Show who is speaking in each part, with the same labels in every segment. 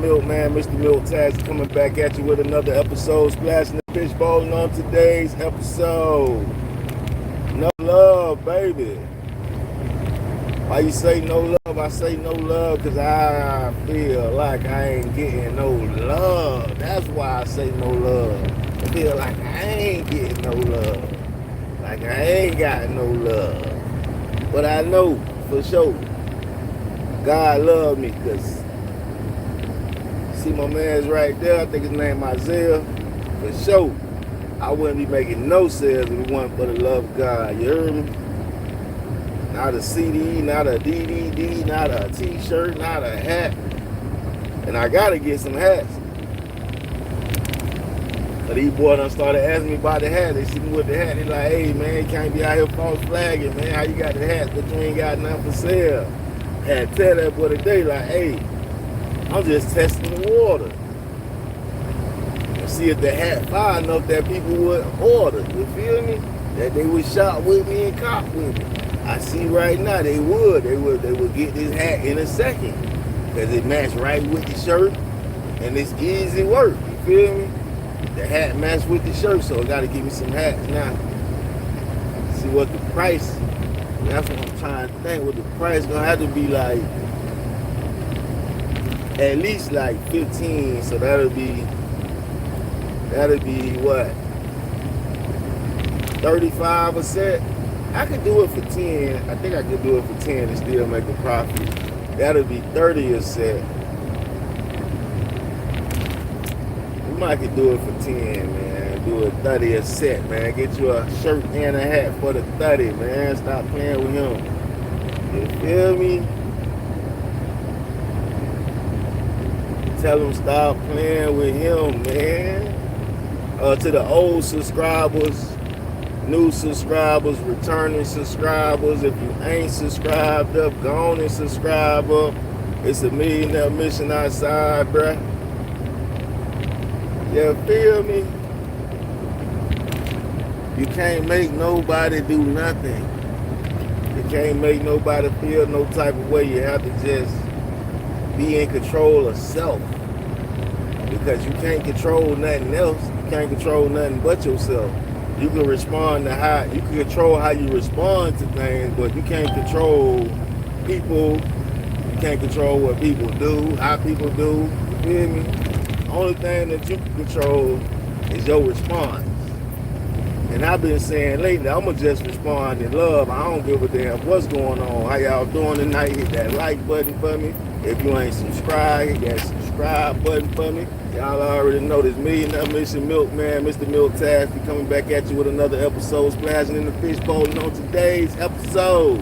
Speaker 1: Milkman, Mr. Milk Tax, coming back at you with another episode, splashing the fishbowl. And on today's episode, no love, baby. Why you say no love? I say no love because I feel like I ain't getting no love. That's why I say no love. I feel like I ain't getting no love. Like I ain't got no love. But I know for sure God love me because see my man's right there. I think his name Isaiah. For sure, I wouldn't be making no sales if it wasn't for the love of God. You heard me? Not a CD, not a DVD, not a t-shirt, not a hat. And I gotta get some hats. But these boys done started asking me about the hat. They see me with the hat. They like, hey man, you can't be out here false flagging, man. How you got the hat but you ain't got nothing for sale? Had to tell that boy today, like, hey, I'm just testing the water. See if the hat fire enough that people would order. You feel me? That they would shop with me and cop with me. I see right now they would. They would get this hat in a second. Because it matched right with the shirt. And it's easy work. You feel me? The hat matched with the shirt, so I gotta give me some hats now. See what the price. That's what I'm trying to think. What the price gonna have to be like. At least like 15, so that'll be what? 35 a set? I could do it for 10. I think I could do it for 10 and still make a profit. That'll be 30 a set. We might could do it for 10, man. Do it 30 a set, man. Get you a shirt and a hat for the 30, man. Stop playing with him. You feel me? Tell him stop playing with him, man. To the old subscribers, new subscribers, returning subscribers. If you ain't subscribed up, go on and subscribe up. It's a millionaire mission outside, bruh. You feel me? You can't make nobody do nothing. You can't make nobody feel no type of way. You have to just be in control of self, because you can't control nothing else. You can't control nothing but yourself. You can respond to you can control how you respond to things, but you can't control people. You can't control what people do, how people do. You feel me? The only thing that you can control is your response. And I've been saying lately, I'ma just respond in love. I don't give a damn what's going on. How y'all doing tonight? Hit that like button for me. If you ain't subscribed, hit that subscribe button for me. Y'all already know this millionaire mission Milkman, Mr. Milk Task, be coming back at you with another episode, splashing in the fishbowl. And on today's episode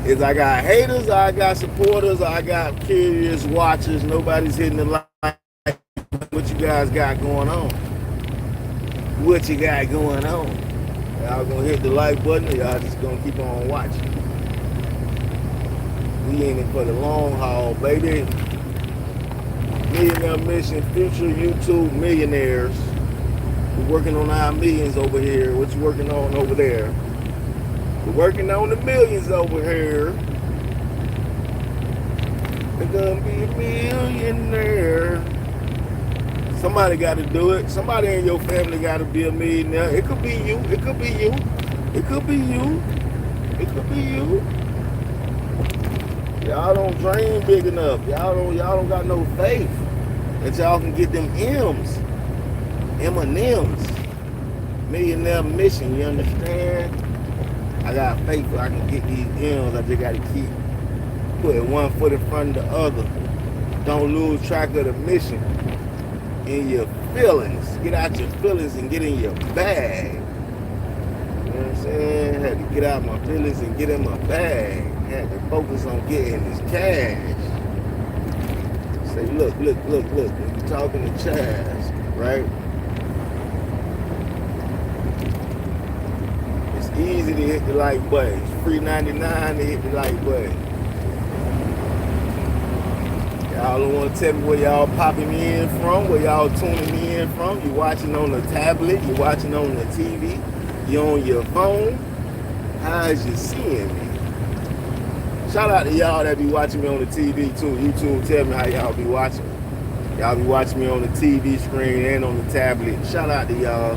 Speaker 1: is I got haters, or I got supporters, or I got curious watchers. Nobody's hitting the like. What you guys got going on? What you got going on? Y'all gonna hit the like button, or y'all just gonna keep on watching? We in it for the long haul, baby. Millionaire Mission, future YouTube millionaires. We're working on our millions over here. What you working on over there? We're working on the millions over here. We're gonna be a millionaire. Somebody got to do it. Somebody in your family got to be a millionaire. It could be you. It could be you. It could be you. It could be you. Y'all don't dream big enough. Y'all don't got no faith that y'all can get them M's. M&M's. Millionaire mission, you understand? I got faith that I can get these M's. I just got to keep putting one foot in front of the other. Don't lose track of the mission. In your feelings. Get out your feelings and get in your bag. You know what I'm saying? Had to get out my feelings and get in my bag. Had to focus on getting this cash. Say, look. When you talking to Chaz, right? It's easy to hit the like button. It's free 99 to hit the like button. Y'all don't want to tell me where y'all popping me in from, where y'all tuning me in from. You watching on the tablet, you watching on the TV, you on your phone. How is you seeing me? Shout out to y'all that be watching me on the TV too. YouTube, tell me how y'all be watching. Y'all be watching me on the TV screen and on the tablet. Shout out to y'all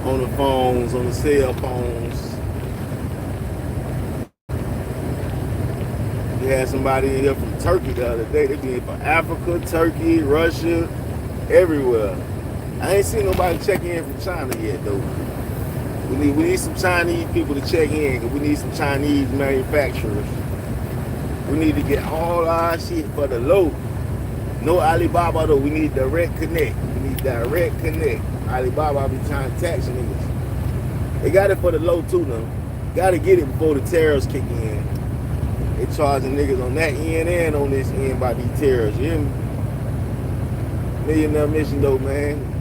Speaker 1: on the phones, on the cell phones. We had somebody in here from Turkey the other day. They be from Africa, Turkey, Russia, everywhere. I ain't seen nobody check in from China yet though. We need some Chinese people to check in, because we need some Chinese manufacturers. We need to get all our shit for the low. No Alibaba though, we need direct connect. We need direct connect. Alibaba be trying to tax niggas. They got it for the low too now. Gotta get it before the tariffs kick in. They charging niggas on that end and on this end by these tariffs, you hear me? Millionaire mission though, man.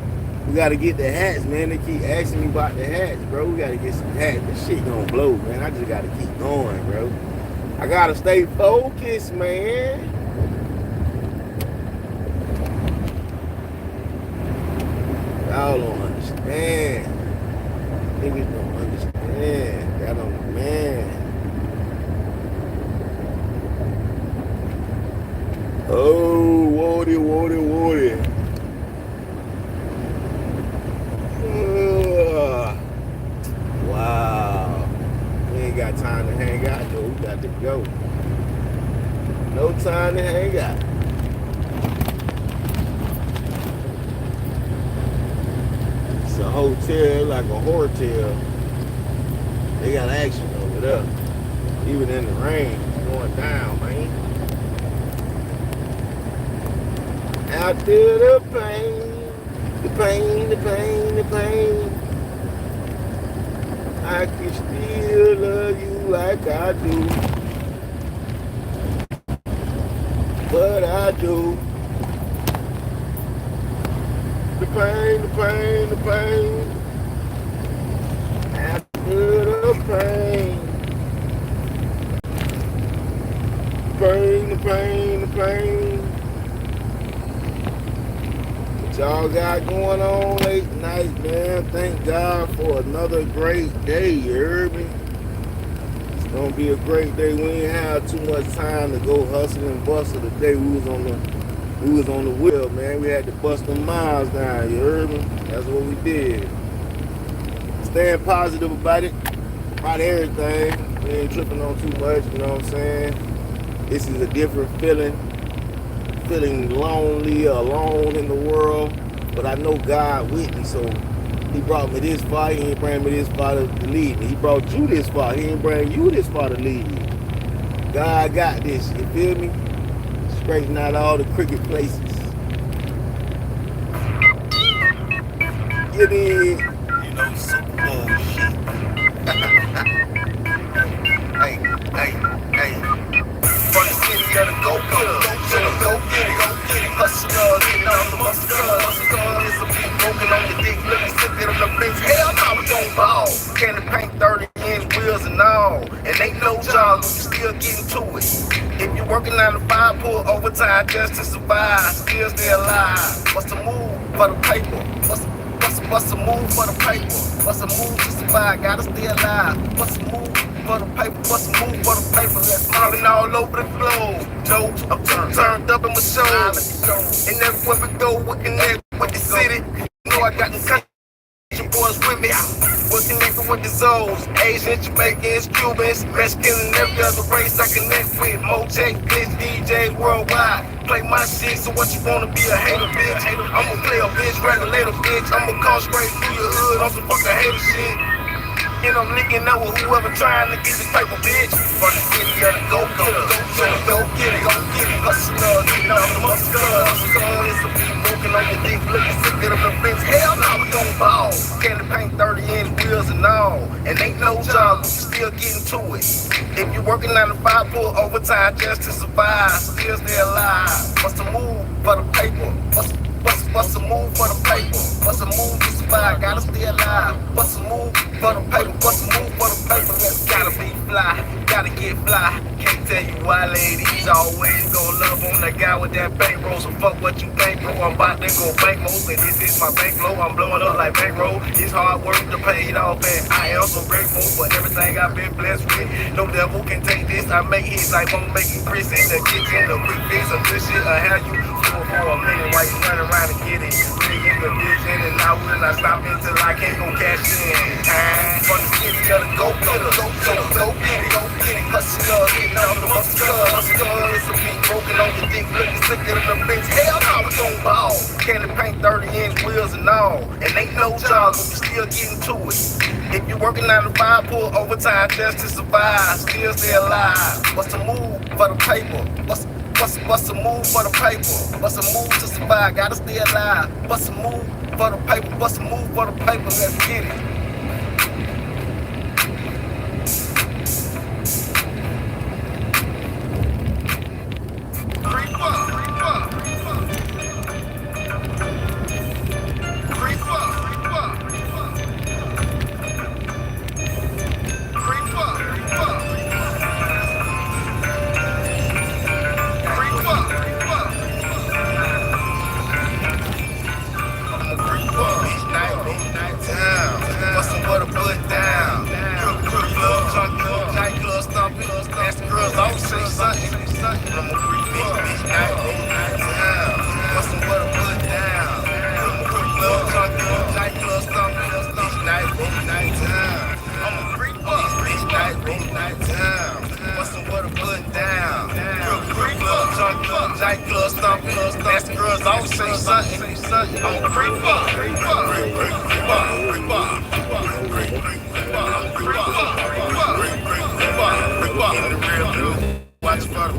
Speaker 1: We gotta get the hats, man. They keep asking me about the hats, bro. We gotta get some hats. This shit gonna blow, man. I just gotta keep going, bro. I gotta stay focused, man. Y'all don't understand. Niggas don't understand. Y'all don't, man. Oh, Woody. Wow. We ain't got time to hang out though. We got to go. No time to hang out. It's a hotel, like a hotel. They got action over there. Even in the rain, it's going down, man. Out there the pain. I can still love you like I do. But I do. The pain. After the pain. The pain. Y'all got going on late night, man. Thank God for another great day, you heard me? It's gonna be a great day. We ain't have too much time to go hustle and bustle today. We was on the wheel, man. We had to bust them miles down, you heard me? That's what we did. Staying positive about it, about everything. We ain't tripping on too much, you know what I'm saying? This is a different feeling lonely, alone in the world, but I know God with me, so he brought me this far. He ain't bring me this far to lead me. He brought you this far. He ain't bring you this far to lead me. God got this, you feel me? Straighten out all the crooked places. Get in. You know, Super Bowl shit. Hey. From the city of the go-getter, to the go-getter. Hustlers, getting on the muscles. It's a beat broken on your dick, looking sicker than the bitch. Hell no, we gon' ball. Candy paint 30-inch wheels and all. And ain't no job, but we still getting to it. If you're working 9 to 5, pull overtime just to survive. Still stay alive. What's the move for the paper? What's the move for the paper? What's the move to survive? Gotta stay alive. What's the move for the paper? What's the move for the paper? Let's mobbing all over the floor. No, I'm turned up in my show. And everywhere we go, we connect with the city. You know I got them country boys with me. We're connected with the Zoes. Asians, Jamaicans, Cubans, Mexicans, and every other race I connect with. Motex, bitch, DJs worldwide. Play my shit, so what you wanna be a hater, bitch? I'ma play a bitch, regulator, bitch. I'ma call straight through your hood on some fucking hater shit. And I'm linking up with whoever trying to get this paper, bitch. From the city of the go-getter, go get it. Hustlers, getting on the muscles. It's a beat broken on your dick, looking sicker than the bitch. Hell no, we gon' ball. Candy paint 30-inch wheels and all. And ain't no job, but we still getting to it. If you're working 9 to 5, pull overtime just to survive. Still stay alive. What's the move for the paper? What's
Speaker 2: Bust a move for the paper. Bust a move to survive. Gotta stay alive. Bust a move for the paper. Bust a move for the paper. Let's gotta be fly. Gotta get fly. Can't tell you why ladies always gon' love on the guy with that bankroll. So fuck what you think, bro. I'm about to go bankroll. And this is my bankroll. I'm blowing up like bankroll. It's hard work to pay it off. And I am so grateful for everything I've been blessed with. No devil can take this. I make hits like I'm making Chris in the kitchen. The quick fix of this shit. I have you for a minute while you run around and get it. Big in condition, and I will not stop until I can't go cash in. From the city, gotta go get it, go get it, go get it, go get it. Hustler, getting off the hustler. It's a beat broken on your dick, looking sicker than the bitch. Hell no, we gon' ball. Candy paint 30-inch wheels and all, and ain't no job, but we still getting to it. If you working 9 to 5, pull overtime just to survive. Still stay alive. What's the move for the paper? What's a move for the paper? What's a move to survive? Gotta stay alive. What's a move for the paper? What's a move for the paper? Let's get it. Nightclub stomping, nasty girls always say something. I'm a creeper. Watch for the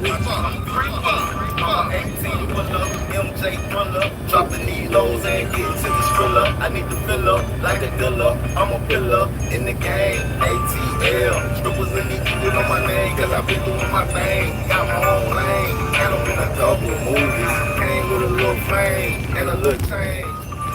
Speaker 2: I'm 18, pull up, MJ thriller, dropping these lows and get to the thriller. I need to fill up like a dealer. I'm a pillar in the game, ATL. Strippers and these people on my name, cause I've been doing my thing. Got my own lane, and I'm in a couple of movies. Came with a little fame and a little change,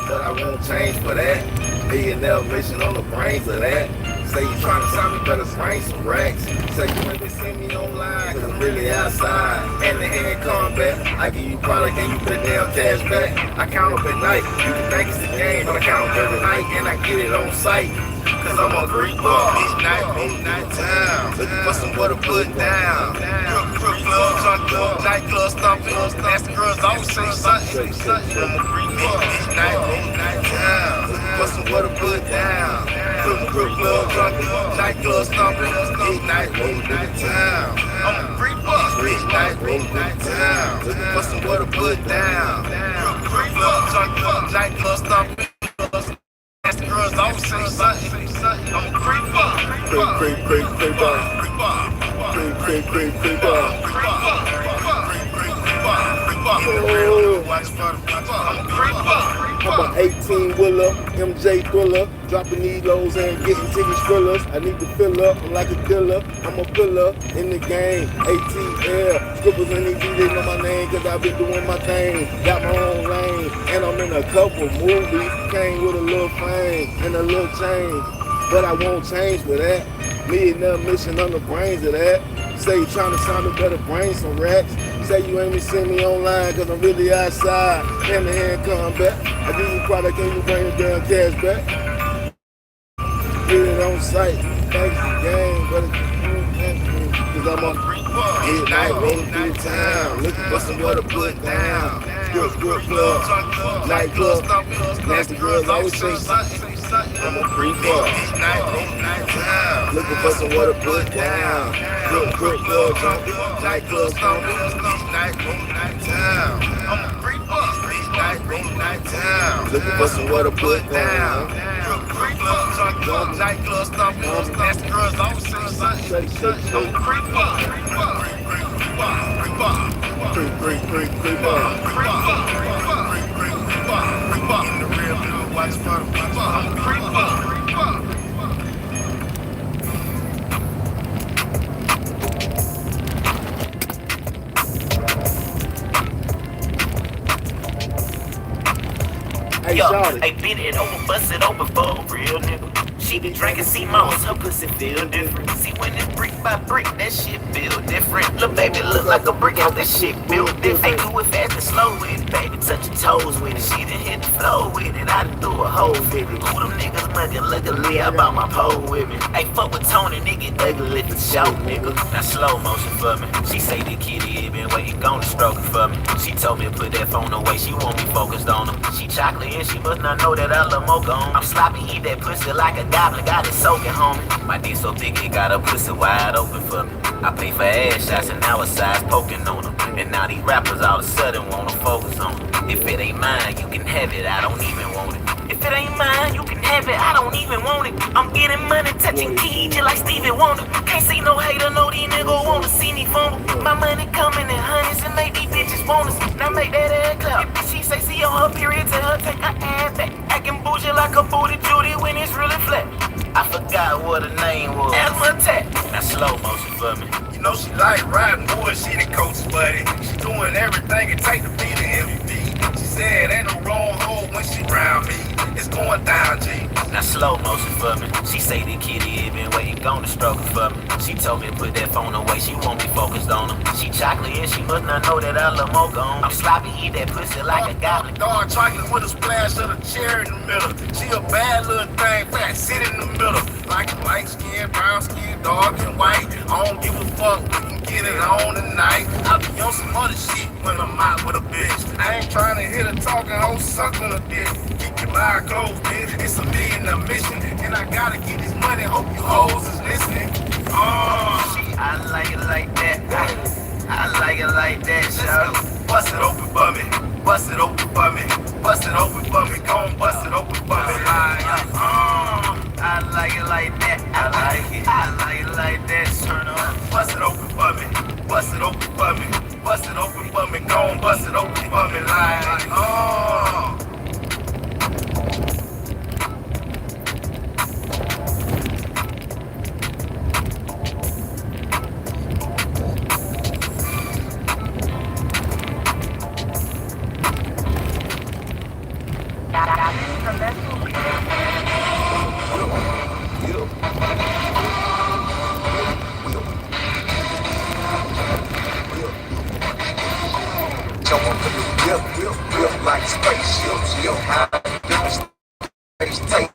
Speaker 2: but I won't change for that. Millionaire mission on the brains of that. Say you tryna sign me, better spring some racks. Say you ain't been seeing me online, cause I'm really outside. Hand to hand combat, I give you product and you put down cash back. I count up at night, you can think it's a game, but I count up every night and I get it on sight. Cause I'm a Greek bar, each night time. Looking for somewhere to put down. Nightclub stomping, nasty girls always say something. I'm a Greek bar, each night time. Looking for somewhere to put down. Nightclub stomping, each night time. I'm a Greek bar, each night time. Looking for somewhere to put down. Nightclub stomping. Girls always say something. I'm a creeper.
Speaker 1: I'm an 18-wheeler, MJ thriller, dropping these lows and getting to these thrillers. I need to fill up, I'm like a dealer, I'm a pillar in the game, ATL. Strippers and these DJs know my name, cause I've been doing my thing. Got my own lane, and I'm in a couple movies. Came with a little fame and a little change, but I won't change for that. Millionaire mission on the brains of that. Say you trying to sign me, better bring some racks. Say you ain't been seeing me online, cause I'm really outside. Hand to hand combat. I give you product and you bring the damn cash back. Get it on sight. Thanks the game, but cause I'm on midnight rolling through town. Looking for somewhere to put down. Good club, nightclub, nasty girls always say something. I'm a creeper, looking for somewhere to put down. Good club, nightclub, night town. I'm a creeper, night town. Looking for somewhere to put down. Nightclub stomping, nasty girls always say something. I'm a creeper. Watch for the creeper. Hey,
Speaker 2: Yo,
Speaker 1: shawty.
Speaker 2: I beat it over, bust it open for a real nigga. She be drinking C-Mo's, her pussy feel different. See when it's brick by brick, that shit feel different. Lil' baby look like a brick house, that shit built different. I do it fast and slow with it, baby, touch your toes with it. She done hit the floor with it, I done threw a hole with it. Who them niggas muggin', luckily I bought my pole with me. Hey, fuck with Tony, nigga, ugly for show, nigga. Now slow motion for me. She say the kitty been waiting, gonna stroke it for me. She told me to put that phone away, she won't be focused on her. She chocolate and she must not know that I love more gone. I'm sloppy, eat that pussy like a goblin, got it soaking, homie. My dick so thick, it got her pussy wide open for me. I pay for ass shots and now a size poking on them. And now these rappers all of a sudden wanna focus on them. If it ain't mine, you can have it, I don't even want it. If it ain't mine, you can have it, I don't even want it. I'm getting money, touching keys just like Stevie Wonder. Can't see no hater, no these niggas wanna see me fumble. My money coming in hundreds and make these bitches want us. Now make that ass clap. If she say see on her period, tell her take her ass back. Acting bougie like a booty Judy when it's really flat. I forgot what her name was. Asthma attack. Now slow motion for me.
Speaker 3: You know she like riding boys, she the coach buddy. She doing everything it take to be the MVP. She said ain't no wrong hole when she round me. It's going down, G.
Speaker 2: Now slow motion for me. She say the kitty been waiting, gonna stroke it for me. She told me to put that phone away, she won't be focused on her. She chocolate and she must not know that I love more gone. I'm sloppy, eat that pussy like a goblin.
Speaker 3: Dark chocolate with a splash of the cherry in the middle. She a bad little thing, fat, sit in the middle. Like light skin, brown skin, dark and white. I don't give a fuck, we can get it on tonight. I be on some other shit when I'm out with a bitch. I ain't trying to hit a talking hoe, suck on a dick. Keep your mind closed, bitch. It's a million a mission, and I gotta get this money. Hope you hoes is listening.
Speaker 2: I like it like that. I like it like that, shawty.
Speaker 3: Bust it open for me. Bust it open for me. Bust it open for me. Go on, bust it open for me.
Speaker 2: I like it like that. I like it. I like it like that. Turn on.
Speaker 3: Bust it open for me. Bust it open for me. Bust it open for me. Go on, bust it open for me. Like,
Speaker 4: Whip like spaceships, yo, high different space take,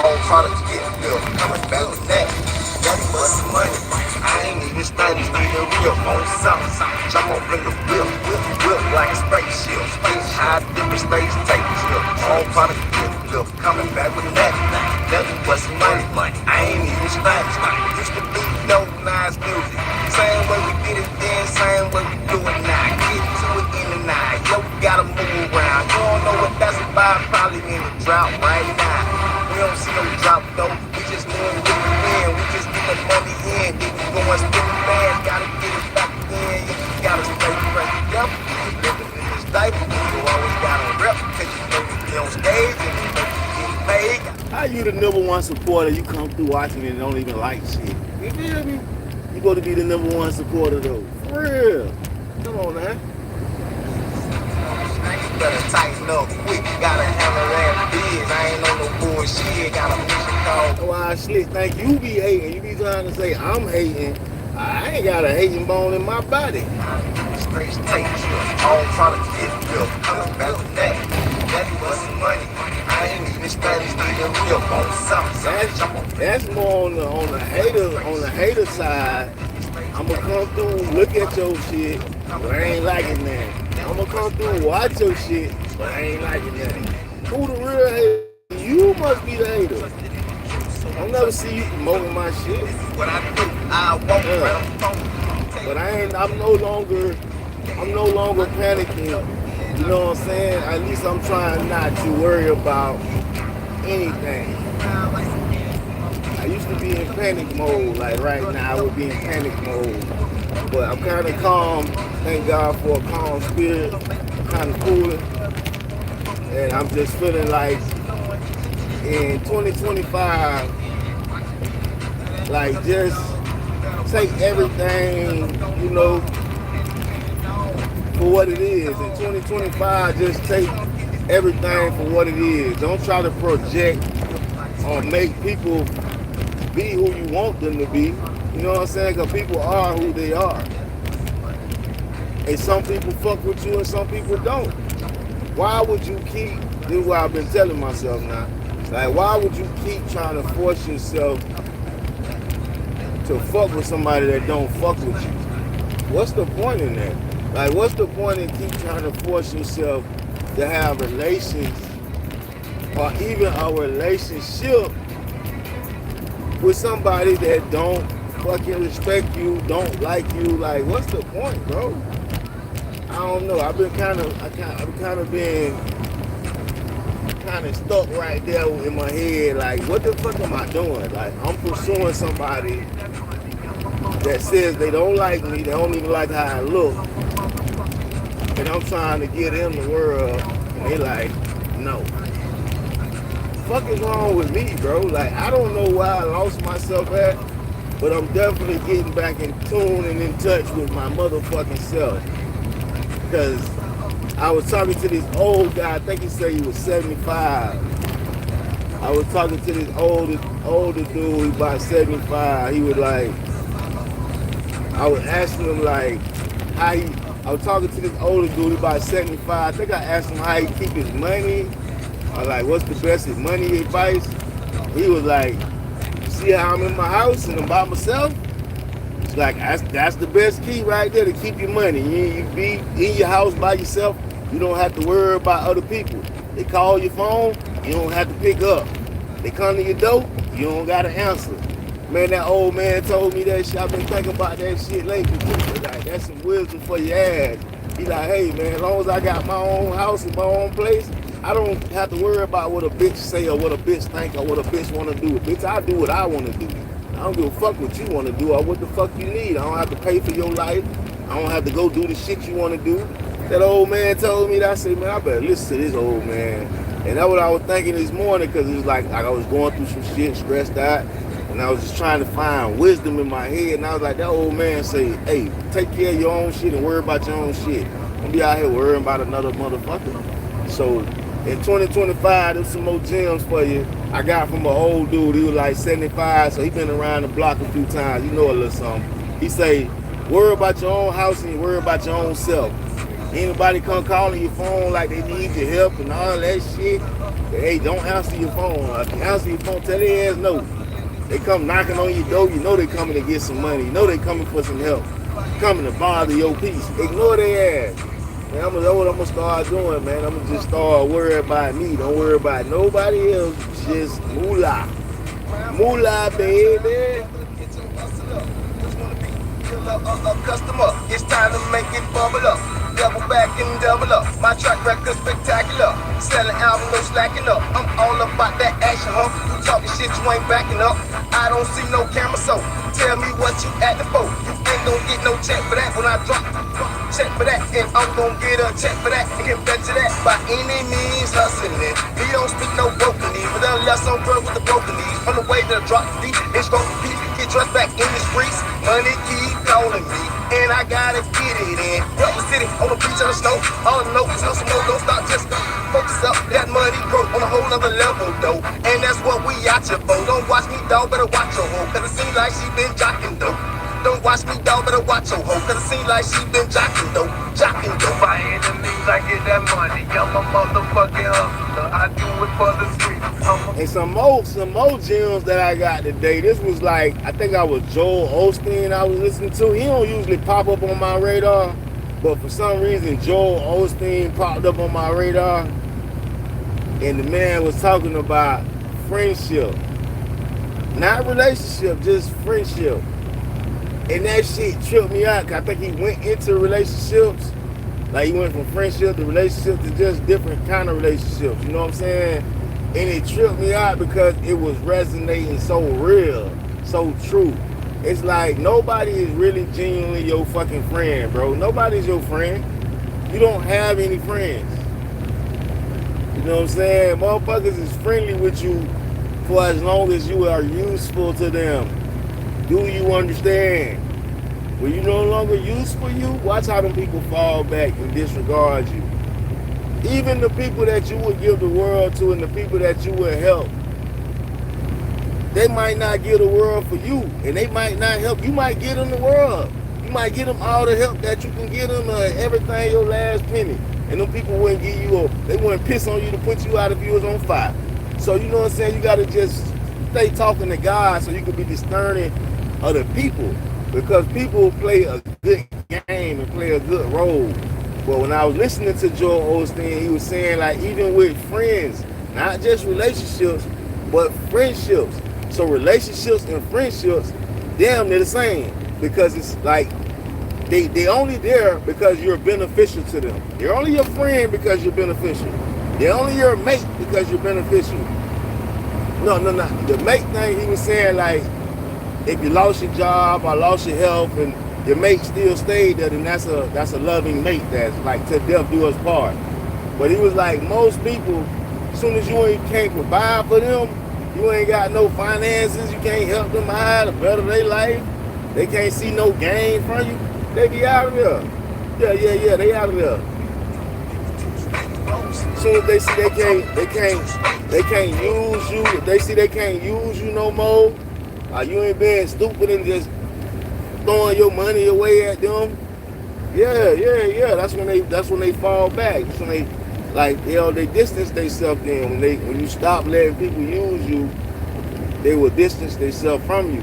Speaker 4: all products get built, coming back with that, daddy want some money, I ain't even studies, need a real on something, jump up in the whip like spaceships, high different space take, all products get built, coming back with that, daddy want some money, I ain't even studies, used to be no nice music, same way we did it then, same way we do it now, get to it in the night, yo, we gotta move around, you don't know what that's about, probably in a drought right now, we don't see no drought though, we just doing what we win, we just get the money in, then we go and spend it bad, gotta get it back in, you gotta stay fresh, yep, living in this diaper, you always gotta rep, cause you know we be on stage, and you know we get paid.
Speaker 1: How you the number one supporter, you come through watching it and don't even like shit? You feel me? You supposed to be the number one supporter though. For real. Come on, man.
Speaker 4: You better tighten up quick, gotta handle that biz. I ain't on no bullshit, got a mission called.
Speaker 1: Why slick think you be hating. You be trying to say I'm hating. I ain't got a hating bone in my body.
Speaker 4: Straight take all products get built, coming back with that. Daddy want some money, I ain't even studies, need a real on something.
Speaker 1: That's more on the hater side. I'ma come through, look at your shit, but I ain't liking that. I'ma come through, watch your shit, but I ain't liking that. Who the real hater? You must be the hater. I'll never see you promoting my shit.
Speaker 4: What I do, I won't.
Speaker 1: But I'm no longer panicking. You know what I'm saying? At least I'm trying not to worry about anything. I used to be in panic mode, like right now I would be in panic mode. But I'm kind of calm, thank God for a calm spirit, kind of cooling. And I'm just feeling like in 2025, like just take everything, you know, for what it is. In 2025, just take everything for what it is. Don't try to project or make people be who you want them to be. You know what I'm saying? Because people are who they are. And some people fuck with you and some people don't. Why would you keep, this is what I've been telling myself now, like why would you keep trying to force yourself to fuck with somebody that don't fuck with you? What's the point in that? Like what's the point in keep trying to force yourself to have relations or even a relationship with somebody that don't fucking respect you, don't like you? Like what's the point, bro? I don't know. I've been kind of stuck right there in my head. Like, what the fuck am I doing? Like, I'm pursuing somebody that says they don't like me, they don't even like how I look, and I'm trying to get them the world, and they like, no. Fuck is wrong with me, bro? Like, I don't know where I lost myself at, but I'm definitely getting back in tune and in touch with my motherfucking self. Because I was talking to this old guy, I think he said he was 75. I was talking to this older dude, about 75. He was like, I was asking him like, I was talking to this older dude about 75. I think I asked him how he keep his money, or like what's the best money advice. He was like, you see how I'm in my house and I'm by myself? Like that's the best key right there to keep your money. You be in your house by yourself. You don't have to worry about other people. They call your phone, you don't have to pick up. They come to your door, you don't gotta answer. Man, that old man told me that shit. I've been thinking about that shit lately too. Like that's some wisdom for your ass. He like, hey man, as long as I got my own house and my own place, I don't have to worry about what a bitch say or what a bitch think or what a bitch wanna do. Bitch, I do what I wanna do. I don't give a fuck what you want to do or what the fuck you need. I don't have to pay for your life. I don't have to go do the shit you want to do. That old man told me that. I said, man, I better listen to this old man. And that's what I was thinking this morning, because it was like I was going through some shit, stressed out, and I was just trying to find wisdom in my head. And I was like, that old man say, hey, take care of your own shit and worry about your own shit. Don't be out here worrying about another motherfucker. So in 2025, there's some more gems for you. I got from an old dude. He was like 75, so he been around the block a few times. You know a little something. He say, worry about your own house and you worry about your own self. Anybody come calling your phone like they need your help and all that shit, hey, don't answer your phone. If you answer your phone, tell their ass no. They come knocking on your door, you know they coming to get some money. You know they coming for some help. Coming to bother your peace. Ignore their ass. Man, that's what I'm gonna start doing, man. I'm gonna just start worrying about me. Don't worry about nobody else. Just moolah. Moolah, baby.
Speaker 2: Customer, it's time to make it bubble up. Double back and double up. My track record spectacular. Selling album, no slacking up. I'm all about that action, huh? You talking shit, you ain't backing up. I don't see no camera, so tell me what you acting for. You ain't gonna get no check for that when I drop. Check for that, and I'm gonna get a check for that. And get back to that by any means hustling. He don't speak no broken knees, but unless I'm girl with the broken knees. On the way to drop the deep, it's gonna be get dressed back in the streets. Money keep calling me, and I gotta get it in. Rubber City on the beach on the snow. All I know is hustle more, don't stop, just focus up. That money grow on a whole nother level though, and that's what we out here for. Don't watch me, dog, better watch your hoe, cause it seems like she been jocking though. Don't watch me, dog, better watch your hoe, cause it seems like she been jocking though. Jocking though.
Speaker 3: By any means I get that money, I'm a motherfucking hustler. I do it for the street.
Speaker 1: And some more gems that I got today. This was like, I think I was Joel Osteen I was listening to. He don't usually pop up on my radar, but for some reason Joel Osteen popped up on my radar, and the man was talking about friendship. Not relationship, just friendship. And that shit tripped me out, because I think he went into relationships. Like he went from friendship to relationship to just different kind of relationships. You know what I'm saying? And it tripped me out because it was resonating so real, so true. It's like nobody is really genuinely your fucking friend, bro. Nobody's your friend. You don't have any friends. You know what I'm saying? Motherfuckers is friendly with you for as long as you are useful to them. Do you understand? When you're no longer useful, watch how them people fall back and disregard you. Even the people that you would give the world to and the people that you would help, they might not give the world for you, and they might not help. You might give them the world. You might give them all the help that you can give them, everything, your last penny. And them people wouldn't give you, they wouldn't piss on you to put you out if you was on fire. So you know what I'm saying? You got to just stay talking to God so you can be discerning of the people. Because people play a good game and play a good role. But when I was listening to Joel Osteen, he was saying, like, even with friends, not just relationships, but friendships. So relationships and friendships, damn, they're the same. Because it's like, they only there because you're beneficial to them. They're only your friend because you're beneficial. They're only your mate because you're beneficial. No. The mate thing, he was saying, like, if you lost your job or lost your health and your mate still stayed there, then that's a loving mate that's like till death do us part. But he was like, most people, as soon as you can't provide for them, you ain't got no finances, you can't help them hide or better their life, they can't see no gain from you, they be out of there. Yeah, they out of there. As soon as they see they can't use you, if they see they can't use you no more, you ain't being stupid and just throwing your money away at them. Yeah. That's when they fall back. That's when they, like, they distance themselves. Then when you stop letting people use you, they will distance themselves from you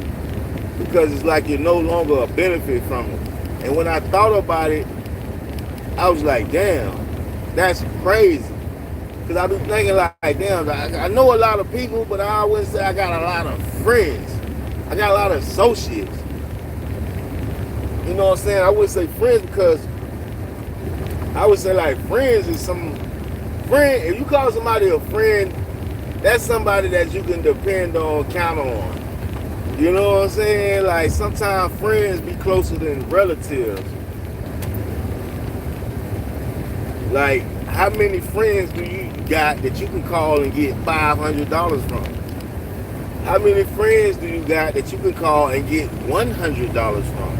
Speaker 1: because it's like you're no longer a benefit from it. And when I thought about it, I was like, damn, that's crazy. Because I been thinking like, damn, I know a lot of people, but I wouldn't say I got a lot of friends. I got a lot of associates. You know what I'm saying? I wouldn't say friends because I would say like friends is some friend. If you call somebody a friend, that's somebody that you can depend on, count on. You know what I'm saying? Like sometimes friends be closer than relatives. Like how many friends do you got that you can call and get $500 from? How many friends do you got that you can call and get $100 from?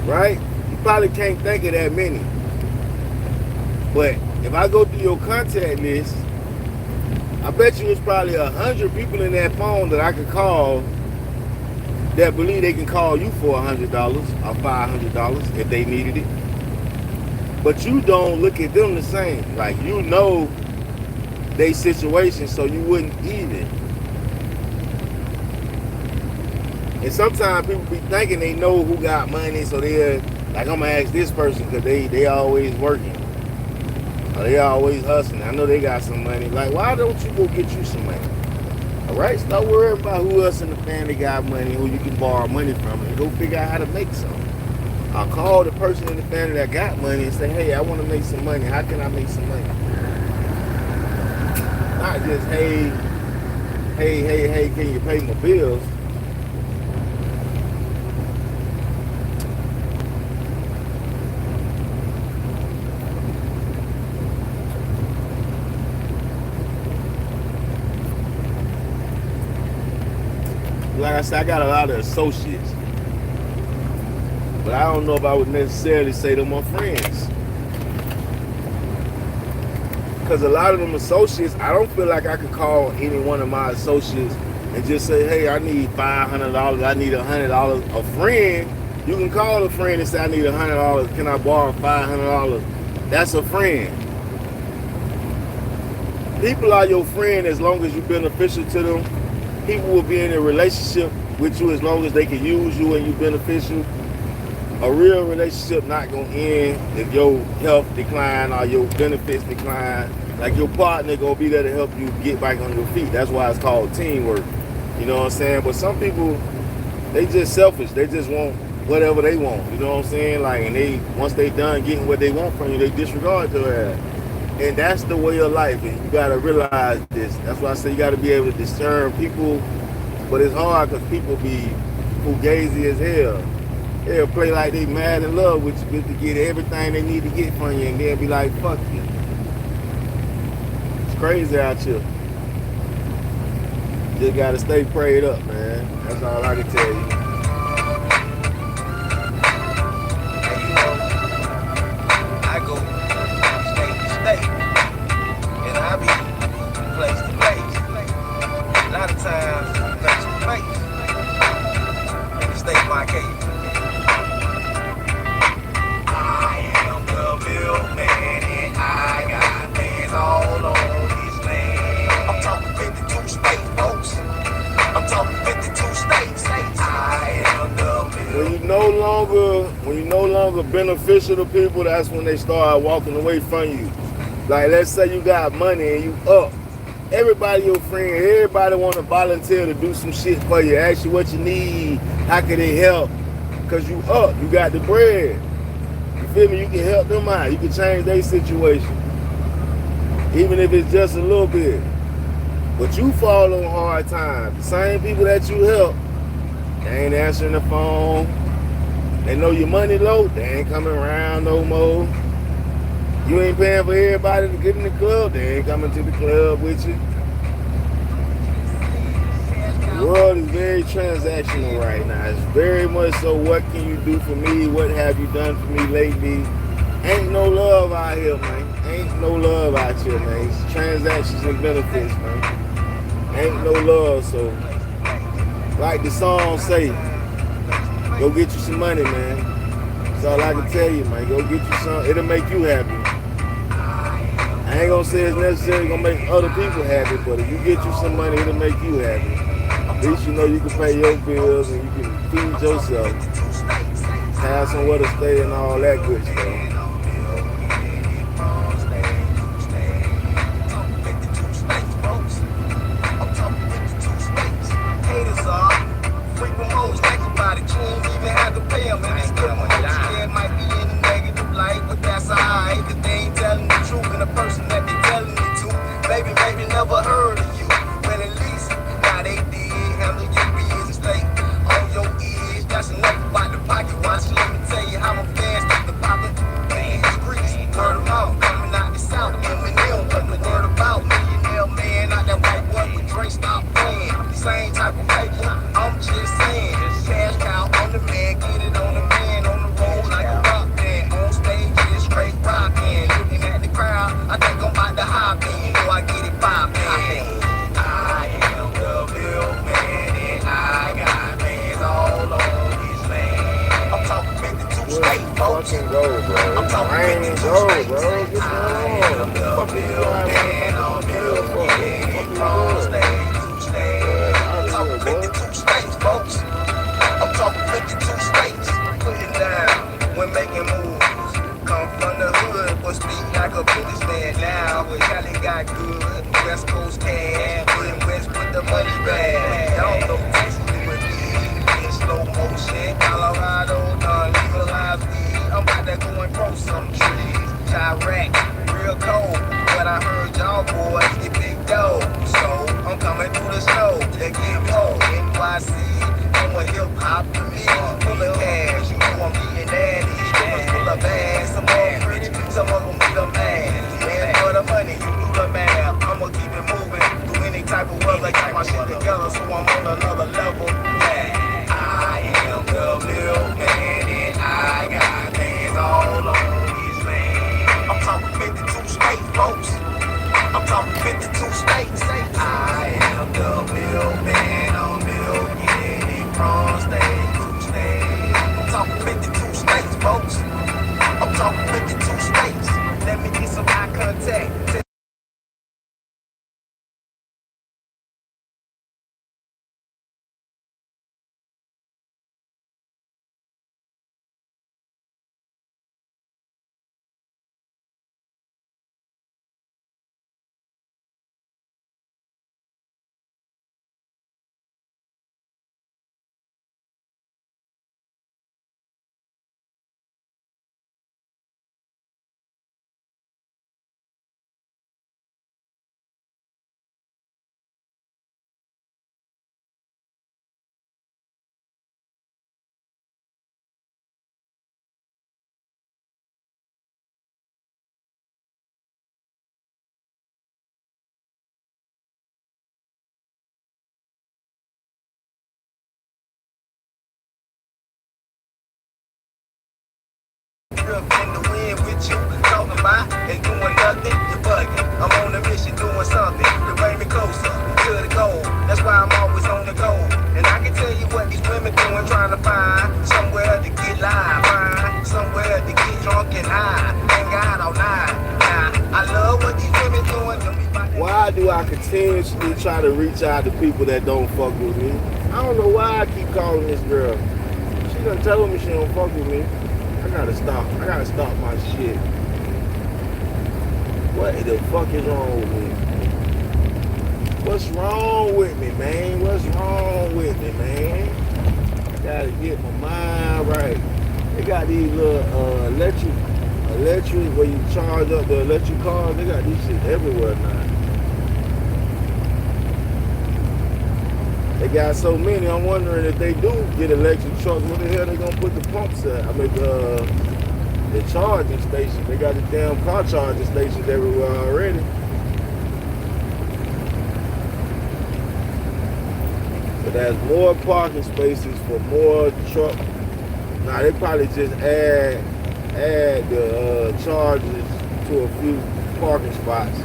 Speaker 1: Right? You probably can't think of that many. But if I go through your contact list, I bet you it's probably 100 people in that phone that I could call that believe they can call you for $100 or $500 if they needed it. But you don't look at them the same. Like, you know they situation, so you wouldn't either. And sometimes people be thinking they know who got money, so they're like, I'm gonna ask this person because they always working. Or they always hustling. I know they got some money. Like, why don't you go get you some money? Alright, stop worrying about who else in the family got money, who you can borrow money from, and go figure out how to make some. I'll call the person in the family that got money and say, hey, I want to make some money. How can I make some money? Not just, hey, can you pay my bills? Like I said, I got a lot of associates. But I don't know if I would necessarily say they're my friends. Because a lot of them associates, I don't feel like I could call any one of my associates and just say, hey, I need $500, I need $100. A friend, you can call a friend and say, I need $100, can I borrow $500? That's a friend. People are your friend as long as you're beneficial to them. People will be in a relationship with you as long as they can use you and you're beneficial. A real relationship not gonna end if your health decline or your benefits decline. Like your partner gonna be there to help you get back on your feet. That's why it's called teamwork. You know what I'm saying? But some people, they just selfish. They just want whatever they want. You know what I'm saying? Like, and once they done getting what they want from you, they disregard your ass. And that's the way of life. And you gotta realize this. That's why I say you gotta be able to discern people. But it's hard because people be fugazi as hell. They'll play like they mad in love with you to get everything they need to get from you, and they'll be like, fuck you. It's crazy out here. Just gotta stay prayed up, man. That's all I can tell you. When you're no longer beneficial to people, that's when they start walking away from you. Like, let's say you got money and you up. Everybody your friend, everybody want to volunteer to do some shit for you. Ask you what you need, how can they help? Because you up, you got the bread. You feel me? You can help them out. You can change their situation. Even if it's just a little bit. But you fall on hard times. The same people that you help, they ain't answering the phone. They know your money low, they ain't coming around no more. You ain't paying for everybody to get in the club, they ain't coming to the club with you. The world is very transactional right now. It's very much so, what can you do for me? What have you done for me lately? Ain't no love out here, man. Ain't no love out here, man. It's transactions and benefits, man. Ain't no love, so like the song say, go get you some money, man. That's all I can tell you, man. Go get you some. It'll make you happy. I ain't gonna say it's necessarily gonna make other people happy, but if you get you some money, it'll make you happy. At least you know you can pay your bills and you can feed yourself. Have somewhere to stay and all that good stuff.
Speaker 2: Never heard of you, but at least now they did handle your business state on your ears. That's enough about the pocket watch. Let me tell you how my fans got the poppin'. Man, it's grease, word of mouth, coming out the south. Eminem, what the word about? Millionaire man, out that white boy with Dre, stop playing. Same type of paper, I'm just saying. Cash cow on the man, get it on the man, on the road like a rock band. On stage, it's straight rockin'. Looking at the crowd, I think I'm about to hop in. You know I get it poppin'. I am the middleman and I got fans all over this land. I'm talking 52 state folks. I'm talking 52 states.
Speaker 1: Bro.
Speaker 2: I am the middleman on middleman from state to state. I'm talking 52 states, folks. I'm talking 52 states. Putting down when making moves. Come from the hood, but speak like a businessman now. But Cali got good, West Coast cash, putting West with the money bag. Y'all know Texas with me in slow motion. Colorado done legalized weed. I'm about to go and grow some trees. Chirac, real cold, but I heard y'all boys get big dough. So I'm coming through the snow, they get cold. NYC, I'm a hip hop to me, full of cash. You know I'm being daddy. Full of bags, some more rich, some of them need a man. And for the money, you do the math. I'ma keep it moving through any type of weather. Got my shit together, so I'm on another level. Yeah, I am the middleman, and I got fans all over this land. I'm talking 52 states, folks. I'm talking 52 states. I am the middleman, I'm millionaire from state to state. I'm talking 52 states, folks. I'm talking 52 states. Let me get some eye contact. In the wind with you, talking about and doing nothing, you're bugging. I'm on a mission doing something to bring me closer to the goal. That's why I'm always on the go. And I can tell you what these women doing, trying to find somewhere to get live, find somewhere to get drunk and high. Hang out all night. Nah, I love what these women doing.
Speaker 1: Why do I continuously try to reach out to people that don't fuck with me? I don't know why I keep calling this girl. She done telling me she don't fuck with me. I gotta stop my shit. What the fuck is wrong with me? What's wrong with me, man? What's wrong with me, man? I gotta get my mind right. They got these little electric where you charge up the electric cars. They got these shit everywhere now. They got so many. I'm wondering if they do get electric trucks, where the hell they gonna put the pumps at? I mean the charging stations. They got the damn car charging stations everywhere already. But there's more parking spaces for more truck. Now they probably just add the charges to a few parking spots.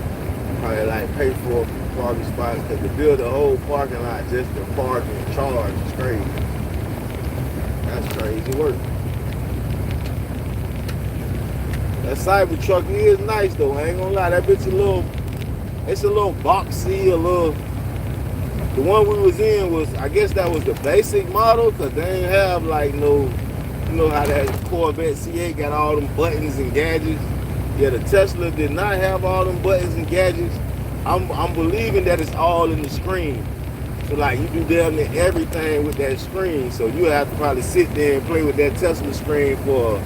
Speaker 1: Probably like pay for a few parking spots, because to build a whole parking lot just for parking and charge is crazy. That's crazy work. That Cybertruck is nice though, I ain't gonna lie. That bitch it's a little boxy, the one we was in was, I guess that was the basic model, because they ain't have like no, you know how that Corvette C8 got all them buttons and gadgets. Yeah, the Tesla did not have all them buttons and gadgets. I'm believing that it's all in the screen. So like you do damn near everything with that screen. So you have to probably sit there and play with that Tesla screen for a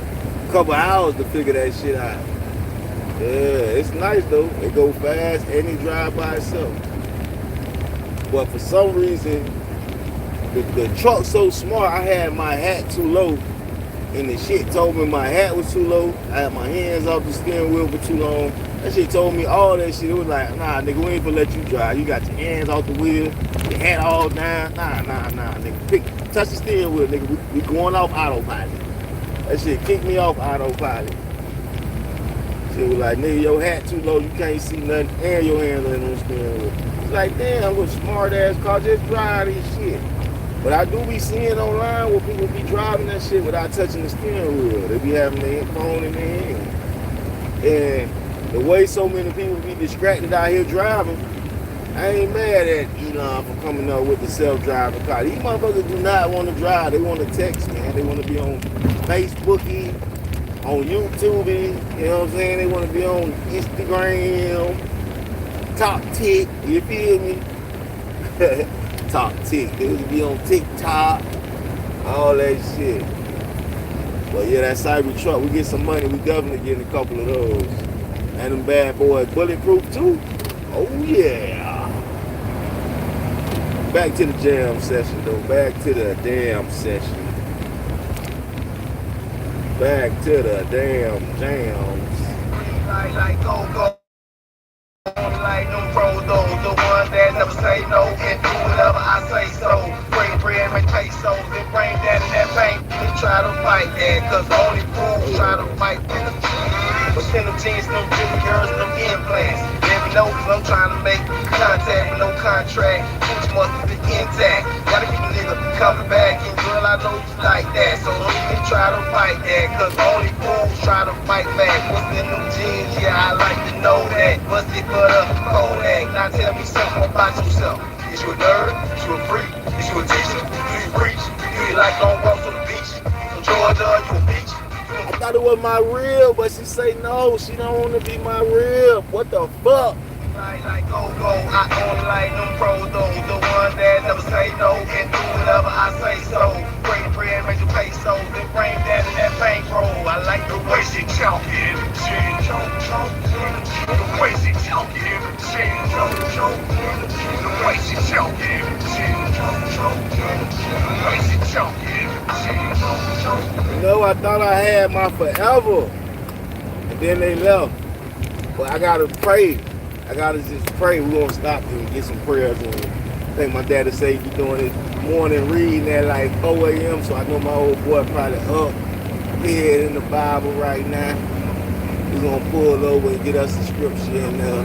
Speaker 1: couple hours to figure that shit out. Yeah, it's nice though. It go fast and it drive by itself. But for some reason, the truck's so smart, I had my hat too low. And the shit told me my hat was too low. I had my hands off the steering wheel for too long. That shit told me all that shit. It was like, nah, nigga, we ain't gonna let you drive. You got your hands off the wheel, your hat all down. Nah, nigga. Touch the steering wheel, nigga. We going off autopilot. That shit kicked me off autopilot. Shit was like, nigga, your hat too low. You can't see nothing. And your hands on the steering wheel. It's like, damn, what smart ass car, just drive this shit. But I do be seeing online where people be driving that shit without touching the steering wheel. They be having their phone in their hand. And the way so many people be distracted out here driving, I ain't mad at Elon for coming up with the self-driving car. These motherfuckers do not want to drive. They want to text, man. They want to be on Facebooky, on YouTube, you know what I'm saying? They want to be on Instagram, Top Tick, you feel me? Top Tick. They would be on TikTok, all that shit. But yeah, that Cybertruck, we get some money, we definitely getting a couple of those. And them bad boys bulletproof too. Oh yeah. Back to the jam session though. Back to the damn session. Back to the damn jams.
Speaker 2: Like go. Like them pros, those the ones that never say no and do whatever I say so. Bring bread, make pesos, then bring that in that bank. They try to fight that, cause only fools try to fight that. But send them jeans, them pretty girls, them implants. Let me know, cause I'm trying to make contact with no contract. Which must be intact. Gotta keep a nigga coming back, and girl, I know you like that. So don't even try to fight that, cause only fools try to fight back. What's in them jeans? Yeah, I like to know that. Bust it for the Kodak. Now tell me something about yourself. Is you a nerd? Is you a freak? Is you a teacher? Do you preach? Do you like long walks on the beach? From Georgia, you a beach?
Speaker 1: I thought it was my rib, but she say no, she don't want to be my rib. What the fuck?
Speaker 2: Like go. I only like them pros, those the ones that never say no and do whatever I say so. Bring bread, make the pesos, then bring that in that bankroll. I like the way she talking, the way she talking, the way she talking, the way she talking.
Speaker 1: You know, I thought I had my forever, and then they left. But I gotta pray. I gotta just pray. We're gonna stop and get some prayers in. I think my daddy say he be doing his morning reading at like 4 a.m. So I know my old boy probably up, head in the Bible right now. We're gonna pull over and get us the scripture in there.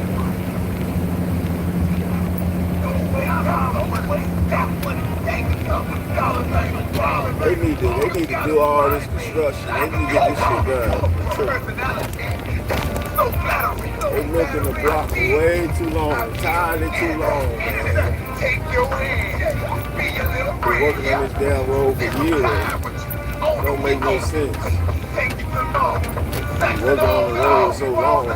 Speaker 1: They need to do all this construction. They need to get this shit done. They milking the block for way too long, entirely too long, man. Been working on this damn road for years. Don't make no sense. working on the road so long.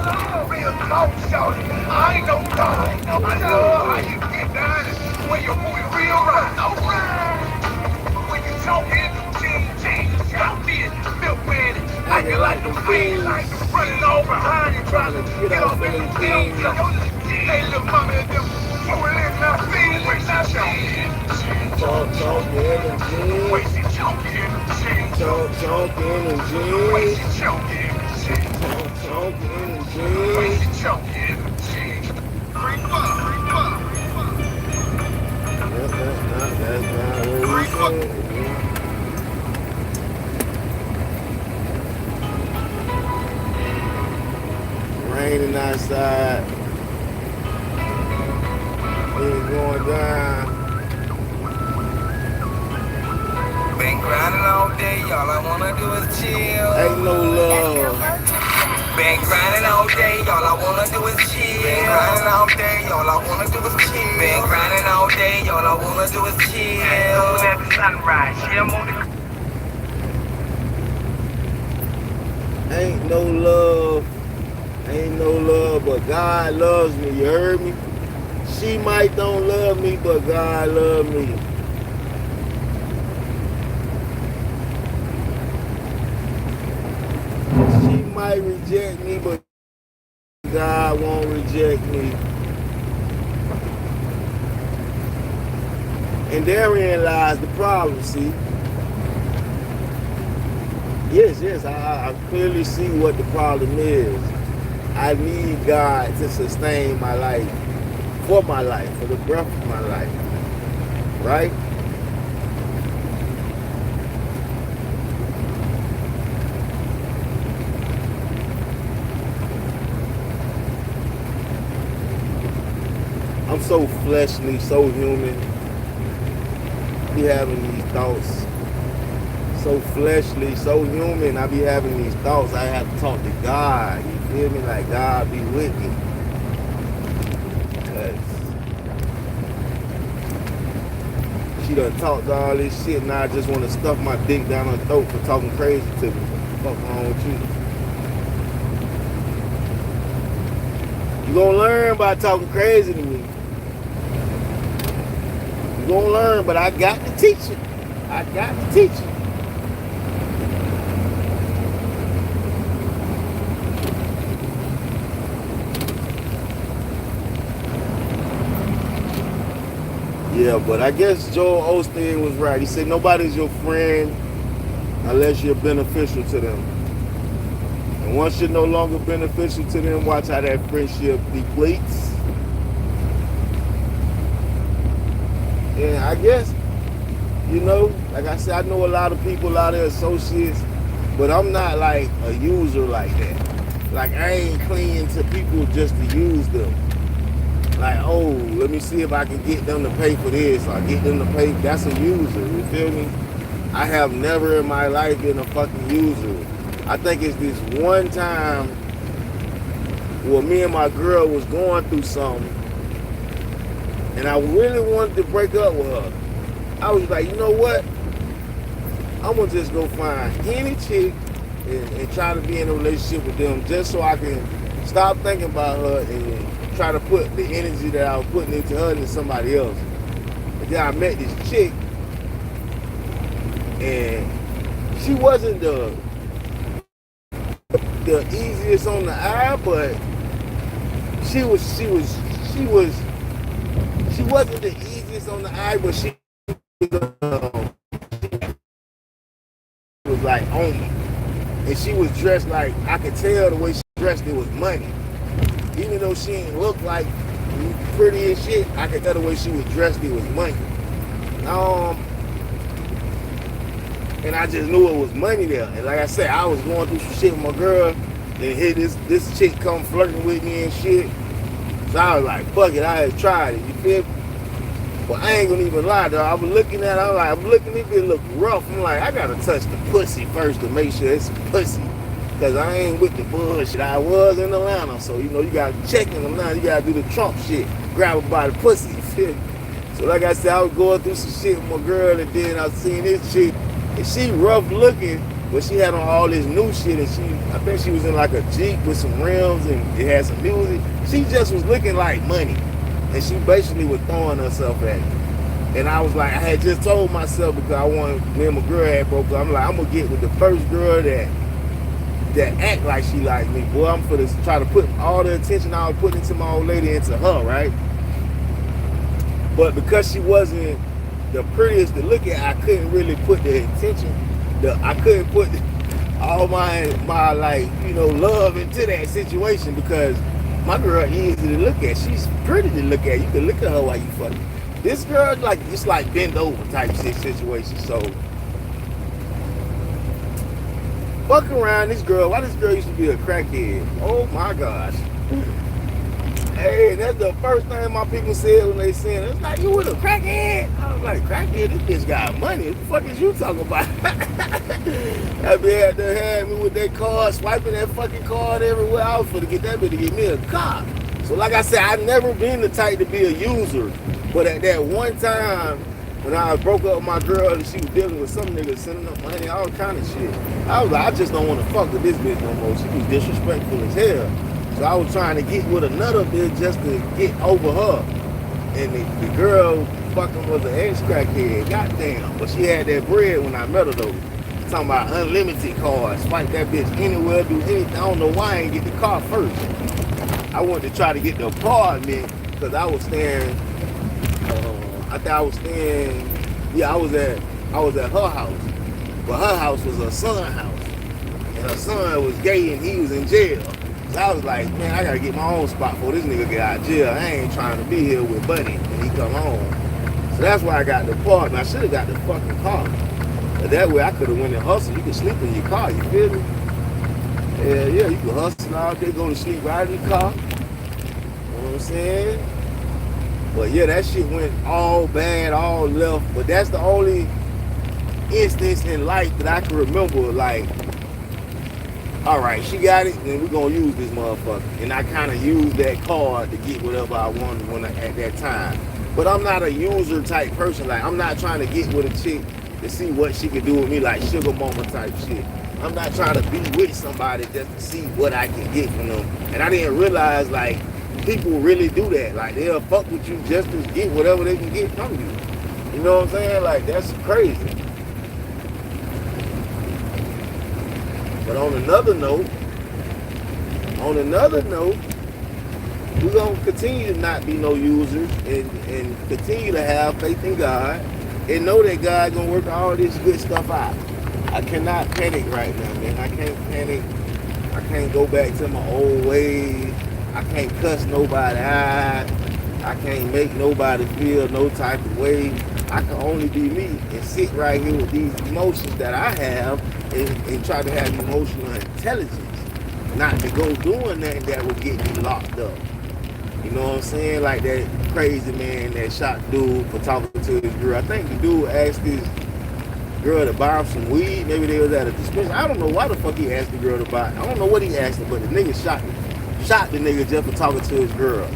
Speaker 3: Real talk, shorty. I ain't no dog. I know how you get down when you're moving real right. When you talking, ching, talking, milkman, acting like the fiend, like running all behind you, trying to get off in the thing. Hey, little mama, them pulling in my feet, where's that shit?
Speaker 1: Talking and jeans.
Speaker 3: Where's she choking?
Speaker 1: Talking and jeans.
Speaker 3: Where's she choking?
Speaker 1: Talking and
Speaker 3: Where's
Speaker 1: jeans.
Speaker 3: she choking?
Speaker 1: That's not what we said. Raining outside. It's going down.
Speaker 2: Been grinding all day, all I wanna do is chill.
Speaker 1: Ain't no love.
Speaker 2: Been grinding all day, all I wanna do is chill. Been grinding all day, all I wanna do is chill. Been grinding all day, all I wanna do is chill. At the sunrise,
Speaker 1: Ain't no love. Ain't no love, but God loves me. You heard me? She might don't love me, but God loves me. She might reject me, but God won't reject me. And therein lies the problem, see? Yes, I clearly see what the problem is. I need God to sustain my life, for the breath of my life, right? I'm so fleshly, so human, be having these thoughts. So fleshly, so human, I be having these thoughts. I have to talk to God. You feel me? Like God be with me. She done talked all this shit, and I just want to stuff my dick down her throat for talking crazy to me. What's wrong with you? You gonna learn by talking crazy to me. You gonna learn, but I got to teach you. I got to teach you. Yeah, but I guess Joel Osteen was right. He said nobody's your friend unless you're beneficial to them. And once you're no longer beneficial to them, watch how that friendship depletes. And I guess, you know, like I said, I know a lot of people, a lot of associates, but I'm not like a user like that. Like I ain't clinging to people just to use them. Like, oh, let me see if I can get them to pay for this or get them to pay. That's a user, you feel me? I have never in my life been a fucking user. I think it's this one time where me and my girl was going through something and I really wanted to break up with her. I was like, you know what? I'm gonna just go find any chick and try to be in a relationship with them just so I can stop thinking about her and try to put the energy that I was putting into her into somebody else. But then I met this chick, and she wasn't the easiest on the eye, but she wasn't the easiest on the eye, but she was like on me, and she was dressed like I could tell the way she dressed it was money. Even though she ain't look like pretty as shit, I could tell the way she was dressed, it was money. And I just knew it was money there. And like I said, I was going through some shit with my girl, and here this chick come flirting with me and shit. So I was like, fuck it, I had tried it, you feel me? But I ain't gonna even lie, though. I was looking at it, I'm looking at it look rough. I'm like, I gotta touch the pussy first to make sure it's pussy. Cause I ain't with the bullshit. I was in Atlanta, so you know you gotta check in Atlanta. You gotta do the Trump shit, grab her by the pussy. You feel me? So like I said, I was going through some shit with my girl, and then I seen this chick, and she rough looking, But she had on all this new shit, and I think she was in like a Jeep with some rims, and it had some music. She just was looking like money, and she basically was throwing herself at me. And I was like, I had just told myself, because me and my girl had broke up, I'm like, I'm gonna get with the first girl that act like she like me. Boy, I'm for to try to put all the attention I was putting into my old lady into her, right? But because she wasn't the prettiest to look at, I couldn't really put the intention. I couldn't put all my like, love into that situation, because my girl easy to look at. She's pretty to look at. You can look at her while you fucking. This girl, like, it's like bend over type situation. So fuck around this girl. Why this girl used to be a crackhead? Oh my gosh. Hey, that's the first thing my people said when they said it. It's like, you with a crackhead? I was like, crackhead? This bitch got money. What the fuck is you talking about? That bitch had me with that card, swiping that fucking card everywhere. I was finna get that bitch to get me a car. So like I said, I've never been the type to be a user. But at that one time, when I broke up with my girl and she was dealing with some nigga sending her money, all kind of shit, I was like, I just don't want to fuck with this bitch no more. She was disrespectful as hell. So I was trying to get with another bitch just to get over her. And the girl fucking was an ex-crackhead, goddamn. But she had that bread when I met her though. Talking about unlimited cards, swipe that bitch anywhere, do anything. I don't know why I ain't get the car first. I wanted to try to get the apartment because I was staying, I was at her house. But her house was her son's house. And her son was gay and he was in jail. So I was like, man, I gotta get my own spot before this nigga get out of jail. I ain't trying to be here with Buddy when he come home. So that's why I got the apartment. I should have got the fucking car. But that way I could have went and hustled. You could sleep in your car, you feel me? Yeah, you could hustle all day, go to sleep right in the car. You know what I'm saying? But yeah, that shit went all bad, all left. But that's the only instance in life that I can remember, like, all right, she got it, then we're gonna use this motherfucker. And I kind of used that card to get whatever I wanted at that time. But I'm not a user type person. Like, I'm not trying to get with a chick to see what she can do with me, like sugar mama type shit. I'm not trying to be with somebody just to see what I can get from them. And I didn't realize, like, people really do that. Like, they'll fuck with you just to get whatever they can get from you. You know what I'm saying? Like, that's crazy. But on another note, we're going to continue to not be no users and continue to have faith in God and know that God going to work all this good stuff out. I cannot panic right now, man. I can't panic. I can't go back to my old ways. I can't cuss nobody out. I can't make nobody feel no type of way. I can only be me and sit right here with these emotions that I have and try to have emotional intelligence. Not to go doing that would get me locked up. You know what I'm saying? Like that crazy man that shot dude for talking to his girl. I think the dude asked his girl to buy him some weed. Maybe they was at a dispensary. I don't know why the fuck he asked the girl to buy it. I don't know what he asked her, but the nigga shot the nigga just for talking to his girl.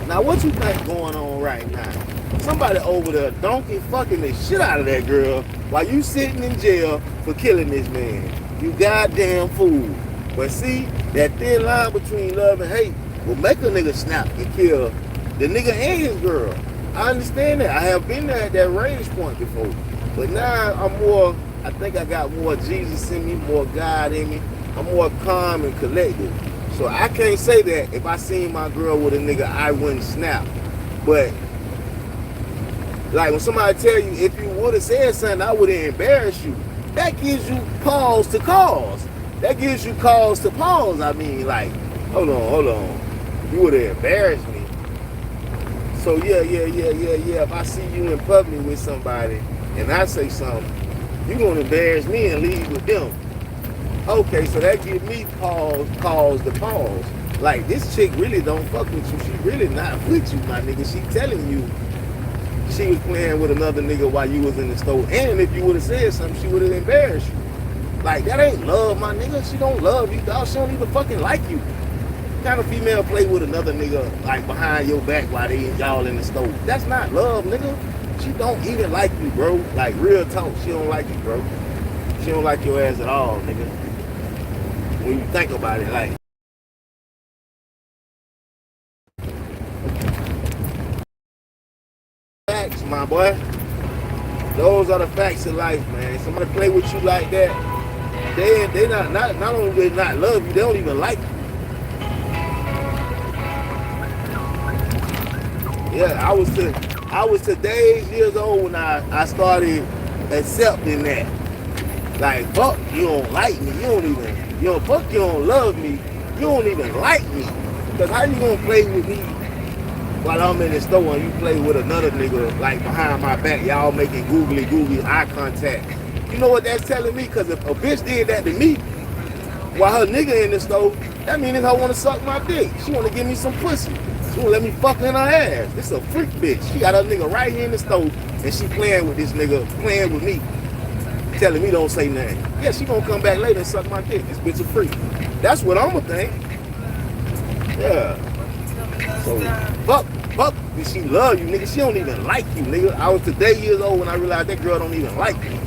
Speaker 1: Now what you think going on right now? Somebody over there donkey fucking the shit out of that girl while you sitting in jail for killing this man. You goddamn fool. But see, that thin line between love and hate will make a nigga snap and kill the nigga and his girl. I understand that. I have been there at that range point before. But now I think I got more Jesus in me, more God in me. I'm more calm and collected. So I can't say that if I seen my girl with a nigga, I wouldn't snap. But like when somebody tell you, if you would have said something, I would have embarrassed you. That gives you pause to cause. That gives you cause to pause. I mean, like, hold on. You would have embarrassed me. So yeah. If I see you in public with somebody and I say something, you gonna embarrass me and leave with them. Okay, so that give me cause to pause. Like, this chick really don't fuck with you. She really not with you, my nigga. She telling you she was playing with another nigga while you was in the store. And if you would have said something, she would have embarrassed you. Like, that ain't love, my nigga. She don't love you, dog. She don't even fucking like you. What kind of female play with another nigga, like, behind your back while y'all in the store? That's not love, nigga. She don't even like you, bro. Like, real talk, she don't like you, bro. She don't like your ass at all, nigga. When you think about it, like. Facts, my boy. Those are the facts of life, man. Somebody play with you like that, they not only do they not love you, they don't even like you. Yeah, I was today's years old when I started accepting that. Like, fuck, you don't like me. Fuck, you don't love me. You don't even like me. Because how you gonna play with me while I'm in the store and you play with another nigga like behind my back, y'all making googly eye contact? You know what that's telling me? Because if a bitch did that to me while her nigga in the store, that means her want to suck my dick. She want to give me some pussy. She want to let me fuck in her ass. This a freak bitch. She got her nigga right here in the store and she playing with this nigga, playing with me, telling me don't say nothing. Yeah, she gonna come back later and suck my dick. This bitch a freak. That's what I'ma think. Yeah. So, fuck, did she love you, nigga? She don't even like you, nigga. I was today years old when I realized that girl don't even like me.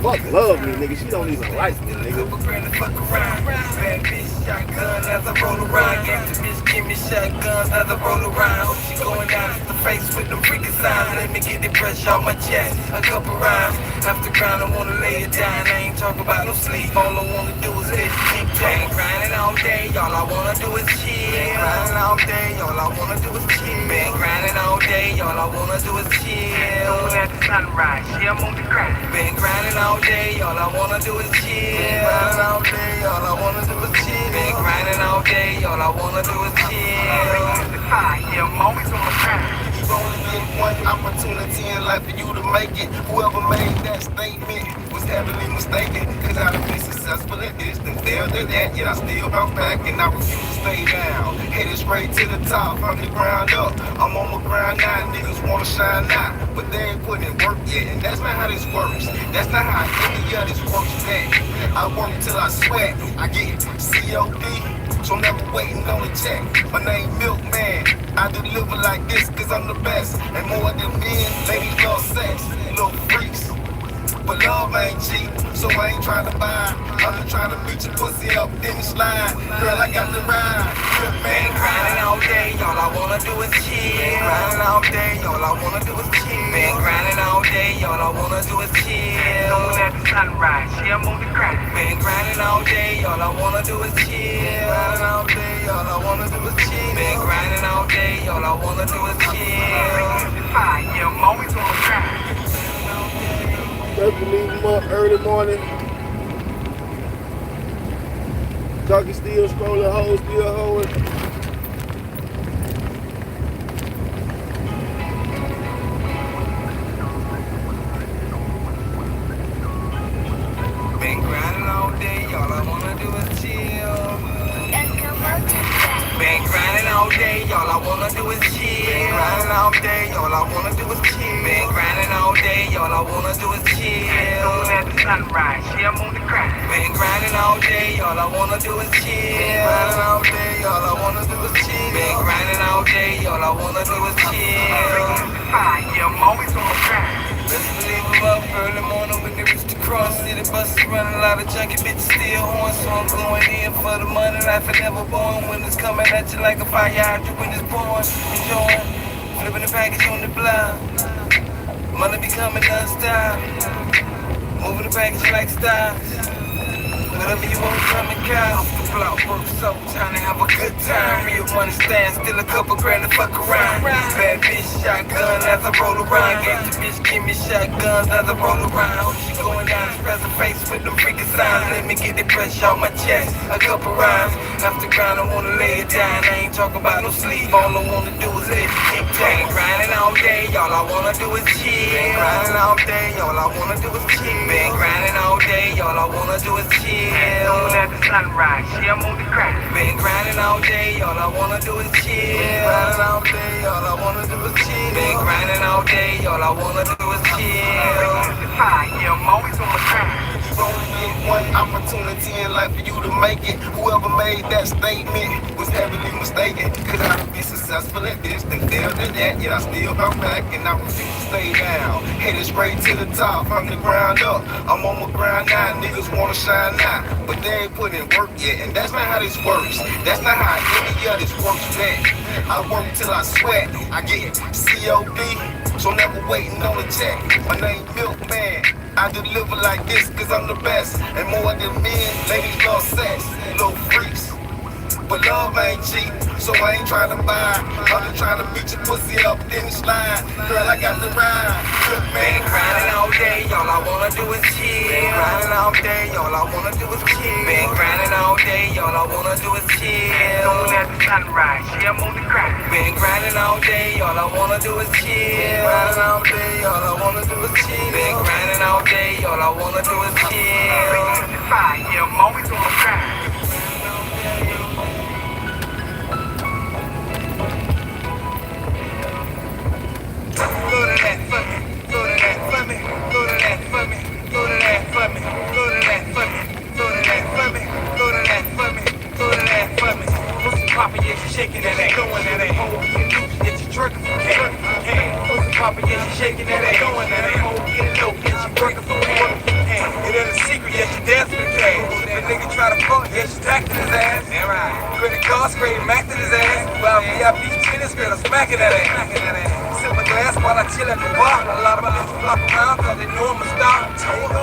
Speaker 1: Fuck love me, nigga. She don't even like me, nigga.
Speaker 2: Bad bitch, shotgun as I roll around. Gangsta bitch, give me shotguns as I roll around. She going down to the face with them freaking signs. Let me get the pressure off my chest. A couple rhymes. After grind, I wanna lay it down. I ain't talking about no sleep. All I wanna do is hit keep playing. Grinding all day. All I wanna do is chill. Grinding all day. All I wanna do is chill. Been grinding all day. All I wanna do is chill. At the sunrise, yeah, I'm on the grind. Been grinding all day. All I wanna do is chill. Grinding all day. All I wanna do is chill. Been grinding all day. All I wanna do is chill. Yeah, I'm always on the grind.
Speaker 3: You only get one opportunity in life for you to make it. Whoever made that statement was heavily mistaken. Cause I done been successful at this, then failed at that. Yet I still bounce back and I refuse to stay down. Headed straight to the top from the ground up. I'm on my grind now, niggas wanna shine now, but they ain't putting in work yet. And that's not how this works. That's not how any of this works back. I work till I sweat. I get COD. So I'm never waiting on a check. My name Milkman. I deliver like this cause I'm the best. And more than men, ladies love sex. Little freaks. But love ain't cheap, so I ain't trying to buy. I'm just trying to beat your pussy up in the slide. Girl, I got the ride.
Speaker 2: Been grinding all day, all I wanna do is chill. Been grinding all day, all I wanna do is chill. Been grinding all day, all I wanna do is chill. Don't let the sunrise, yeah, I'm on the grind. Been grinding all day, all I wanna do is chill. Grinding all day, all I wanna do is chill. Been grinding all day, all I wanna do is chill. Yeah, I'm always on the grind.
Speaker 1: Let's leave them up early morning. Tucky still scrolling, hoes still hoeing.
Speaker 2: Been grinding all day, all I wanna do is chill. Been grinding all day, all I wanna do is chill. Been grinding all day, all I wanna do is chill. Been grinding all day, all I wanna do is chill. Don't let the sunrise, yeah, I'm on the grind. Been grinding all day, all I wanna do is chill. Been grinding all day, all I wanna do is chill. Been grinding all day, all I wanna do is chill. Yeah, I'm always on the grind. Let's leave them up early morning when they reach the cross. City buses running, a lot of junkie bitches still horn. So I'm going in for the money, life ain't never born. When it's coming at you like a fire hydrant when it's born. Enjoying, flipping the package on the block. Money be coming non-stop. Moving the package like stars. Whatever you want, come and call. Block work so time to have a good time. Real money stand still a couple grand to fuck around. Bad bitch shotgun as I roll around. Gangsta bitch give me shotguns as I roll around. She going down this present face with them freaking signs. Let me get the pressure on my chest. A couple rhymes. After grind I wanna lay it down. I ain't talking about no sleep. All I wanna do is live. Been grinding all day. All I wanna do is chill. Been grinding all day. All I wanna do is chill. Been grinding all day. All I wanna do is chill. Don't let the sunrise. Yeah, I'm on the grind. Been grinding all day, all I wanna do is chill. Been grinding all day, all I wanna do is chill. Been grinding all day, all I wanna do is chill. Yeah, I'm always on the grind. only get one opportunity in life for you to make it. Whoever made that statement was heavily mistaken. Cause I done been successful at this, then failed at that. Yet I still come back and I refuse to stay down. Headed straight to the top from the ground up. I'm on my grind now, niggas wanna shine now, but they ain't put in work yet. And that's not how this works. That's not how any of this works back. I work till I sweat. I get COD, so never waiting on a check. My name Milkman. I deliver like this cause I'm the best. And more than men, ladies love sex. Little freaks. But love ain't cheap, so I ain't trying to buy. I'm just trying to beat your pussy up, finish line. Girl, I got the ride.
Speaker 3: Been grinding all day, all I wanna do is chill. Been grinding all day, all I wanna do is chill. Been grinding all day, all I wanna do is chill. Soon as the sunrise, yeah, I'm on the crack. Been grinding all day, all I wanna do is chill. Been grinding all day, all I wanna do is chill. Been grinding all day, all I wanna do is chill. Yeah, I'm always on the crack. Go to that for me, go to that for me, go to that for me, go to that for me, go to that for me, go to that for me, go to that for me, go to that for me. Pussy poppin', yeah, she shaking that ass, going that ass. Oh, get loose, get you twerking for cash. Pussy poppin', yeah, she shaking that ass, going that ass. Oh, get low, get you twerking for cash. It ain't a secret, yeah, she dancing for cash. If a nigga try to fuck, yeah, she tacking his ass. Damn right. Credit card, straight Mac to his ass. While VIP tennis, girl, I'm smacking that ass. Sip my glass while I chill at the bar. A lot of my niggas flop around cause they know I'm a star.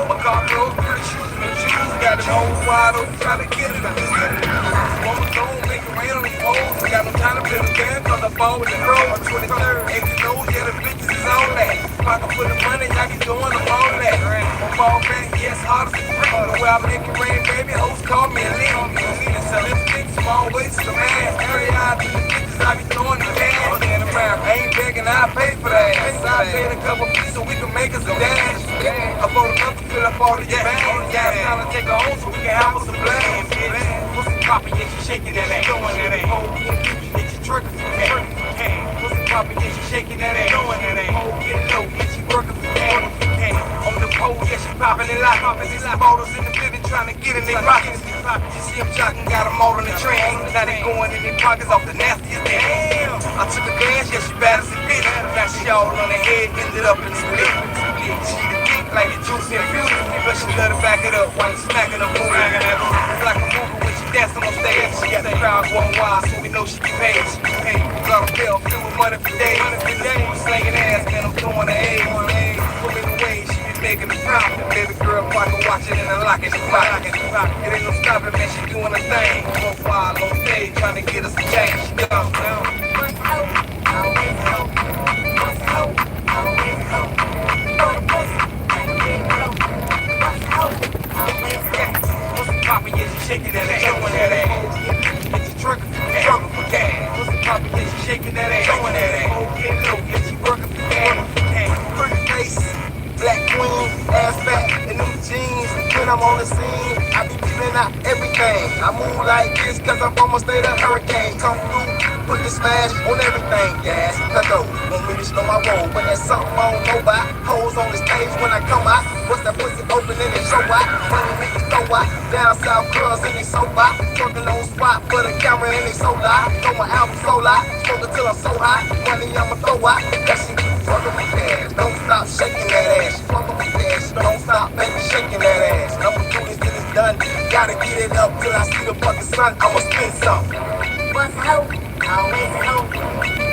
Speaker 3: My car clothes, pretty shoes and no shoes. Got them hoes wide open, trying to get it. Woman don't make it rain on these hoes. Got no time to play the game cause I fall with the pro. On 23rd, exit nose, yeah, the bitches is on that. Pocket full of money, y'all get doing them all that. My ball back, yes, hard as a brick. The way I make it rain, baby, hoes call me a lick. So them things small waist to the man. Carry out the bitches, I be throwing the cash. I ain't begging, I pay for that. I paid a couple fees so we can make us a dash. I bought enough to fill up all the bag. Yeah, it's time to take her home so we can have us a blast. Pussy poppin', yeah, she shaking that ass. Going that ass. Oh, get you twerking for cash. Pussy poppin', yeah, she shaking that ass. Going that ass. Oh, get low, get you working for cash. On the pole, yeah, she poppin' it like bottles in the building trying to get in their pockets. You see them jockin', got them all on the train. Now they going in their pockets off the nastiest thing. I took a glance, yeah, she bad as a bitch. Got she all on her head, ended up in the split. She the dick like the juice and beauty, but she let her back it up while you smacking her booty. It's like a movie when she dancing on stage. She got the crowd going wild, so we know she get paid. She get paid. Got a bill filled with money for days. Slanging ass, man, I'm throwing her eggs. Put me away, she be making the profit. Baby girl, fucking watching and unlocking the pocket. It ain't no stopping, man, she doing her thing. Profile on stage, trying to get us a change. She down. Poppin', yeah, she shaking that ass, showing that ass. Get you twerking for cash. Pussy poppin', yeah, she shaking that ass, showing that ass. Oh, get low, get you working for cash. Pretty face, black queen, ass fat, and them jeans. When I'm on the scene, I be feeling out everything. I move like this cause I'm from a state of hurricane. Come through, put the smash on everything. Gas, let go, want me to slow my roll. When there's something I don't know about, hoes on the stage when I come out. What's that pussy open and they show out? Money niggas throw out, down south clubs and they so out. Talking on spot for the camera and they so loud. Throw my album so loud, smoking till I'm so high. Money I'ma throw out, that shit fucking with cash. Don't stop shaking that ass, fucking with cash. Don't stop, baby, shaking that ass. I'ma do this till it's done. Gotta get it up till I see the fucking sun. I'ma spin some.
Speaker 5: Once a hoe, always a hoe.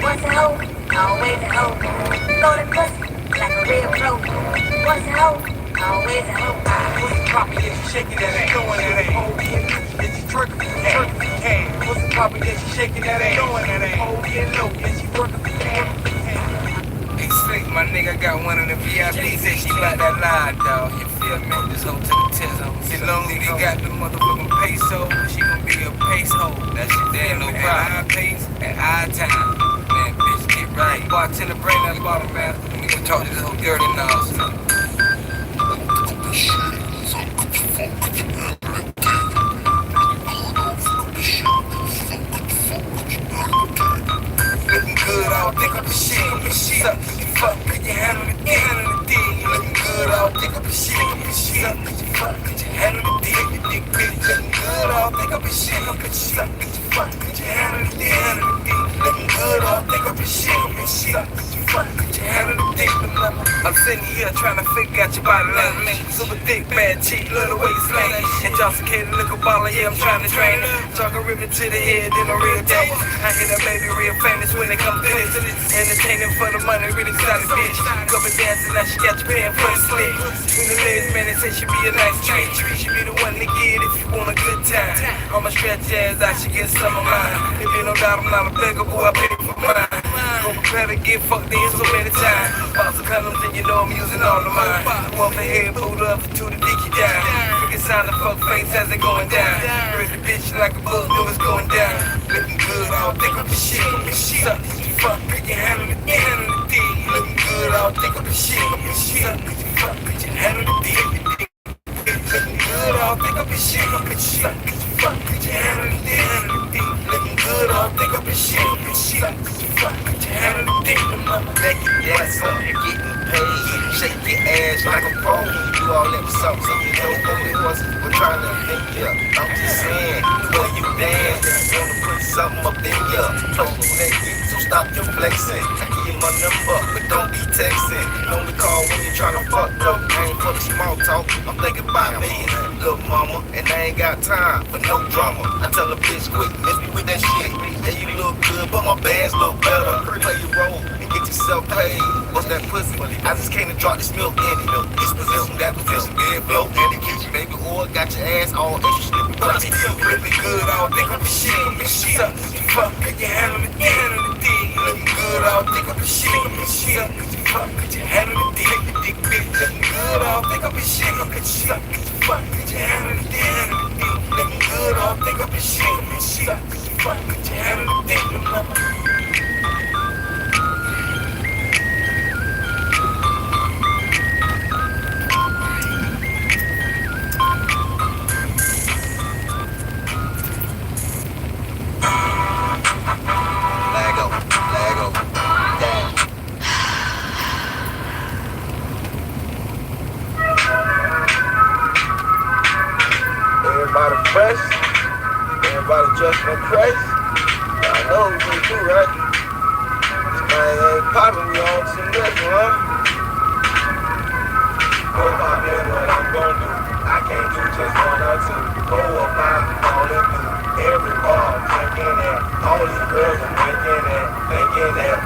Speaker 5: Once a hoe, always a hoe. Throw the pussy like a real pro. Once a hoe, always a hoe.
Speaker 3: Pussy poppin', yeah, she shaking that ass, throwing that ass. Oh, yeah, she twerking for cash. Pussy poppin', yeah, she shaking that ass, throwing that ass. Oh, get low, yeah, she working for cash. Hey, Slick, my nigga got one of the VIP, said she like that line, dawg. You feel me? This hoe to the test hoe. As long as they got the motherfucking peso, she gon' be a pace hoe. That shit there, no problem. Our pace and our time. Man, bitch, get right. Bartender, bring that bottle, man. We can talk to this whole dirty now. Looking good, I'll pick up the shit. Suck, you fuck, put your hand on the dick. Looking good, I'll pick up the shit. Suck, you fuck.
Speaker 2: fuck? Could you handle the dick? The dick big, looking good. I don't think I'll be shit. Could you suck? Could you fuck? Could you handle the dick? Handle the dick, looking good. I don't think I'll be shit. Could you suck? Could you fuck? Could you handle the dick? I'm sitting here trying to figure out your body language. Super thick, bad cheek, love the way you slang it. Intoxicated, liquor baller, yeah, I'm trying to drain it. Talking ribbon to the head, then a real devil. I hear that baby real famous when it comes to this. Entertaining for the money, really excited bitch. Couple dancing, now she got you paying for the slick. Between the legs, man, they say she be a nice treat. She be the one to get if you want a good time. I'ma stretch your ass out, she get some of mine. If you no doubt I'm not a beggar, boy, I pay for mine. Gon' prepare to get fucked in so many times. Box of condoms and you know I'm using all of mine. One for head, pulled up, two to dick you down. Freaking sound the fuck face as it going down. Rip the bitch like a book, know it's going down. Looking good, I don't think I'm the shit. Suck, fuck, could you handle the dick? Handle the dick. Looking good, I don't think I'm the shit. Suck, could you fuck, could you handle the dick? Looking good, I don't think I'm the shit. Suck, could you fuck, could you handle the dick? Handle the dick. Looking good, I don't think I'm the shit. Suck, could you fuck, could you handle the dick?
Speaker 4: Naked dancer, getting paid. Shake your ass like a pro. You all that something, so you know what it was. We're trying to think here. I'm just saying, the way you dance, wanna put something up in here. Close your naked, so stop your flexing. I give you my number, but don't be texting. Only call when you tryna fuck up. I ain't for the small talk. I'm thinking about me, little mama, and I ain't got time for no drama. I tell a bitch quick, miss me with that shit. And you look good, but my bands look better. Play your role and get yourself paid. What's that pussy? I just came to drop this milk in it. This position, that position, dead blow in the kitchen. Baby oil got your ass all extra slippy, but I'm still really good. I don't think I'm the shit. Suck, fuck, could you handle the dick? Handle the dick. Looking good, I don't think I'm the shit. Suck, could you fuck, could you handle the dick? The dick big, looking good, I don't think I'm the shit. Suck, could you fuck, could you handle the dick? Handle the dick. Looking good, I don't think I'm the shit. Suck, could you fuck, could you handle the dick?
Speaker 1: Everybody fresh, everybody dressed in Christ. I know what we do, right? Tonight ain't poppin', we on to the next one. Go about there, what I'm gon' do. I can't do just one or two. Go up, I'm falling through. Every bar, drinking that. All these girls are thinking that.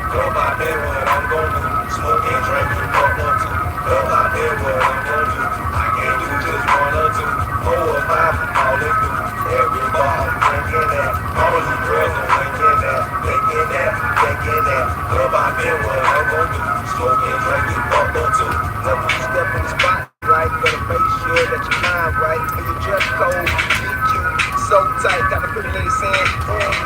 Speaker 1: Go about there, what I'm gon' do. Smoking, drinking, fuck one, two. Go about there, what I'm gon' do. I can't do just one or two. 4 or 5, all it do. Every bar, drinking that. All these girls are thinking that. Go about there, what I'm gon' do. Smoking, drinking, fuck one, two. Never you step in the spot, right? Better make sure that your mind right. And your dress code, GQ, so tight. Got a pretty lady saying,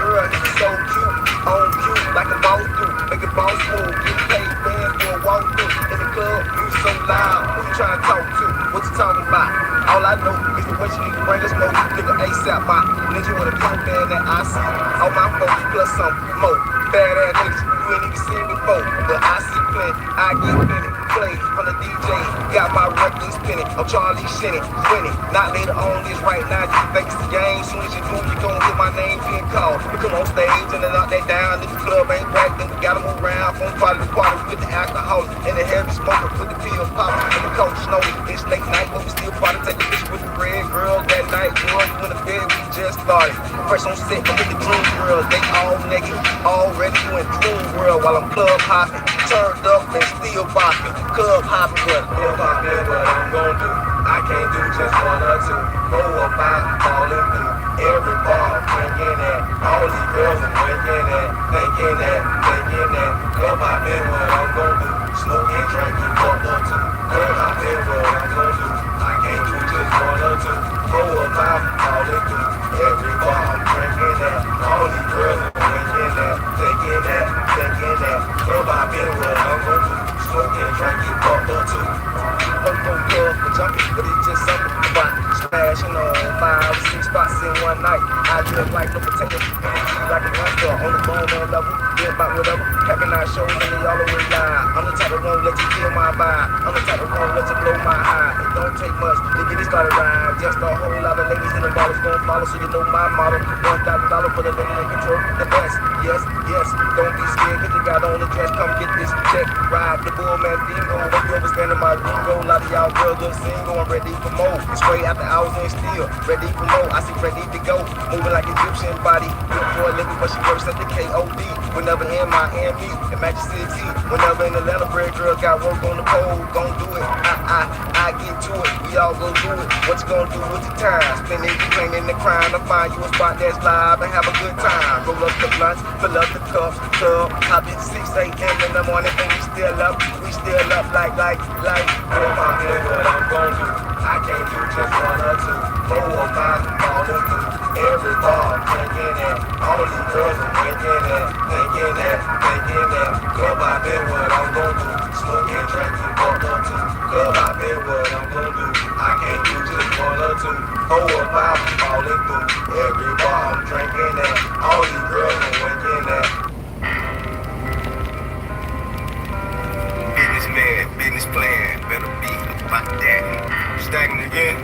Speaker 1: girl, you so cute. On cue, like a boss do. Make a boss move, get paid, band for a walkthrough. In the club, you so loud. Who you trying to talk to? What you talking about? All I know is the way you need to bring us more. Nigga ASAP, my ninja wanna come there that I see. All my folks plus some more. Badass niggas, you ain't even seen before. But I see plenty, I get plenty. Play from the DJ, got my record spinning. I'm Charlie Shinning, winning. Not later on, this right now, you think it's the game. Soon as you do, you gon' get my name being called. We come on stage and then knock that down. If the club ain't right, then we gotta move around. From party to party, we get the alcohol and the heavy smoker. Put the pills poppin' and the coach snow. It's late night, but we still party. Take a picture with the red girls that night. Boy, you in the bed, we just started. Fresh on set, look at the dream girls. They all naked, already in dream world while I'm club hopping. Turned up and still bopping. Club hopping, but club hopping, what I'm gon' do. I can't do just one or two. 4 or 5, falling through. Every bar, drinking that. All these girls are drinking that. Club hopping, what I'm gon' do. Smoking, drinking, fuck one, two. Club hopping, what I'm gon' do. I can't do just one or two. 4 or 5, falling through. Every bar, drinking that. All these girls are drinking that. Club hopping, what I'm gon' do. Smoking, drinking, fuck one, two. Club for jumping, but it's just something about smashing on 5 or 6 spots in one
Speaker 4: one night. I live like no potato. Like a monster on the bone on level. Live about whatever. Packing out shows and they all always lie. I'm the type that won't let you kill my vibe. I'm the type that won't let you blow my high. It don't take much to get it started right. Just a whole lot of ladies and the dollars gon' follow, so you know my motto. $1,000 for the lady in control. The best, yes, yes. Don't be scared, cause you got on the dress. Come get this check. Ride the bull man bingo. When you overspending my lingo. A lot of y'all real good single. I'm ready for more. Straight after hours and still ready for more. I see ready to go. Moving like Egyptian body. Good for a living, but she works at the KOD. Whenever in Miami, in Magic City. Whenever in Atlanta, bread girl got work on the pole. Gon' do it. I get to it. We all go do it. What you gon' do with your time? Spend it, you claiming the crime. To find you a spot that's live and have a good time. Roll up the blunts, fill up the cups, club. Hop at 6 a.m. in the morning, and we still up like. Oh my man, what I'm gon' do? I can't do just one or two. 4 or 5, all them through. Every bar, thinking that. All these girls are thinking that. Club, I bet what I'm gon' do. Smoke and drink, you fucked up too. Club, I bet what I'm gon' do. I can't do just one or two. 4 or 5, I'm falling through. Every bar, I'm drinking that. All these girls are winking that. Businessman, business plan, better be about that. Stacking again.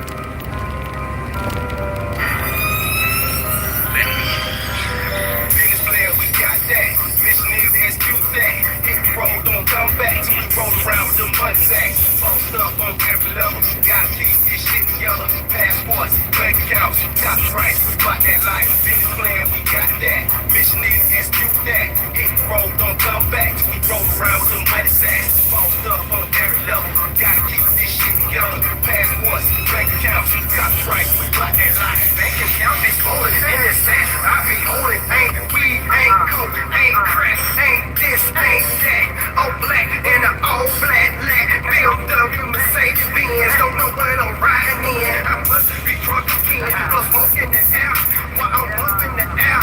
Speaker 4: Business plan, we got that. Mission is execute that. Hit the road, don't come back till we roll around with them money sacks. Post up on every level, gotta keep this shit together. Passports, bank accounts, copyrights, about that life. Business plan, we got that. Mission is execute that. Hit the road, don't come back till we roll around with them money sacks. Post up on every level, gotta keep this shit together. Passports, bank accounts, copyrights, about that life. Bank account is full, in this sense, I be holding, ain't weed, ain't coke, ain't crack, ain't this, ain't that. All black in the all black lat. BMW Mercedes Benz, don't know what I'm riding in. I must be drunk again, plus smoke in the air while I'm up in the air.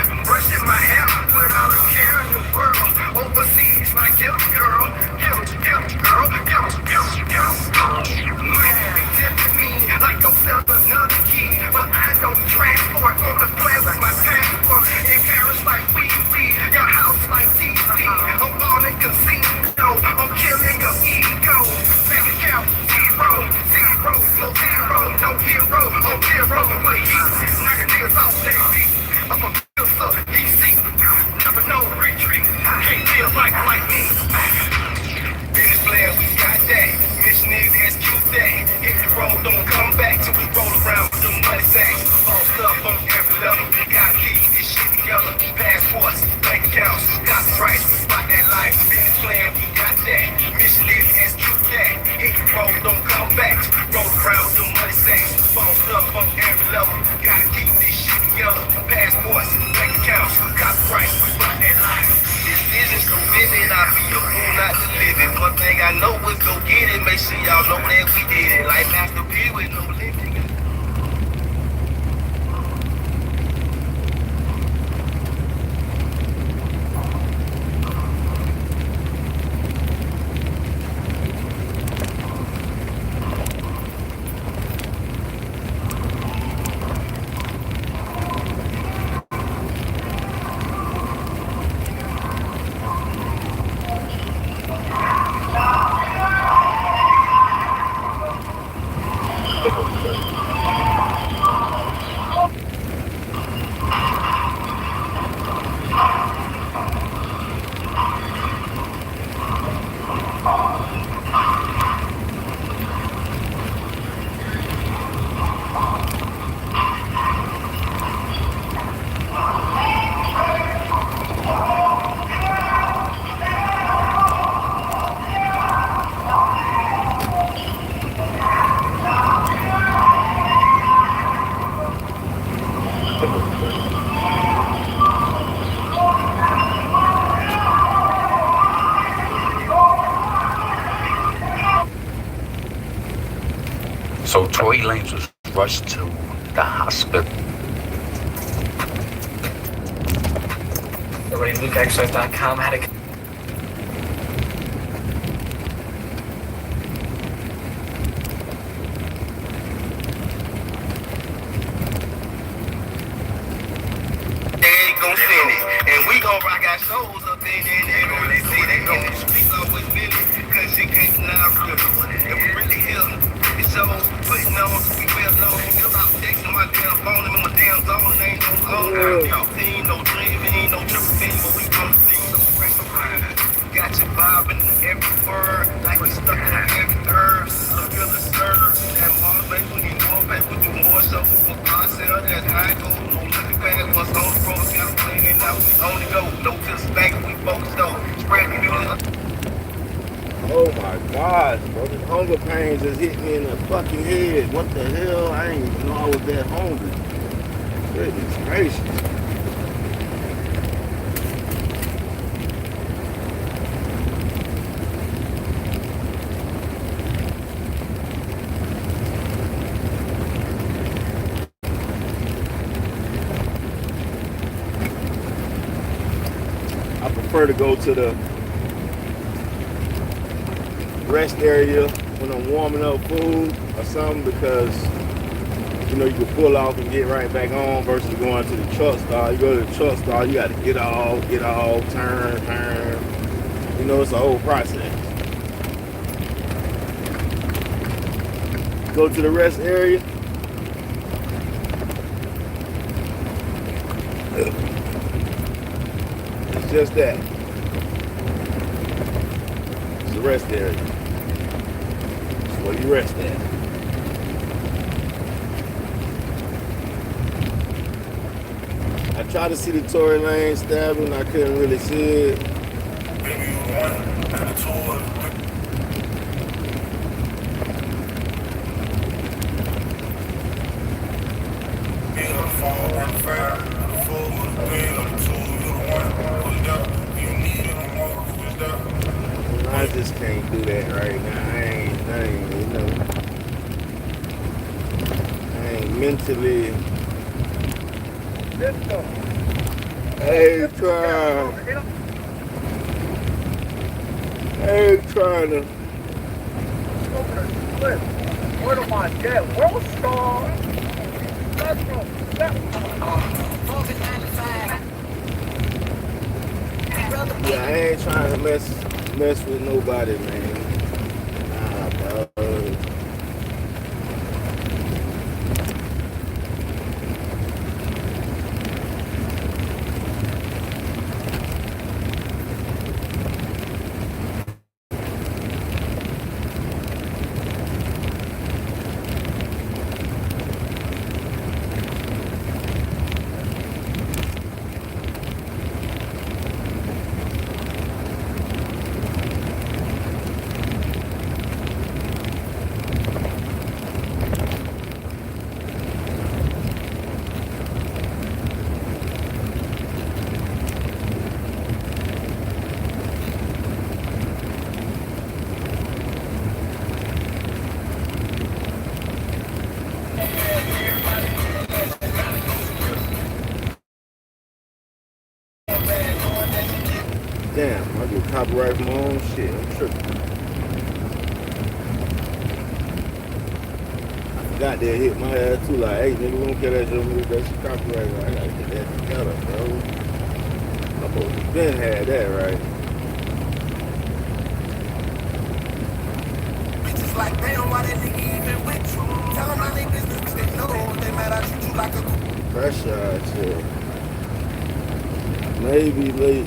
Speaker 4: I'm brushing my hair with all the care in the world. Overseas like guilty girl, guilty girl, guilty girl. Might be tempting me like don't sell another key, but I don't transport on the plane with my passport. In Paris like we, your house like DC. I'm on a casino, I'm killing your ego. Bank account zero, no hero, on zero. But he's knocking niggas off their feet. I'm a filter, DC, never no retreat. Can't feel like me. Business plan, we got that. Mission is execute that. Hit the road, don't come back till we roll around with them money sacks. All stuff on every level, gotta keep this shit together. Passports, bank accounts, copyrights, about that life. Business plan, we got that. Mission is execute that. Hit the road, don't come back till we roll around with them money sacks. All stuff on every level, gotta keep this shit together. Passports, bank accounts, copyrights, about that life. This vision so vivid, I be a fool not to live it. One thing I know is go get it. Make sure y'all know that we did it. Like Master P with no lifting.
Speaker 6: So Tory Lanez was rushed to the hospital.
Speaker 7: Already LukeExtract.com had a
Speaker 2: We gon' rock our shows up there, and they say they know the streets always feeling, cause shit can't deny real. And we really here. It shows putting on, we well known. It's out texting my damn phone, and my damn zone ain't no phone. Y'all team, no dream, ain't no triple team, but we on the scene, so we break some lines. Got you bobbing every word, like we stuck in every herb. I feel the serve. And more space, we need more paper, do more shows for ourselves. That's how it goes. No looking back, what's on the road, got a plan, now we on the go. No to the bank, we focused on. Spread the music.
Speaker 1: Oh my gosh, bro. This hunger pain just hit me in the fucking head. What the hell? I didn't even know I was that hungry. Goodness gracious. I prefer to go to the rest area when I'm warming up food or something, because you know you can pull off and get right back on versus going to the truck stop. You go to the truck stop, you got to get off, turn. You know, it's a whole process. Go to the rest area. It's just that. It's the rest area. Where you rest at. I tried to see the Tory Lane stabbing, I couldn't really see it.
Speaker 3: Maybe one and two. Being on the phone, on the fire, on the four, on the three, on the two, on the one, who's there? You need it on more, who's there?
Speaker 1: I just can't do that right now. I ain't, you know, I ain't mentally. I ain't trying to.
Speaker 8: What am I dead? World star.
Speaker 1: Yeah, I ain't trying to mess with nobody, man. Nah, dog. Damn, I get copyright from my own shit. I'm tripping. I forgot they hit my ass too. Like, hey, nigga, we don't care that your music, that's your copyright. I gotta get that together, bro. I'm supposed to been had that right.
Speaker 2: Bitches like, damn, why that nigga even with you? Tell them I ain't business, cause they know they mad I treat you like a
Speaker 1: Pressure shit. Maybe late.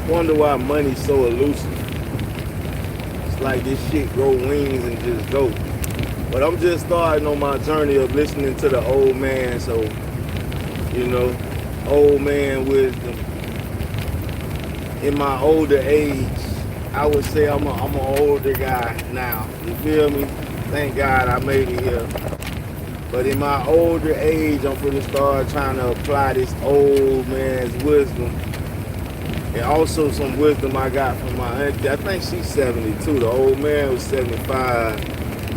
Speaker 1: Wonder why money's so elusive. It's like this shit grow wings and just go. But I'm just starting on my journey of listening to the old man, so, you know, old man wisdom. in my older age, I would say I'm an older guy now. You feel me? Thank God I made it here. But in my older age, I'm gonna start trying to apply this old man's wisdom. And also some wisdom I got from my auntie. I think she's 72. The old man was 75. I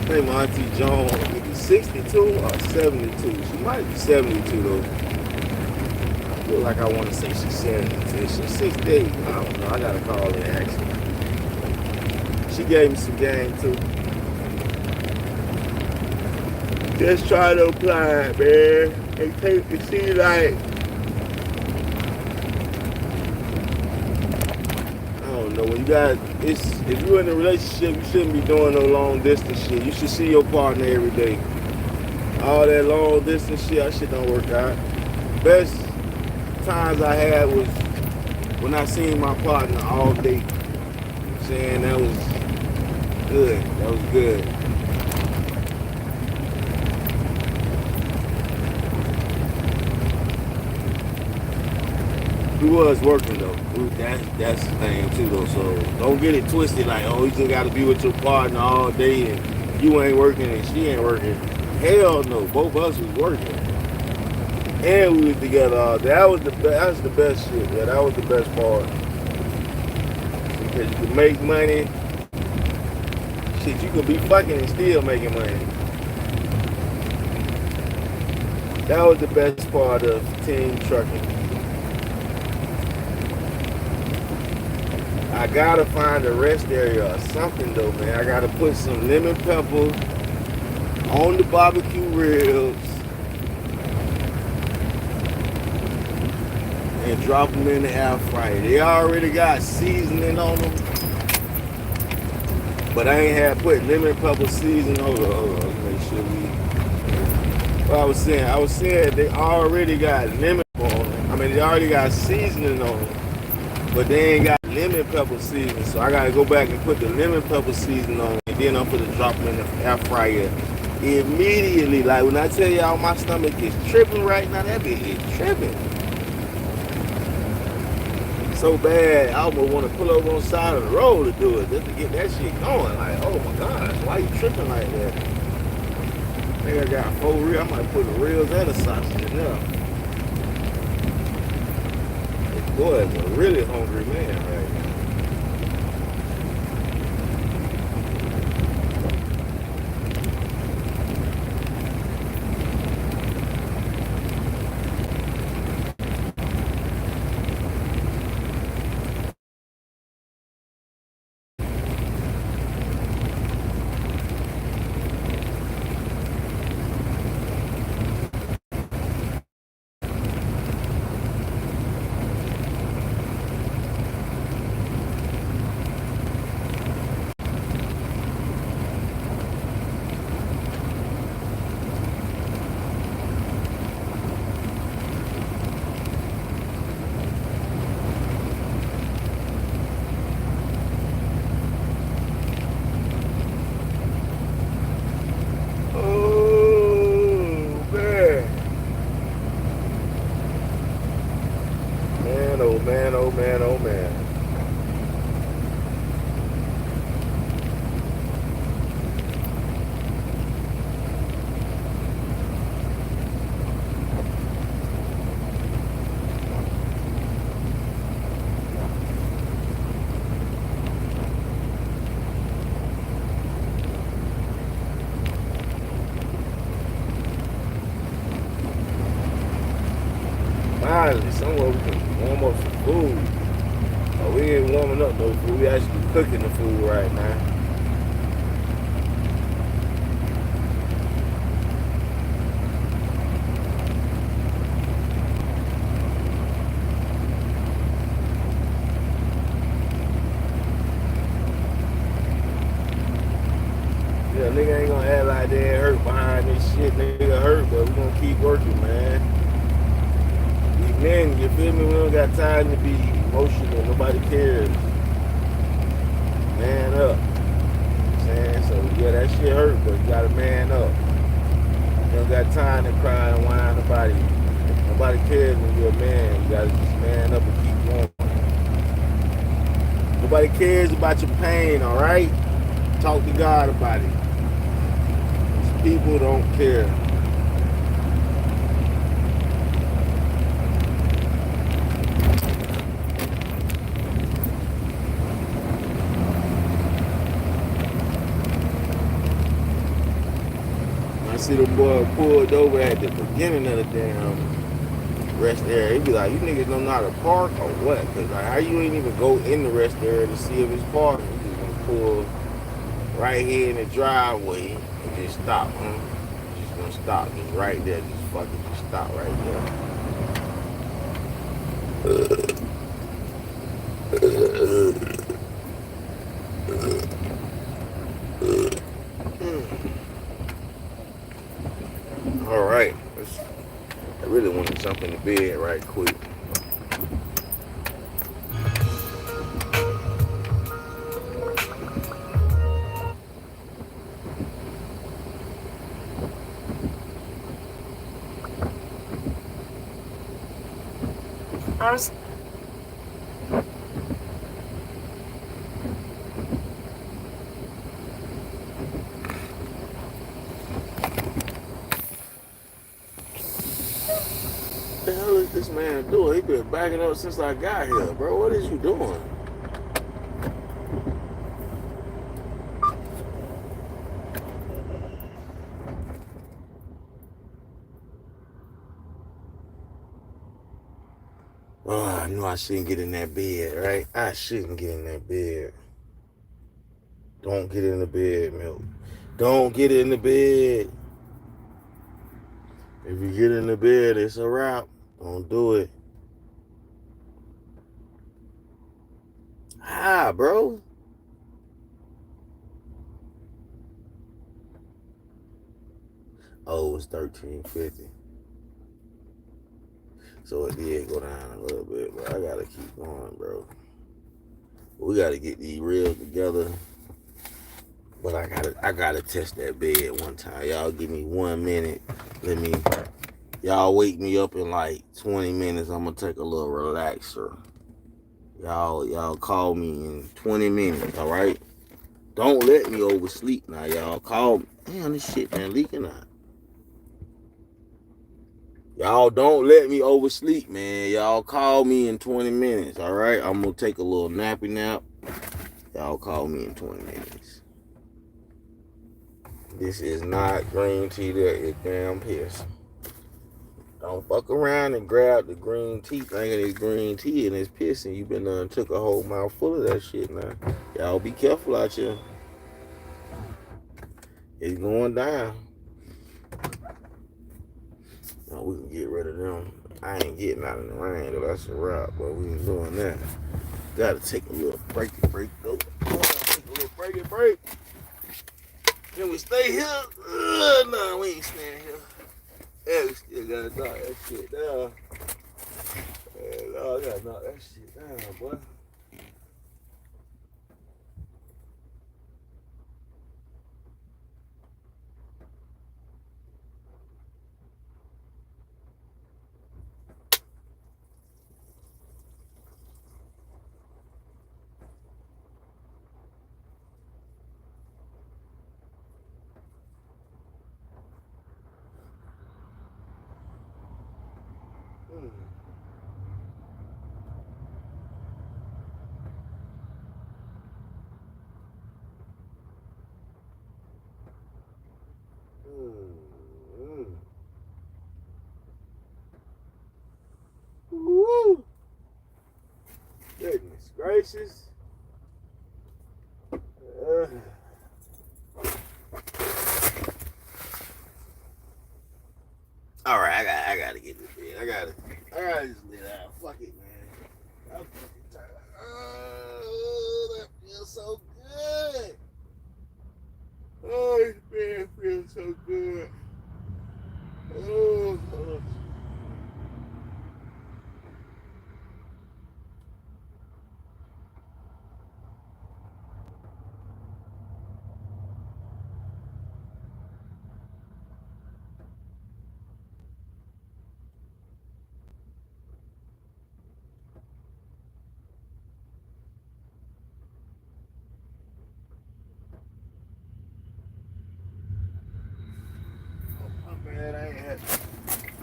Speaker 1: think my auntie Joan, is 62 or 72? She might be 72 though. I feel like I want to say she's 72. She's 68. I don't know. I gotta call her and ask her. She gave me some game too. Just try to apply it, man. And take it, see like, I don't know, when you got, if you're in a relationship, you shouldn't be doing no long distance shit. You should see your partner every day. All that long distance shit, that shit don't work out. Best times I had was when I seen my partner all day. You know what I'm saying? That was good. That was good. He was working though. That's the thing too though. So don't get it twisted like, oh, you just gotta be with your partner all day and you ain't working and she ain't working. Hell no, both of us was working. And we was together all day. That was the best shit. Yeah, that was the best part. Because you can make money. Shit, you could be fucking and still making money. That was the best part of team trucking. I gotta find a rest area or something though, man. I gotta put some lemon pepper on the barbecue ribs and drop them in the air fryer. They already got seasoning on them, but I ain't had put lemon pepper seasoning. Hold on, make sure we. What I was saying they already got lemon on them. I mean, they already got seasoning on them, but they ain't got lemon pepper seasoning. So I gotta go back and put the lemon pepper seasoning on, and then I'm gonna drop them in the air fryer immediately. Like when I tell y'all my stomach is tripping right now, that bitch is tripping. So bad, I almost want to pull over on the side of the road to do it, just to get that shit going. Like, oh my gosh, why you tripping like that? I think I got 4 ribs. I might put the ribs and the sausage in there. This boy is a really hungry man right now. Man, oh man, oh man. Finally, somewhere we can warm up some food. Oh, we ain't warming up no food. We actually cooking the food right now. Yeah, nigga ain't gonna act like they ain't hurt behind this shit. Nigga hurt, but we gonna keep working, man. These men, you feel me? We don't got time to be emotional. Nobody cares. Man up. You know what I'm saying? So yeah, that shit hurt, but you gotta man up. You don't got time to cry and whine about it. Nobody cares when you're a man. You gotta just man up and keep going. Nobody cares about your pain, all right? Talk to God about it. These people don't care. I see the boy pulled over at the beginning of the damn rest area. He'd be like, you niggas don't know how to park or what? Because like, how you ain't even go in the rest area to see if it's parking? You just gonna pull right here in the driveway and just stop, huh? Just gonna stop just right there. Just fucking just stop right there. All right. I really want to jump in the bed right quick. What the hell is this man doing? He been backing up since I got here, bro. What is you doing? Oh, I knew I shouldn't get in that bed, right? I shouldn't get in that bed. Don't get in the bed, Milk. Don't get in the bed. If you get in the bed, it's a wrap. Don't do it. Ah, bro. Oh, it's $13.50. So it did go down a little bit, but I gotta keep going, bro. We gotta get these reels together. But I gotta test that bed one time. Y'all give me 1 minute. Y'all wake me up in like 20 minutes. I'm gonna take a little relaxer. Y'all call me in 20 minutes, all right? Don't let me oversleep now, y'all. Call me. Damn, this shit, man, leaking out. Y'all don't let me oversleep, man. Y'all call me in 20 minutes, all right? I'm gonna take a little nappy nap. Y'all call me in 20 minutes. This is not green tea that is damn piss. Don't fuck around and grab the green tea thinking it's green tea and it's pissing. You been took a whole mouthful of that shit now. Y'all be careful out here. It's going down. Now we can get rid of them. I ain't getting out in the rain though. That's a wrap, but we ain't doing that. Gotta take a little break though. Take a little break. Can we stay here? No, we ain't staying here. Yeah, we still gotta knock that shit down. Man, I gotta knock that shit down, boy. Woo! Goodness gracious. All right, I gotta get this bed. I gotta just lay down. Fuck it, man. I'm fucking tired. Oh, that feels so good. Oh, this bed feels so good. Oh.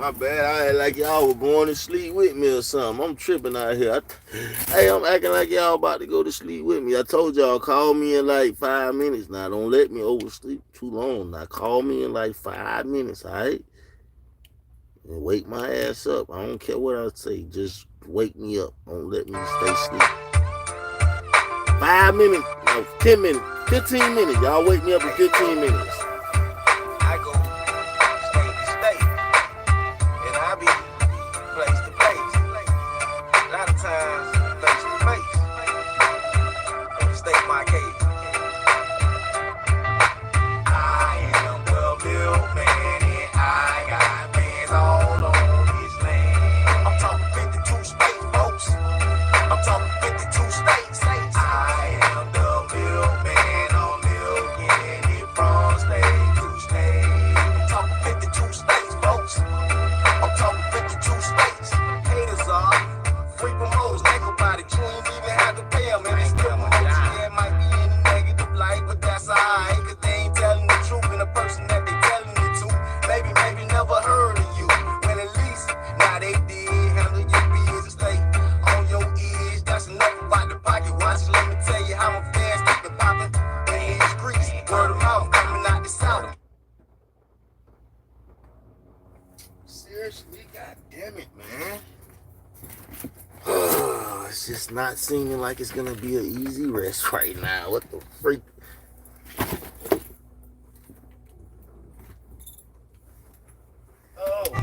Speaker 1: My bad. I had like y'all were going to sleep with me or something. I'm tripping out here. Hey, I'm acting like y'all about to go to sleep with me. I told y'all, call me in like 5 minutes. Now, don't let me oversleep too long. Now, call me in like 5 minutes, all right? And wake my ass up. I don't care what I say. Just wake me up. Don't let me stay asleep. 5 minutes, no, 10 minutes, 15 minutes. Y'all wake me up in 15 minutes.
Speaker 4: I go state to state, and I be place to place. A lot of times, face to face. And state my case. I am well-built man, and I got bands all on this land. I'm talking 52 states, folks. I'm talking 52 states. I am the milkman, I'm milking it from state to state. I'm talking 52 states, folks. I'm talking 52 states. Haters are free promoters, think about it. You ain't even have to pay them. And they still promote you. Yeah, it might be in a negative light, but that's alright. Cause they ain't telling the truth, and the person that they telling it to maybe never heard of you. When at least now they did handle your business, stay on your edge. That's enough about the pocket watch. Let me tell you how my fans keep it poppin'. In these streets, word of mouth coming out the south.
Speaker 1: Seriously, god damn it, man. It's just not seeming like it's gonna be an easy rest right now. What the freak?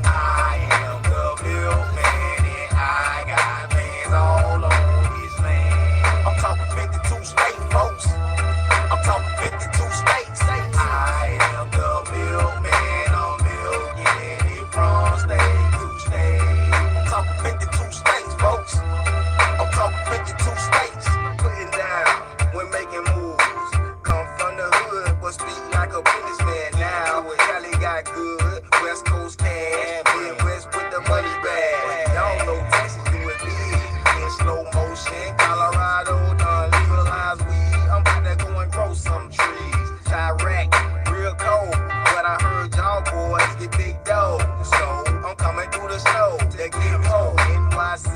Speaker 4: I am the milkman, and I got bands all on this land. I'm talking 52 states, folks. I'm talking 52 states. I am the milkman, I'm milking it from state to state. I'm talking 52 states, folks. I'm talking 52 states. Putting down when making moves. Come from the hood, but speak like a businessman now. Cali got good, West Coast cash, Midwest with the money bag. Y'all know Texas do it big in slow motion. Colorado done legalized weed. I'm about to go and grow some trees. Direct, real cold, but I heard y'all boys get big dough. So I'm coming through the snow to get more. NYC,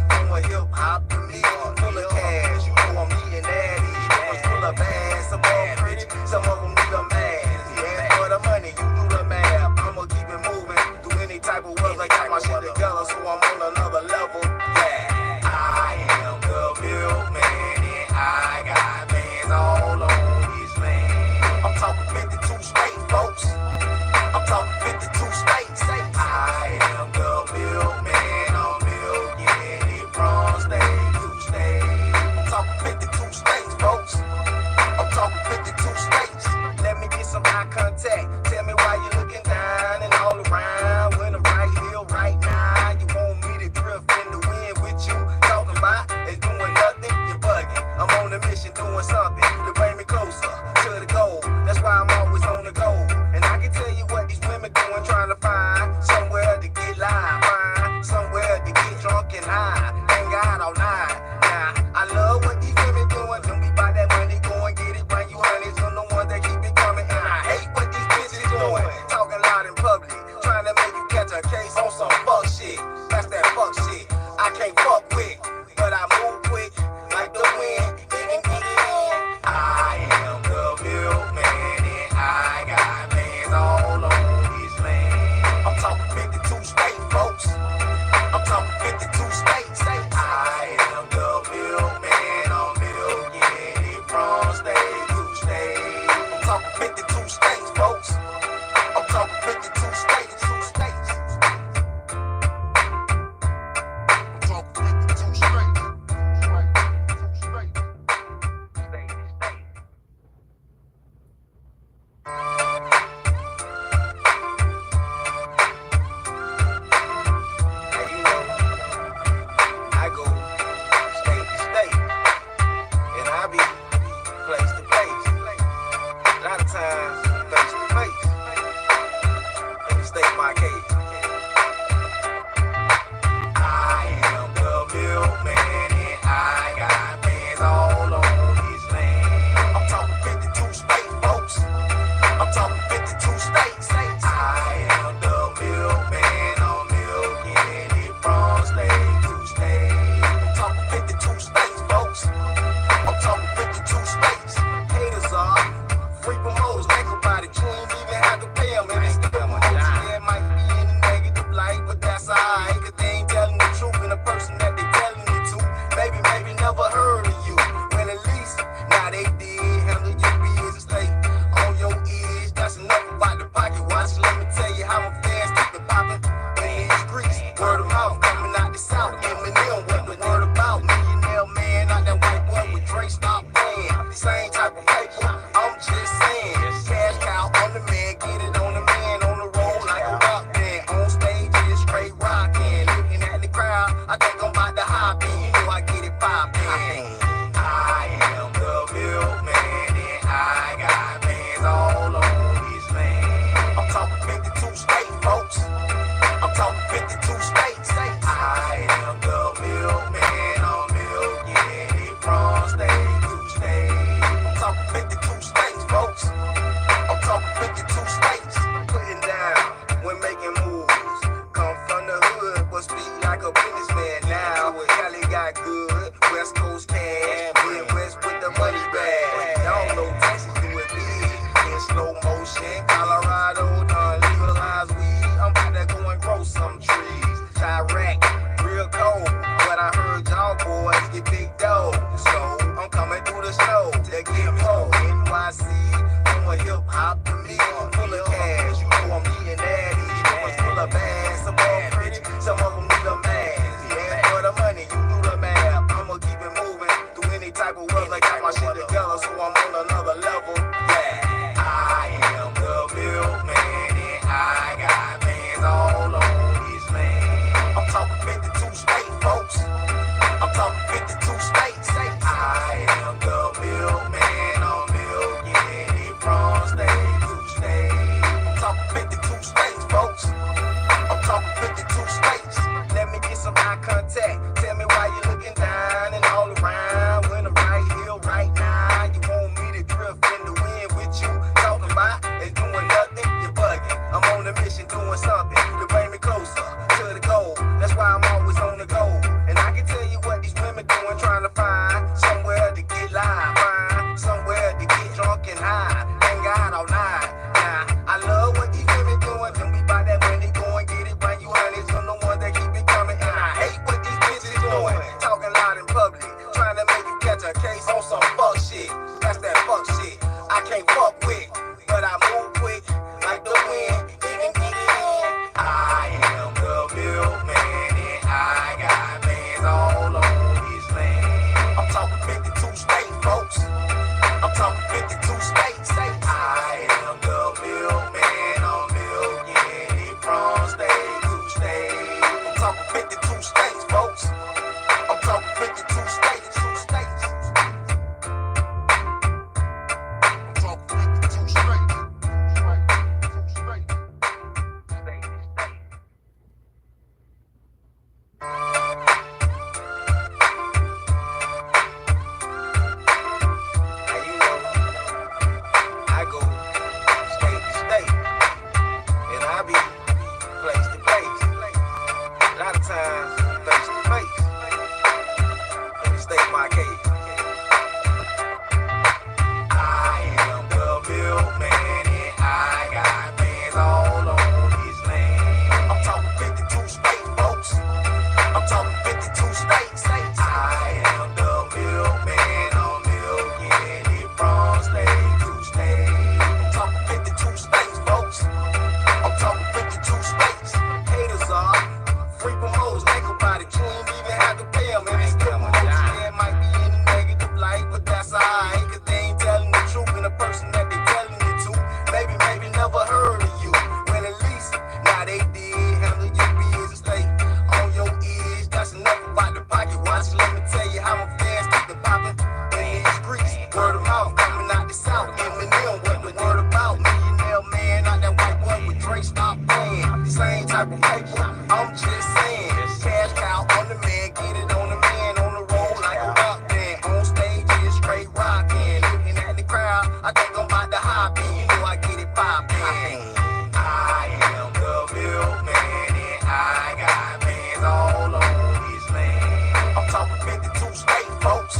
Speaker 4: doing hip hop to me, full of cash. You know I'm eating that. These rappers full of bass, some more pretty, some of them need a man. Yeah, for the money, you do the math. I'ma keep it moving through any type of weather. I got my shit together, so I'm on another level. Yeah, I am the milkman, and I got bands all on this land. I'm talking 52 states, folks. I'm talking 52 states. I am the milkman, I'm milking it from state to state. I'm talking 52 states, folks. I'm talking 52 states. Let me get some eye contact. Tell me why you looking down and all around. When I'm right here, right now. You want me to drift in the wind with you? Talking about is doing nothing, you're bugging. I'm on a mission doing something to bring me closer to the goal. That's why I'm always on the go. And I can tell you what these women doing, trying to find somewhere to get live, find somewhere to get drunk and high. Hang out all night. Now, I love what these women doing. Don't be by that money, go and get it, bring you honeys. I'm the one that keep it coming. And I hate what these bitches doing. Talking loud in public, trying to make you catch a case on some fuck shit. That's that fuck shit I can't fuck with, but I move quick like the wind. I am the milkman, and I got bands all on this land. I'm talking 52 states, folks. I'm talking 52 states. I am the milkman, I'm milking it from state to state. I'm talking 52 states, folks. I'm talking 52 states. I'm talking 52 states.
Speaker 3: poppin'. I am the milkman and I got bands all on this land. I'm talking 52 state folks. I'm talking 52 states. I am the milkman. I'm milking it from state to state. I'm talking 52 states, folks. I'm talking 52 states. Putting down when making moves. Come from the hood, but speak like a businessman now. Cali got good, West Coast cash, Midwest with the money bag. Y'all know Texas do it big in slow motion. Colorado done legalize weed. I'm about to go and grow some trees. Chirac, real cold, but I heard y'all boys get big dough. So I'm coming through the snow to get more. NYC, I'm a hip hop to me, full of cash. You know I'm eating that. These boys full of bags. Some more pretty, some of them need a man. Yeah, for the money, you do the math. I'ma keep it moving through any type of weather. Got my shit together, so I'm on another level. Yeah, I am the milkman and I got bands all on this land. I'm talking 52 state folks. I'm talking 52 states. I am the milkman. I'm milking it from state to state. I'm talking 52 states, folks. I'm talking 52 states. Let me get some eye contact. Tell me why you looking down and all around. When I'm right here, right now, you want me to drift in the wind with you. Talking about is doing nothing, you're bugging. I'm on a mission doing something to bring me closer to the goal. That's why I'm always on the go. And I can tell you what these women doing, trying to find somewhere to get live, find somewhere to get drunk and high. Hang out all night. Now, I love what these women doing, and we buy that money, go and get it, bring you hundreds from the ones that keep it coming. And I hate what these bitches doing, talking loud in public, trying to make you catch a case on some fuck shit. That's that fuck shit I can't fuck with, but I move quick like the wind, even get it in. I am the milkman and I got bands all on this land. I'm talking 52 state folks. I'm talking 52 states. I am the milkman. I'm milking it from state to state. I'm talking 52 states, folks. I'm talking 52 states. I'm talking 52 states. Now you know I go state to state, and I be place to place. A lot of times face to face. Let me state my case. I am the milkman and I got bands all on this land. I'm talking 52 states, folks. I'm talking 52 states. I am the milkman. I'm milking it from state to state. I'm talking 52 states, folks. I'm talking 52 states. Haters are free promoters, make about it. You ain't even have to pay them. And they still promote you. Yeah, it might be in a negative light, but that's alright. Cause they ain't telling the truth, and the person that they telling it to maybe never heard of you. Well, at least now they did. Handle your business, stay on your edge. That's enough about the pocket watch. Let me tell you how my fans keep the poppin' in these streets. Word of mouth coming out the south. Eminem, what the word about? Millionaire man, out that white boy with Drake, stop playing. Same type of paper, I'm just saying. Cash cow on the man, get it on the man, on the road like a rock band. On stage, it's straight rockin'. Looking at the crowd, I think I'm about to hop in. You know I get it poppin'. I am the milkman and I got bands all on this land. I'm talking 52 state folks.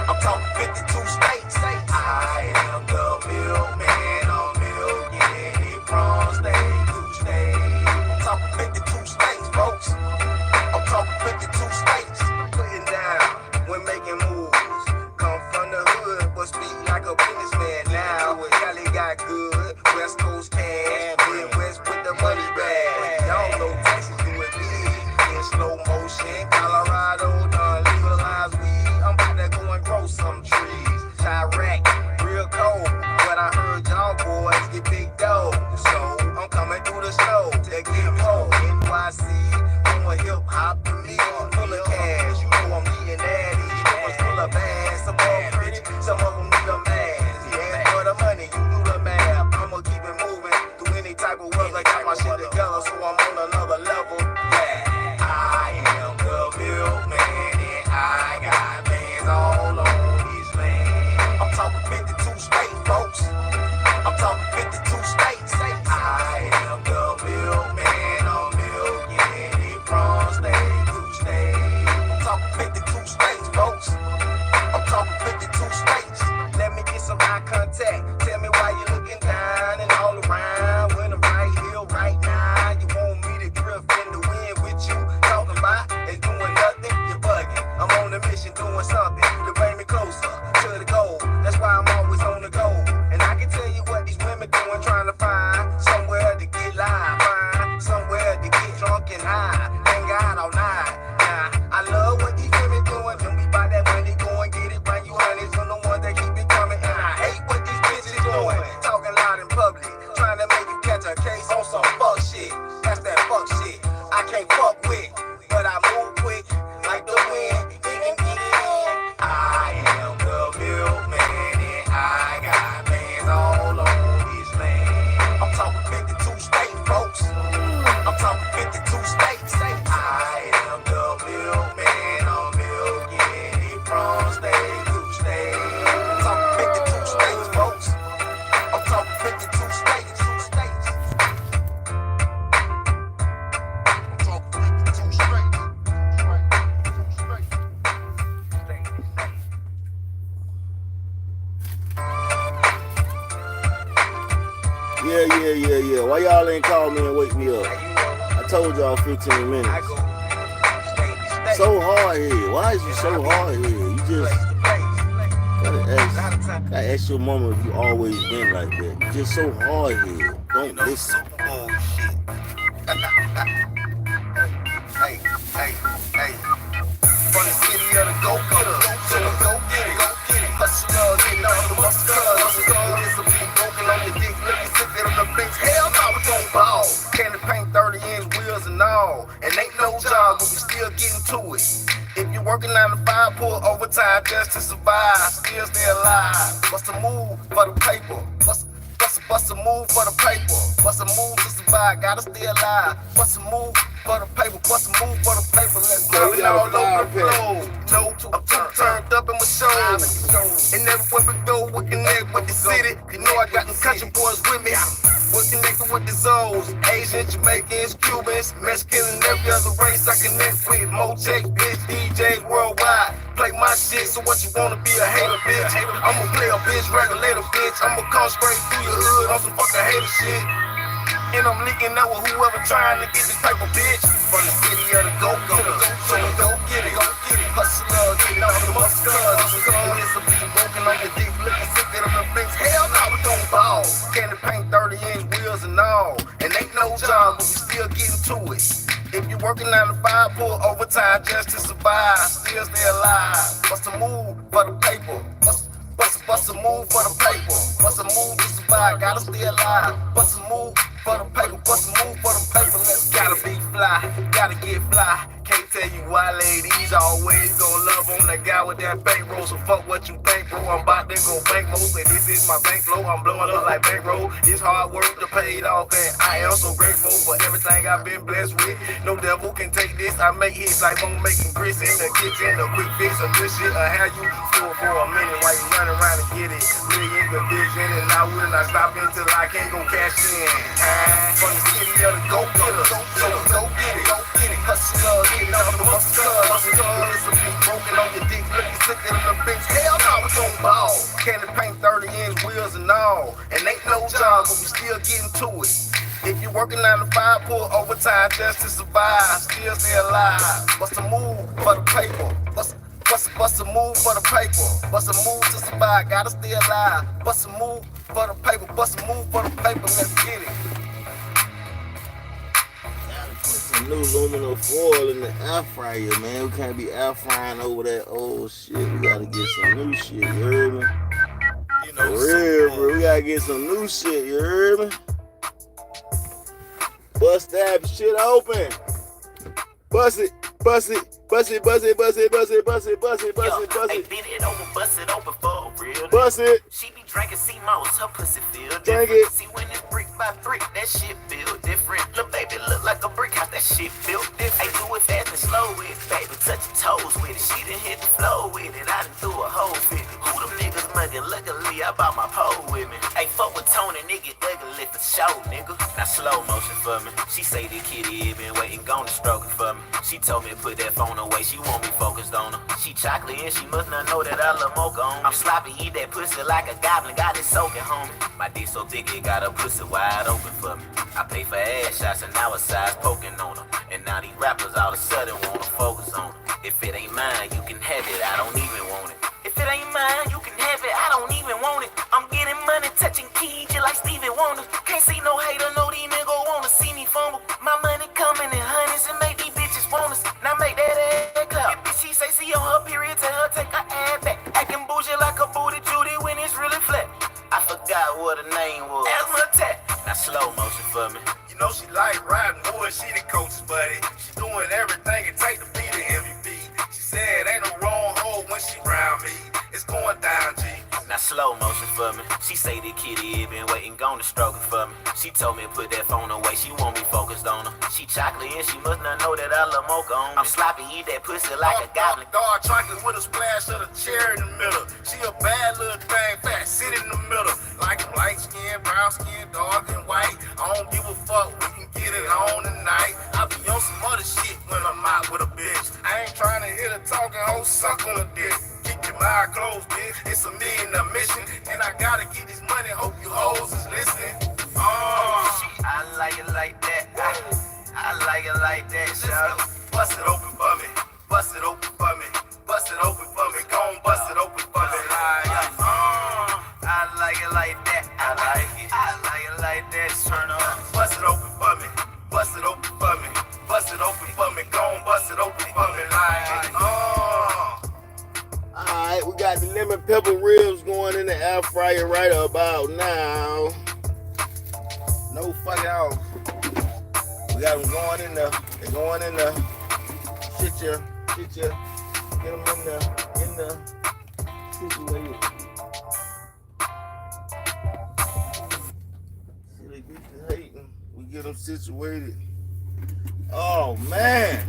Speaker 3: I'm talking 52 states. I am the milkman. I'm milking it from state to state. I'm talking 52 states, folks. I'm talking 52 states. Putting down when making moves. Come from the hood, but speak like a businessman now. Cali got good, West Coast cash, Midwest with the money bag. Y'all know Texas do it big in slow motion. Colorado done legalize weed. I'm about to go and grow some trees. Chirac, real cold, but I heard y'all boys get big dough. So I'm coming through the snow to get more. NYC, I'm a hip hop to me, full of cash. You know I'm eating that.
Speaker 4: a band. Some more pretty, some of them need a man. Yeah, for the money, you do the math. I'ma keep it moving through any type of work. I got my shit together, so I'm on another level. Yeah, I am the milkman, and I got bands all on this land. I'm talking 52 states, folks. I'm talking 52 states. I am the milkman, I'm milking it from state to state. I'm talking 52 states, folks. I'm talking 52 states. Let me get some eye contact. Tell me why you looking down and all around. When I'm right here, right now. You want me to drift in the wind with you? Talking about is doing nothing, you're bugging. I'm on a mission doing something to bring me closer to the goal. That's why I'm always on the go. And I can tell you what these women doing, trying to find somewhere to get live, find somewhere to get drunk and high, hang out all night. Nah, I love what these women doing. When we buy that money, go and get it, bring you honeys from the ones that keep it coming. And I hate what these bitches doing, talking loud in public, trying to make you catch a case on some fuck shit. That's that fuck shit I can't fuck with, but I move quick like the wind. Even get it in. I am the milkman, and I got bands all on this land. I'm talking 52 states, folks. I'm talking 52 states. I am the milkman, I'm milking it from state to state. I'm talking 52 states, folks. I'm talking 52 states. I'm talking 52 states.
Speaker 1: Yeah. Why y'all ain't call me and wake me up? I told y'all 15 minutes.
Speaker 4: I go state to state.
Speaker 1: So hard here. Why is you so hard here? You just gotta ask your mama if you always been like that. You just so hard here. Don't listen.
Speaker 4: Super Bowl shit. Hey. From the city of the go-getter to the go-getter. Hustler, getting all the muscles. This will be broken on your dick, looking sick on the bitch. Hell no, we gon' ball. Candy paint 30-inch wheels and all. And ain't no job, but we still getting to it. If you're working 9 to 5, pull overtime just to survive. Still stay alive. What's the move for the paper? What's the move for the paper? What's the move to survive? Gotta stay alive. What's the move for the paper? What's the move for the paper? Let's go all over the floor. No, I'm too turned up in my show. And everywhere we go, we connect with the city. You know I got them country boys with me. We're connected with the Zoes, Asians, Jamaicans, Cubans, Mexicans, and every other race I connect with. Motex, bitch, DJs worldwide. Play my shit, so what you wanna be a hater, bitch? I'ma play a bitch, regulator, bitch. I'ma come straight through your hood on some fucking hater shit. And I'm leaking out with whoever trying to get this paper, bitch. From the city of the go-getter to the go-get it. Hustler, getting all the muscles. This will be broken on your dick, looking sicker than the bitch. Hell no, we gon' ball. Candy paint 30-inch wheels and all. And ain't no job, but we still getting to it. If you're working 9 to 5, pull overtime just to survive. Still stay alive. What's the move for the paper? What's the move for the paper? What's the move to survive? Gotta stay alive. What's the move for the paper? What's the move for the paper? Let's gotta be fly, gotta get fly. Can't tell you why ladies always gon' love on that guy with that bankroll. So fuck what you think, bro. I'm about to go bankroll. And this is my bankroll. I'm blowing up like bankroll. It's hard work to pay it off, and I am so grateful for everything I've been blessed with. No devil can take this. I make hits like I'm making grits in the kitchen. A quick fix of this shit. I have you full for a minute while you running around and get it. Million division, and I will not stop until I can't go cash in. From the city of the go-getter, so go get it. Hustler, getting all the muscles. This will be broken on your dick, looking sicker than the bitch. Hell no, we gon' ball. Candy paint 30-inch wheels and all. And ain't no job, but we still getting to it. If you're working 9 to 5, pull overtime just to survive. Still stay alive. What's the move for the paper? What's the move for the paper? What's the move to survive? Gotta stay alive. What's the move for the paper? What's the move for the paper? Let's get it.
Speaker 1: Some new aluminum foil in the air fryer, man. We can't be air frying over that old shit. We gotta get some new shit, you heard me? For real, bro. We gotta get some new shit, you heard me? Bust that shit open. Bust it. Bust it, bust it, bust it, bust it, bust it, bust it, bust
Speaker 2: Yo,
Speaker 1: it, bust
Speaker 2: hey,
Speaker 1: it.
Speaker 2: beat it over, bust it open for a real
Speaker 1: Bust
Speaker 2: nigga.
Speaker 1: it.
Speaker 2: She be drinking C-Moss, her pussy feel
Speaker 1: Drink
Speaker 2: different.
Speaker 1: it.
Speaker 2: See, when it's brick by brick, that shit feel different. Lil' baby look like a brick house, that shit feel different. Hey, do it fast and slow with it, baby, touch your toes with it. She done hit the floor with it, I done threw a hole fit it. Who them niggas muggin'? Luckily, I bought my pole with me. Hey, fuck with Tony, nigga, ugly for show, nigga. Now slow motion for me. She say the kitty been waiting, gonna stroke it for me. She told me to put that phone away, she want me focused on her. She chocolate and she must not know that I love mocha on me. I'm sloppy, eat that pussy like a goblin, got it soaking, homie. My dick so thick it got her pussy wide open for me. I pay for ass shots and now it's size poking on her. And now these rappers all of a sudden wanna focus on her. If it ain't mine, you can have it, I don't even want it. If it ain't mine, you can have it, I don't even want it. I'm getting money, touching keys just like Stevie Wonder. Can't see no hater, no these niggas wanna see me fumble. My money coming in hundreds and make these bitches want us. Now make that ass clap. If she say see on her period, tell her take her ass back. Acting bougie like a booty Judy when it's really flat. I forgot what her name was. Asthma attack. Now slow motion for me.
Speaker 3: You know she like riding wood, she the coach's buddy. She doing everything it take to be the MVP. She said ain't no wrong hole when she round me. It's going down, G.
Speaker 2: Now slow motion for me. She say the kitty been waiting, gonna stroke it for me. She told me to put that phone away, she want me focused on her. She chocolate and she must not know that I love mocha on me. I'm sloppy, eat that pussy like a goblin.
Speaker 3: Dark chocolate with a splash of the cherry in the middle. She a bad little thing, fat, sit in the middle. Like light skin, brown skin, dark and white. I don't give a fuck, we can get it on tonight. I be on some other shit when I'm out with a bitch. I ain't trying to hit a talking hoe, suck on a dick. Keep your mind closed, bitch. It's a million a mission, and I gotta get this money. Hope you hoes is listening.
Speaker 2: I like it like that. I like it like that, shout.
Speaker 3: Bust it open for me. Bust it open for me. Bust it open for me. Go on, bust it open for me.
Speaker 2: I like it like that. I like it. I like it like that. Turn up.
Speaker 3: Bust it open for me. Bust it open for me. Bust it open for me. Go on, bust it open for me.
Speaker 1: Alright, we got the lemon pepper ribs going in the air fryer right about now. No fucking off. We got them going in there. They're going in there. Shit ya. Get them in the situated. See, they get to hating. We get them situated. Oh, man.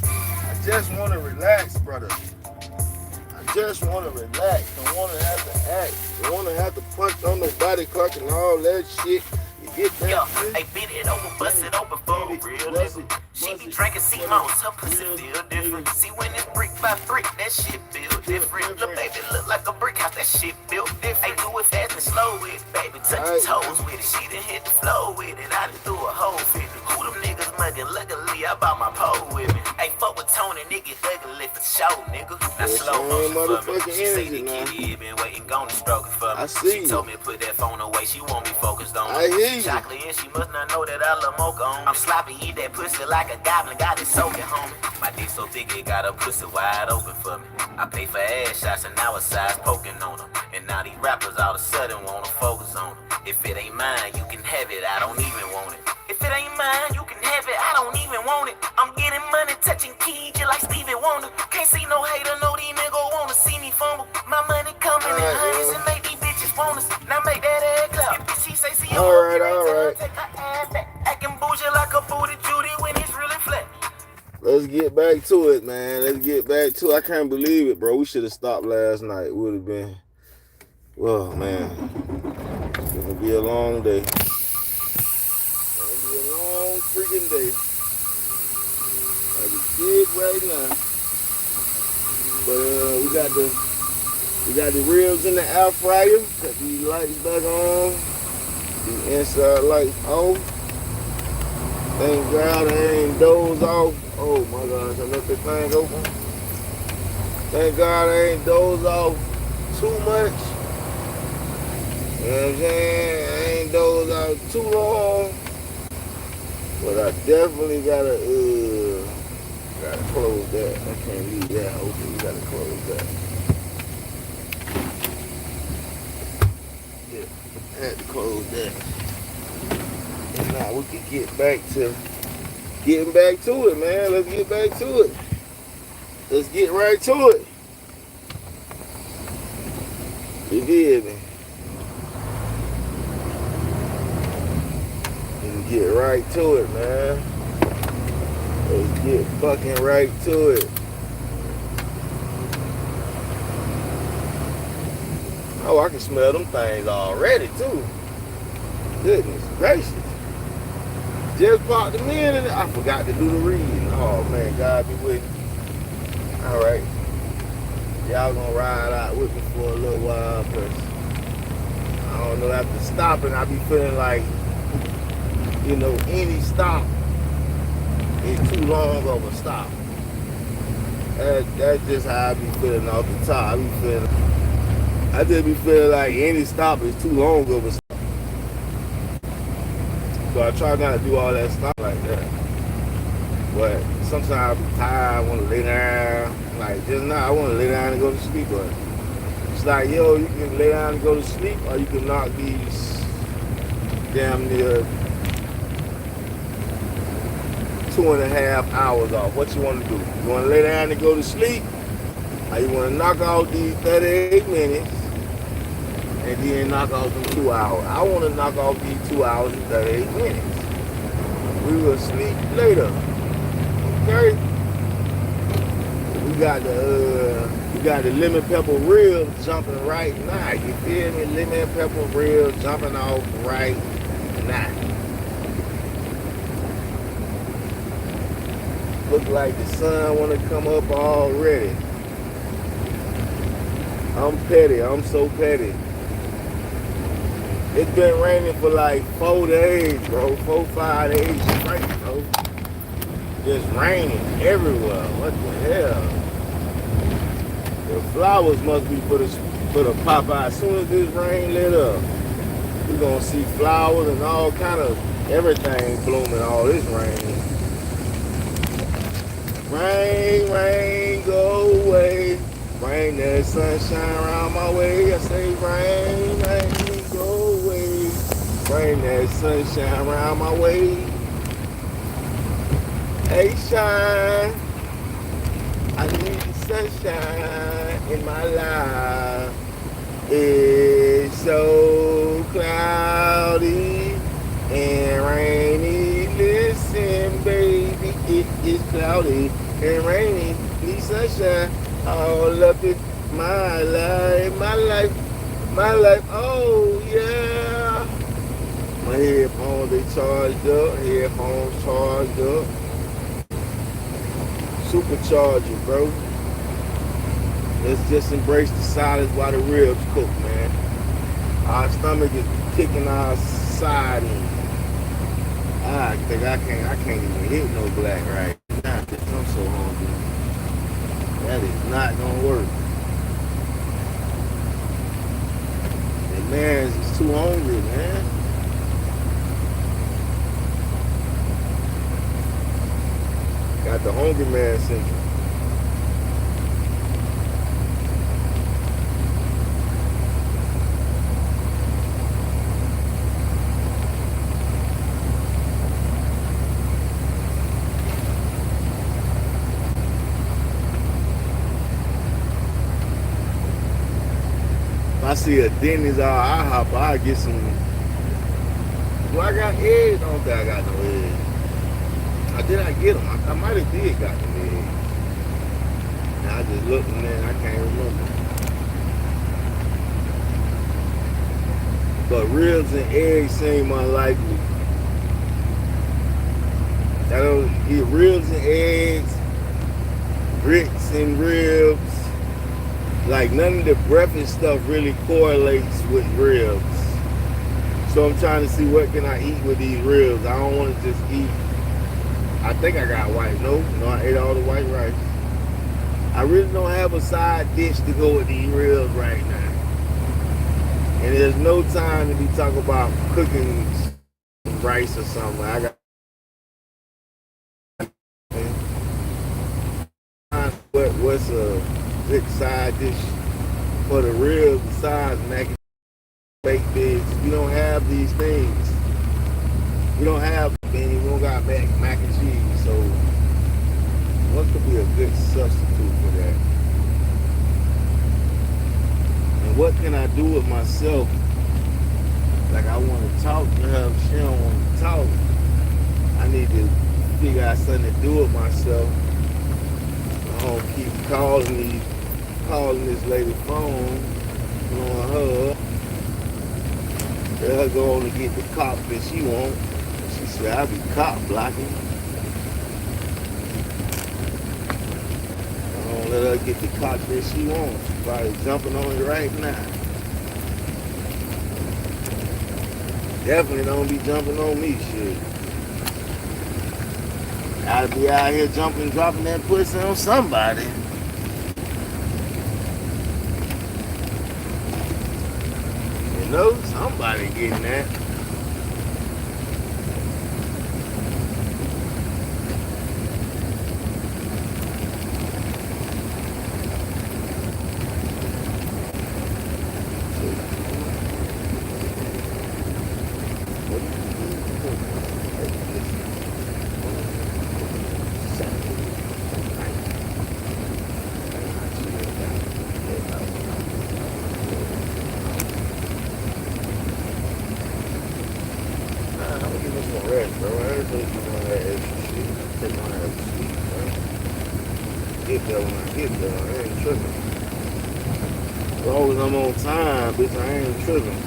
Speaker 1: I just want to relax, brother. I just want to relax. Don't want to have to act. Don't want to have to punch on the body clock and all that shit. You get that
Speaker 2: Yo,
Speaker 1: shit?
Speaker 2: hey, beat it over, bust it open for a real nigga. She be drinking C-Moss, her pussy feel different. See, when it's brick by brick, that shit feel different. Lil' baby look like a brick house, that shit feel different. Hey, do it fast and slow with it, baby, touch your toes with it. She done hit the floor with it, I done threw a hole fit it. Who them niggas muggin'? Luckily, I bought my pole with me. Hey, fuck with Tony, nigga, ugly for show, nigga. Now slow motion for me. She say the kitty been waiting, gonna stroke it for me. She told me to put that phone away, she want me focused on her. Chocolate and she must not know that I love mocha on me. I'm sloppy, eat that pussy like a goblin, got it soaking, homie. My dick so thick it got her pussy wide open for me. I pay for ass shots and now it's size poking on her. And now these rappers all of a sudden wanna focus on her. If it ain't mine, you can have it, I don't even want it. If it ain't mine, you can have it, I don't even want it. I'm getting money, touching keys just like Stevie Wonder. Can't see no hater, no these niggas wanna see me fumble. My money coming in hundreds and make these bitches want us. Now make that ass clap. She say see on her period, take her ass back. Acting bougie like a booty Judy when it's really flat.
Speaker 1: Let's get back to it, man. Let's get back to it. I can't believe it, bro. We should have stopped last night. It would have been, well, man. It's gonna be a long day. It's gonna be a long freaking day. Like a kid right now. But we got the ribs in the air fryer. Got these lights back on. The inside lights off. Thank God I ain't doze off. Oh my gosh, I left the thing open. Thank God I ain't doze off too much. You know what I'm saying? I ain't doze off too long. But I definitely gotta close that. I can't leave that open. We gotta close that. Yeah, I had to close that. And now we can get back to getting back to it, man. Let's get back to it. let's get right to it. You did me. Let's get right to it, man. Let's get fucking right to it. Oh, I can smell them things already too. Goodness gracious. Just popped them in and I forgot to do the reading. Oh man, God be with me. Alright. Y'all gonna ride out with me for a little while, cause I don't know, after stopping I be feeling like, you know, any stop is too long of a stop. That's just how I be feeling off the top. I just be feeling like any stop is too long of a stop. So I try not to do all that stuff like that. But sometimes I be tired, I want to lay down. Like just now, I want to lay down and go to sleep. But it's like, yo, you can lay down and go to sleep, or you can knock these damn near 2.5 hours off. What you want to do? You want to lay down and go to sleep, or you want to knock out these 38 minutes and then knock off them 2 hours? I want to knock off these 2 hours and 38 minutes. We will sleep later. Okay? We got the lemon pepper ribs jumping right now. You feel me? Lemon pepper ribs jumping off right now. Look like the sun want to come up already. I'm petty. I'm so petty. It's been raining for like 4 days, bro. 4-5 days straight, bro. Just raining everywhere. What the hell? The flowers must be for the pop out. As soon as this rain let up, we're gonna see flowers and all kind of everything blooming. All this rain. Rain, rain, go away. Rain, that sunshine around my way. I say rain, rain, go away. Rain, that sunshine around my way. Hey, shine. I need the sunshine in my life. It's so cloudy and rainy. Listen, baby, it is cloudy and rainy. Need sunshine all up in my life, my life, my life. Oh yeah. My headphones, they charged up. Headphones charged up. Supercharger, bro. Let's just embrace the silence while the ribs cook, man. Our stomach is kicking our side in. I think I can't even hit no black right now. I'm so hungry. That is not gonna work. The man's is too hungry, man. Got the hungry man syndrome. If I see a Denny's or IHOP, I'll get some. Do I got eggs? I don't think I got no eggs. Or did I get them? I might have did got them eggs. Now I just looked and then I can't remember. But ribs and eggs seem unlikely. I don't eat ribs and eggs, grits and ribs. Like none of the breakfast stuff really correlates with ribs. So I'm trying to see what can I eat with these ribs. I don't want to just eat. I think I got white. No, I ate all the white rice. I really don't have a side dish to go with these ribs right now. And there's no time to be talking about cooking rice or something. I got what's a good side dish for the ribs besides mac and baked eggs. We don't have these things. We don't have things. We don't got mac and cheese. So what could be a good substitute for do it myself, like I want to talk to her, if she don't want to talk, I need to figure out something to do it myself. I don't keep calling this lady phone, on her. Let her go on and get the cop that she want. She said, I be cop blocking. I don't let her get the cop that she wants. She's probably jumping on it right now. Definitely don't be jumping on me, shit. I'll be out here jumping, dropping that pussy on somebody. You know, somebody getting that. As long as I'm on time, bitch, I ain't tripping.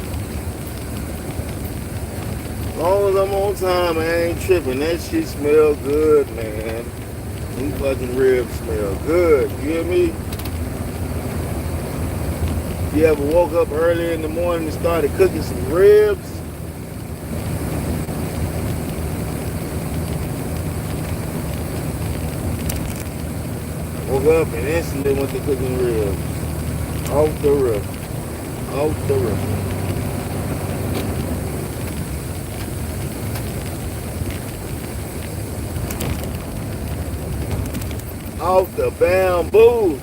Speaker 1: As long as I'm on time, I ain't tripping. That shit smell good, man. These fucking ribs smell good. You hear me? You ever woke up early in the morning and started cooking some ribs? Woke up and instantly went to cooking ribs. Off the rip. Off the rip. Off the bamboo.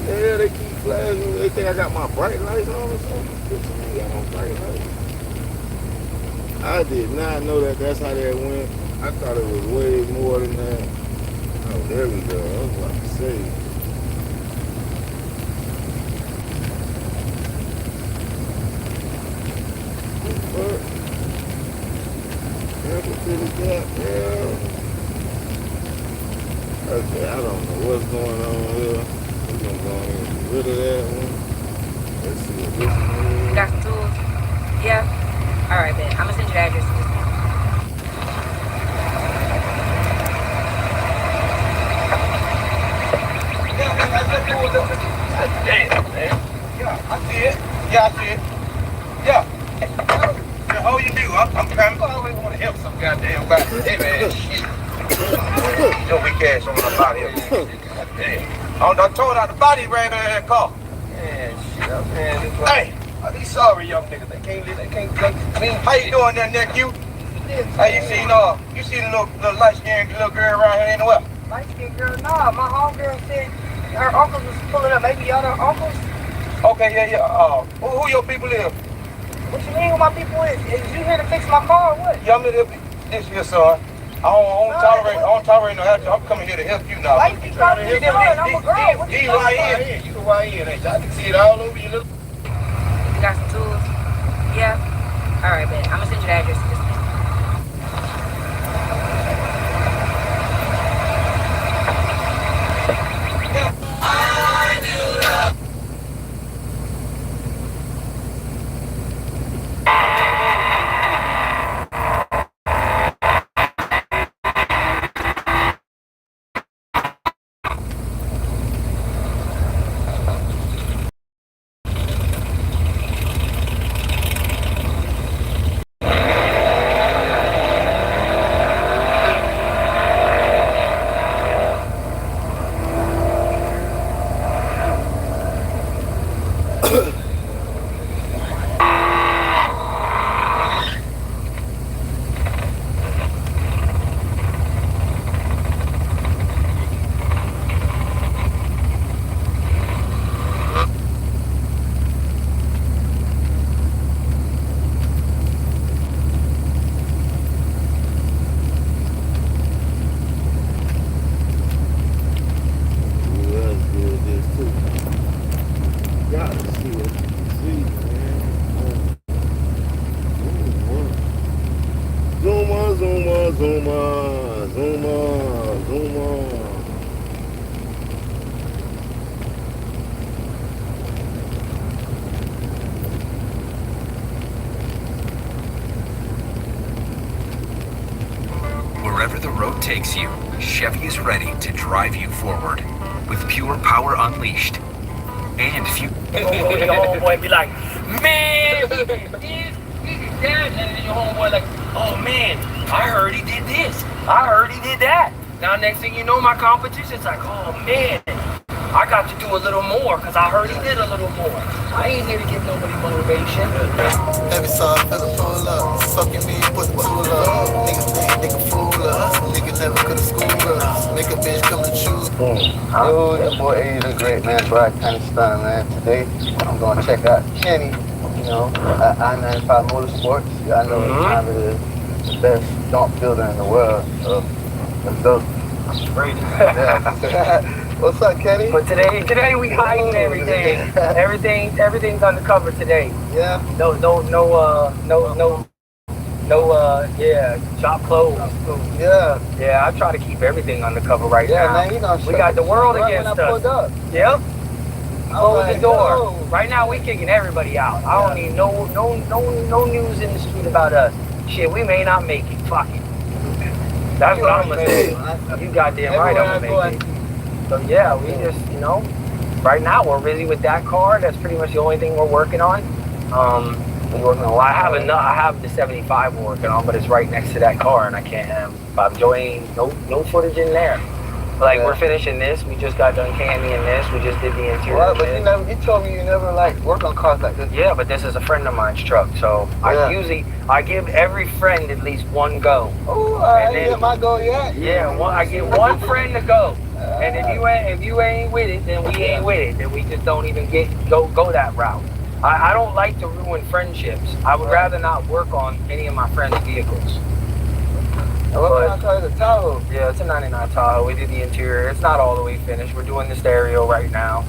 Speaker 1: Yeah, they keep flashing. They think I got my bright lights on or something. Bitch, I ain't got no bright lights. I did not know that that's how that went. I thought it was way more than that. Oh, there we go. I was about to say. What? Careful to the gap, yeah. Okay, I don't know what's going on here. We're gonna go ahead and get rid of that one. Let's see what this one is.
Speaker 5: Got some tools? Yeah. All right, then. I'm gonna send you the address.
Speaker 3: Damn, man. Yeah, I see it. Yeah, I see it. Yeah. Yeah, all you do, I'm trying to always want to help some goddamn body. Hey, man, shit. Your weak ass on the body. Damn. I tore out the body right out of that car. Man, shit, man. Hey, I be sorry, young niggas. They can't. I mean, how you doing there, nephew? Hey, you seen the little light-skinned little girl around here anywhere?
Speaker 8: Light-skinned girl? Nah, my homegirl said her uncles was pulling up. Maybe y'all are uncles?
Speaker 3: Okay, yeah. Who your people is?
Speaker 8: What you mean who my people is? Is you here to fix my car or what?
Speaker 3: Young nigga, this your son. I don't tolerate no action. I'm coming here to help you now.
Speaker 8: Why you keep trying to get me? I'm a girl. What you
Speaker 3: You YN, ain't you? I can see it all over you.
Speaker 5: You got some tools? Yeah. All right, man. I'm gonna send you the address.
Speaker 1: zoom on, zoom on, zoom on.
Speaker 9: Wherever the road takes you, Chevy is ready to drive you forward with pure power unleashed and few.
Speaker 7: Your homeboy be like, man, he did this, he did that. And then your homeboy like, oh man, I heard he did this. I heard he did that. Now next thing you know, my competition's like, oh man, I got to do a little more because I heard he did a little more. I ain't here to give nobody motivation.
Speaker 3: Every song for the pull up. Fucking me, put the tool up. Niggas think they can fool us. Niggas never could've schooled us. Make a bitch come to choose.
Speaker 4: Yo, your boy A the Great, man. Brian Stunner, man. Today, I'm gonna check out Kenny, you know, at I-95 Motorsports. I know the time it is the best jump builder in the world. So, let's go.
Speaker 7: Great.
Speaker 4: Yeah. What's up, Kenny?
Speaker 7: But today we hiding everything. Everything's undercover today.
Speaker 4: Yeah.
Speaker 7: Yeah, shop closed.
Speaker 4: Yeah.
Speaker 7: Yeah, I try to keep everything undercover right
Speaker 4: Yeah,
Speaker 7: now.
Speaker 4: man, you know,
Speaker 7: we got the world
Speaker 4: right
Speaker 7: against
Speaker 4: when I
Speaker 7: us.
Speaker 4: pulled up.
Speaker 7: Yep. Close
Speaker 4: like,
Speaker 7: the door.
Speaker 4: no.
Speaker 7: Right now we kicking everybody out. I don't need no news in the street about us. Shit, we may not make it. Fuck it. That's what I'm gonna say. You goddamn right I'm gonna make it. So yeah, we just, you know, right now we're busy with that car. That's pretty much the only thing we're working on. I have the 75 we're working on, but it's right next to that car, and I can't have. I'm enjoying no footage in there. Like we're finishing this. We just got done candying this. We just did the interior.
Speaker 4: Well, but you told me you never like work on cars like this.
Speaker 7: Yeah, but this is a friend of mine's truck, so I give every friend at least one go.
Speaker 4: Oh, I ain't get my go yet.
Speaker 7: Yeah, I give one friend to go. And if you ain't with it, then we ain't with it. Then we just don't even go that route. I don't like to ruin friendships. I would rather not work on any of my friends' vehicles.
Speaker 4: What kind of car is a Tahoe?
Speaker 7: Yeah, it's a 99 Tahoe. We did the interior. It's not all the way finished. We're doing the stereo right now.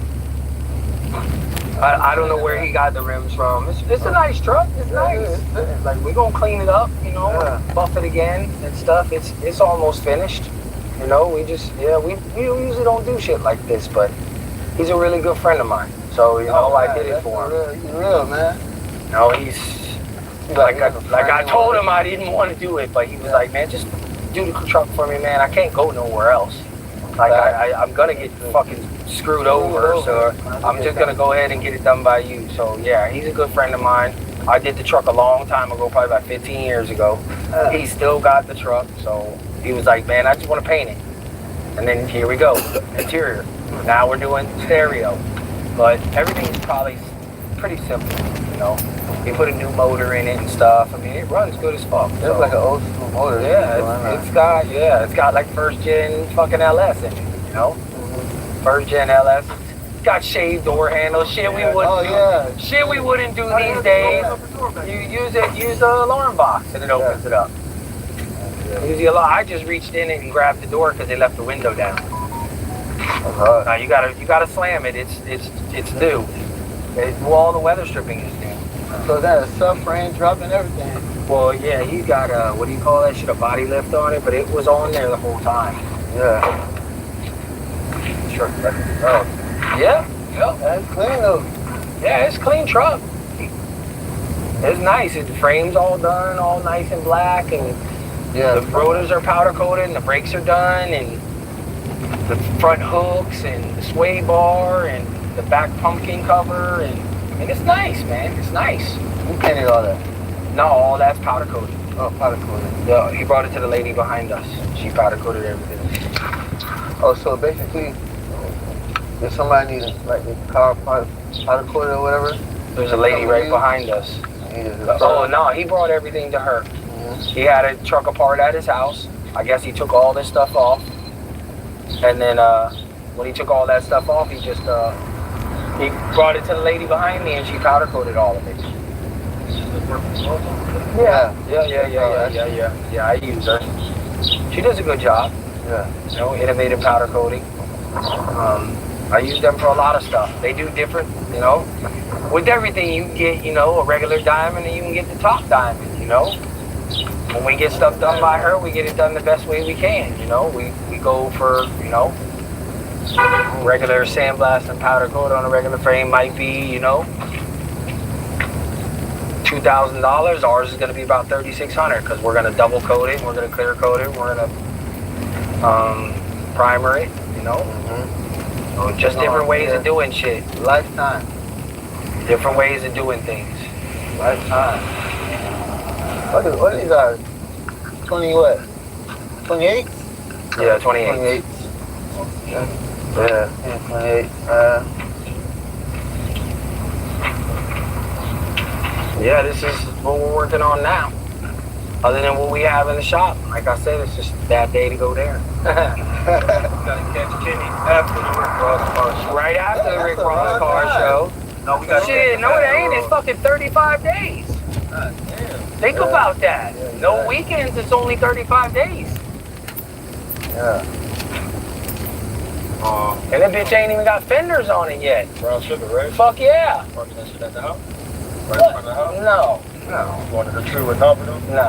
Speaker 7: I don't know where he got the rims from. It's a nice truck. It's nice. Like, we're going to clean it up, you know, buff it again and stuff. It's almost finished. You know, we usually don't do shit like this, but he's a really good friend of mine. So, you know, I did it for him.
Speaker 4: He's real, man.
Speaker 7: You know, he's like I told him I didn't want to do it, but he was like, man, just do the truck for me, man. I can't go nowhere else. Like, I'm going to get fucking screwed over, so I'm just going to go ahead and get it done by you. So, yeah, he's a good friend of mine. I did the truck a long time ago, probably about 15 years ago. He still got the truck, so he was like, man, I just want to paint it. And then here we go, interior. Now we're doing stereo. But everything's probably pretty simple, you know. We put a new motor in it and stuff. I mean, it runs good as fuck.
Speaker 4: It's like an old school motor.
Speaker 7: Yeah, it's got like first gen fucking LS in it, you know. First gen LS. It's got shaved door handles. Shit we wouldn't do. Shit we wouldn't do these days. You use the alarm box and it opens it up. Use the alarm. I just reached in and grabbed the door because they left the window down. Now you gotta slam it. It's new. All the weather stripping is new.
Speaker 4: So that a subframe drop and everything.
Speaker 7: Well, yeah, he's got a, what do you call that shit, a body lift on it, but it was on there the whole time.
Speaker 4: Yeah.
Speaker 7: Sure. Oh. Yeah.
Speaker 4: That's clean though.
Speaker 7: Yeah, it's a clean truck. It's nice. The frame's all done, all nice and black, and the rotors are powder coated, and the brakes are done, and the front hooks, and the sway bar, and the back pumpkin cover, and it's nice, man. It's nice.
Speaker 4: Who painted all that?
Speaker 7: No, all that's powder coated.
Speaker 4: Oh, powder coated.
Speaker 7: Yeah, he brought it to the lady behind us. She powder coated everything.
Speaker 4: Oh, so basically, if somebody needs like the car powder coated or whatever,
Speaker 7: there's a lady right behind us. Oh no, he brought everything to her. He had a truck apart at his house. I guess he took all this stuff off, and then when he took all that stuff off, he just he brought it to the lady behind me, and she powder coated all of it. Yeah. I use her. She does a good job.
Speaker 4: Yeah.
Speaker 7: You know, innovative powder coating. I use them for a lot of stuff. They do different, you know. With everything, you can get, you know, a regular diamond, and you can get the top diamond, you know. when we get stuff done by her, we get it done the best way we can. You know, we go for, you know, regular sandblast and powder coat on a regular frame might be, you know, $2,000. Ours is going to be about $3,600 because we're going to double coat it, we're going to clear coat it, we're going to primer it, you know. So just different ways of doing shit.
Speaker 10: Lifetime.
Speaker 7: Different ways of doing things.
Speaker 10: Lifetime. What is that? 20 what? 28?
Speaker 7: Yeah, 28.
Speaker 10: 28. Yeah, 28.
Speaker 7: Yeah, this is what we're working on now. Other than what we have in the shop, like I said, it's just that day to go there.
Speaker 10: Gotta catch Kenny after the Rick Ross car show.
Speaker 7: Right after the Rick Ross car show.
Speaker 10: No, we got
Speaker 7: shit, no it ain't. It's fucking 35 days.
Speaker 10: God damn.
Speaker 7: Think about that. No weekends, it's only 35 days.
Speaker 10: Yeah.
Speaker 7: And that bitch ain't even got fenders on it yet.
Speaker 10: Brown sugar, right?
Speaker 7: Fuck yeah.
Speaker 10: Parking that shit at the house? Right
Speaker 7: What?
Speaker 10: in front of the house?
Speaker 7: No.
Speaker 10: Going to the tree with Domino?
Speaker 7: No.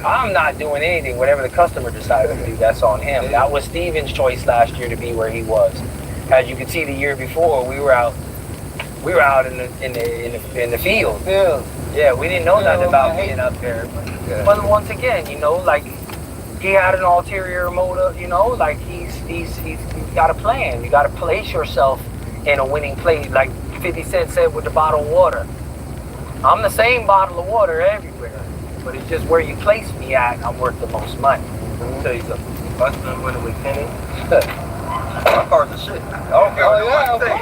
Speaker 7: I'm not doing anything. Whatever the customer decided to do, that's on him. That was Steven's choice last year to be where he was. As you can see, the year before we were out in the field. Yeah, we didn't know nothing about being up there. But once again, you know, like he had an ulterior motive. You know, like he's got a plan. You got to place yourself in a winning place, like 50 Cent said with the bottled water. I'm the same bottle of water everywhere, but it's just where you place me at, I'm worth the most money.
Speaker 10: Let me tell you something. If I spend money with Kenny, my car's a shit. I don't care what you say.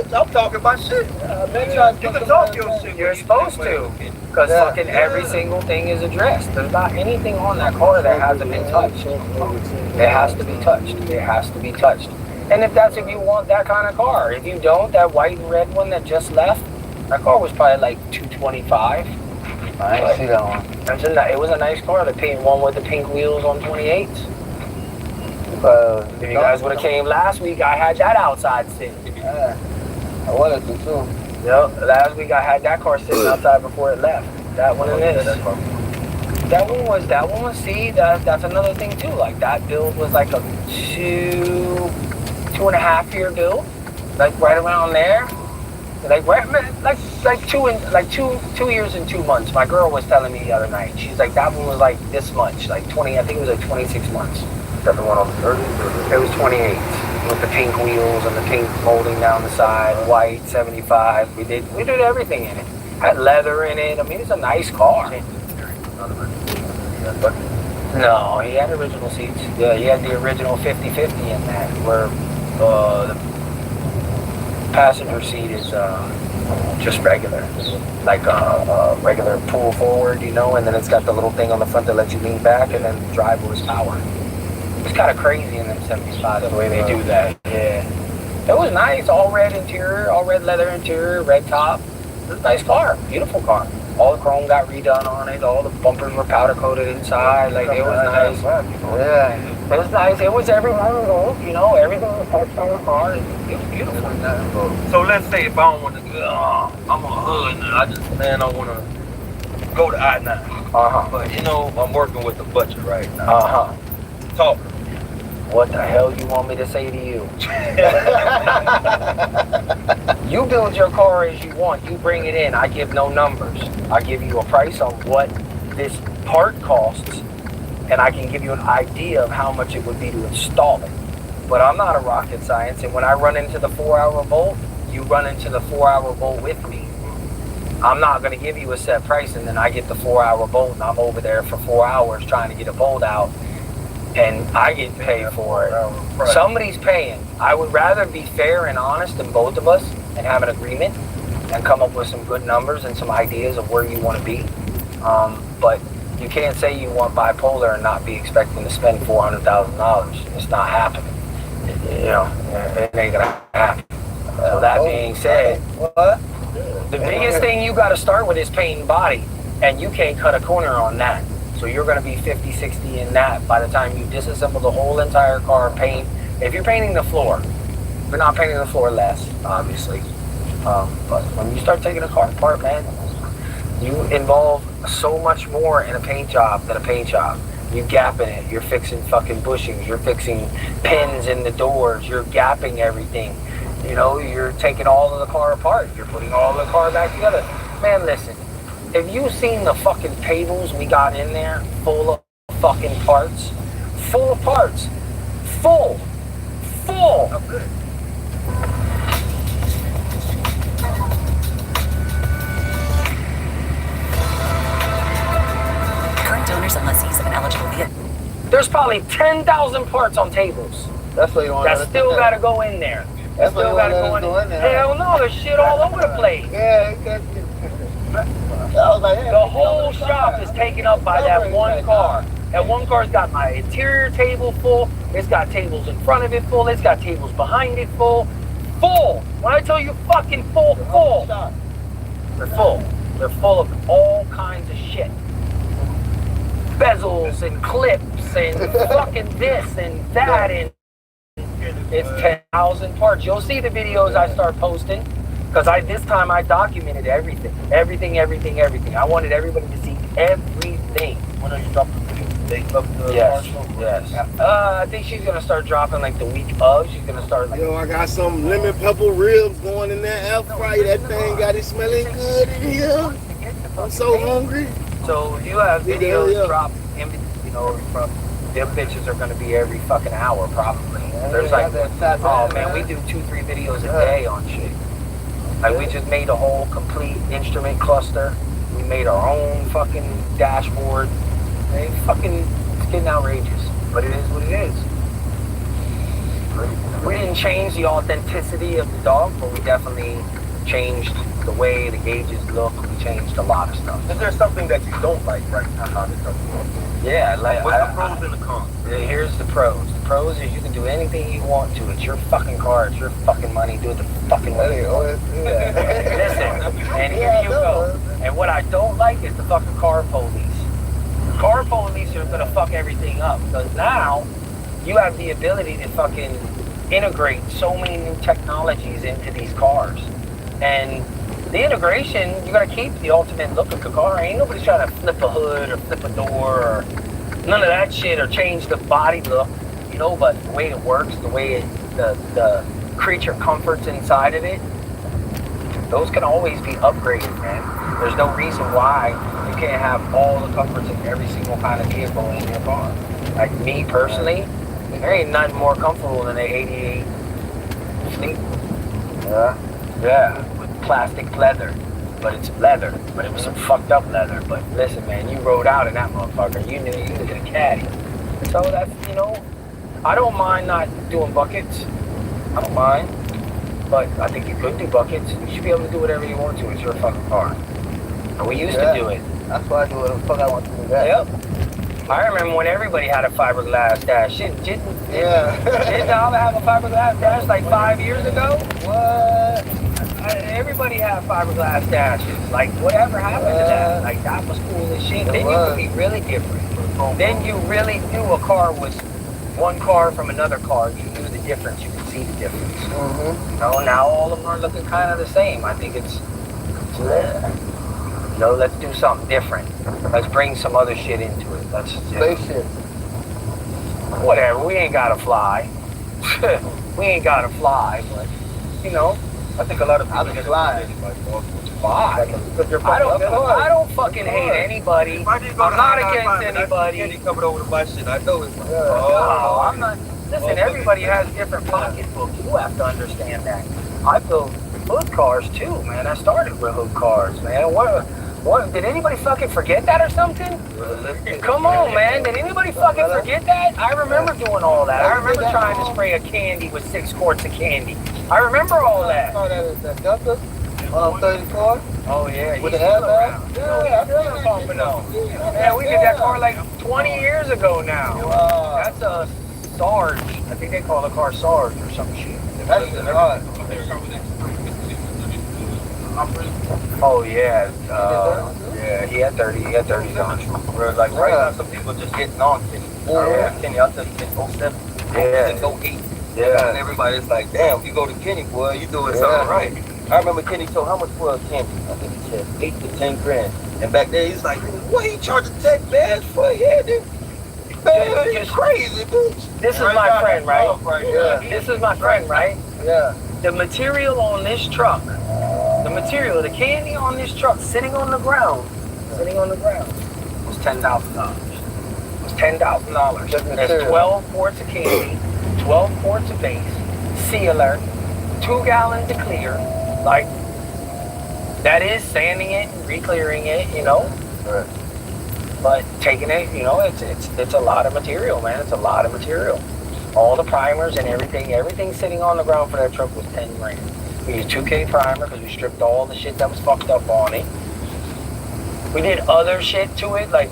Speaker 10: Bitch, I'm talking about shit. You can talk your shit.
Speaker 7: You're supposed to, because fucking every single thing is addressed. There's not anything on that car that hasn't been touched. It has to be touched. It has to be touched. And if you want that kind of car. If you don't, that white and red one that just left, that car was probably like $225.
Speaker 10: I ain't see that one.
Speaker 7: It was a nice car. The pink one with the pink wheels on 28s. If you guys would have came last week, I had that outside sitting.
Speaker 10: Yeah, I wanted to too.
Speaker 7: Yep, last week I had that car sitting outside before it left. That one and this. That one was, see, that's another thing too. Like that build was like a 2.5 year build. Like right around there. Like 2 years and 2 months. My girl was telling me the other night. She's like, that one was like this much, like 20. I think it was like 26 months.
Speaker 10: That the one on the 30?
Speaker 7: It was 28 with the pink wheels and the pink molding down the side, white 75. We did everything in it. Had leather in it. I mean, it's a nice car. No, he had original seats. Yeah, he had the original 50/50 in that, where the passenger seat is just regular, like a regular pull forward, you know, and then it's got the little thing on the front that lets you lean back, and then the driver is power. It's kind of crazy in them 75s the way they do that. Yeah, it was nice. All red interior, all red leather interior, red top. It was a nice car, beautiful car. All the chrome got redone on it. All the bumpers were powder coated inside. Like it was nice. Yeah, it was nice. It was every angle, you know, everything was touched on the car. It was beautiful.
Speaker 10: So let's say if I don't want to, I'm on hood and I just I want to go to I-9. But you know, I'm working with the budget right now. Talk.
Speaker 7: What the hell you want me to say to you? You build your car as you want. You bring it in. I give no numbers. I give you a price on what this part costs, and I can give you an idea of how much it would be to install it. But I'm not a rocket science, and when I run into the 4-hour bolt, you run into the 4-hour bolt with me. I'm not going to give you a set price, and then I get the 4-hour bolt, and I'm over there for 4 hours trying to get a bolt out. And I get paid for it. Somebody's paying. I would rather be fair and honest in both of us and have an agreement and come up with some good numbers and some ideas of where you want to be. But you can't say you want bipolar and not be expecting to spend $400,000. It's not happening. You know, it ain't gonna happen. So that being said, the biggest thing you got to start with is painting body, and you can't cut a corner on that. So you're going to be 50, 60 in that by the time you disassemble the whole entire car, paint. If you're painting the floor, you're not painting the floor less, obviously. But when you start taking a car apart, man, You involve so much more in a paint job than a paint job. You gapping it. You're fixing fucking bushings. You're fixing pins in the doors. You're gapping everything. You know, you're taking all of the car apart. You're putting all the car back together. Man, listen. Have you seen the fucking tables we got in there full of fucking parts? Full of parts. Full. Full.
Speaker 10: Oh, good.
Speaker 11: Current owners and lessees of an eligible vehicle.
Speaker 7: There's probably 10,000 parts on tables.
Speaker 1: That's what you want.
Speaker 7: That still got to go in there. That still got to go in there. Hell no, there's shit all over the place.
Speaker 1: Yeah,
Speaker 7: The whole shop is taken up by that one car. That one car's got my interior table full. It's got tables in front of it full. It's got tables behind it full. Full. When I tell you fucking full, full. They're full. They're full of all kinds of shit. Bezels and clips and fucking this and that, and it's 10,000 parts. You'll see the videos I start posting, because this time I documented everything. Everything. I wanted everybody to see everything.
Speaker 10: When are you dropping the date of the
Speaker 7: Yes.
Speaker 10: car show?
Speaker 7: Yes. I think she's gonna start dropping like the week of. She's gonna start like.
Speaker 1: Yo, I got some lemon pepper ribs going in that air fryer. That thing got it smelling good in here. I'm so hungry.
Speaker 7: So you have videos drop, from them bitches are gonna be every fucking hour probably. There's like, oh man, we do 2-3 videos a day on shit. Like we just made a whole complete instrument cluster. We made our own fucking dashboard. It's getting outrageous, but it is what it is. We didn't change the authenticity of the dog, but we definitely changed the way the gauges look. We changed a lot of stuff.
Speaker 10: Is there something that you don't like right now?
Speaker 7: Yeah, like
Speaker 10: what's the pros and the cons?
Speaker 7: Here's the pros. The pros is you can do anything you want to. It's your fucking car. It's your fucking money. Do it the fucking way you want. Listen, and here you go. And what I don't like is the fucking car police. The car police are gonna fuck everything up, because now you have the ability to fucking integrate so many new technologies into these cars. And the integration, you gotta keep the ultimate look of the car. Ain't nobody trying to flip a hood or flip a door or none of that shit, or change the body look, but the way it works, the way the creature comforts inside of it, those can always be upgraded, man. There's no reason why you can't have all the comforts in every single kind of vehicle in your car. Like me personally, there ain't nothing more comfortable than an 88 Sleep. Yeah, with plastic leather. But it's leather. But it was some fucked up leather. But listen, man, you rode out in that motherfucker. You knew you was in a caddy. So that's, I don't mind not doing buckets. I don't mind. But I think you could do buckets. You should be able to do whatever you want to. It's your fucking car. And we used to do it.
Speaker 1: That's why I do whatever the fuck I want to do that.
Speaker 7: Yep. I remember when everybody had a fiberglass dash. Didn't Alva have a fiberglass dash like 5 years ago? What? Everybody had fiberglass dashes. Like, whatever happened to that? Like, that was cool as shit. Then you could be really different. Then you really knew a car was one car from another car. You knew the difference. You could see the difference. Mm-hmm. Now all of them are looking kind of the same. I think it's let's do something different. Let's bring some other shit into it. Let's
Speaker 1: spaceship.
Speaker 7: Whatever. We ain't gotta fly. We ain't gotta fly, but
Speaker 10: I think a lot of people
Speaker 1: can fly.
Speaker 7: I don't fucking hate anybody. I'm not against anybody.
Speaker 10: Kenny coming over to my shit. I know it's
Speaker 7: no, I'm not. Listen, everybody has different pocketbooks. You have to understand that. I built hood cars too, man. I started with hood cars, man. What? Did anybody fucking forget that or something? Come on, man. Did anybody fucking forget that? I remember doing all that. I remember trying to spray a candy with 6 quarts of candy. I remember all that.
Speaker 1: That Delta 34?
Speaker 7: Oh, yeah.
Speaker 1: With the airbag?
Speaker 7: Yeah, I'm still pumping on. Yeah, we did that car like 20 years ago now.
Speaker 1: Wow.
Speaker 7: That's a Sarge. I think they call the car Sarge or some shit. Oh yeah, yeah. He had 30. He had 30s on.
Speaker 10: Like right now, some people just getting on Kenny. Kenny, I said 07. Yeah. 08. Yeah. And everybody's like, damn, you go to Kenny, boy, you doing something right. I remember Kenny told how much for a candy? I think he said 8 to 10 grand. And back there, he's like, what he charging tech bags for? Yeah, dude. Man, you're crazy, dude.
Speaker 7: This is my friend, right?
Speaker 10: Yeah.
Speaker 7: This is my friend, right?
Speaker 10: Yeah.
Speaker 7: The material on this truck, the candy on this truck sitting on the ground, was $10,000. It was $10,000. There's 12 quarts of candy, 12 quarts of base, sealer, 2 gallons of clear. Like, that is sanding it and re-clearing it, you know?
Speaker 10: Right.
Speaker 7: But taking it, you know, it's a lot of material, man. It's a lot of material. All the primers and everything sitting on the ground for that truck was 10 grand. We used 2K primer because we stripped all the shit that was fucked up on it. We did other shit to it, like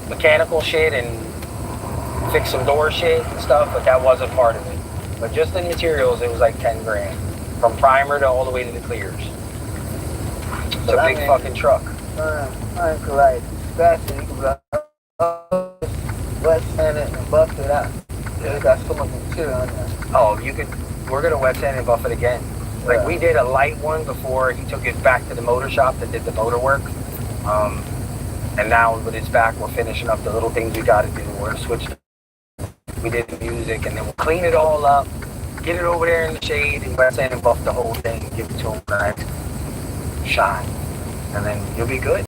Speaker 7: mechanical shit and fix some door shit and stuff, but that wasn't part of it. But just the materials, it was like 10 grand. From primer to all the way to the clears. It's a big fucking truck.
Speaker 8: I could like scratch it, you could wet sand it and buff it out. You got so much material on there.
Speaker 7: Oh, we're gonna wet sand and buff it again. Like we did a light one before he took it back to the motor shop that did the motor work. And now with its back, we're finishing up the little things we gotta do. We're gonna switch. We did the music and then we'll clean it all up, get it over there in the shade and wet sand and buff the whole thing and give it to him the next shot. And then you'll be good.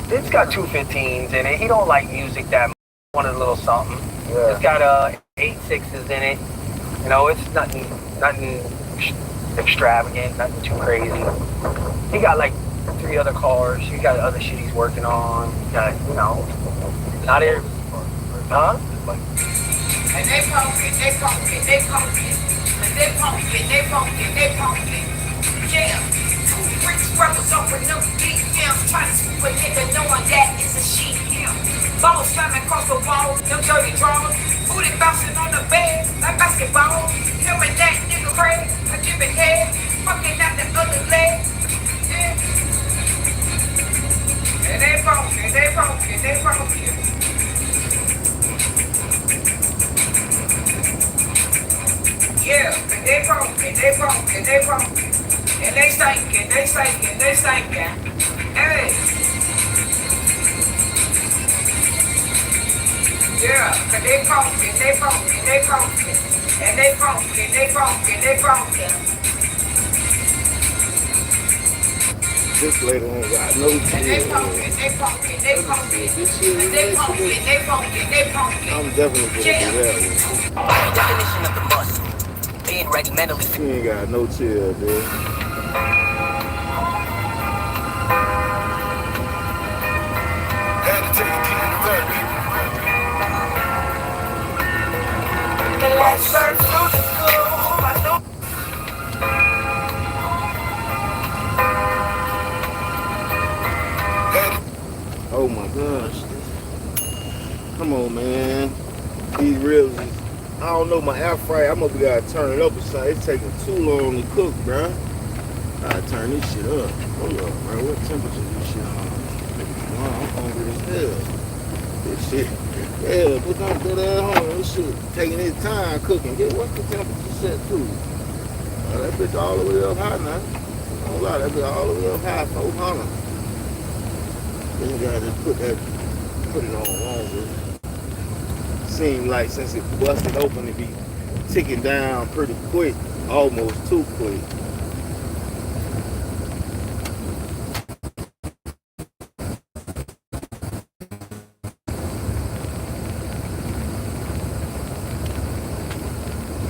Speaker 7: It's got 215s in it. He don't like music that much. One a little something. Yeah. It's got 8 6s in it. You know, it's nothing extravagant, nothing too crazy. He got like 3 other cars. He got other shit he's working on. He got, you know, not here. Huh?
Speaker 5: And they pump it. Yeah. 2 bricks brothers open up big yams, trying to scoop a nigga knowing that it's a shit him. Balls slamming across the wall, them dirty drawers. Booty bouncing on the bed like basketball. Knowing that nigga crazy, I give it head. Fucking out the other leg. Yeah. And they funky. Yeah, and they funky. And they stinking. Hey. Yeah, cause they funky. And they funky.
Speaker 1: This lady ain't got no chill.
Speaker 5: They funky.
Speaker 1: I'm definitely gonna do that one.
Speaker 11: Definition of the muscle. Being ready mentally.
Speaker 1: She ain't got no chill, dude.
Speaker 3: Had to take a kid to that, baby.
Speaker 5: The last verse on the floor, I know.
Speaker 1: Oh my gosh. Come on, man. These ribs is, I don't know, my air fryer, I'm gonna gotta turn it up or something. It's taking too long to cook, bruh. Gotta turn this shit up. Hold up, bro. What temperature is this shit on? I'm hungry as hell. This shit. Yeah, put that home. This shit taking its time cooking. What's the temperature set to? That bitch all the way up high now. Don't lie, that bitch all the way up high, 400. Then you gotta just put it on longer. Seem like since it busted open, it be ticking down pretty quick, almost too quick.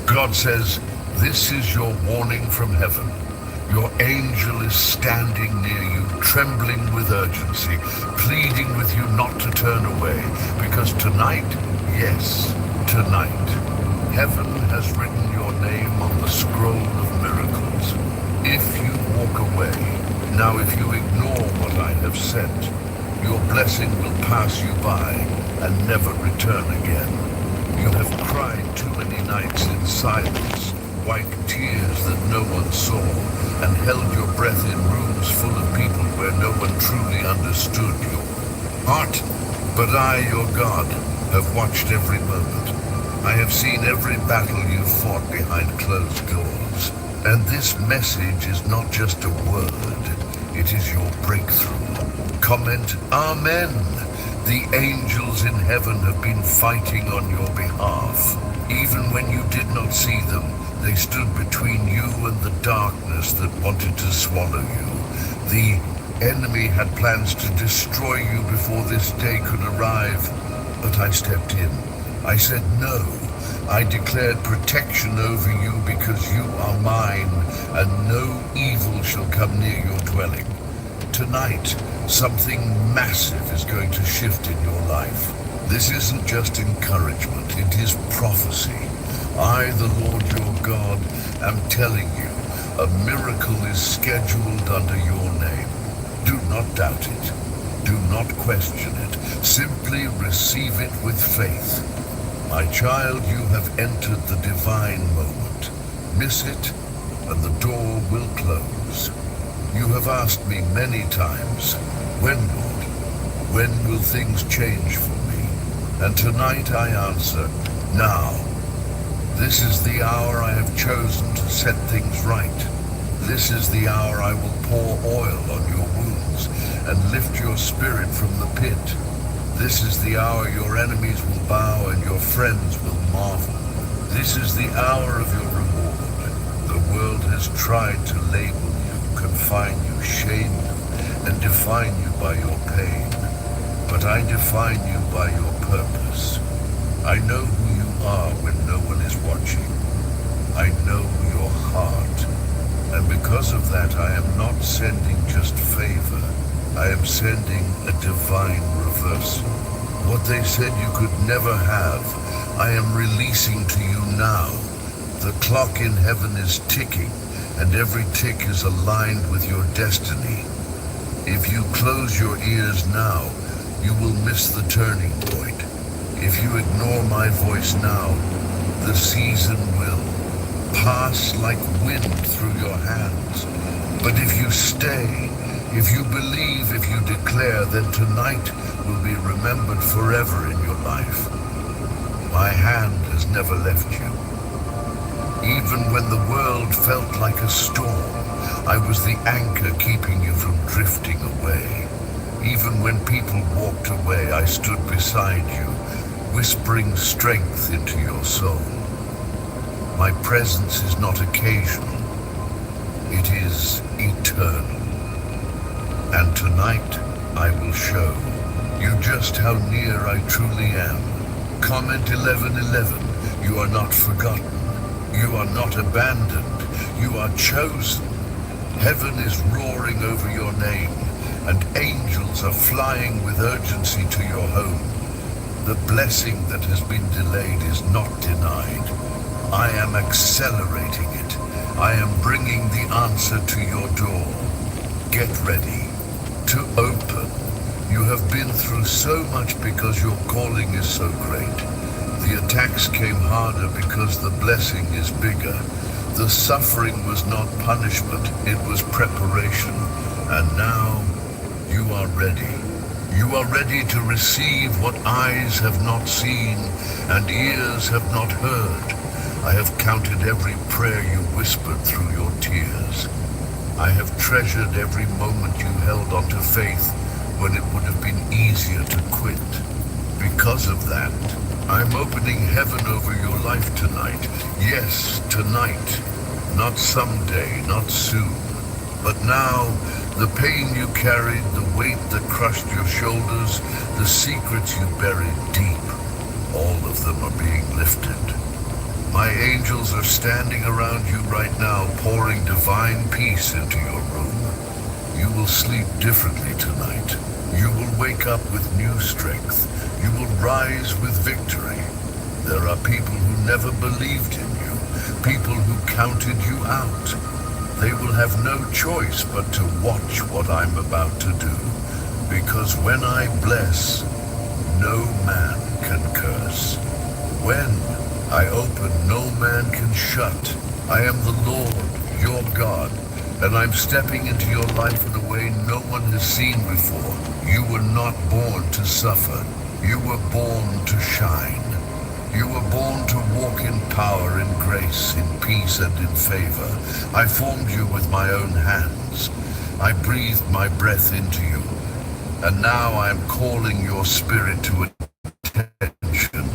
Speaker 12: God says, this is your warning from heaven. Your angel is standing near you, trembling with urgency, pleading with you not to turn away, because tonight, yes, tonight, heaven has written your name on the scroll of miracles. If you walk away, now if you ignore what I have sent, your blessing will pass you by and never return again. You have cried too many nights in silence, wiped tears that no one saw, and held your breath in rooms full of people where no one truly understood your heart. But I, your God, have watched every moment. I have seen every battle you fought behind closed doors. And this message is not just a word, It is your breakthrough. Comment, Amen. The angels in heaven have been fighting on your behalf. Even when you did not see them, they stood between you and the darkness that wanted to swallow you. The enemy had plans to destroy you before this day could arrive, but I stepped in. I said no. I declared protection over you because you are mine, and no evil shall come near your dwelling. Tonight, something massive is going to shift in your life. This isn't just encouragement, it is prophecy. I, the Lord your God, am telling you, a miracle is scheduled under your name. Do not doubt it. Do not question it. Simply receive it with faith. My child, you have entered the divine moment. Miss it, and the door will close. You have asked me many times, when, Lord? When will things change for me? And tonight I answer, now. This is the hour I have chosen to set things right. This is the hour I will pour oil on your wounds and lift your spirit from the pit. This is the hour your enemies will bow and your friends will marvel. This is the hour of your reward. The world has tried to label you, confine you, shame you, and define you by your pain. But I define you by your purpose. I know who you are when no one is watching. I know your heart. And because of that, I am not sending just favor. I am sending a divine reversal. What they said you could never have, I am releasing to you now. The clock in heaven is ticking, and every tick is aligned with your destiny. If you close your ears now, you will miss the turning point. If you ignore my voice now, the season will pass like wind through your hands. But if you stay, if you believe, if you declare, then tonight will be remembered forever in your life. My hand has never left you. Even when the world felt like a storm, I was the anchor keeping you from drifting away. Even when people walked away, I stood beside you, whispering strength into your soul. My presence is not occasional, it is eternal. And tonight, I will show you just how near I truly am. Comment 1111, you are not forgotten. You are not abandoned. You are chosen. Heaven is roaring over your name, and angels are flying with urgency to your home. The blessing that has been delayed is not denied. I am accelerating it. I am bringing the answer to your door. Get ready to open. You have been through so much because your calling is so great. The attacks came harder because the blessing is bigger. The suffering was not punishment, it was preparation. And now you are ready. You are ready to receive what eyes have not seen and ears have not heard. I have counted every prayer you whispered through your tears. I have treasured every moment you held onto faith when it would have been easier to quit. Because of that, I'm opening heaven over your life tonight. Yes, tonight. Not someday, not soon. But now, the pain you carried, the weight that crushed your shoulders, the secrets you buried deep, all of them are being lifted. My angels are standing around you right now, pouring divine peace into your room. You will sleep differently tonight. You will wake up with new strength. You will rise with victory. There are people who never believed in you, people who counted you out. They will have no choice but to watch what I'm about to do, because when I bless, no man can curse. When I open, no man can shut. I am the Lord, your God, and I'm stepping into your life in a way no one has seen before. You were not born to suffer. You were born to shine. You were born to walk in power, in grace, in peace, and in favor. I formed you with my own hands. I breathed my breath into you, and now I am calling your spirit to attention.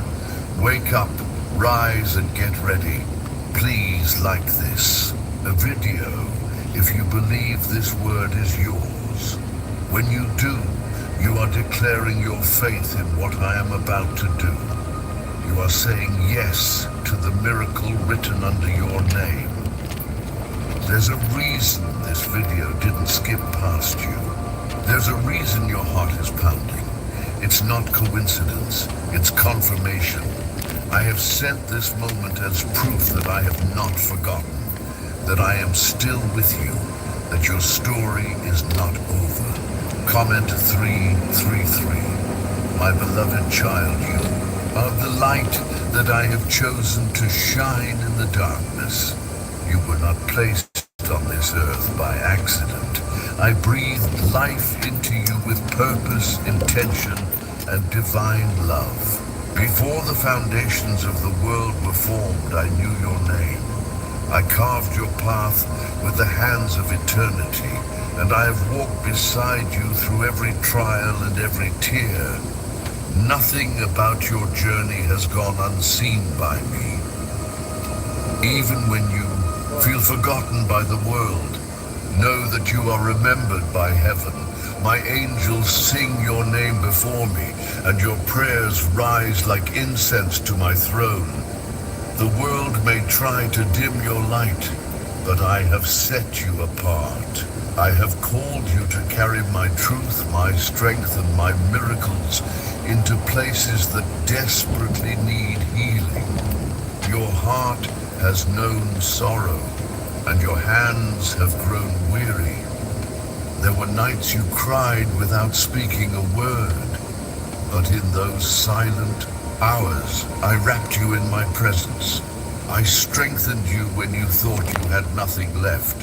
Speaker 12: Wake up, rise and get ready. Please like this, a video, if you believe this word is yours. When you do, you are declaring your faith in what I am about to do. You are saying yes to the miracle written under your name. There's a reason this video didn't skip past you. There's a reason your heart is pounding. It's not coincidence, it's confirmation. I have sent this moment as proof that I have not forgotten, that I am still with you, that your story is not over. Comment 333. My beloved child, you are the light that I have chosen to shine in the darkness. You were not placed on this earth by accident. I breathed life into you with purpose, intention, and divine love. Before the foundations of the world were formed, I knew your name. I carved your path with the hands of eternity, and I have walked beside you through every trial and every tear. Nothing about your journey has gone unseen by me. Even when you feel forgotten by the world, know that you are remembered by heaven. My angels sing your name before me, and your prayers rise like incense to my throne. The world may try to dim your light, but I have set you apart. I have called you to carry my truth, my strength, and my miracles into places that desperately need healing. Your heart has known sorrow, and your hands have grown weary. There were nights you cried without speaking a word, but in those silent hours, I wrapped you in my presence. I strengthened you when you thought you had nothing left.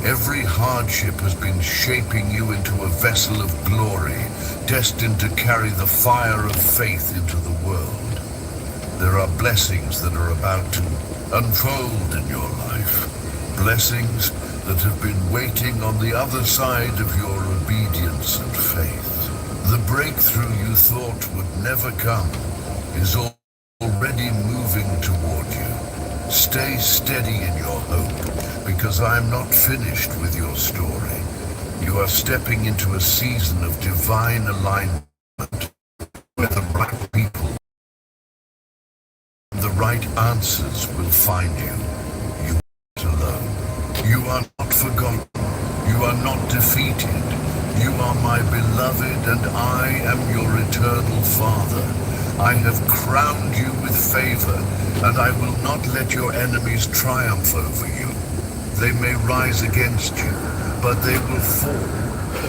Speaker 12: Every hardship has been shaping you into a vessel of glory, destined to carry the fire of faith into the world. There are blessings that are about to unfold in your life. Blessings that have been waiting on the other side of your obedience and faith. The breakthrough you thought would never come is already moving toward you. Stay steady in your hope, because I am not finished with your story. You are stepping into a season of divine alignment, where the right people, the right answers will find you. You are not alone. You are not forgotten. You are not defeated. You are my beloved, and I am your eternal Father. I have crowned you with favor, and I will not let your enemies triumph over you. They may rise against you, but they will fall,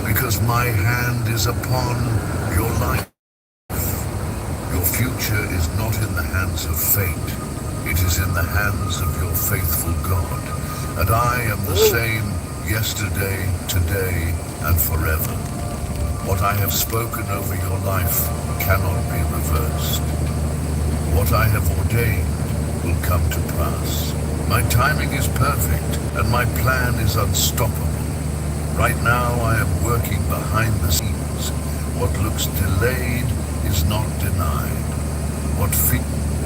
Speaker 12: because my hand is upon your life. Your future is not in the hands of fate. It is in the hands of your faithful God. And I am the same yesterday, today, and forever. What I have spoken over your life cannot be reversed. What I have ordained will come to pass. My timing is perfect, and my plan is unstoppable. Right now I am working behind the scenes. What looks delayed is not denied. What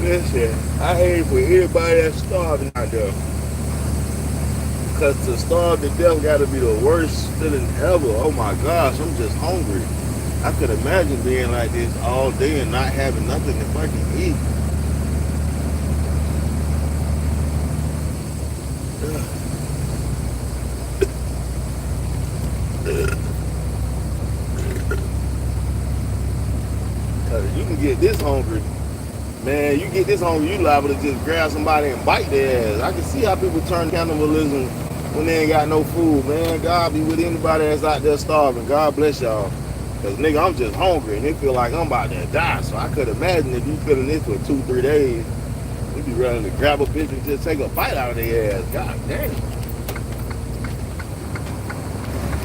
Speaker 1: Listen, I hate for anybody that's starving out there. Because to starve to death got to be the worst feeling ever. Oh my gosh, I'm just hungry. I could imagine being like this all day and not having nothing to fucking eat. You can get this hungry. Man, you get this hungry, you liable to just grab somebody and bite their ass. I can see how people turn cannibalism when they ain't got no food, man. God be with anybody that's out there starving. God bless y'all. Because, nigga, I'm just hungry and it feel like I'm about to die. So I could imagine if you feeling this for 2-3 days, you be ready to grab a bitch and just take a bite out of their ass. God damn.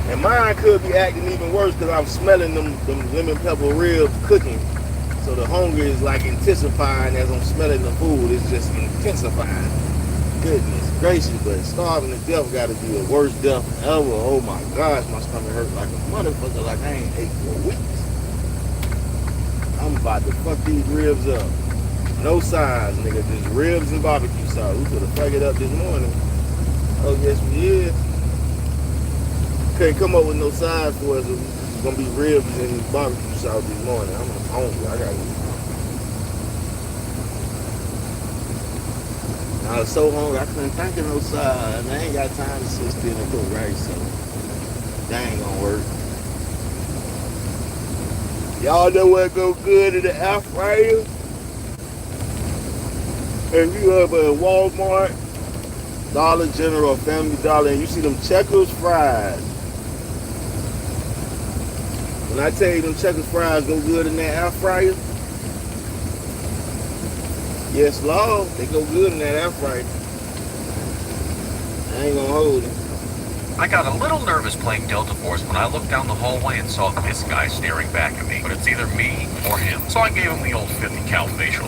Speaker 1: And mine could be acting even worse because I'm smelling them lemon pepper ribs cooking. So the hunger is like intensifying as I'm smelling the food. It's just intensifying. Goodness gracious, but starving to death got to be the worst death ever. Oh my gosh, my stomach hurt like a motherfucker, like I ain't ate for weeks. I'm about to fuck these ribs up. No sides, nigga, just ribs and barbecue sauce. We could have fucked it up this morning. Oh yes we is. Couldn't come up with no sides for us. It's gonna be ribs and barbecue sauce this morning. I'm hungry. I gotta eat. I was so hungry I couldn't think of no side. And I ain't got time to sit still and cook rice, so that ain't gonna work. Y'all know what go good in the air fryer? If you up at Walmart, Dollar General, or Family Dollar, and you see them Checkers fries. When I tell you them Checkers fries go good in that air fryer, yes, Lord, they go good in that air fryer. I ain't gonna hold it.
Speaker 9: I got a little nervous playing Delta Force when I looked down the hallway and saw this guy staring back at me. But it's either me or him. So I gave him the old 50 cal facial.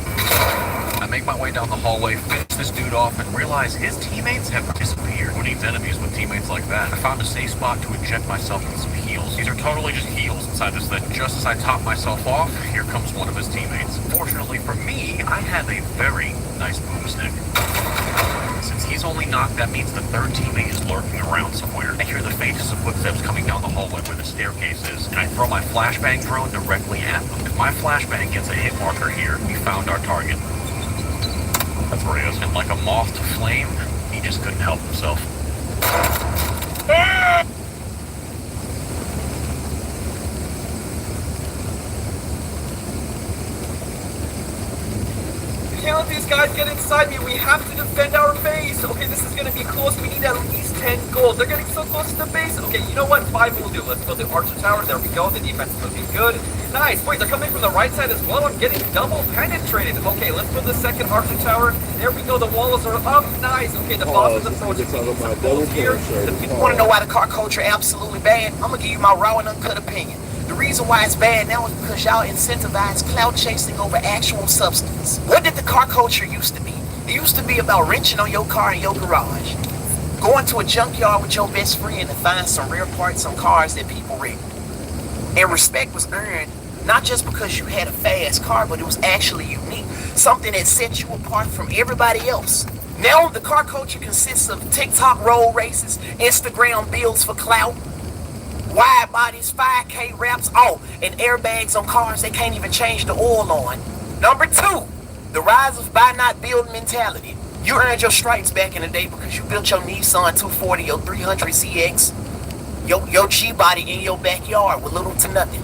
Speaker 9: I make my way down the hallway, finish this dude off, and realize his teammates have disappeared. Who needs enemies with teammates like that? I found a safe spot to inject myself with some heals. These are totally just heals inside this thing. Just as I top myself off, here comes one of his teammates. Fortunately for me, I have a very nice boomstick. Since he's only knocked, that means the third teammate is lurking around somewhere. I hear the faintest of footsteps coming down the hallway where the staircase is, and I throw my flashbang drone directly at them. If my flashbang gets a hit marker here, we found our target. That's where he is. And like a moth to flame, he just couldn't help himself.
Speaker 13: Can't let these guys get inside me. We have to defend our base. Okay, this is gonna be close. We need at least 10 gold. They're getting so close to the base. Okay, you know what? 5 will do. Let's build the archer tower. There we go. The defense is looking good. Nice. Wait, they're coming from the right side as well. I'm getting double penetrated. Okay, let's build the second archer tower. There we go. The walls are up. Nice. Okay, the boss is approaching. We need some gold here.
Speaker 11: You want to know why the car culture absolutely bad? I'm gonna give you my raw and uncut opinion. The reason why it's bad now is because y'all incentivize clout chasing over actual substance. What did the car culture used to be? It used to be about wrenching on your car in your garage. Going to a junkyard with your best friend to find some rare parts on cars that people wreck. And respect was earned not just because you had a fast car, but it was actually unique. Something that set you apart from everybody else. Now the car culture consists of TikTok road races, Instagram builds for clout, wide bodies, 5K wraps, and airbags on cars they can't even change the oil on. Number 2, the rise of buy not build mentality. You earned your stripes back in the day because you built your Nissan 240, your 300 CX, your G-body in your backyard with little to nothing.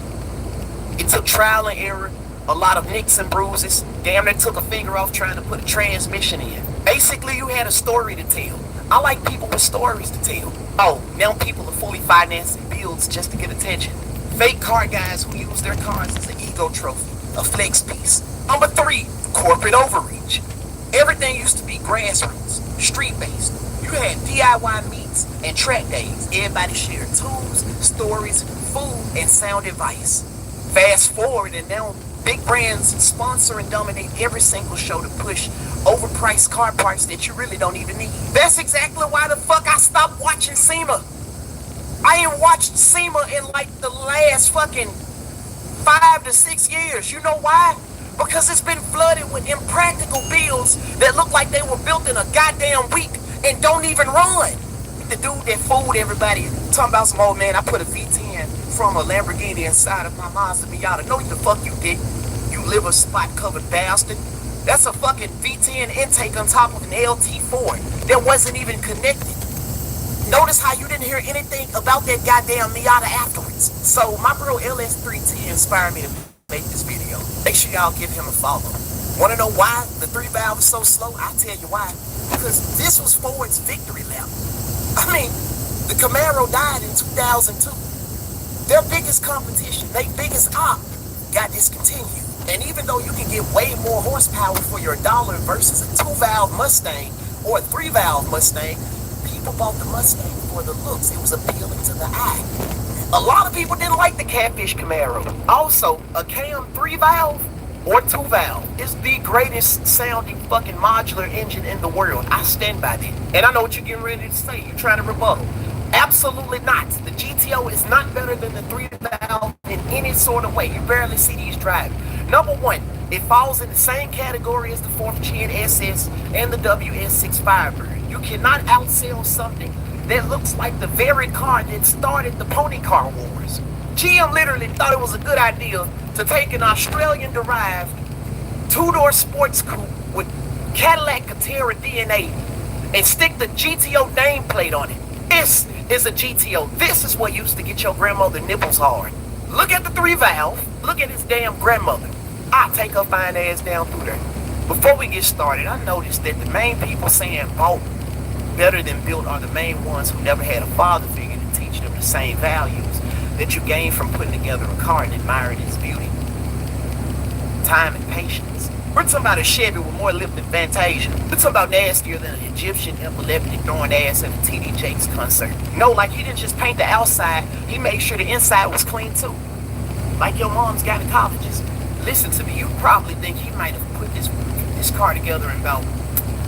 Speaker 11: It took trial and error, a lot of nicks and bruises, damn near took a finger off trying to put a transmission in. Basically, you had a story to tell. I like people with stories to tell. Now people are fully financing builds just to get attention. Fake car guys who use their cars as an ego trophy, a flex piece. Number 3, corporate overreach. Everything used to be grassroots, street-based. You had DIY meets and track days. Everybody shared tools, stories, food, and sound advice. Fast forward, and now big brands sponsor and dominate every single show to push overpriced car parts that you really don't even need. That's exactly why the fuck I stopped watching SEMA. I ain't watched SEMA in like the last fucking 5 to 6 years. You know why? Because it's been flooded with impractical builds that look like they were built in a goddamn week and don't even run. The dude that fooled everybody talking about some old man, I put a V10 from a Lamborghini inside of my Mazda Miata. No, the fuck you did. You liver spot covered bastard. That's a fucking V10 intake on top of an LT4 that wasn't even connected. Notice how you didn't hear anything about that goddamn Miata afterwards. So my bro LS3T inspired me to make this video. Make sure y'all give him a follow. Wanna know why the 3-valve is so slow? I'll tell you why. Because this was Ford's victory lap. I mean, the Camaro died in 2002. Their biggest competition, their biggest op, got discontinued. And even though you can get way more horsepower for your dollar versus a 2-valve Mustang or a 3-valve Mustang, people bought the Mustang for the looks. It was appealing to the eye. A lot of people didn't like the Catfish Camaro. Also, a Cam 3-valve, or 2-valve. It's the greatest sounding fucking modular engine in the world. I stand by that. And I know what you're getting ready to say. You're trying to rebuttal. Absolutely not. The GTO is not better than the 3-valve in any sort of way. You barely see these driving. Number one, it falls in the same category as the 4th Gen SS and the WS6 Firebird. You cannot outsell something that looks like the very car that started the pony car wars. GM literally thought it was a good idea to take an Australian-derived 2-door sports coupe with Cadillac Catera DNA and stick the GTO nameplate on it. This is a GTO. This is what used to get your grandmother nipples hard. Look at the 3-valve. Look at his damn grandmother. I'll take her fine ass down through there. Before we get started, I noticed that the main people saying bought better than built are the main ones who never had a father figure to teach them the same values that you gain from putting together a car and admiring its beauty. Time and patience. We're talking about a Chevy with more lip than Fantasia. We're talking about nastier than an Egyptian epileptic throwing ass at a TD Jakes concert. No, like he didn't just paint the outside, he made sure the inside was clean too. Like your mom's gynecologists. Listen to me, you probably think he might have put this car together in about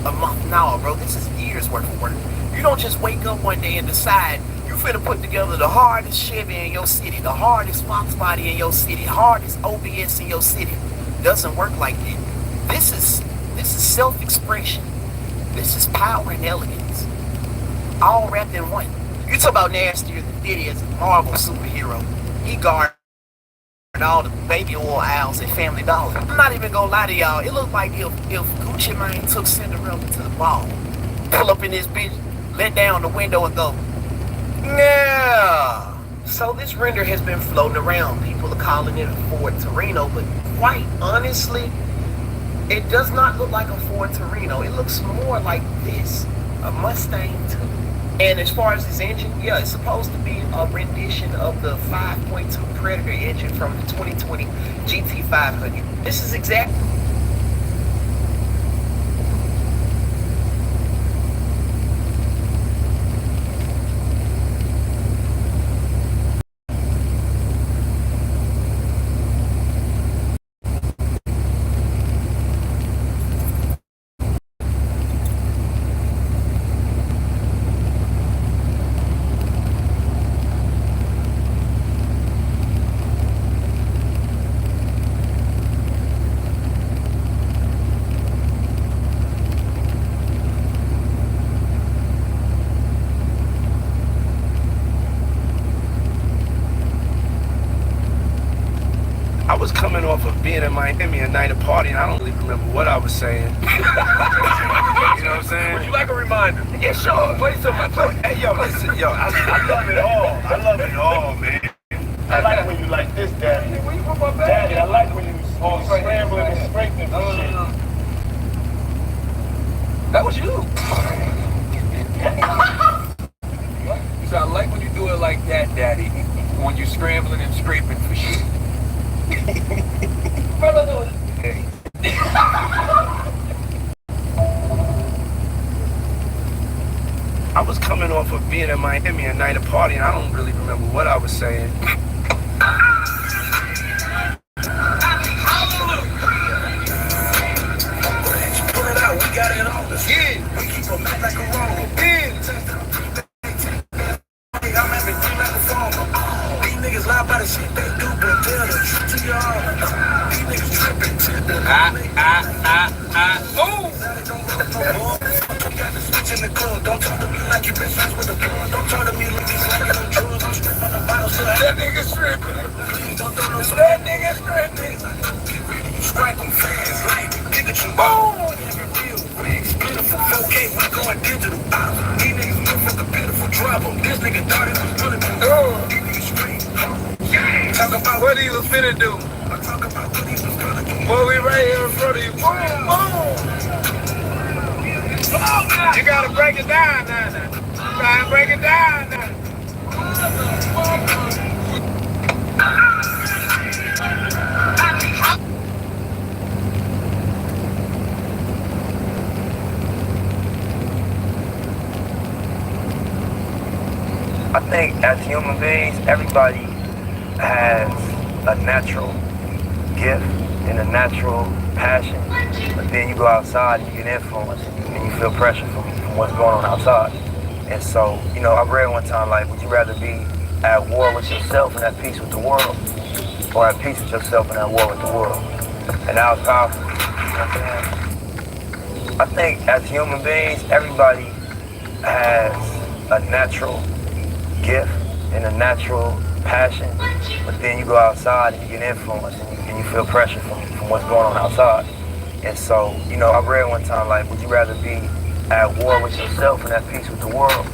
Speaker 11: a month. No, bro, this is years worth of work. You don't just wake up one day and decide you finna put together the hardest Chevy in your city, the hardest Fox body in your city, hardest OBS in your city. Doesn't work like that. This is self-expression. This is power and elegance. All wrapped in one. You talk about nastier than Diddy as a Marvel superhero. He guarded all the baby oil aisles at Family Dollar. I'm not even gonna lie to y'all. It looked like if Gucci Mane took Cinderella to the ball, pull up in this bitch, let down the window and go, yeah. So this render has been floating around. People are calling it a Ford Torino, but quite honestly, it does not look like a Ford Torino. It looks more like this, a Mustang 2. And as far as this engine, yeah, it's supposed to be a rendition of the 5.2 Predator engine from the 2020 GT500. This is exactly... I was coming off of being in Miami a night of party, and I don't really remember what I was saying. You know what I'm saying?
Speaker 10: Would you like a reminder?
Speaker 11: Yeah, sure.
Speaker 10: Play something.
Speaker 11: Hey, yo, listen, yo, I
Speaker 1: love it all. I love it all, man. I like when you like this, Daddy. Daddy, I like when you all scrambling and scraping for shit.
Speaker 10: That was you. So I like when you do it like that, Daddy. When you're scrambling and scraping for shit. Brother, hey.
Speaker 11: I was coming off of being in Miami a night of party, and I don't really remember what I was saying.
Speaker 2: Pull it out, we got it all. Yeah, we keep a map like a roll. Yeah. I'm at the green like a farmer. These niggas lie about the shit they do, but tell the truth to y'all. These niggas tripping.
Speaker 10: Oh!
Speaker 2: Got the switch in the club. Don't talk to me like you been friends with a gun. Don't talk to me like you like you on drugs. I'm stripping on the bottle, so
Speaker 10: that nigga stripping.
Speaker 2: Please don't throw no
Speaker 10: that nigga stripping.
Speaker 2: Strike them fast, like Pikachu. Boom! Beautiful 4K, we going digital. These niggas motherfucker beautiful, drop them. This nigga thought it was really good. These niggas straight. Talk about
Speaker 10: what he was finna do.
Speaker 2: I talk about what he was gonna do.
Speaker 10: Boy, we right here in front of you. Boom, boom. You gotta break it down now. Try and break it down now.
Speaker 7: I think as human beings, everybody has a natural gift and a natural passion, but then you go outside and you get influenced and you feel pressure from what's going on outside. And so, you know, I read one time, like, would you rather be at war with yourself and at peace with the world, or at peace with yourself and at war with the world? And that was powerful. You know what I'm saying? I think as human beings, everybody has a natural gift and a natural passion, but then you go outside and you get influenced and you feel pressure from what's going on outside. And so, you know, I read one time, like, would you rather be at war with yourself and at peace with the world,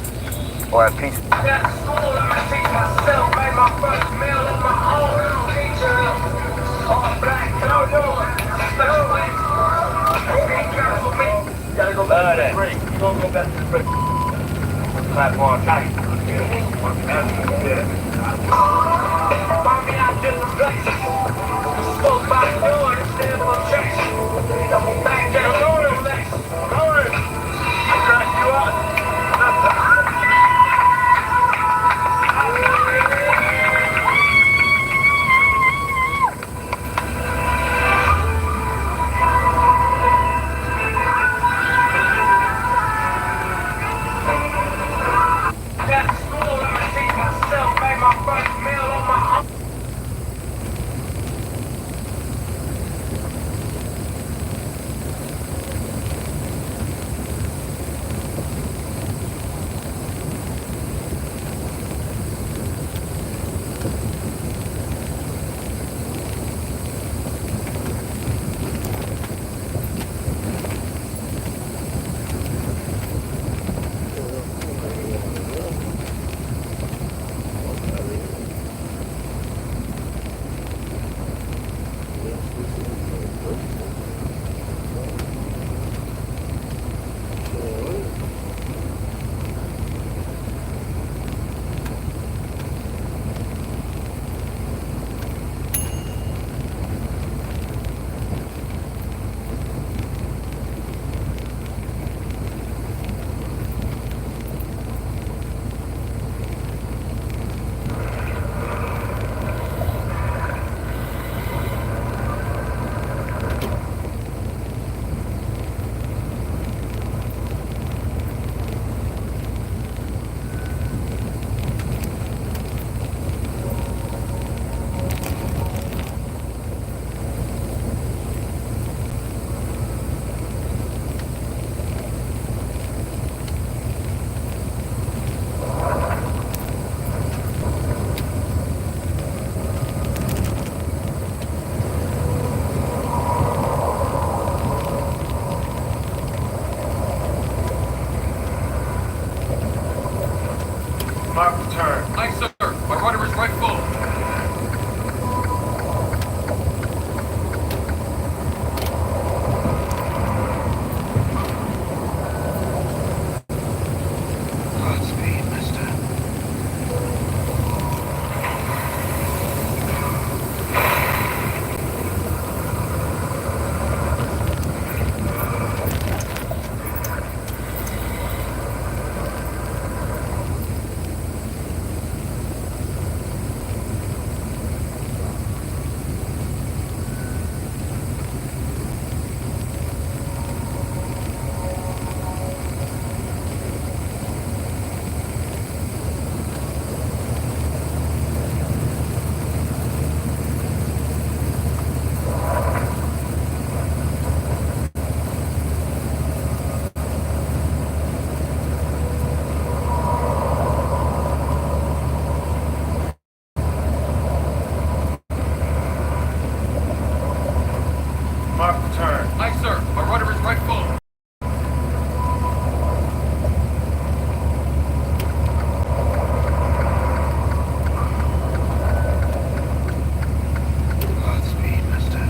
Speaker 7: or at peace? Gotta go back to the break. You gonna go back to the break. Platform night. Mommy, I just spoke by the door instead of a church. Double back there, Lord, I cracked you up.
Speaker 9: Mark return. Aye, sir. My rudder is right full.
Speaker 12: Godspeed, mister.
Speaker 9: Mark return. Aye, sir. My rudder is right full.
Speaker 12: Godspeed, mister.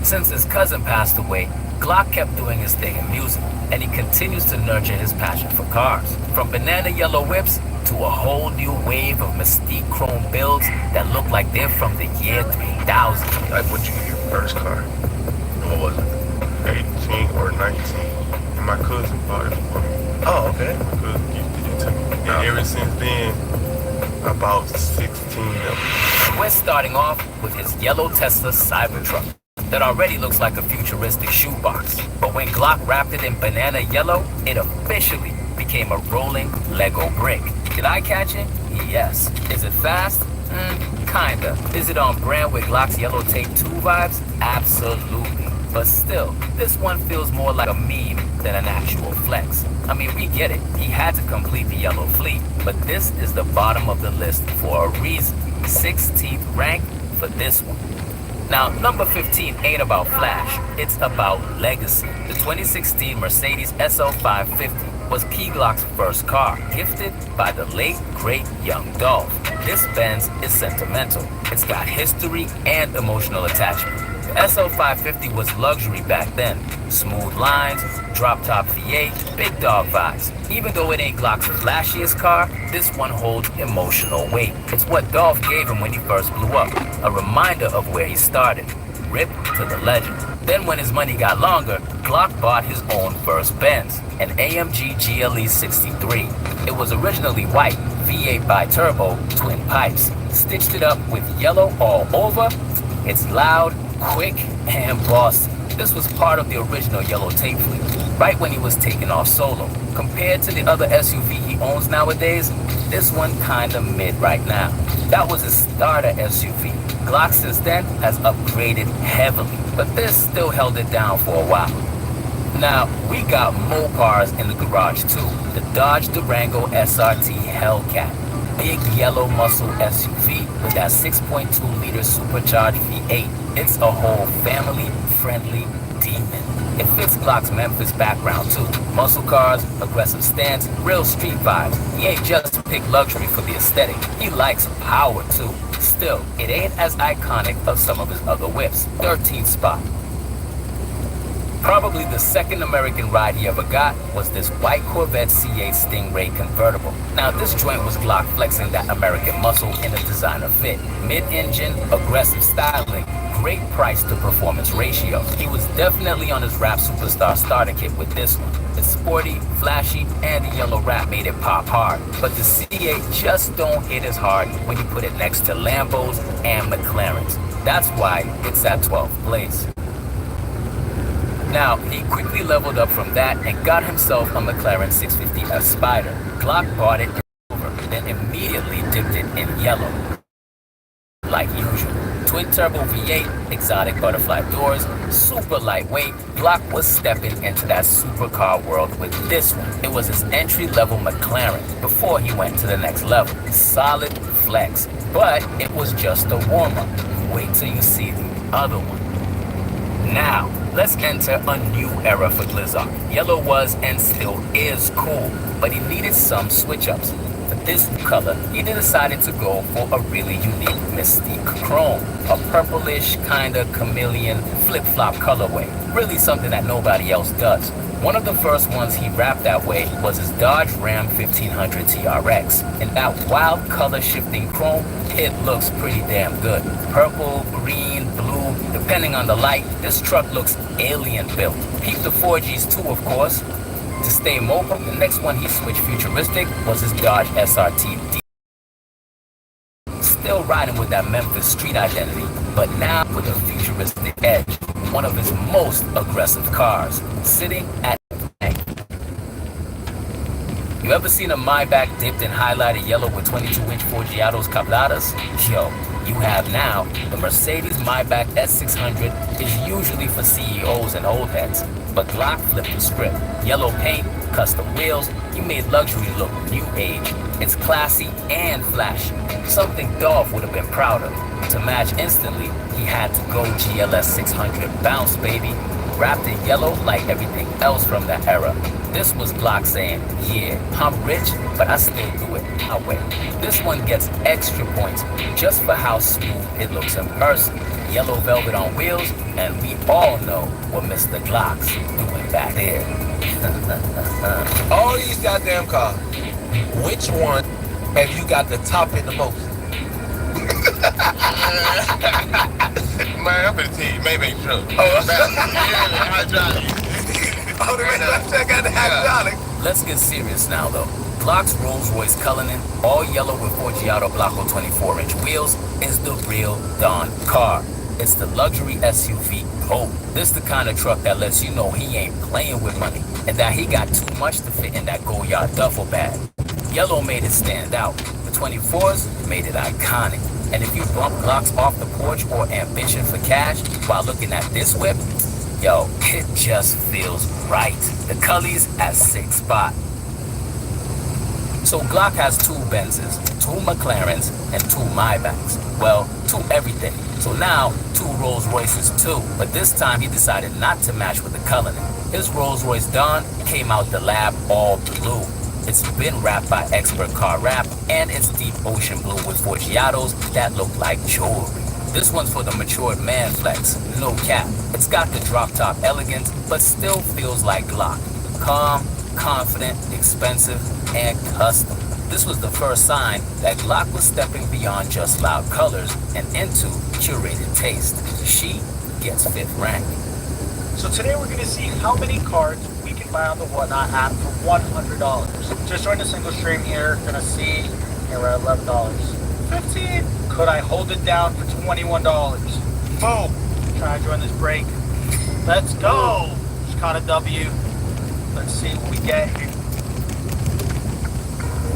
Speaker 14: Since his cousin passed away, Glock kept doing his thing in music, and he continues to nurture his passion for cars. From banana yellow whips to a whole new wave of Mystique chrome builds that look like they're from the year 3000.
Speaker 15: Like, what'd you get your first car? What was it? 18 or 19. And my cousin bought it for me.
Speaker 14: Oh, okay.
Speaker 15: My cousin gifted it to me. And ever since then, I bought 16 of them.
Speaker 14: We're starting off with his yellow Tesla Cybertruck that already looks like a futuristic shoebox. But when Glock wrapped it in banana yellow, it officially became a rolling Lego brick. Did I catch it? Yes. Is it fast? Kinda. Is it on brand with Glock's Yellow Tape 2 vibes? Absolutely. But still, this one feels more like a meme than an actual flex. I mean, we get it. He had to complete the yellow fleet, but this is the bottom of the list for a reason. 16th rank for this one. Now, number 15 ain't about flash, it's about legacy. The 2016 Mercedes SL550 was Key Glock's first car, gifted by the late, great Young Dolph. This Benz is sentimental. It's got history and emotional attachment. The SL550 was luxury back then. Smooth lines, drop-top V8, big dog vibes. Even though it ain't Glock's flashiest car, this one holds emotional weight. It's what Dolph gave him when he first blew up, a reminder of where he started. Rip to the legend. Then when his money got longer, Glock bought his own first Benz, an AMG GLE 63. It was originally white, V8 bi-turbo, twin pipes. Stitched it up with yellow all over. It's loud, quick, and bossy. This was part of the original Yellow Tape fleet, right when he was taking off solo. Compared to the other SUV he owns nowadays, this one kinda mid right now. That was his starter SUV. Glock since then has upgraded heavily, but this still held it down for a while. Now, we got Mopars in the garage too. The Dodge Durango SRT Hellcat. Big yellow muscle SUV with that 6.2-liter supercharged V8. It's a whole family-friendly demon. It fits Glock's Memphis background too. Muscle cars, aggressive stance, real street vibes. He ain't just picked luxury for the aesthetic. He likes power too. Still, it ain't as iconic of some of his other whips. 13th spot. Probably the second American ride he ever got was this white Corvette C8 Stingray convertible. Now this joint was Glock flexing that American muscle in a designer fit. Mid-engine, aggressive styling, great price to performance ratio. He was definitely on his rap superstar starter kit with this one. It's sporty, flashy, and the yellow wrap made it pop hard. But the C8 just don't hit as hard when you put it next to Lambos and McLarens. That's why it's at 12th place. Now, he quickly leveled up from that and got himself a McLaren 650F Spider. Glock bought it in silver, then immediately dipped it in yellow. Like usual. Twin turbo V8, exotic butterfly doors, super lightweight. Glock was stepping into that supercar world with this one. It was his entry-level McLaren before he went to the next level. Solid flex, but it was just a warm-up. Wait till you see the other one. Now, let's enter a new era for Glizzard. Yellow was and still is cool, but he needed some switch-ups. For this color, he decided to go for a really unique Mystique Chrome, a purplish, kinda chameleon flip-flop colorway. Really something that nobody else does. One of the first ones he wrapped that way was his Dodge Ram 1500 TRX. In that wild color-shifting chrome, it looks pretty damn good. Purple, green, blue, depending on the light, this truck looks alien-built. Keep the 4Gs too, of course. To stay mobile, the next one he switched futuristic was his Dodge SRT. Still riding with that Memphis street identity, but now with a futuristic edge. One of his most aggressive cars, sitting at the bank. You ever seen a Maybach dipped in highlighted yellow with 22-inch Forgiatos cabladas? Yo, you have now. The Mercedes Maybach S600 is usually for CEOs and old heads, but Glock flipped the script. Yellow paint, custom wheels, he made luxury look new age. It's classy and flashy, something Dolph would have been proud of. To match instantly, he had to go GLS 600 bounce, baby. wrapped in yellow like everything else from that era. This was Glock saying, yeah, I'm rich, but I still do it my way. This one gets extra points just for how smooth it looks in person. Yellow velvet on wheels, and we all know what Mr. Glock's doing back there.
Speaker 16: All these goddamn cars, which one have you got the top in the most?
Speaker 15: Man, I'm gonna tell you, Maybach truck.
Speaker 16: Oh, the rest of got the hydraulic.
Speaker 14: Let's get serious now, though. Glock's Rolls-Royce Cullinan, all yellow with Forgiato Blanco 24-inch wheels, is the real Don car. It's the luxury SUV Gold. This the kind of truck that lets you know he ain't playing with money and that he got too much to fit in that Goyard duffel bag. Yellow made it stand out. The 24s made it iconic. And if you bump Glocks off the porch or ambition for cash while looking at this whip, yo, it just feels right. The Cullies at 6th spot. So Glock has 2 Benzes, 2 McLarens, and 2 Maybachs. Well, 2 everything. So now, 2 Rolls Royces too. But this time he decided not to match with the Cullinan. His Rolls Royce Dawn came out the lab all blue. It's been wrapped by expert car wrap, and it's deep ocean blue with Forgiatos that look like jewelry. This one's for the matured man flex, no cap. It's got the drop top elegance, but still feels like Glock. Calm, confident, expensive, and custom. This was the first sign that Glock was stepping beyond just loud colors and into curated taste. She gets 5th rank.
Speaker 17: So today we're going to see how many cards we can buy on the Whatnot app for $100. Just join the single stream here. Gonna see here we're at $11. 15. Could I hold it down for $21? Boom. Try to join this break. Let's go. Just caught a W. Let's see what we get here.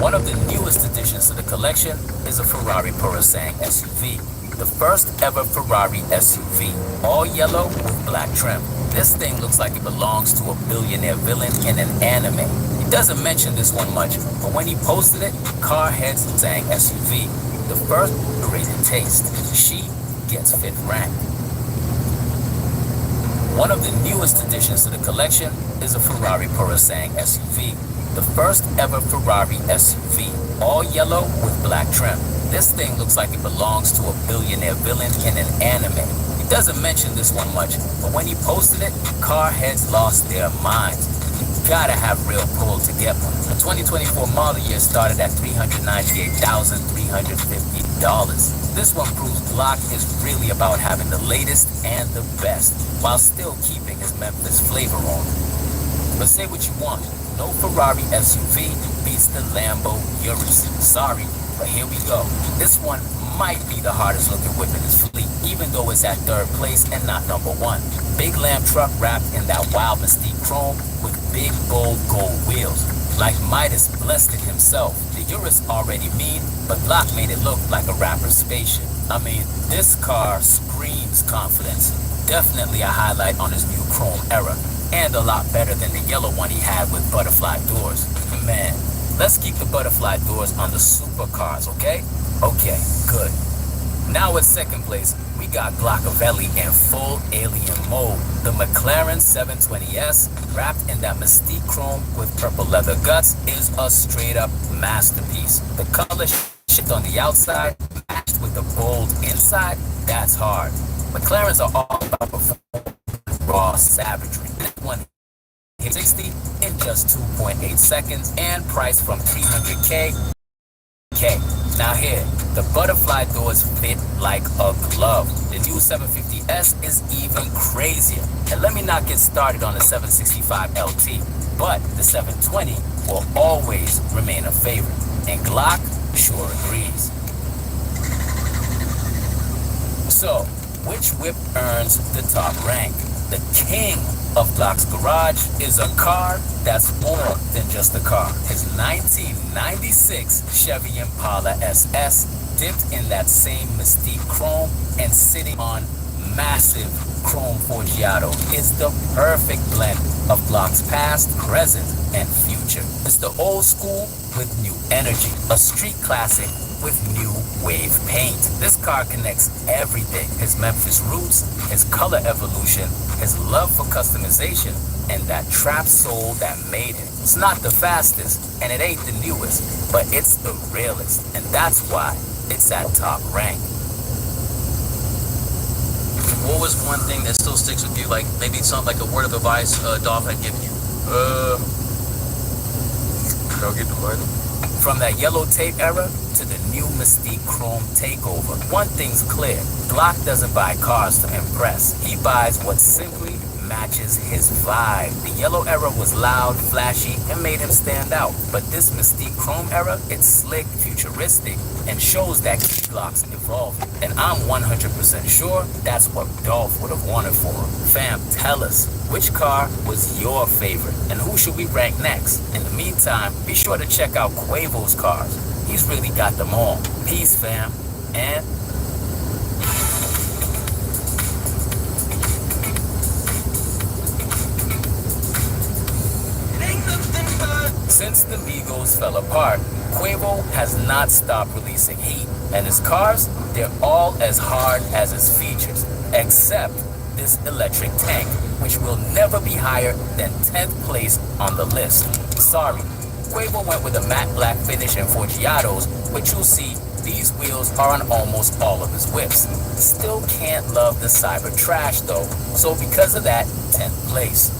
Speaker 14: One of the newest additions to the collection is a Ferrari Purasang SUV. The first ever Ferrari SUV, all yellow with black trim. This thing looks like it belongs to a billionaire villain in an anime. He doesn't mention this one much, but when he posted it, car heads sang SUV. The first rated taste. She gets 5th rank. One of the newest additions to the collection is a Ferrari Purasang SUV. The first ever Ferrari SUV, all yellow with black trim. This thing looks like it belongs to a billionaire villain in an anime. He doesn't mention this one much, but when he posted it, car heads lost their minds. You gotta have real pull to get one. The 2024 model year started at $398,350. This one proves Glock is really about having the latest and the best, while still keeping his Memphis flavor on it. But say what you want, no Ferrari SUV beats the Lambo Urus. Sorry, but here we go. This one might be the hardest looking whip in his fleet, even though it's at 3rd place and not number 1. Big Lamb truck wrapped in that wild mystique chrome with big bold gold wheels. Like Midas blessed it himself. The Urus already mean, but Glock made it look like a rapper's spaceship. I mean, this car screams confidence. Definitely a highlight on his new chrome era, and a lot better than the yellow one he had with butterfly doors. Man, let's keep the butterfly doors on the supercars, okay? Okay, good. Now at 2nd place, we got Glockavelli in full alien mode. The McLaren 720S, wrapped in that mystique chrome with purple leather guts, is a straight up masterpiece. The color shit on the outside, matched with the bold inside, that's hard. McLarens are all about performance, raw savagery. This one hit 60 in just 2.8 seconds and priced from $300K. Now here, the butterfly doors fit like a glove. The new 750S is even crazier. And let me not get started on the 765 LT, but the 720 will always remain a favorite. And Glock sure agrees. So, which whip earns the top rank? The king of Glock's garage is a car that's more than just a car. His 1996 Chevy Impala SS, dipped in that same mystique chrome and sitting on massive chrome Forgiato, is the perfect blend of Glock's past, present, and future. It's the old school with new energy, a street classic with new wave paint. This car connects everything: his Memphis roots, his color evolution, his love for customization, and that trap soul that made it. It's not the fastest, and it ain't the newest, but it's the realest, and that's why it's at top rank.
Speaker 18: What was one thing that still sticks with you? Like maybe something like a word of advice Dolph had given you?
Speaker 15: Don't get the money.
Speaker 14: From that yellow tape era to the new Mystique Chrome takeover, one thing's clear: Glock doesn't buy cars to impress. He buys what simply matches his vibe. The yellow era was loud, flashy, and made him stand out. But this Mystique Chrome era, it's slick, futuristic, and shows that Glock's evolving. And I'm 100% sure that's what Dolph would have wanted for him. Fam, tell us, which car was your favorite? And who should we rank next? In the meantime, be sure to check out Quavo's cars. He's really got them all. Peace, fam. And since the Migos fell apart, Quavo has not stopped releasing heat, and his cars, they're all as hard as his features, except this electric tank, which will never be higher than 10th place on the list. Sorry, Quavo went with a matte black finish in Forgiatos, which you'll see these wheels are on almost all of his whips. Still can't love the cyber trash though, so because of that, 10th place.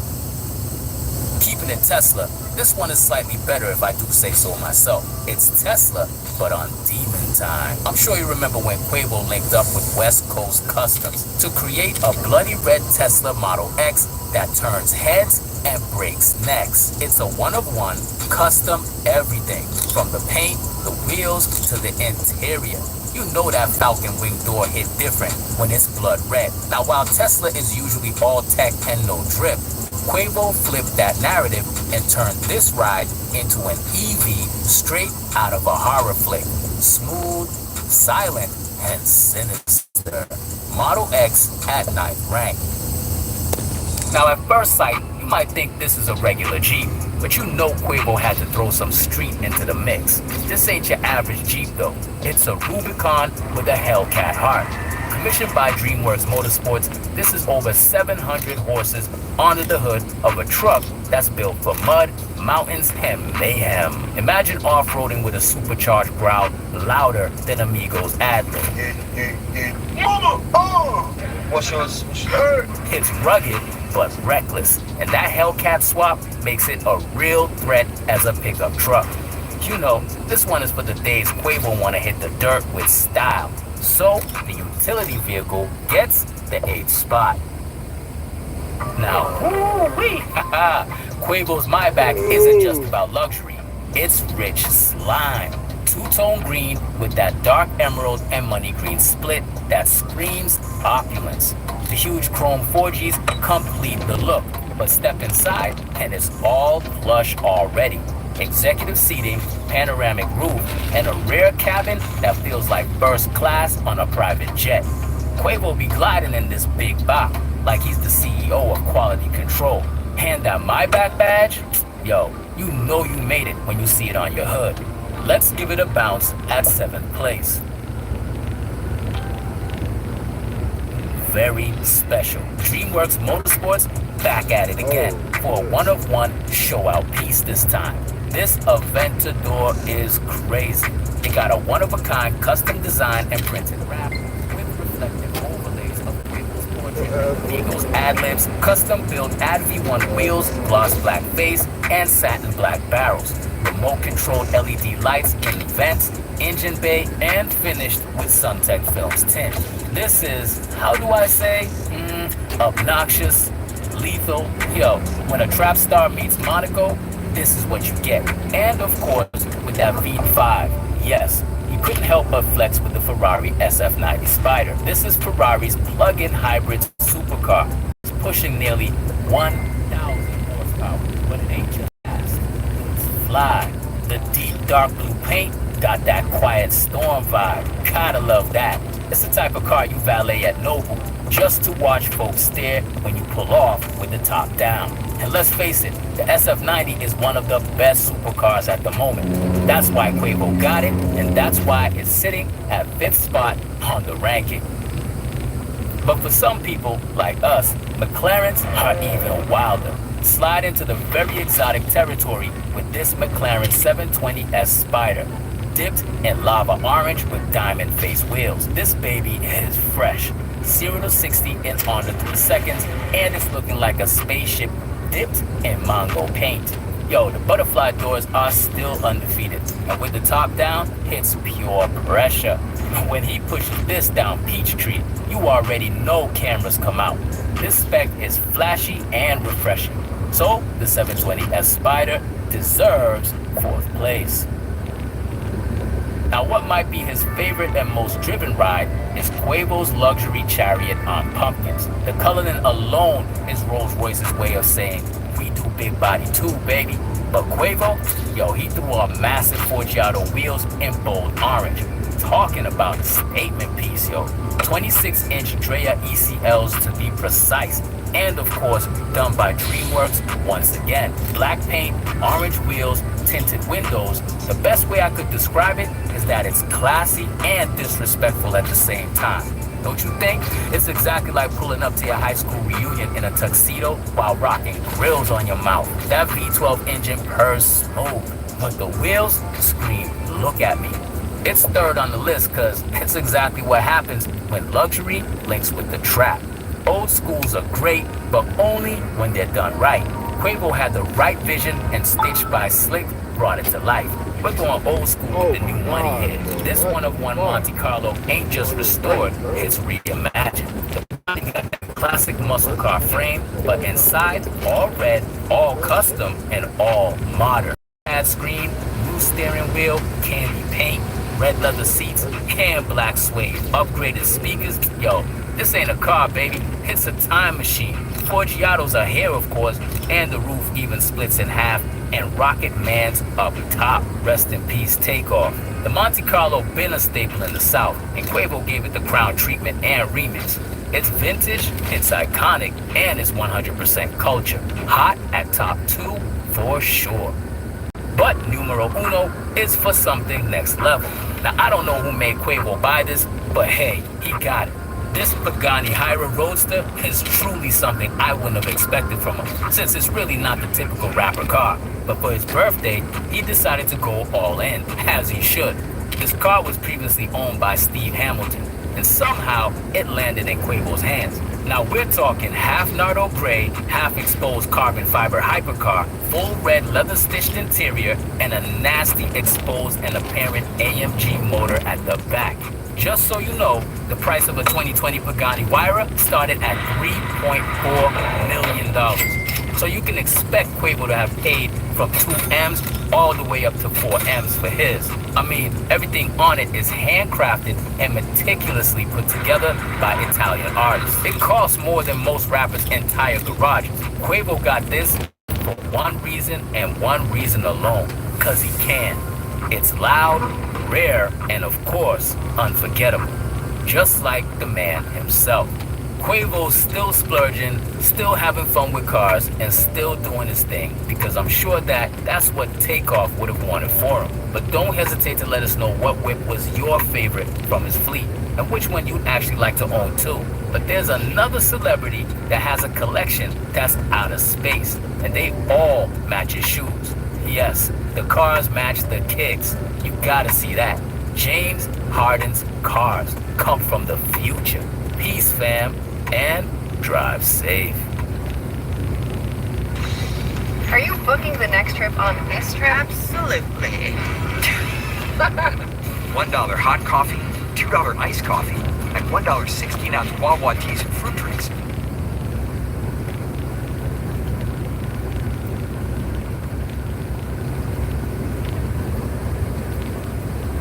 Speaker 14: Keeping it Tesla, this one is slightly better if I do say so myself. It's Tesla, but on demon time. I'm sure you remember when Quavo linked up with West Coast Customs to create a bloody red Tesla Model X that turns heads and breaks necks. It's a one-of-one, custom everything, from the paint, the wheels, to the interior. You know that Falcon Wing door hit different when it's blood red. Now while Tesla is usually all tech and no drip, Quavo flipped that narrative and turned this ride into an EV straight out of a horror flick. Smooth, silent, and sinister. Model X at 9th rank. Now at first sight, you might think this is a regular Jeep, but you know Quavo had to throw some street into the mix. This ain't your average Jeep though. It's a Rubicon with a Hellcat heart. Commissioned by DreamWorks Motorsports, this is over 700 horses under the hood of a truck that's built for mud, mountains, and mayhem. Imagine off-roading with a supercharged growl louder than Amigos ad-lib.
Speaker 3: Mama! Oh!
Speaker 10: What's yours?
Speaker 14: It's rugged, but reckless, and that Hellcat swap makes it a real threat as a pickup truck. You know, this one is for the days Quavo want to hit the dirt with style. So, the utility vehicle gets the 8th spot. Now, woo-wee, Quavo's Maybach isn't just about luxury. It's rich slime. Two-tone green with that dark emerald and money green split that screams opulence. The huge chrome 4Gs complete the look, but step inside and it's all plush already. Executive seating, panoramic roof, and a rear cabin that feels like first class on a private jet. Quavo be gliding in this big box like he's the CEO of quality control. Hand that Maybach badge, yo, you know you made it when you see it on your hood. Let's give it a bounce at 7th place. Very special. DreamWorks Motorsports back at it again for a one-of-one show-out piece this time. This Aventador is crazy. It got a one-of-a-kind custom design and printed wrap with reflective overlays of Quavo's portrait, Eagles ad-libs, custom-built AdV1 wheels, gloss black face, and satin black barrels. Remote-controlled LED lights in vents, engine bay, and finished with Suntech Films tint. This is, how do I say, obnoxious, lethal. Yo, when a trap star meets Monaco, this is what you get. And of course, with that V5, yes, you couldn't help but flex with the Ferrari SF90 Spider. This is Ferrari's plug-in hybrid supercar. It's pushing nearly 1,000 horsepower, but it ain't just fast. It's fly. The deep dark blue paint got that quiet storm vibe. Gotta love that. It's the type of car you valet at Noble, just to watch folks stare when you pull off with the top down. And let's face it, the SF90 is one of the best supercars at the moment. That's why Quavo got it, and that's why it's sitting at 5th spot on the ranking. But for some people, like us, McLarens are even wilder. Slide into the very exotic territory with this McLaren 720S Spider, dipped in lava orange with diamond face wheels. This baby is fresh. 0 to 60 in under 3 seconds, and it's looking like a spaceship dipped in mango paint. Yo, the butterfly doors are still undefeated, and with the top down, it's pure pressure. When he pushes this down Peachtree, you already know cameras come out. This spec is flashy and refreshing. So, the 720S Spider deserves 4th place. Now, what might be his favorite and most driven ride is Quavo's luxury chariot on pumpkins. The coloring alone is Rolls-Royce's way of saying, we do big body too, baby. But Quavo, yo, he threw a massive Forgiato wheels in bold orange. Talking about a statement piece, yo. 26-inch Drea ECLs to be precise. And of course, done by DreamWorks once again. Black paint, orange wheels, tinted windows. The best way I could describe it is that it's classy and disrespectful at the same time. Don't you think? It's exactly like pulling up to your high school reunion in a tuxedo while rocking grills on your mouth. That V12 engine purrs smooth, but the wheels scream, look at me. It's third on the list because it's exactly what happens when luxury links with the trap. Old schools are great, but only when they're done right. Quavo had the right vision, and Stitched by Slick brought it to life. We're going old school with the new money here. This one-of-one Monte Carlo ain't just restored, it's reimagined. The body got that classic muscle car frame, but inside, all red, all custom, and all modern. Flat screen, blue steering wheel, candy paint, red leather seats, and black suede. Upgraded speakers. Yo, this ain't a car, baby. It's a time machine. Forgiatos are here, of course, and the roof even splits in half, and Rocket Man's up top. Rest in peace, Takeoff. The Monte Carlo been a staple in the South, and Quavo gave it the crown treatment and remix. It's vintage, it's iconic, and it's 100% culture. Hot at top 2 for sure. But numero uno is for something next level. Now, I don't know who made Quavo buy this, but hey, he got it. This Pagani Hyra Roadster is truly something I wouldn't have expected from him, since it's really not the typical rapper car. But for his birthday, he decided to go all in, as he should. This car was previously owned by Steve Hamilton, and somehow it landed in Quavo's hands. Now we're talking half Nardo gray, half exposed carbon fiber hypercar, full red leather stitched interior, and a nasty exposed and apparent AMG motor at the back. Just so you know, the price of a 2020 Pagani Huayra started at $3.4 million. So you can expect Quavo to have paid from 2 M's all the way up to 4 M's for his. I mean, everything on it is handcrafted and meticulously put together by Italian artists. It costs more than most rappers' entire garages. Quavo got this for one reason and one reason alone, cause he can. It's loud, rare, and of course, unforgettable. Just like the man himself. Quavo's still splurging, still having fun with cars, and still doing his thing, because I'm sure that's what Takeoff would have wanted for him. But don't hesitate to let us know what whip was your favorite from his fleet, and which one you'd actually like to own too. But there's another celebrity that has a collection that's out of space, and they all match his shoes. Yes, the cars match the kicks. You gotta see that. James Harden's cars come from the future. Peace, fam, and drive safe.
Speaker 19: Are you booking the next trip on this trip?
Speaker 11: Absolutely.
Speaker 20: $1 hot coffee, $2 iced coffee, and $1 16-ounce Wawa teas and fruit drinks.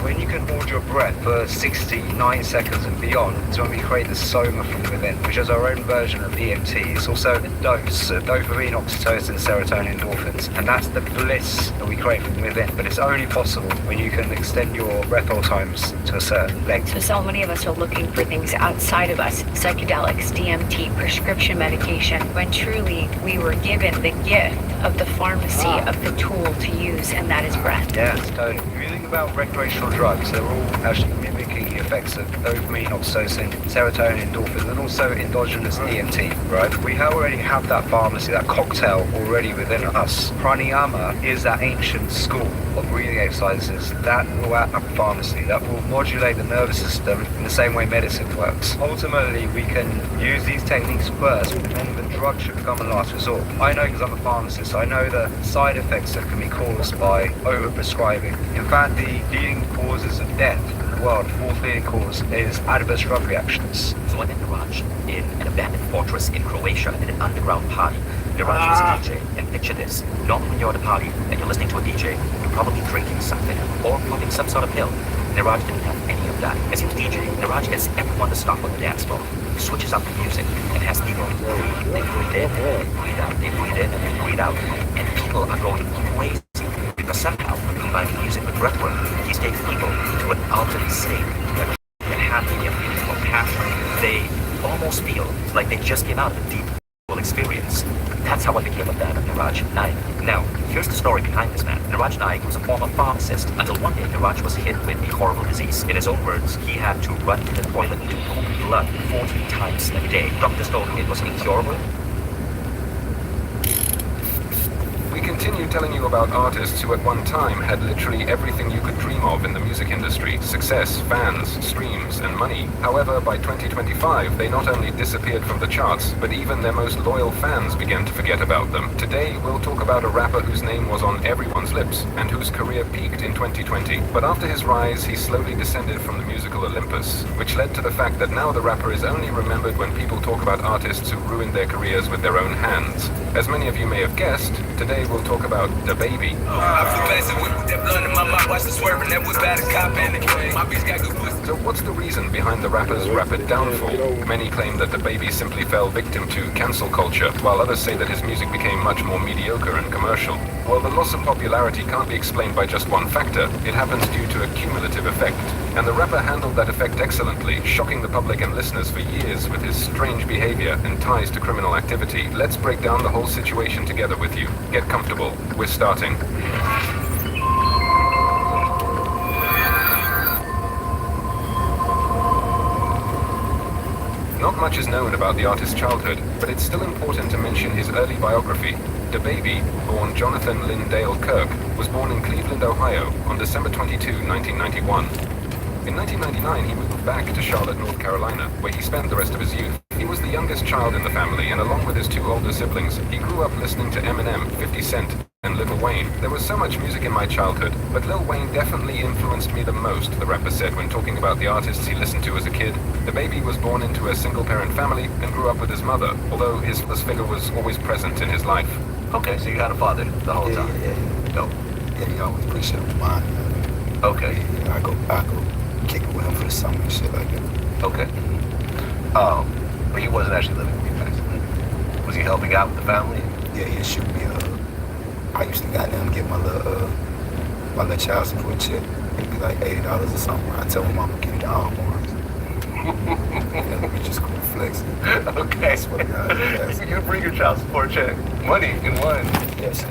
Speaker 20: When you can hold your breath breath for 69 seconds and beyond is when we create the soma from within, which is our own version of EMT. It's also a dose of dopamine, oxytocin, serotonin, endorphins, and that's the bliss that we create from within. But it's only possible when you can extend your breath hold times to a certain length.
Speaker 21: So many of us are looking for things outside of us, psychedelics, DMT, prescription medication, when truly we were given the gift of the pharmacy of the tool to use, and that is breath.
Speaker 20: Yes, totally. If you think about recreational drugs, they're all actually mimicking the effects of dopamine, oxytocin, serotonin, endorphins, and also endogenous DMT, right? We already have that pharmacy, that cocktail already within us. Pranayama is that ancient school of breathing exercises that will act like a pharmacy, that will modulate the nervous system in the same way medicine works. Ultimately, we can use these techniques first, and then the drug should become a last resort. I know because I'm a pharmacist, I know the side effects that can be caused by overprescribing. In fact, the leading causes of death in the world, fourth leading cause, is adverse drug reactions.
Speaker 22: So I'm in Mirage, in an abandoned fortress in Croatia, at an underground party. Mirage was a DJ, and picture this. Normally when you're at a party and you're listening to a DJ, you're probably drinking something or popping some sort of pill. Niraj didn't have any of that. As he was DJing, Niraj gets everyone to stop on the dance floor. He switches up the music and has people breathe. They breathe in, they breathe out, they breathe in, and they breathe out. And people are going crazy because somehow, combining music with breathwork, he's taking people into an alternate state, a happy and beautiful passion. They almost feel like they just came out of a deep experience. That's how I became a fan of Niraj Naik. Now, here's the story behind this man. Niraj Naik was a former pharmacist until one day Niraj was hit with a horrible disease. In his own words, he had to run to the toilet to pump blood 40 times a day. Doctors told him it was incurable.
Speaker 23: We continue telling you about artists who at one time had literally everything you could dream of in the music industry: success, fans, streams, and money. However, by 2025, they not only disappeared from the charts, but even their most loyal fans began to forget about them. Today, we'll talk about a rapper whose name was on everyone's lips, and whose career peaked in 2020. But after his rise, he slowly descended from the musical Olympus, which led to the fact that now the rapper is only remembered when people talk about artists who ruined their careers with their own hands. As many of you may have guessed, today we'll talk about DaBaby. So what's the reason behind the rapper's rapid downfall? Many claim that DaBaby simply fell victim to cancel culture, while others say that his music became much more mediocre and commercial. While the loss of popularity can't be explained by just one factor, it happens due to a cumulative effect. And the rapper handled that effect excellently, shocking the public and listeners for years with his strange behavior and ties to criminal activity. Let's break down the whole situation together with you. Get comfortable. We're starting. Not much is known about the artist's childhood, but it's still important to mention his early biography. DaBaby, born Jonathan Lindale Kirk, was born in Cleveland, Ohio, on December 22, 1991. In 1999, he moved back to Charlotte, North Carolina, where he spent the rest of his youth. He was the youngest child in the family, and along with his two older siblings, he grew up listening to Eminem, 50 Cent, and Lil Wayne. There was so much music in my childhood, but Lil Wayne definitely influenced me the most, the rapper said when talking about the artists he listened to as a kid. DaBaby was born into a single-parent family and grew up with his mother, although his father's figure was always present in his life.
Speaker 20: Okay, so you had a father the whole time? Yeah. Dope.
Speaker 24: Yeah, he always pushed up mine.
Speaker 20: Okay.
Speaker 24: Yeah, I go kick it with him for the summer and shit like that.
Speaker 20: Okay. But he wasn't actually living with you guys. Was he helping out with the family?
Speaker 24: Yeah, shoot me. I used to goddamn get my little child support check. It'd be like $80 or something. I tell my mama get it all mornings. Yeah, we just go flexing.
Speaker 20: Okay. You bring your child support check. Money in one.
Speaker 24: Yeah, she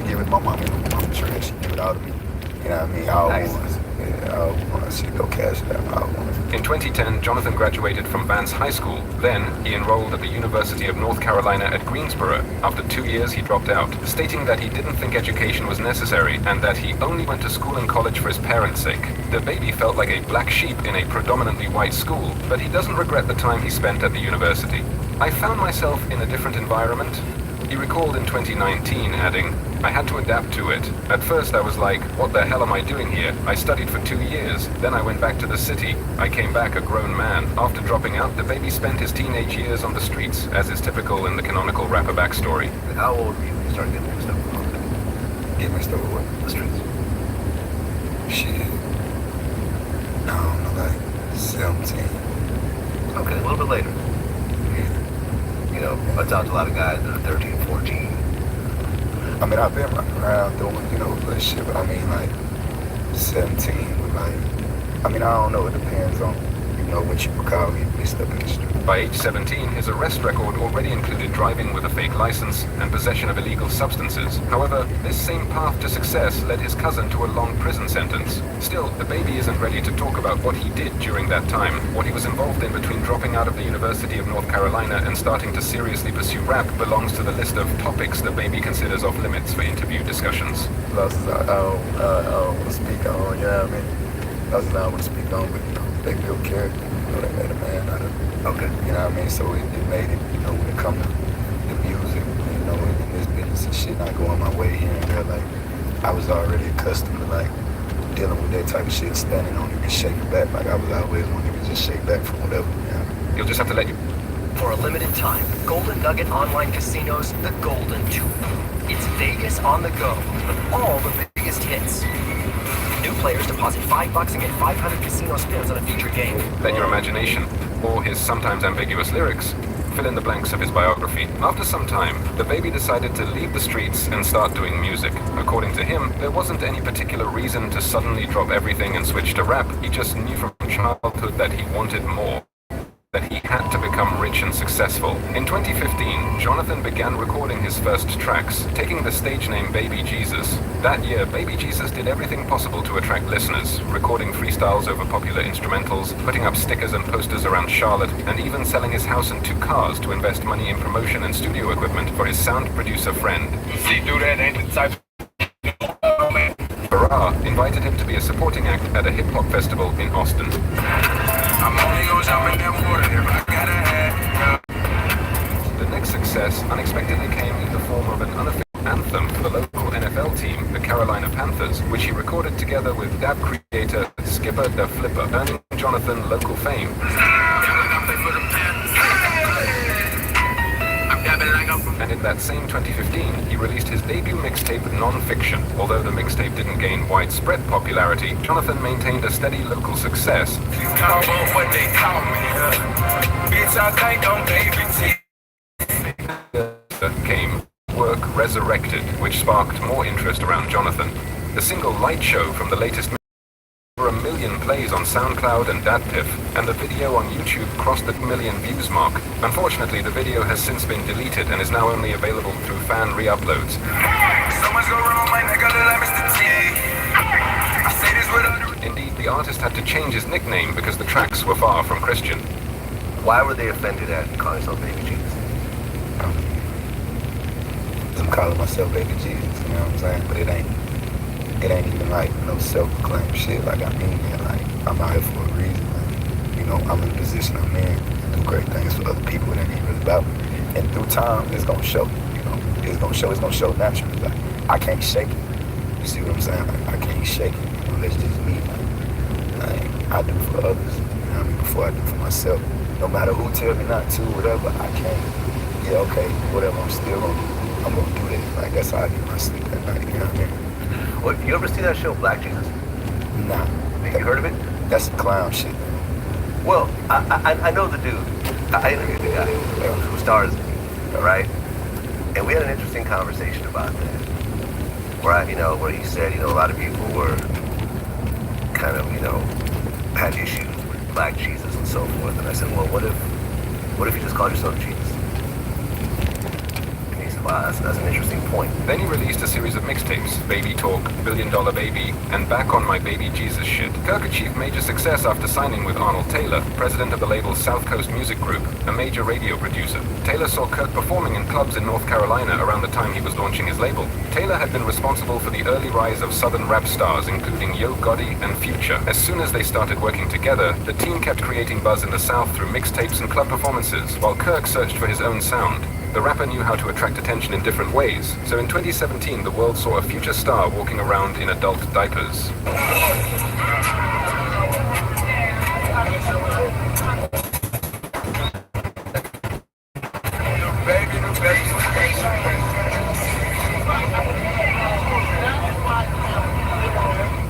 Speaker 24: give it to my mama. My mama trash. She give it all to me. You know what I mean? All ones. Yeah, all ones. She go cash it out. All ones.
Speaker 23: In 2010, Jonathan graduated from Vance High School. Then, he enrolled at the University of North Carolina at Greensboro. After 2 years, he dropped out, stating that he didn't think education was necessary and that he only went to school and college for his parents' sake. DaBaby felt like a black sheep in a predominantly white school, but he doesn't regret the time he spent at the university. I found myself in a different environment. He recalled in 2019, adding, I had to adapt to it. At first I was like, what the hell am I doing here? I studied for 2 years. Then I went back to the city. I came back a grown man. After dropping out, DaBaby spent his teenage years on the streets, as is typical in the canonical rapper backstory.
Speaker 20: How old were you when you started getting mixed up with all that?
Speaker 24: Get mixed up with what?
Speaker 20: The streets.
Speaker 24: Shit. I don't know, like 17.
Speaker 4: Okay, a little bit later. You know, I talked to a lot of guys that are 13, 14.
Speaker 24: I mean, I've been running around doing, you know, little shit, but I mean, like 17 with like, I mean, I don't know, it depends on, you know, what you would call me mixed up in the street.
Speaker 23: By age 17, his arrest record already included driving with a fake license and possession of illegal substances. However, this same path to success led his cousin to a long prison sentence. Still, the baby isn't ready to talk about what he did during that time. What he was involved in between dropping out of the University of North Carolina and starting to seriously pursue rap belongs to the list of topics the baby considers off limits for interview discussions.
Speaker 24: Losses I don't want to speak on, you know what I mean? Losses I don't want to speak on, but, you know, they built character. You know, they made a man out of it.
Speaker 4: Okay.
Speaker 24: You know what I mean? So it made it, you know, when it comes to the music, you know, in this business and shit not going my way here and there, like, I was already accustomed to, like, dealing with that type of shit, standing on it and shaking back. Like, I was always wanting to just shake back from whatever, you know?
Speaker 23: You'll just have to let you...
Speaker 22: For a limited time, Golden Nugget Online Casinos, the Golden Tube. It's Vegas on the go with all the biggest hits. New players deposit $5 and get 500 casino spins on a featured game.
Speaker 23: Let your imagination, or his sometimes ambiguous lyrics, fill in the blanks of his biography. After some time, the baby decided to leave the streets and start doing music. According to him, there wasn't any particular reason to suddenly drop everything and switch to rap. He just knew from childhood that he wanted more, that he had to become rich and successful. In 2015, Jonathan began recording his first tracks, taking the stage name Baby Jesus. That year, Baby Jesus did everything possible to attract listeners, recording freestyles over popular instrumentals, putting up stickers and posters around Charlotte, and even selling his house and 2 cars to invest money in promotion and studio equipment for his sound producer friend.
Speaker 3: See through that ain't the type.
Speaker 23: Farah invited him to be a supporting act at a hip-hop festival in Austin.
Speaker 3: I'm only gonna jump in that water if I gotta have.
Speaker 23: The next success unexpectedly came in the form of an unofficial anthem for the local NFL team, the Carolina Panthers, which he recorded together with dab creator Skipper the Flipper, earning Jonathan local fame. And in that same 2015, he released his debut mixtape, Non-Fiction. Although the mixtape didn't gain widespread popularity, Jonathan maintained a steady local success.
Speaker 3: What they call me, bitch, I think I'm baby.
Speaker 23: Came Work Resurrected, which sparked more interest around Jonathan. The single Light Show from the latest over 1 million plays on SoundCloud and DatPiff, and the video on YouTube crossed the 1 million views mark. Unfortunately, the video has since been deleted and is now only available through fan re-uploads.
Speaker 3: So much go wrong, my nigga, like Mr. T. I say this with
Speaker 23: Indeed, the artist had to change his nickname because the tracks were far from Christian.
Speaker 4: Why were they offended at calling themselves Baby Jesus?
Speaker 24: I'm calling myself Baby Jesus, you know what I'm saying? But it ain't even like no self-proclaimed shit. Like, I mean that, like, I'm out here for a reason. Like, you know, I'm in the position I'm in to do great things for other people. It ain't even about me. And through time, it's gonna show, you know. It's gonna show naturally. Like, I can't shake it. You see what I'm saying? Like, I can't shake it. You know, that's just me. Like, I do for others, you know what I mean, before I do for myself. No matter who tell me not to, whatever, I can't. Yeah, okay, whatever, I'm gonna do that. Like, that's how I get my sleep at night, you know what I mean?
Speaker 4: Well, you ever see that show, Black Jesus?
Speaker 24: Nah.
Speaker 4: You heard of it?
Speaker 24: That's some clown shit.
Speaker 4: Well, I know the dude. I interviewed the guy who stars in it, right? And we had an interesting conversation about that. Where he said, a lot of people were kind of, had issues with Black Jesus and so forth. And I said, well, what if you just called yourself Jesus? Wow, that's an interesting point.
Speaker 23: Then he released a series of mixtapes, Baby Talk, $1 Billion Baby, and Back on My Baby Jesus Shit. Kirk achieved major success after signing with Arnold Taylor, president of the label South Coast Music Group, a major radio producer. Taylor saw Kirk performing in clubs in North Carolina around the time he was launching his label. Taylor had been responsible for the early rise of southern rap stars, including Yo Gotti and Future. As soon as they started working together, the team kept creating buzz in the South through mixtapes and club performances, while Kirk searched for his own sound. The rapper knew how to attract attention in different ways, so in 2017 the world saw a future star walking around in adult diapers.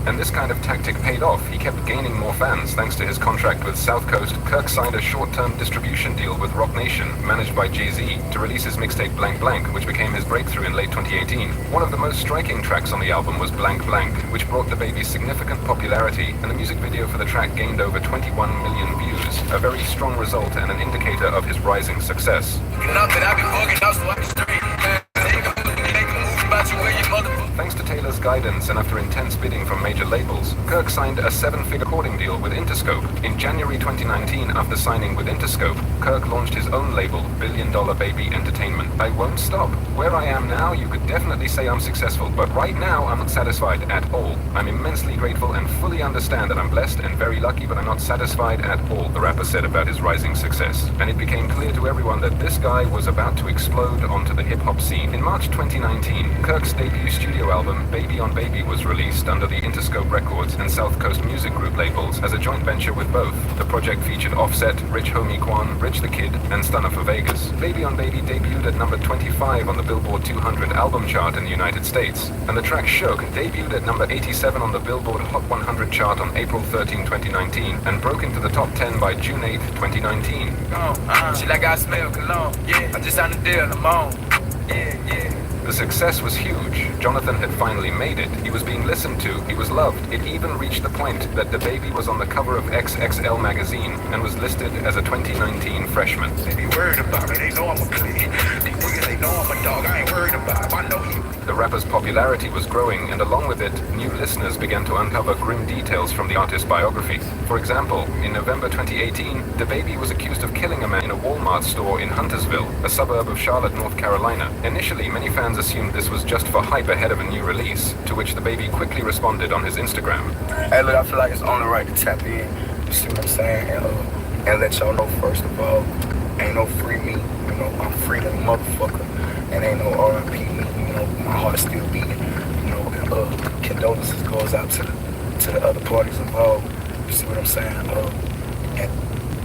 Speaker 23: And this kind of tactic paid off. He kept gaining more fans thanks to his contract with South Coast. Kirk signed a short-term distribution deal with Rock Nation, managed by Jay-Z, to release his mixtape Blank Blank, which became his breakthrough in late 2018. One of the most striking tracks on the album was Blank Blank, which brought DaBaby significant popularity, and the music video for the track gained over 21 million views, a very strong result and an indicator of his rising success. Thanks to Taylor's guidance and after intense bidding from major labels, Kirk signed a 7-figure recording deal with Interscope. In January 2019, after signing with Interscope, Kirk launched his own label, $1 Billion Baby Entertainment. I won't stop. Where I am now, you could definitely say I'm successful, but right now, I'm not satisfied at all. I'm immensely grateful and fully understand that I'm blessed and very lucky, but I'm not satisfied at all, the rapper said about his rising success. And it became clear to everyone that this guy was about to explode onto the hip-hop scene. In March 2019, Kirk's debut studio album, Baby on Baby, was released under the Interscope Records and South Coast Music Group labels as a joint venture with both. The project featured Offset, Rich Homie Quan, Rich the Kid, and Stunner for Vegas. Baby on Baby debuted at number 25 on the Billboard 200 album chart in the United States, and the track Shook debuted at number 87 on the Billboard Hot 100 chart on April 13, 2019, and broke into the top 10 by June 8, 2019.
Speaker 3: She like I smell cologne, yeah. I just signed a deal, I'm on. Yeah.
Speaker 23: The success was huge. Jonathan had finally made it. He was being listened to. He was loved. It even reached the point that DaBaby was on the cover of XXL magazine and was listed as a 2019 freshman.
Speaker 3: They be worried about me. They know I'm a kid. These niggas, they know I'm a dog. I ain't worried about it. I know you.
Speaker 23: The rapper's popularity was growing, and along with it, new listeners began to uncover grim details from the artist's biography. For example, in November 2018, DaBaby was accused of killing a man in a Walmart store in Huntersville, a suburb of Charlotte, North Carolina. Initially, many fans assumed this was just for hype ahead of a new release, to which DaBaby quickly responded on his Instagram.
Speaker 24: Hey, look, I feel like it's only right to tap in, you see what I'm saying, and let y'all know, first of all, ain't no free me, you know, I'm free like a motherfucker, and ain't no R.I.P. me, you know, my heart is still beating, you know, and condolences goes out to the other parties involved, you see what I'm saying,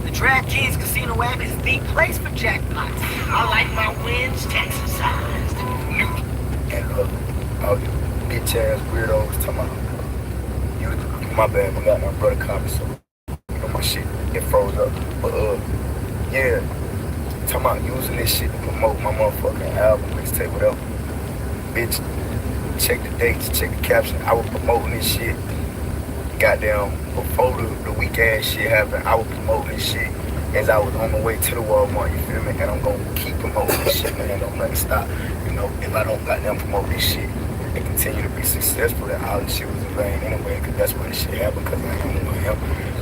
Speaker 11: The DraftKings Casino app is the place for jackpots. I like my wins exercised.
Speaker 24: And all you bitch ass weirdos talking about, you, my bad, I got my brother copy, so, you know, my shit, it froze up, but, yeah, talking about using this shit to promote my motherfucking album, mixtape, whatever. Bitch, check the dates, check the caption. I was promoting this shit. Goddamn, before the weak ass shit happened, I was promoting this shit as I was on the way to the Walmart, you feel me? And I'm gonna keep promoting this shit, man. Don't let it stop. You know, if I don't goddamn promote this shit and continue to be successful, then all this shit was in vain anyway, because that's why this shit happened, because I am who I am.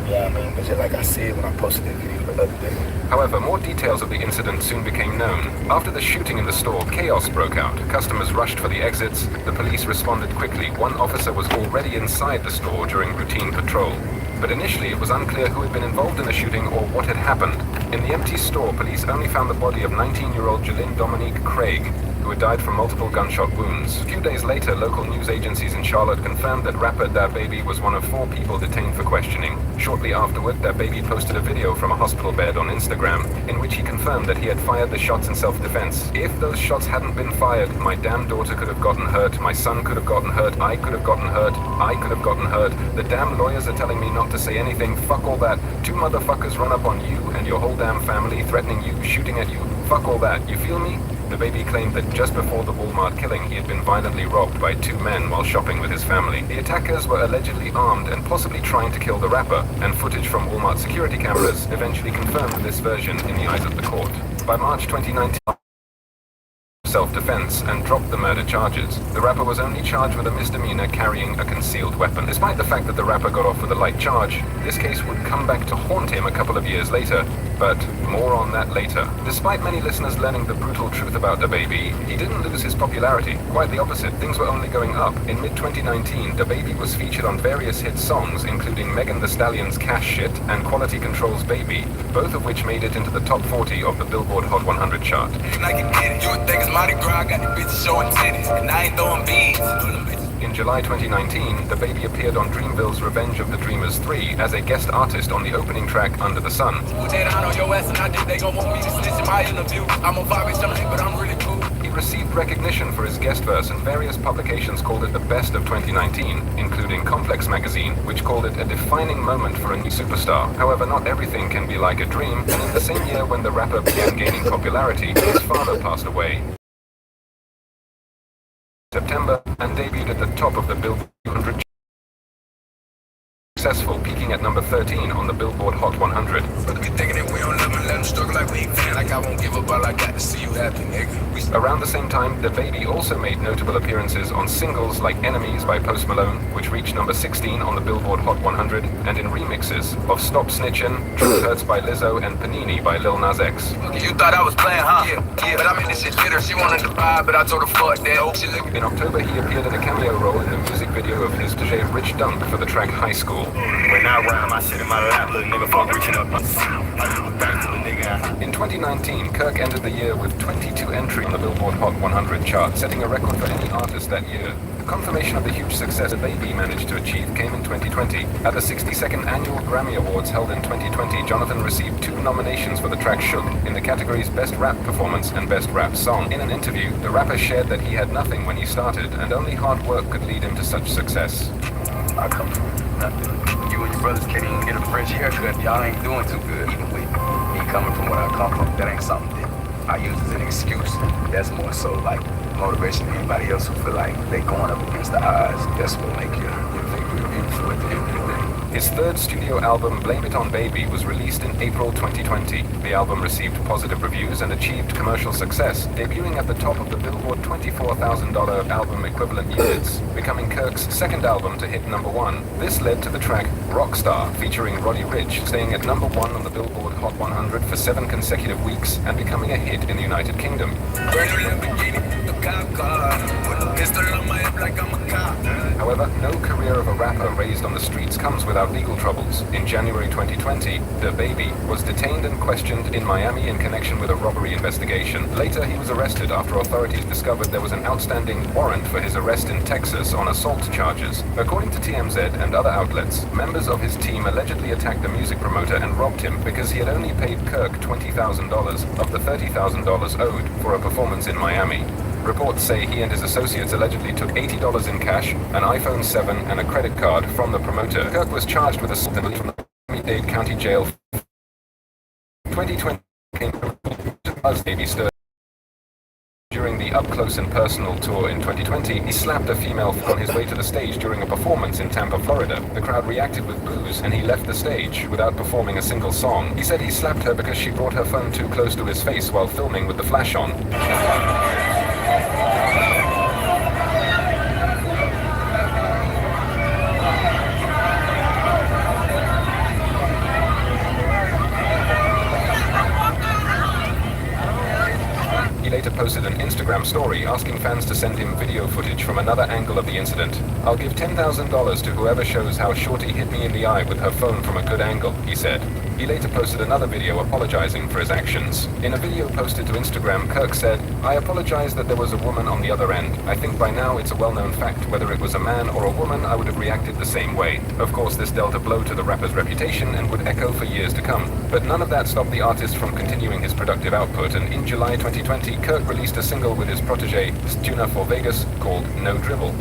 Speaker 24: You know what I mean? But just like I said when I posted that video the other day.
Speaker 23: However, more details of the incident soon became known. After the shooting in the store, chaos broke out. Customers rushed for the exits. The police responded quickly. One officer was already inside the store during routine patrol. But initially, it was unclear who had been involved in the shooting or what had happened. In the empty store, police only found the body of 19-year-old Jalynn Dominique Craig, who had died from multiple gunshot wounds. A few days later, local news agencies in Charlotte confirmed that rapper DaBaby was one of 4 people detained for questioning. Shortly afterward, DaBaby posted a video from a hospital bed on Instagram in which he confirmed that he had fired the shots in self-defense. If those shots hadn't been fired, my damn daughter could have gotten hurt, my son could have gotten hurt, I could have gotten hurt, I could have gotten hurt. The damn lawyers are telling me not to say anything. Fuck all that. 2 motherfuckers run up on you and your whole damn family, threatening you, shooting at you. Fuck all that. You feel me? DaBaby claimed that just before the Walmart killing, he had been violently robbed by 2 men while shopping with his family. The attackers were allegedly armed and possibly trying to kill the rapper, and footage from Walmart security cameras eventually confirmed this version in the eyes of the court. By March 2019, self-defense and dropped the murder charges. The rapper was only charged with a misdemeanor carrying a concealed weapon. Despite the fact that the rapper got off with a light charge, this case would come back to haunt him a couple of years later, but more on that later. Despite many listeners learning the brutal truth about DaBaby, he didn't lose his popularity. Quite the opposite, things were only going up. In mid-2019, DaBaby was featured on various hit songs, including Megan Thee Stallion's Cash Shit and Quality Control's Baby, both of which made it into the top 40 of the Billboard Hot 100 chart. In July 2019, DaBaby appeared on Dreamville's Revenge of the Dreamers 3 as a guest artist on the opening track Under the Sun. He received recognition for his guest verse, and various publications called it the best of 2019, including Complex magazine, which called it a defining moment for a new superstar. However, not everything can be like a dream, and in the same year when the rapper began gaining popularity, his father passed away. September, and debuted at the top of the Billboard 200. Successful, peaking at number 13 on the Billboard Hot 100.
Speaker 3: But be thinking that we don't live and let them struggle like we ain't fan, like I won't give up all I got to see you happy, nigga.
Speaker 23: Around the same time, DaBaby also made notable appearances on singles like Enemies by Post Malone, which reached number 16 on the Billboard Hot 100, and in remixes of Stop Snitchin', Truth Hurts by Lizzo, and Panini by Lil Nas X.
Speaker 3: Okay, you thought I was playing, huh? Yeah, but I made this shit bitter. She wanted to buy, but I told her fuck that.
Speaker 23: In October, he appeared in a cameo role in the music video of his protege Rich Dunk for the track High School.
Speaker 3: When I rhyme, I sit in my lap, little nigga fuck reaching up.
Speaker 23: In 2019, Kirk entered the year with 22 entries on the Billboard Hot 100 chart, setting a record for any artist that year. The confirmation of the huge success DaBaby managed to achieve came in 2020. At the 62nd Annual Grammy Awards held in 2020, Jonathan received 2 nominations for the track Shook in the categories Best Rap Performance and Best Rap Song. In an interview, the rapper shared that he had nothing when he started, and only hard work could lead him to such success.
Speaker 24: I come from nothing. You and your brothers can't even get a fresh haircut. Y'all ain't doing too good. Even with me coming from where I come from, that ain't something that I use as an excuse. That's more so like motivation to anybody else who feel like they going up against the odds. That's what make you think we're beautiful at the end of the day.
Speaker 23: His third studio album, Blame It On Baby, was released in April 2020. The album received positive reviews and achieved commercial success, debuting at the top of the Billboard $24,000 album equivalent units, becoming Kirk's second album to hit number 1. This led to the track Rockstar, featuring Roddy Ricch, staying at number 1 on the Billboard Hot 100 for 7 consecutive weeks and becoming a hit in the United Kingdom. However, no career of a rapper raised on the streets comes without legal troubles. In January 2020, DaBaby was detained and questioned in Miami in connection with a robbery investigation. Later, he was arrested after authorities discovered there was an outstanding warrant for his arrest in Texas on assault charges. According to TMZ and other outlets, members of his team allegedly attacked the music promoter and robbed him because he had only paid Kirk $20,000 of the $30,000 owed for a performance in Miami. Reports say he and his associates allegedly took $80 in cash, an iPhone 7, and a credit card from the promoter. Kirk was charged with assault and released from the Miami-Dade County Jail. 2020 came to Baby Stir. During the Up Close and Personal tour in 2020, he slapped a female on his way to the stage during a performance in Tampa, Florida. The crowd reacted with boos, and he left the stage without performing a single song. He said he slapped her because she brought her phone too close to his face while filming with the flash on. He later posted an Instagram story asking fans to send him video footage from another angle of the incident. "I'll give $10,000 to whoever shows how Shorty hit me in the eye with her phone from a good angle," he said. He later posted another video apologizing for his actions. In a video posted to Instagram, Kirk said, "I apologize that there was a woman on the other end. I think by now it's a well-known fact. Whether it was a man or a woman, I would have reacted the same way." Of course, this dealt a blow to the rapper's reputation and would echo for years to come. But none of that stopped the artist from continuing his productive output, and in July 2020, Kirk released a single with his protege, Tuna for Vegas, called No Dribble.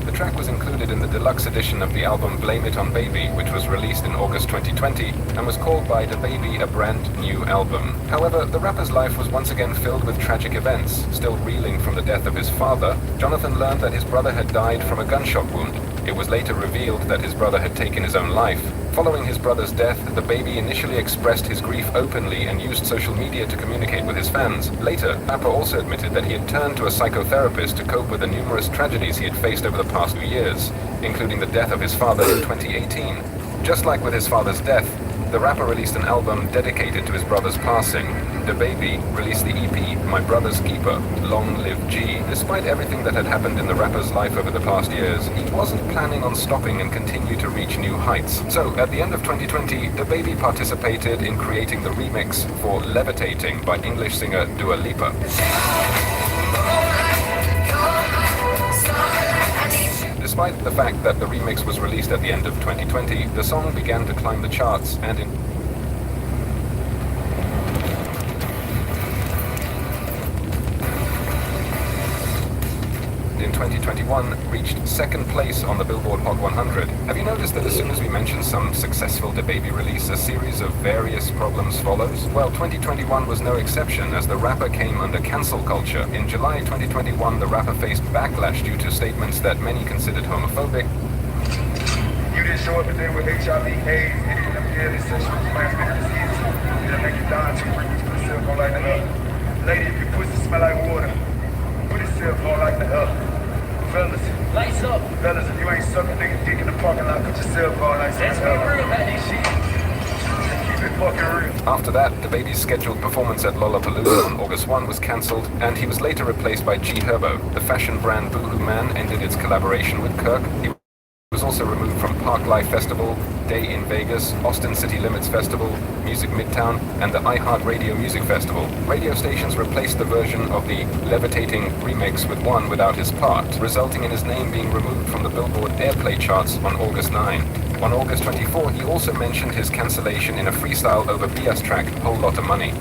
Speaker 23: The track was included in the deluxe edition of the album Blame It On Baby, which was released in August 2020, and was called by DaBaby a brand new album. However, the rapper's life was once again filled with tragic events. Still reeling from the death of his father, Jonathan learned that his brother had died from a gunshot wound. It was later revealed that his brother had taken his own life. Following his brother's death, DaBaby initially expressed his grief openly and used social media to communicate with his fans. Later, rapper also admitted that he had turned to a psychotherapist to cope with the numerous tragedies he had faced over the past 2 years, including the death of his father in 2018. Just like with his father's death, the rapper released an album dedicated to his brother's passing. DaBaby released the EP My Brother's Keeper, Long Live G. Despite everything that had happened in the rapper's life over the past years, he wasn't planning on stopping and continued to reach new heights. So, at the end of 2020, DaBaby participated in creating the remix for Levitating by English singer Dua Lipa. Despite the fact that the remix was released at the end of 2020, the song began to climb the charts and in 2021 reached second place on the Billboard Hot 100. Have you noticed that as soon as we mention some successful DaBaby release, a series of various problems follows? Well, 2021 was no exception, as the rapper came under cancel culture. In July 2021, the rapper faced backlash due to statements that many considered homophobic.
Speaker 3: You didn't show up today with HIV, AIDS, any of them deadly sexual transmitted diseases that'll make you die too quick. Put yourself on like the other. Lady, if your pussy smell like water, put yourself on like the other. Fellas, lights up. Fellas, if you ain't sucking nigga dick in the parking lot, put yourself on like the other. Keep it fucking real.
Speaker 23: After that, DaBaby's scheduled performance at Lollapalooza on August 1 was cancelled, and he was later replaced by G Herbo. The fashion brand Boohoo Man ended its collaboration with Kirk. He was also removed from Park Life Festival, Day in Vegas, Austin City Limits Festival, Music Midtown, and the iHeartRadio Music Festival. Radio stations replaced the version of the Levitating remix with one without his part, resulting in his name being removed from the Billboard Airplay charts on August 9. On August 24, he also mentioned his cancellation in a freestyle over Bia's track, Whole Lotta Money.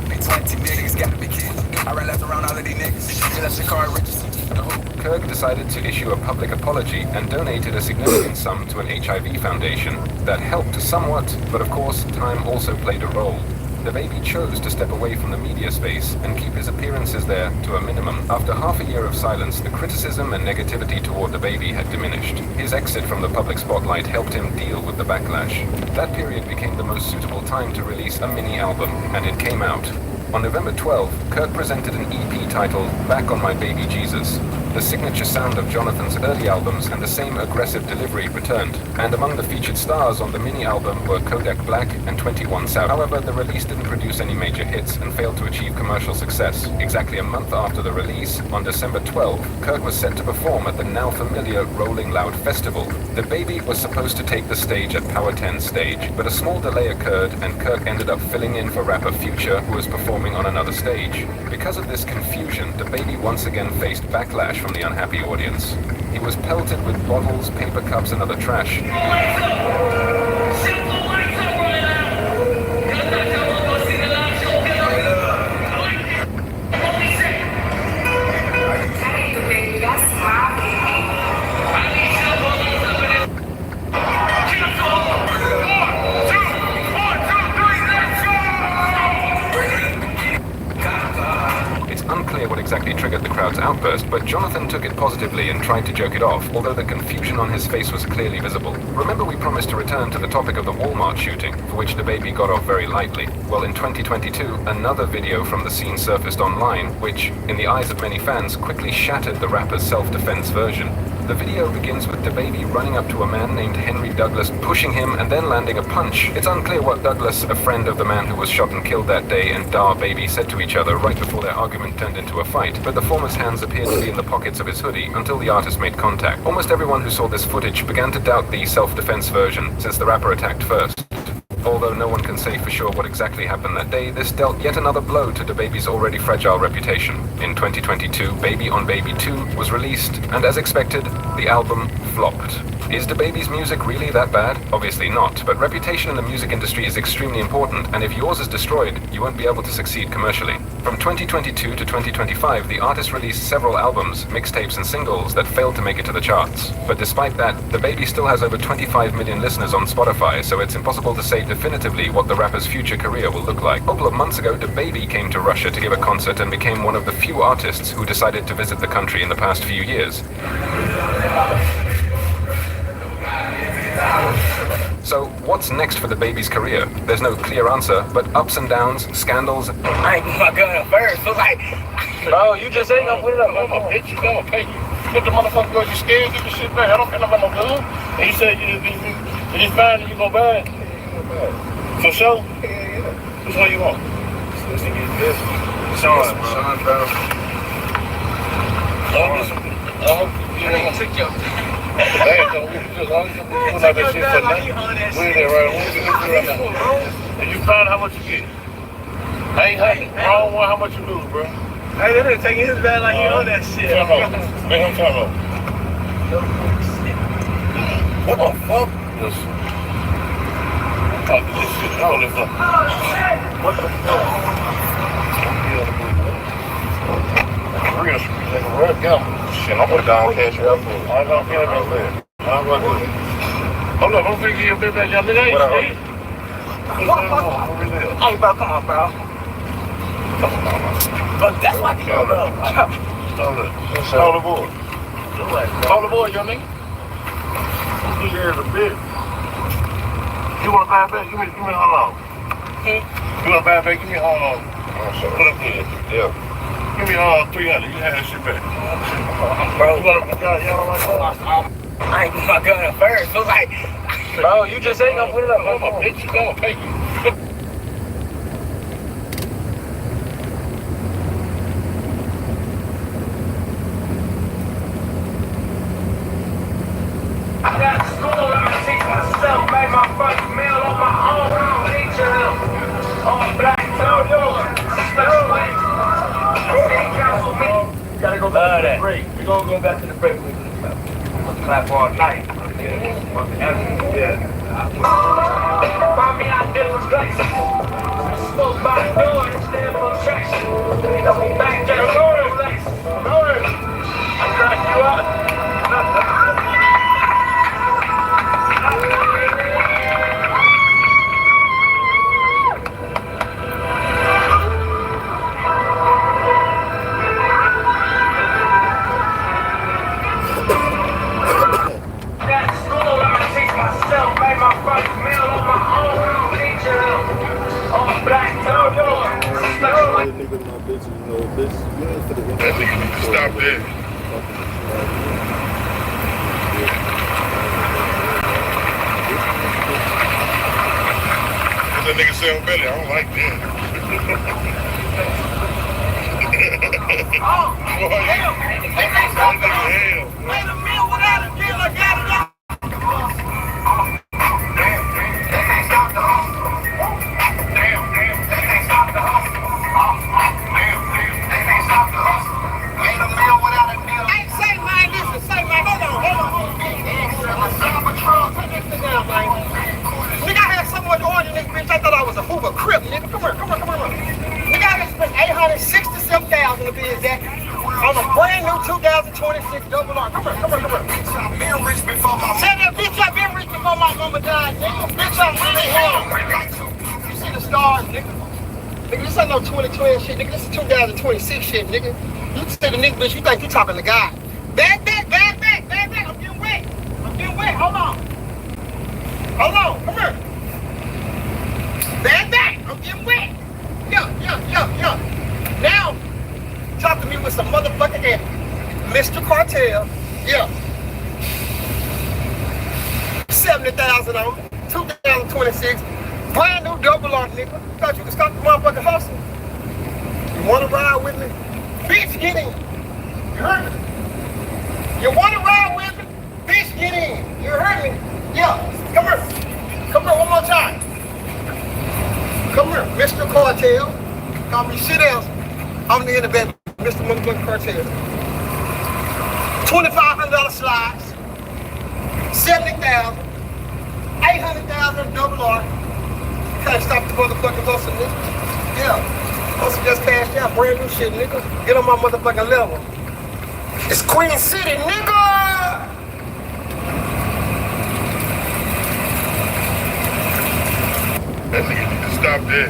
Speaker 23: Kirk decided to issue a public apology and donated a significant sum to an HIV foundation. That helped somewhat, but of course, time also played a role. DaBaby chose to step away from the media space and keep his appearances there to a minimum. After half a year of silence, the criticism and negativity toward DaBaby had diminished. His exit from the public spotlight helped him deal with the backlash. That period became the most suitable time to release a mini-album, and it came out. On November 12, Kirk presented an EP titled Back on My Baby Jesus. The signature sound of Jonathan's early albums and the same aggressive delivery returned, and among the featured stars on the mini-album were Kodak Black and 21 Savage. However, the release didn't produce any major hits and failed to achieve commercial success. Exactly a month after the release, on December 12, Kirk was set to perform at the now familiar Rolling Loud Festival. DaBaby was supposed to take the stage at Power 10 stage, but a small delay occurred and Kirk ended up filling in for rapper Future, who was performing on another stage. Because of this confusion, DaBaby once again faced backlash from the unhappy audience. He was pelted with bottles, paper cups, and other trash. Unclear what exactly triggered the crowd's outburst, but Jonathan took it positively and tried to joke it off, although the confusion on his face was clearly visible. Remember, we promised to return to the topic of the Walmart shooting, for which DaBaby got off very lightly. Well, in 2022, another video from the scene surfaced online, which, in the eyes of many fans, quickly shattered the rapper's self-defense version. The video begins with DaBaby running up to a man named Henry Douglas, pushing him and then landing a punch. It's unclear what Douglas, a friend of the man who was shot and killed that day, and DaBaby said to each other right before their argument turned into a fight, but the former's hands appeared to be in the pockets of his hoodie until the artist made contact. Almost everyone who saw this footage began to doubt the self-defense version, since the rapper attacked first. Although no one can say for sure what exactly happened that day, this dealt yet another blow to DaBaby's already fragile reputation. In 2022, Baby on Baby 2 was released, and as expected, the album flopped. Is DaBaby's music really that bad? Obviously not, but reputation in the music industry is extremely important, and if yours is destroyed, you won't be able to succeed commercially. From 2022 to 2025, the artist released several albums, mixtapes, and singles that failed to make it to the charts. But despite that, DaBaby still has over 25 million listeners on Spotify, so it's impossible to say definitively what the rapper's future career will look like. A couple of months ago, DaBaby came to Russia to give a concert and became one of the few artists who decided to visit the country in the past few years. So, what's next for DaBaby's career? There's no clear answer, but ups and downs, scandals.
Speaker 10: I ain't my gun up first, so like, bro, you just ain't gonna put it up. I'm gonna bitch, you gonna pay you. Get the motherfucker go, you scared, get the shit back. I don't care about no gun. And you said it's fine and you gonna buy it. For sure? Yeah. Which one you want? This nigga is this one. Sean, bro. I hope you ain't took your... Hey, so we just like that shit for nothing. We're there right now. And you find how much you get. Hey, wrong one, how much you lose, bro? Hey, they didn't take his bag like he owned that shit. Come on. Make him come on. What the fuck? This shit, all this up. What the fuck? Real street, like a red gambler. Shit, I'm gonna down cash you up for it. I ain't gonna get it. I'm gonna do it. Hold up, I'm finna give you a bit back, y'all nigga. Hey,
Speaker 7: bro, come on, bro. But that's why you go, bro.
Speaker 10: Hold the board. Hold the board, young nigga. He is a bitch. You want a bad bag? Give me how long? You want a bad bag? Give me how long? Put up here. Yeah. Give me 300. You can have that shit back.
Speaker 7: Bro,
Speaker 10: you want a gun? Y'all like that?
Speaker 7: I ain't put my gun up first. So like, bro, you just ain't gonna put it up.
Speaker 10: I'm a bitch. You gonna pay you.
Speaker 2: I got school, I teach myself, made my first meal on my own. I don't need your help. On black
Speaker 7: you gotta go back to the break. We're gonna go back to the break. We'll clap all night.
Speaker 2: Yeah. Find me out there with places. Smoke by the door instead of attraction. Double back, just relax. I crack you up. Made my first meal on my own. I don't need your help. On black
Speaker 1: Nigga, my bitch, you know, bitch, you ain't for the
Speaker 10: that nigga need to stop there. That nigga sell belly, I don't like that.
Speaker 2: Oh, hell. Made a meal without a deal, I got it up. I thought I was a Hoover Crip, nigga. Come here. Nigga, I spent $867,000 to be exact on a brand new 2026 double R. Come here. Been rich before my mama. Tell that bitch I've been rich before my mama died, nigga. Bitch, I'm really home. You see the stars, nigga. Nigga, this ain't no 2012 shit, nigga. This is 2026 shit, nigga. You say the nigga, bitch, you think you talking to God. Back. I'm getting wet. Hold on. Come here. Back. I'm getting wet. Yeah. Now, talk to me with some motherfucking effort. Mr. Cartel. Yeah. 70,000 on it. 2026. Brand new double R, nigga. Thought you could stop the motherfucking hustle. You wanna ride with me? Bitch, get in. You heard me? You wanna ride with me? Bitch, get in. You heard me? Yeah. Come here one more time. Come here, Mr. Cartel. Call me shit else. I'm the independent, Mr. Motherfucking Cartel. $2,500 slides. 70,000. 800,000 double R. Can't stop the motherfucking hustle, nigga. Yeah. Hustle just cashed out, brand new shit, nigga. Get on my motherfucking level. It's Queen City, nigga!
Speaker 10: That nigga need to stop there.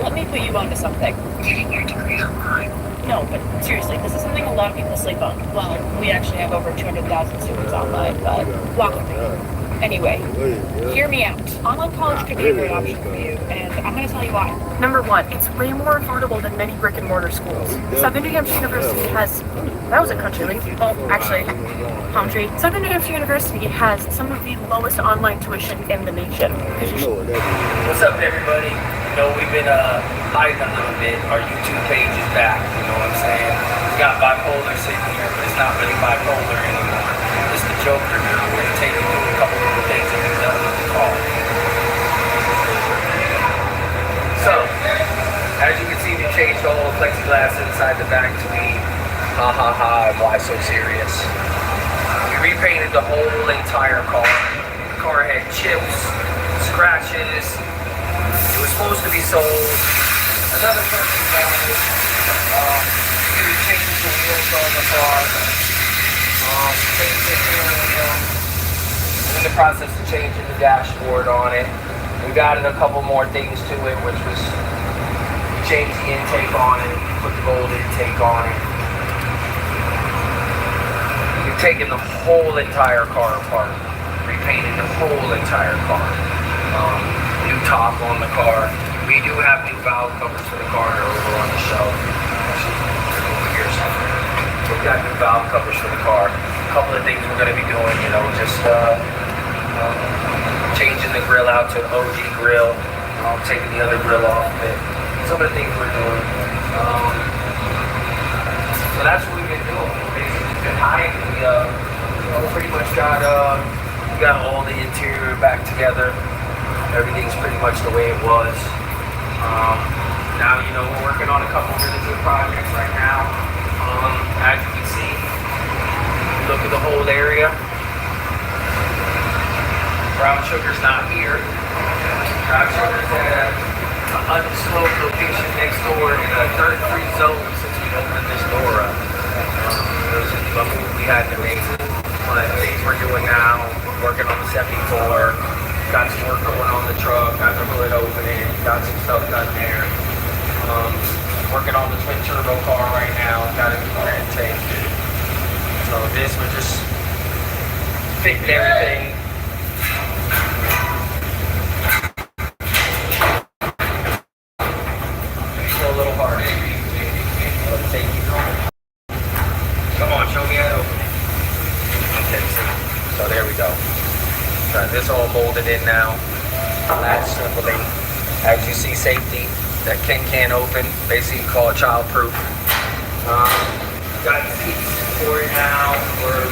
Speaker 5: Let me put you onto something.
Speaker 19: Getting your degree online.
Speaker 5: No, but seriously, this is something a lot of people sleep on. Well, we actually have over 200,000 students online, but walk with me. Anyway, hear me out. Online college could be a great option for you, and I'm going to tell you why.
Speaker 6: Number one, it's way more affordable than many brick and mortar schools. Southern New Hampshire University has, that was a country link. Well, actually, palm tree. Southern New Hampshire University has some of the lowest online tuition in the nation.
Speaker 7: What's up, everybody? You know, we've been hiding a little bit. Our YouTube page is back, you know what I'm saying? We got bipolar sitting here, but it's not really bipolar anymore. It's the Joker now. We're going to take you through a couple of things that we've done with the call. So, as you can see, we changed the whole plexiglass inside the back to be ha ha ha and why so serious. We repainted the whole entire car. The car had chips, scratches. It was supposed to be sold Another person got it. We changed the wheels on the car. Changed the steering wheel. In the process of changing the dashboard on it. We got a couple more things to it, which was change the intake on it, put the gold intake on it. We've taken the whole entire car apart, repainted the whole entire car. New top on the car. We do have new valve covers for the car. They're over on the shelf. Actually, they're over here somewhere. We've got new valve covers for the car. A couple of things we're going to be doing, just changing the grill out to an OG grill. Taking the other grill off of it. Some of the things we're doing. So that's what we've been doing. Basically, been hiding. We pretty much got all the interior back together. Everything's pretty much the way it was. Now, we're working on a couple really good projects right now. As you can see, look at the whole area. Brown sugar's not here. Brown sugar's at an undisclosed location next door in a dirt-free zone since we opened this door up. Those are the move we had to make. One of the things we're doing now, working on the 74. Got some work going on the truck, got the hood opening, got some stuff done there. Working on the twin turbo car right now, got a new rear intake. So this, we're just fixing everything. Still a little hard. Come on, show me that opening. Okay, so there we go. This all molded in now. Latch simply. As you see, safety. That can open. Basically call it child-proof. Got seats for it now. We're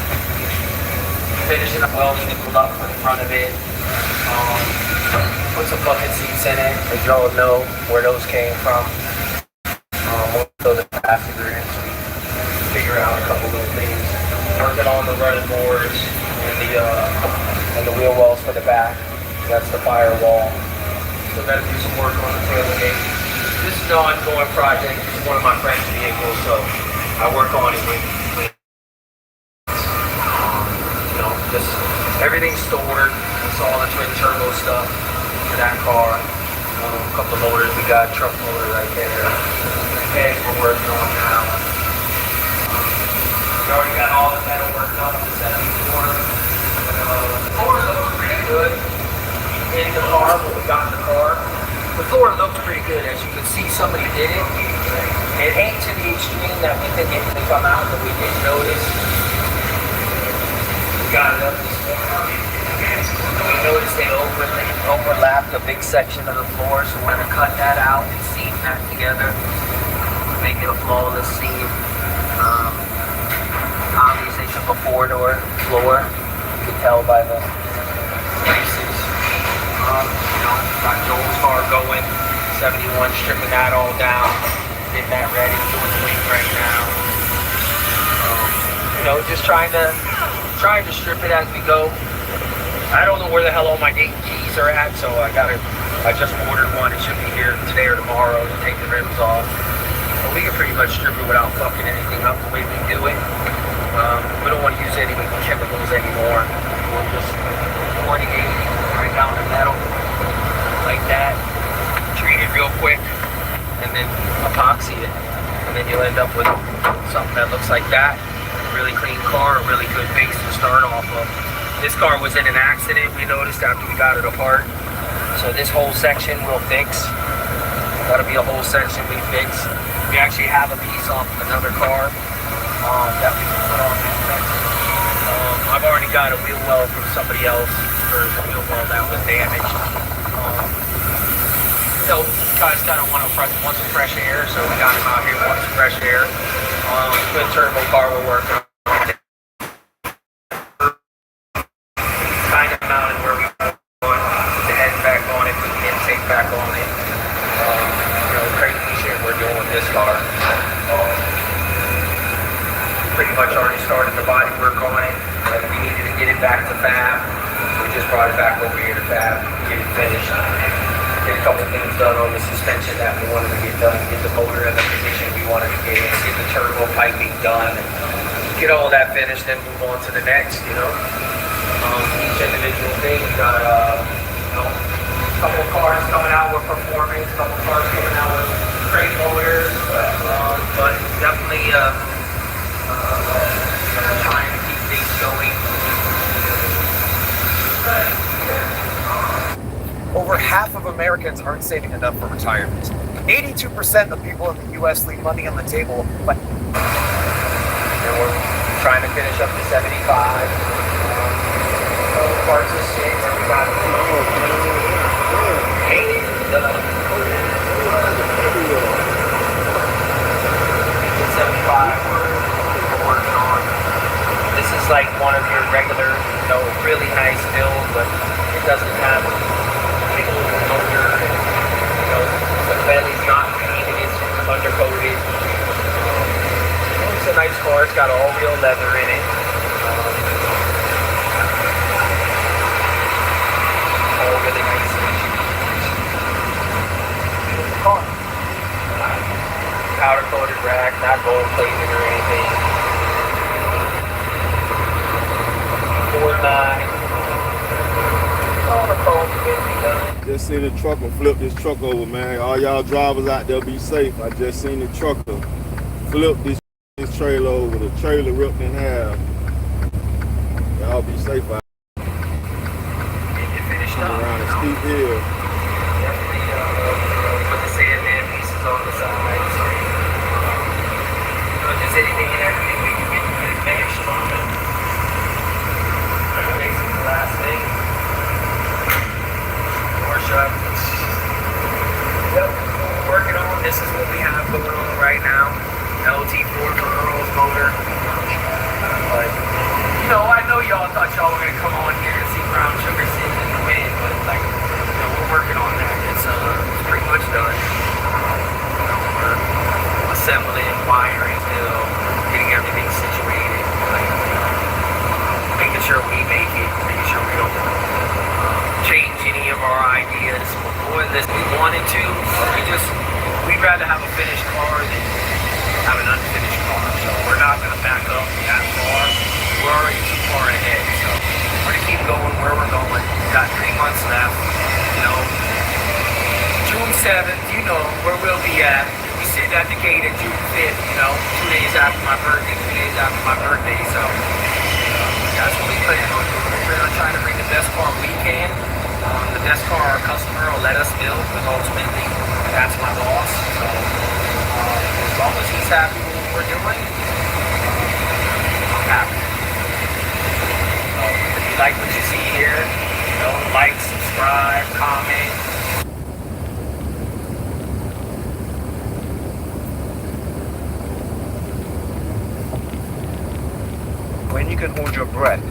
Speaker 7: finishing up welding the glove for the front of it. Put some bucket seats in it, as y'all know where those came from. So the passenger in, so we figure out a couple little things. Working on the running boards and the wheel wells for the back. That's the firewall. Still got to do some work on the tailgate. This is an ongoing project. This is one of my friend's vehicles, so I work on it with just everything's stored. It's all the twin turbo stuff for that car. A couple of motors we got, truck motor right there. Heads we're working on now. We already got all the metal worked on the 74. The floor looks pretty good in the car when we got in the car. The floor looks pretty good. As you can see, somebody did it. It ain't to the extreme that we think it can come out, but we did notice. We got it up this morning. We noticed they overlapped a big section of the floor, so we're going to cut that out and seam that together. Make it a flawless seam. Obviously, it's a four-door floor. You can tell by the braces. Got Joel's car going. 71, stripping that all down. Getting that ready. Doing the weight right now. Just trying to strip it as we go. I don't know where the hell all my gate keys are at, so I just ordered one. It should be here today or tomorrow to take the rims off. But we can pretty much strip it without fucking anything up the way we do it. We don't want to use any chemicals anymore. We'll just pour the gate right down the metal like that. Treat it real quick, and then epoxy it. And then you'll end up with something that looks like that. A really clean car, a really good base to start off of. This car was in an accident, we noticed after we got it apart. So this whole section we'll fix. That'll be a whole section we fix. We actually have a piece off of another car that we can put on this section. I've already got a wheel well from somebody else for the wheel well that was damaged. Guys kind of want some fresh air, so we got him out here wanting some fresh air. Twin turbo car we're working on. Kind of mounted where we want, put the head back on it, put the intake back on it. Crazy shit we're doing with this car. Pretty much already started the body work on it. Like we needed to get it back to fab. We just brought it back over here to fab, get it finished. Get a couple things done on the suspension that we wanted to get done, get the motor in the position we wanted to get the turbo piping done, and get all that finished, then move on to the next, you know. Each individual thing, we got, you know, a couple of cars coming out with performance, a couple of cars coming out with crate motors, but definitely trying to keep things going.
Speaker 11: Over half of Americans aren't saving enough for retirement. 82% of people in the U.S. leave money on the table, but
Speaker 7: and we're trying to finish up to 75. Parts of 6, and we got 80 done. 75 we're working on. This is like one of your regular, you know, really nice build, but it doesn't have a big old motor, and, you know, the belly's not painted, it's undercoated. It's a nice car, it's got all real leather in it. All really nice. Beautiful car. Powder coated rack, not gold plated or anything. Ford 9. All the cold done.
Speaker 1: Just seen a trucker flip this truck over, man. All y'all drivers out there, be safe. I just seen the trucker flip this trailer over. The trailer ripped in half. Y'all be safe out there. Around a steep hill.
Speaker 7: Definitely put the sandman pieces on the side. So, just anything and everything we can get to advance on it. Basically the last thing. Workshop. Yep, working on. This is what we have going on right now. LT4 for Earl's motor. But, you know, I know y'all thought y'all were going to come on here and see brown sugar sitting in the wind, but, like, you know, we're working on that. It's pretty much done. You know, we're assembling, wiring still, getting everything situated, like, making sure we make it, making sure we don't change any of our ideas more than we wanted to. We'd rather have a finished car than have an unfinished car. So we're not going to back up that far. We're already too far ahead. So we're going to keep going where we're going. We've got 3 months left. You know, June 7th, you know where we'll be at. We sit at the gate at June 5th, you know, 2 days after my birthday, 3 days after my birthday. So that's what we plan on doing. We plan on trying to bring the best car we can. The best car our customer will let us build, because ultimately that's my boss. So as long as he's happy with what we're doing, I'm happy. So if you like what you see here, you know, like, subscribe, comment.
Speaker 20: When you can hold your breath.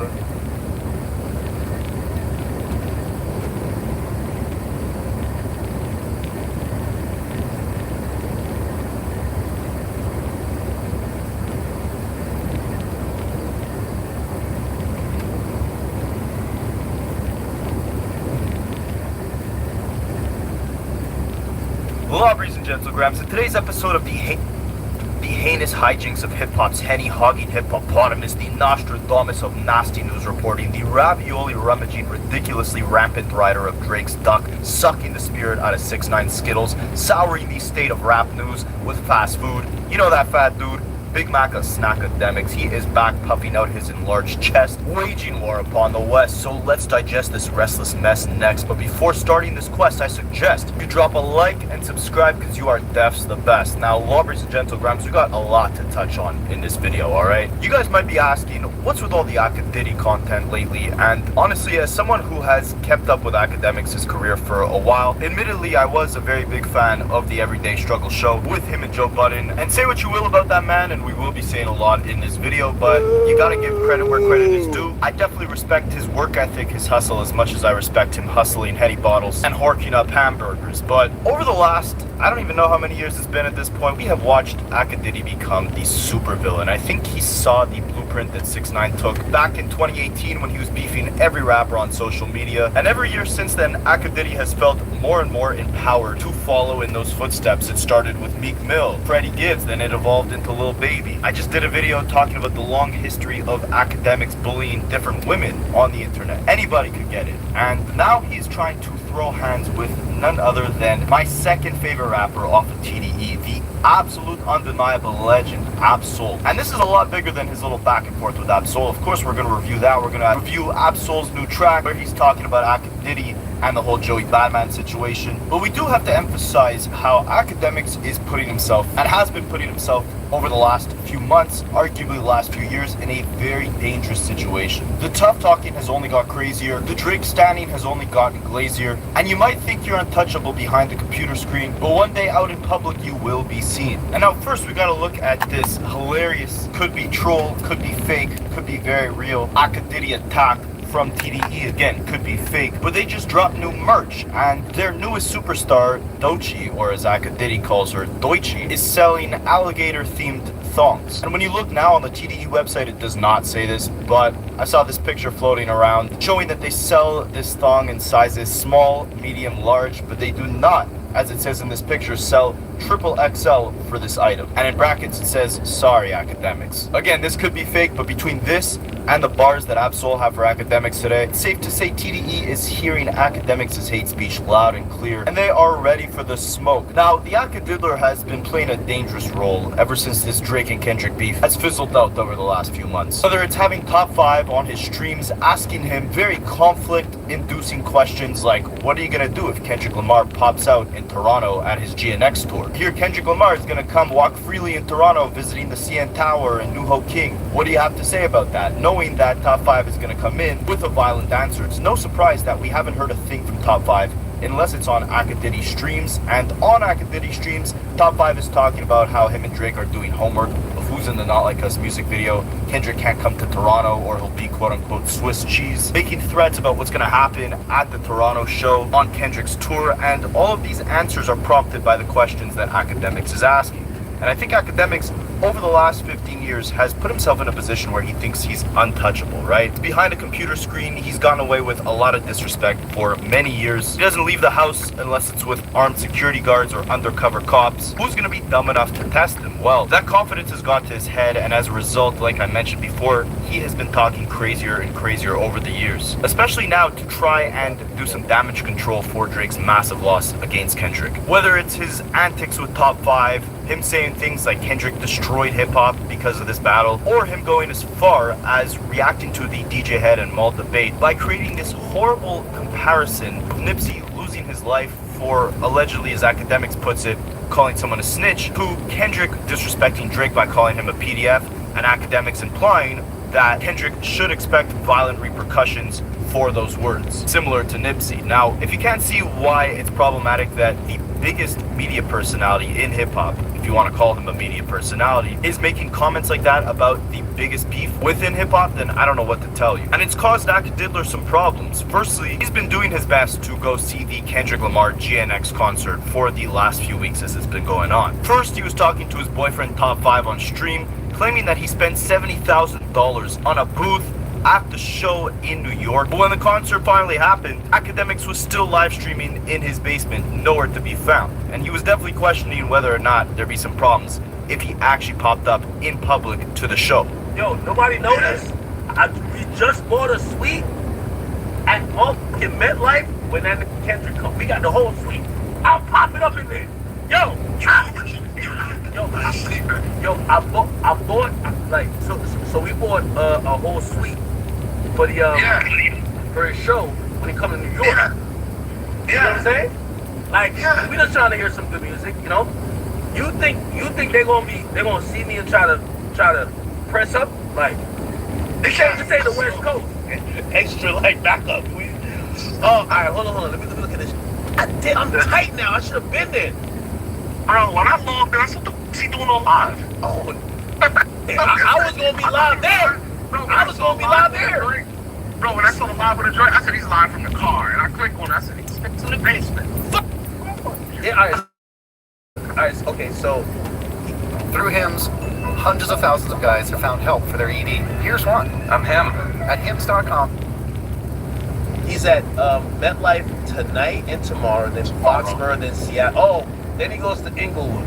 Speaker 8: Hello, ladies and gentlemen. In today's episode of the heinous hijinks of hip-hop's Henny hogging hippopotamus, the Nostradamus of nasty news reporting, the ravioli rummaging, ridiculously rampant rider of Drake's duck, sucking the spirit out of 6ix9ine Skittles, souring the state of rap news with fast food. You know that fat dude? Big Mac of Snackademics. He is back puffing out his enlarged chest, waging war upon the West. So let's digest this restless mess next. But before starting this quest, I suggest you drop a like and subscribe, because you are deafs the best. Now, lovers and gentlegrams, we got a lot to touch on in this video, alright? You guys might be asking, what's with all the Akadiddy content lately? And honestly, as someone who has kept up with Akademics' career for a while, admittedly, I was a very big fan of the Everyday Struggle show with him and Joe Budden. And say what you will about that man, and we will be saying a lot in this video, but you gotta give credit where credit is due. I definitely respect his work ethic, his hustle, as much as I respect him hustling Henny bottles and horking up hamburgers. But over the last, I don't even know how many years it's been at this point, we have watched Akadiddy become the supervillain. I think he saw the blueprint imprint that 6ix9ine took back in 2018 when he was beefing every rapper on social media. And every year since then, Akadiddy has felt more and more empowered to follow in those footsteps. It started with Meek Mill, Freddie Gibbs, then it evolved into Lil Baby. I just did a video talking about the long history of academics bullying different women on the internet. Anybody could get it. And now he's trying to throw hands with none other than my second favorite rapper off of TDE, the absolute undeniable legend, Ab-Soul. And this is a lot bigger than his little back and forth with Ab-Soul. Of course, we're going to review that. We're going to review Ab-Soul's new track where he's talking about Akadiddy and the whole Joey Badman situation. But we do have to emphasize how Akademiks is putting himself, and has been putting himself over the last few months, arguably the last few years, in a very dangerous situation. The tough talking has only got crazier, the Drake standing has only gotten glazier, and you might think you're untouchable behind the computer screen, but one day out in public you will be seen. And now first we gotta look at this hilarious, could be troll, could be fake, could be very real, Akadiddy attack from TDE. Again, could be fake, but they just dropped new merch, and their newest superstar, Doechii, or as Akadiddy calls her, Doechii, is selling alligator-themed thongs. And when you look now on the TDE website, it does not say this, but I saw this picture floating around showing that they sell this thong in sizes small, medium, large, but they do not, as it says in this picture, sell XXL for this item. And in brackets it says, sorry academics. Again, this could be fake, but between this and the bars that Ab-Soul have for academics today, it's safe to say TDE is hearing academics' hate speech loud and clear, and they are ready for the smoke. Now, the Akadiddler has been playing a dangerous role ever since this Drake and Kendrick beef has fizzled out over the last few months. Whether it's having top 5 on his streams asking him very conflict-inducing questions like, what are you gonna do if Kendrick Lamar pops out in Toronto at his GNX tour? Here, Kendrick Lamar is gonna come walk freely in Toronto visiting the CN Tower and New Ho King. What do you have to say about that? Knowing that Top 5 is going to come in with a violent answer, it's no surprise that we haven't heard a thing from Top 5 unless it's on Akadiddy streams. And on Akadiddy streams, Top 5 is talking about how him and Drake are doing homework of Who's in the Not Like Us music video. Kendrick can't come to Toronto or he'll be quote-unquote Swiss cheese. Making threats about what's going to happen at the Toronto show on Kendrick's tour. And all of these answers are prompted by the questions that Akademiks is asking. And I think Akademiks, over the last 15 years, has put himself in a position where he thinks he's untouchable, right? Behind a computer screen, he's gotten away with a lot of disrespect for many years. He doesn't leave the house unless it's with armed security guards or undercover cops. Who's gonna be dumb enough to test him? Well, that confidence has got to his head, and as a result, like I mentioned before, he has been talking crazier and crazier over the years. Especially now to try and do some damage control for Drake's massive loss against Kendrick. Whether it's his antics with Top 5, him saying things like Kendrick destroyed hip-hop because of this battle, or him going as far as reacting to the DJ Head and Maul debate by creating this horrible comparison of Nipsey losing his life for, allegedly, as Akademiks puts it, calling someone a snitch, who Kendrick disrespecting Drake by calling him a PDF, and Akademiks implying that Kendrick should expect violent repercussions for those words, similar to Nipsey. Now, if you can't see why it's problematic that the biggest media personality in hip-hop, if you want to call him a media personality, is making comments like that about the biggest beef within hip-hop, then I don't know what to tell you. And it's caused Akadiddler some problems. Firstly, he's been doing his best to go see the Kendrick Lamar GNX concert for the last few weeks as it's been going on. First, he was talking to his boyfriend Top 5 on stream, claiming that he spent $70,000 on a booth at the show in New York. But when the concert finally happened, Akademiks was still live streaming in his basement, nowhere to be found. And he was definitely questioning whether or not there'd be some problems if he actually popped up in public to the show.
Speaker 10: Yo, nobody noticed? We just bought a suite at fucking MetLife when that Kendrick come. We got the whole suite. I'll pop it up in there. Yo, I bought like so we bought a whole suite for the for his show when he come to New York. You know what I'm saying? Like we just trying to hear some good music, you know. You think they're gonna see me and try to press up? Like they can't just say the West Coast. Extra like backup. Alright, hold on. Let me look at this. I'm tight now. I should have been there. Bro, when I logged in, I said, what's he doing on live? Oh, I was gonna be live there. I was gonna be live there. Bro, when I saw the live with the joint, I said he's live from the car, and I clicked on it. I said he's to the basement.
Speaker 4: Yeah, alright, okay, so through hymns,
Speaker 9: Hundreds of thousands of guys have found help for their ED. Here's one.
Speaker 4: I'm him.
Speaker 9: At hims.com.
Speaker 12: He's at MetLife tonight and tomorrow, then Foxborough, then Seattle. Oh, then he goes to Inglewood.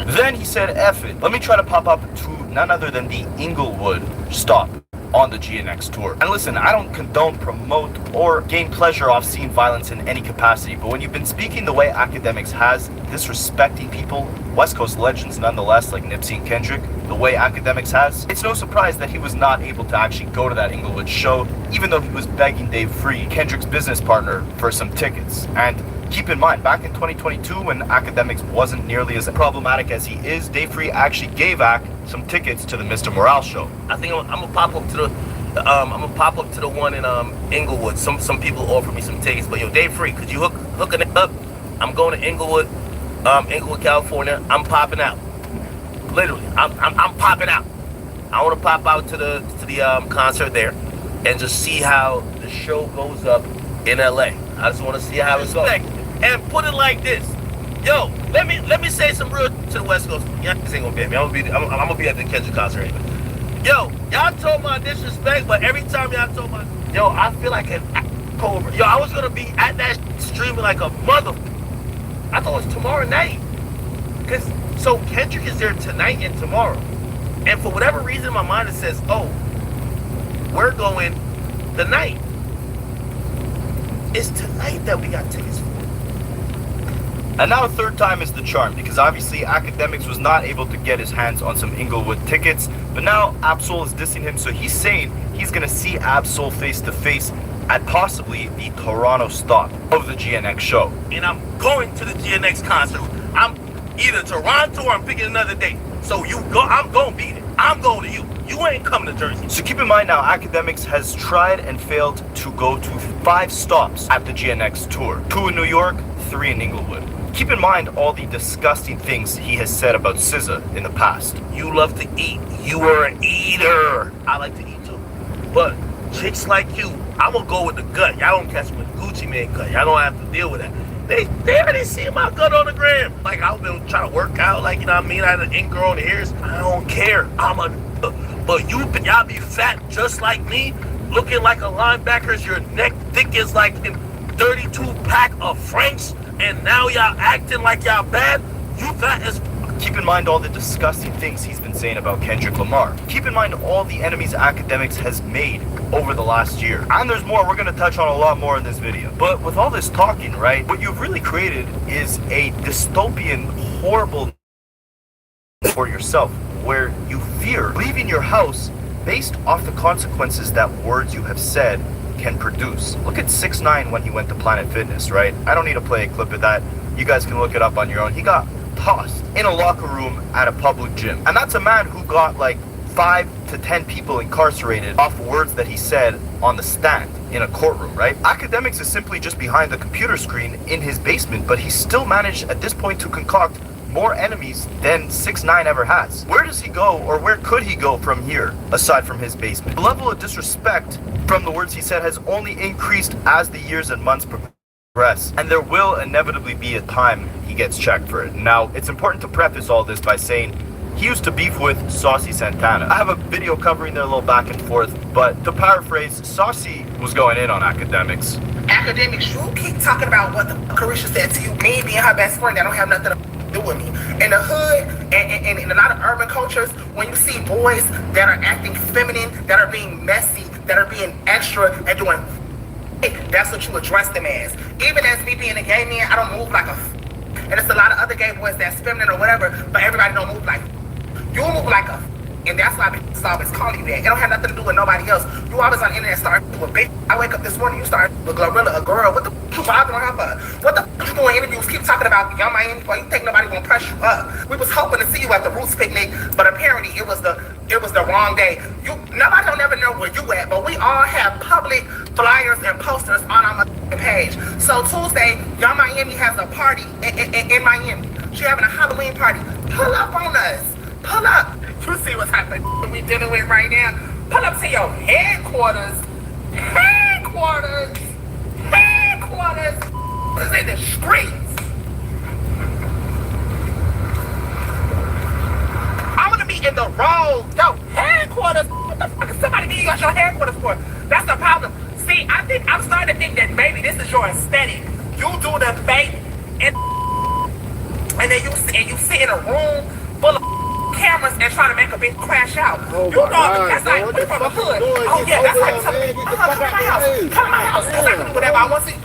Speaker 8: Then he said, F it. Let me try to pop up to none other than the Inglewood stop on the GNX tour. And listen, I don't condone, promote, or gain pleasure off seeing violence in any capacity, but when you've been speaking the way Academics has, disrespecting people, West Coast legends nonetheless, like Nipsey and Kendrick, the way Academics has, it's no surprise that he was not able to actually go to that Inglewood show, even though he was begging Dave Free, Kendrick's business partner, for some tickets. And keep in mind, back in 2022, when Academics wasn't nearly as problematic as he is, Dave Free actually gave Ac some tickets to the Mr. Morale show.
Speaker 13: I think I'm gonna pop up to the one in Inglewood. Some people offered me some tickets, but yo, Dave Free, could you hook it up? I'm going to Inglewood, California. I'm popping out. Literally, I'm popping out. I want to pop out to the concert there and just see how the show goes up in LA. I just want to see how it goes. And put it like this. Yo, let me say some real to the West Coast. Y'all ain't gonna pay me. I'm gonna be at the Kendrick concert anyway. Yo, y'all told my disrespect, but every time y'all told my, yo, I feel like an cobra. Yo, I was gonna be at that streaming like a mother. I thought it was tomorrow night. So Kendrick is there tonight and tomorrow. And for whatever reason, my mind says, oh, we're going the night. It's tonight that we got tickets for.
Speaker 8: And now a third time is the charm, because obviously Academics was not able to get his hands on some Inglewood tickets, but now Absol is dissing him, so he's saying he's gonna see Absol face to face at possibly the Toronto stop of the GNX show.
Speaker 13: And I'm going to the GNX concert. I'm either Toronto or I'm picking another date. So you go, I'm gonna be there. I'm going to you. You ain't coming to Jersey.
Speaker 8: So keep in mind now, Academics has tried and failed to go to 5 stops at the GNX tour. 2 in New York, 3 in Inglewood. Keep in mind all the disgusting things he has said about SZA in the past.
Speaker 13: You love to eat. You are an eater. I like to eat too. But chicks like you, I'm gonna go with the gut. Y'all don't catch me with Gucci Man gut. Y'all don't have to deal with that. They already see my gut on the gram. Like, I've been trying to work out, like, you know what I mean? I had an ingrown on the ears. I don't care. But y'all be fat just like me, looking like a linebacker's, your neck thick as like a 32 pack of Franks, and now y'all acting like y'all bad. You fat as.
Speaker 8: Keep in mind all the disgusting things he's been saying about Kendrick Lamar. Keep in mind all the enemies Academics has made over the last year. And there's more, we're gonna touch on a lot more in this video. But with all this talking, right, what you've really created is a dystopian, horrible for yourself, where you fear leaving your house based off the consequences that words you have said can produce. Look at 6ix9ine when he went to Planet Fitness, right? I don't need to play a clip of that. You guys can look it up on your own. He got tossed in a locker room at a public gym. And that's a man who got like 5 to 10 people incarcerated off words that he said on the stand in a courtroom, right? Academics is simply just behind the computer screen in his basement, but he still managed at this point to concoct more enemies than 6ix9ine ever has. Where does he go, or where could he go from here, aside from his basement? The level of disrespect from the words he said has only increased as the years and months progress, and there will inevitably be a time he gets checked for it. Now, it's important to preface all this by saying he used to beef with Saucy Santana. I have a video covering their little back and forth, but to paraphrase, Saucy was going in on Academics.
Speaker 11: Academics, you keep talking about what the Carisha said to you, me being her best friend, that don't have nothing to do with me. In the hood and in a lot of urban cultures, when you see boys that are acting feminine, that are being messy, that are being extra and doing, that's what you address them as. Even as me being a gay man, I don't move like a, and it's a lot of other gay boys that's feminine or whatever, but everybody don't move like, you move like a, and that's why bitches always call you that. It don't have nothing to do with nobody else. You always on the internet start with a bitch. I wake up this morning, you start with Glorilla, a girl. What the f*** you bothering her for? What the f*** you doing interviews? Keep talking about Young Miami boy. You think nobody gonna press you up? We was hoping to see you at the Roots picnic, but apparently it was the wrong day. Nobody don't ever know where you at, but we all have public flyers and posters on our page. So Tuesday, Young Miami has a party in Miami. She having a Halloween party. Pull up on us. Pull up. You see what's happening we dealing with right now? Pull up to your headquarters. Headquarters. Is in the streets. Bro, yo, headquarters. What the fuck is somebody need you at your headquarters for? That's the problem. See, I'm starting to think that maybe this is your aesthetic. You do the fake and then you sit in a room full of cameras and try to make a bitch crash out.
Speaker 1: Oh
Speaker 11: You know
Speaker 1: God,
Speaker 11: that's like we from the hood. Oh yeah, that's like something. Come to my house. Come to my house. Cause I can do whatever I want to see. You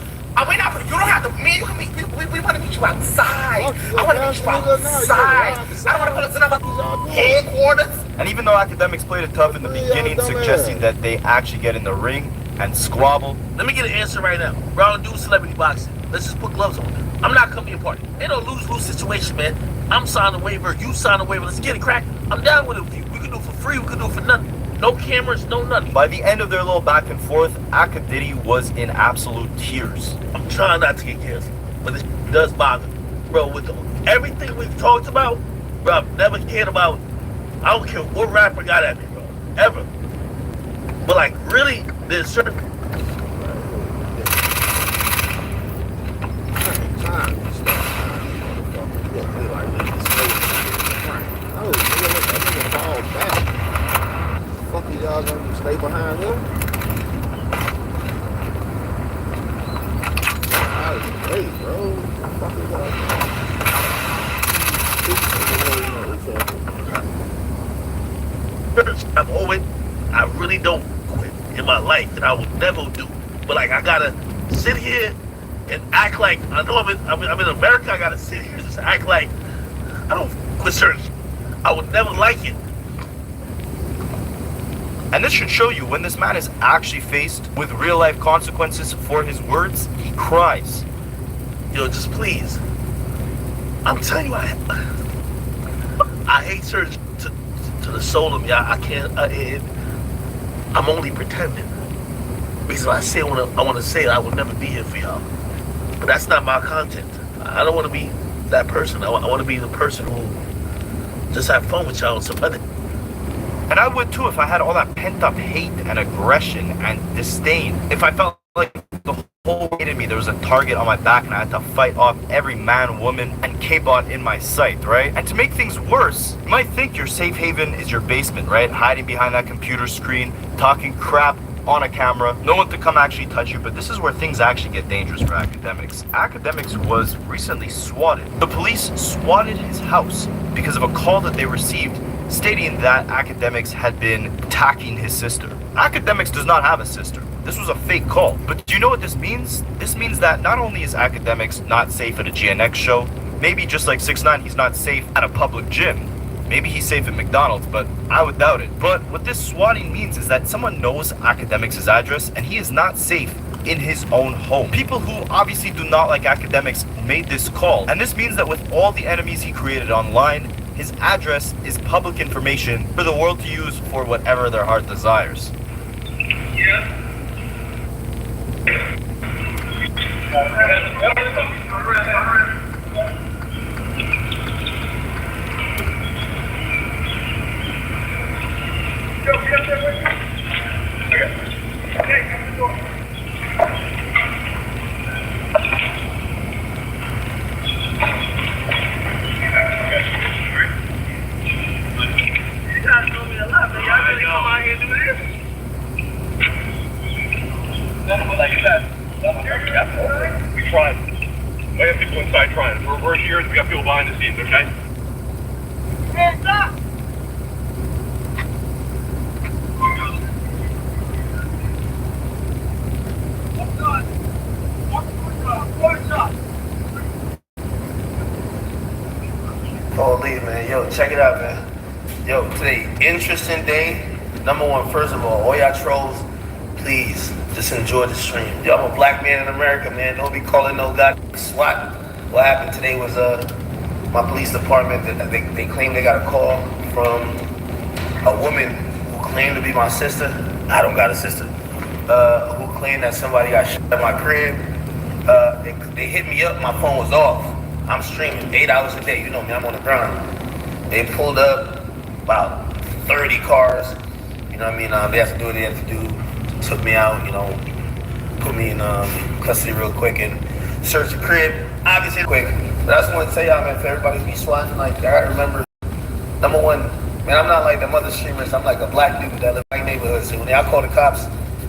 Speaker 11: don't have to. Me, you can meet. We want to meet you outside. I want to meet you outside. I don't want to put us in our headquarters.
Speaker 8: And even though academics played it tough in the beginning, suggesting that they actually get in the ring and squabble.
Speaker 13: Let me get an answer right now. We're all do celebrity boxing. Let's just put gloves on. I'm not coming to your party. Ain't no lose-lose situation, man. I'm signing a waiver. You sign a waiver. Let's get it cracked. I'm down with it with you. We can do it for free. We can do it for nothing. No cameras, no nothing.
Speaker 8: By the end of their little back and forth, Akadiddy was in absolute tears.
Speaker 13: I'm trying not to get canceled, but it does bother me. Bro, with everything we've talked about, bro, I've never cared about, I don't care what rapper got at me, bro, ever. But like, really, there's certain...
Speaker 1: Y'all gonna stay behind him? Hey, bro. What the fuck is
Speaker 13: I've always, I really don't quit in my life that I would never do. But like, I gotta sit here and act like, I know I'm in America, I gotta sit here and just act like I don't quit certain. I would never like it.
Speaker 8: And this should show you when this man is actually faced with real life consequences for his words, he cries.
Speaker 13: Yo, just please. I'm telling you, I hate certain to the soul of me. I can't, I'm only pretending. Because if I say what I want to say, I will never be here for y'all. But that's not my content. I don't want to be that person. I want to be the person who just have fun with y'all and some other.
Speaker 8: And I would too if I had all that pent up hate and aggression and disdain. If I felt like the whole way in me there was a target on my back and I had to fight off every man, woman, and K-bot in my sight, right? And to make things worse, you might think your safe haven is your basement, right? Hiding behind that computer screen, talking crap on a camera, no one to come actually touch you, but this is where things actually get dangerous for academics. Academics was recently swatted. The police swatted his house because of a call that they received stating that academics had been attacking his sister. Academics does not have a sister. This was a fake call. But do you know what this means? This means that not only is academics not safe at a GNX show, maybe just like 6ix9ine, he's not safe at a public gym. Maybe he's safe at McDonald's, but I would doubt it. But what this swatting means is that someone knows academics' address and he is not safe in his own home. People who obviously do not like academics made this call. And this means that with all the enemies he created online, his address is public information for the world to use for whatever their heart desires.
Speaker 10: Yeah. We tried. We have people inside trying. We're here. We got people behind the scenes, okay? Hands up!
Speaker 12: Holy man, yo, check it out, man. Yo, today, interesting day. Number one, first of all y'all trolls, please just enjoy the stream. Yo, I'm a black man in America, man. Don't be calling no god SWAT. What happened today was my police department, they claimed they got a call from a woman who claimed to be my sister. I don't got a sister. Who claimed that somebody got shot at my crib. They hit me up, my phone was off. I'm streaming 8 hours a day. You know me, I'm on the grind. They pulled up about 30 cars. You know what I mean? They had to do what they had to do. Took me out, you know, put me in custody real quick and searched the crib. Obviously quick. But I just want to tell y'all, man, if everybody be swatting, like, I gotta remember, number one, Man, I'm not like them other streamers. I'm like a black dude that live in black neighborhoods. So when I call the cops,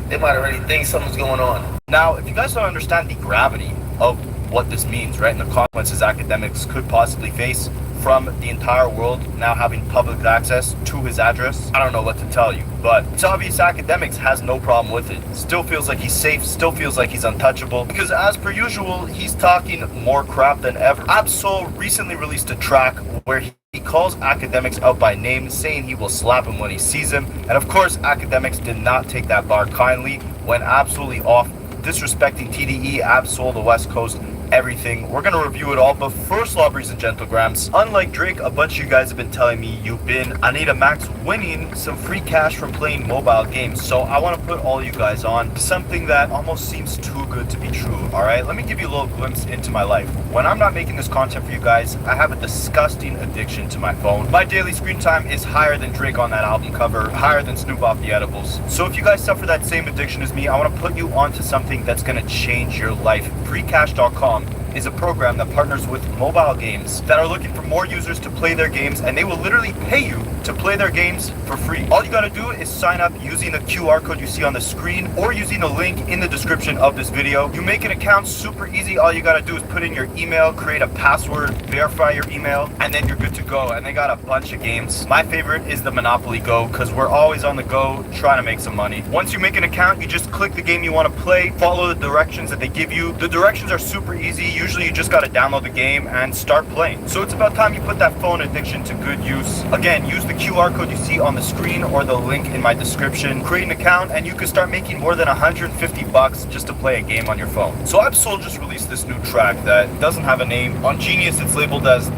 Speaker 12: they might already think something's going on.
Speaker 8: Now, if you guys don't understand the gravity of what this means, right, and the consequences academics could possibly face from the entire world now having public access to his address, I don't know what to tell you, but it's obvious academics has no problem with it. Still feels like he's safe, still feels like he's untouchable, because as per usual, he's talking more crap than ever. Absol recently released a track where he calls academics out by name, saying he will slap him when he sees him, and of course academics did not take that bar kindly, went absolutely off, disrespecting TDE, Absol, the West Coast, everything. We're gonna review it all, but first, Lobbies and Gentlegrams, unlike Drake, a bunch of you guys have been telling me you've been Anita Max winning some free cash from playing mobile games, so I want to put all you guys on something that almost seems too good to be true. All right, let me give you a little glimpse into my life. When I'm not making this content for you guys, I have a disgusting addiction to my phone. My daily screen time is higher than Drake on that album cover, higher than Snoop off the edibles. So if you guys suffer that same addiction as me, I want to put you onto something that's gonna change your life. Freecash.com is a program that partners with mobile games that are looking for more users to play their games, and they will literally pay you to play their games for free. All you gotta do is sign up using the QR code you see on the screen or using the link in the description of this video. You make an account super easy. All you gotta do is put in your email, create a password, verify your email, and then you're good to go. And they got a bunch of games. My favorite is the Monopoly Go, because we're always on the go trying to make some money. Once you make an account, you just click the game you want to play, follow the directions that they give you. The directions are super easy. Usually you just got to download the game and start playing. So it's about time you put that phone addiction to good use. Again, use the QR code you see on the screen or the link in my description. Create an account and you can start making more than $150 just to play a game on your phone. So Absol just released this new track that doesn't have a name. On Genius it's labeled as ...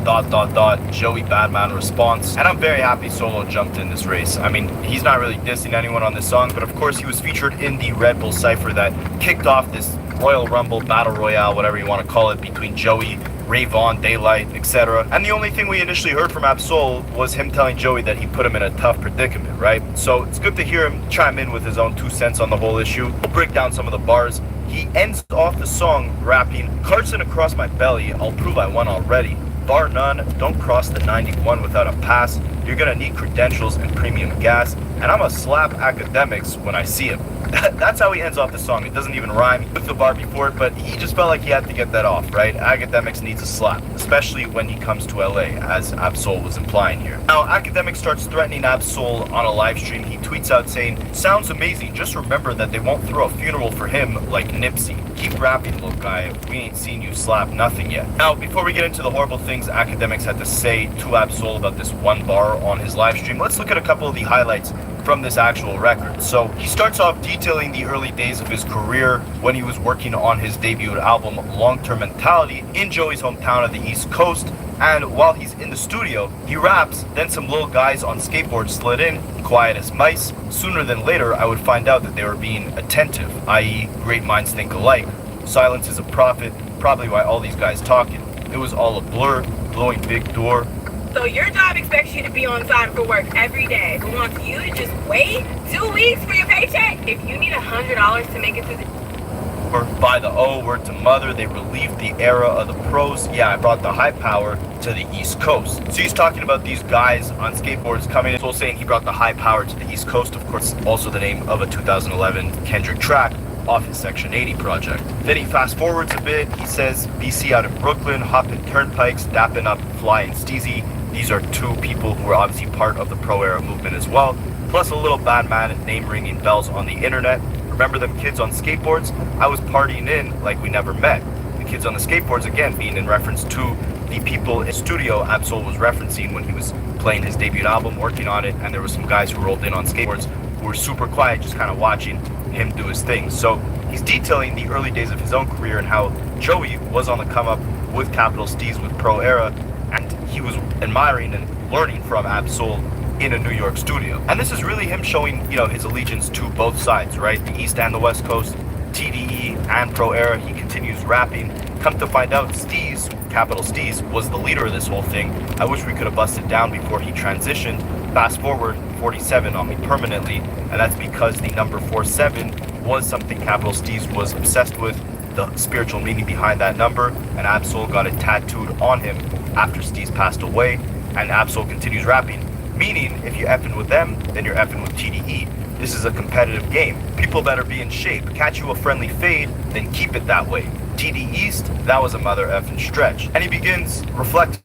Speaker 8: Joey Badman Response. And I'm very happy Solo jumped in this race. I mean, he's not really dissing anyone on this song, but of course he was featured in the Red Bull Cypher that kicked off this Royal Rumble, Battle Royale, whatever you want to call it, between Joey, Ray Vaughn, Daylight, etc. And the only thing we initially heard from Absol was him telling Joey that he put him in a tough predicament, right? So it's good to hear him chime in with his own 2 cents on the whole issue. We'll break down some of the bars. He ends off the song rapping, "Carson across my belly, I'll prove I won already. Bar none, don't cross the 91 without a pass. You're gonna need credentials and premium gas. And I'ma slap academics when I see him." That's how he ends off the song. It doesn't even rhyme with the bar before it, but he just felt like he had to get that off, right? Academics needs a slap, especially when he comes to LA, as Absol was implying here. Now, Academic starts threatening Absol on a live stream. He tweets out saying, "Sounds amazing, just remember that they won't throw a funeral for him like Nipsey. Keep rapping, little guy. We ain't seen you slap nothing yet." Now, before we get into the horrible things Academics had to say to Absol about this one bar on his live stream, let's look at a couple of the highlights from this actual record. So he starts off detailing the early days of his career when he was working on his debut album Long Term Mentality in Joey's hometown of the East Coast, and while he's in the studio he raps, then some little guys on skateboards slid in, quiet as mice. Sooner than later I would find out that they were being attentive, i.e. great minds think alike. Silence is a prophet, probably why all these guys talking. It was all a blur, blowing big door.
Speaker 15: So your job expects you to be on time for work every day, but wants you to just wait 2 weeks for your paycheck? If you need $100 to make it to the...
Speaker 8: By the O, word to mother, they relieved the era of the pros. Yeah, I brought the high power to the East Coast. So he's talking about these guys on skateboards coming in. So saying he brought the high power to the East Coast, of course, also the name of a 2011 Kendrick track off his Section 80 project. Then he fast forwards a bit. He says, BC out in Brooklyn, hopping turnpikes, dapping up Fly and Steezy. These are two people who are obviously part of the pro era movement as well. Plus a little Badman and name ringing bells on the internet. Remember them kids on skateboards? I was partying in like we never met. The kids on the skateboards, again, being in reference to the people in studio Absol was referencing when he was playing his debut album, working on it, and there were some guys who rolled in on skateboards who were super quiet, just kind of watching him do his thing. So he's detailing the early days of his own career and how Joey was on the come up with Capital Steez with Pro Era, and he was admiring and learning from Absol in a New York studio. And this is really him showing, you know, his allegiance to both sides, right? The East and the West Coast, TDE and Pro Era. He continues rapping. Come to find out, Steez, Capital Steez, was the leader of this whole thing. I wish we could have busted down before he transitioned. Fast forward, 47 on me permanently, and that's because the number 47 was something Capital Steez was obsessed with, the spiritual meaning behind that number, and Absol got it tattooed on him after Steez passed away, and Absol continues rapping. Meaning, if you're effing with them, then you're effing with TDE. This is a competitive game. People better be in shape. Catch you a friendly fade, then keep it that way. TD East, that was a mother effing stretch. And he begins reflecting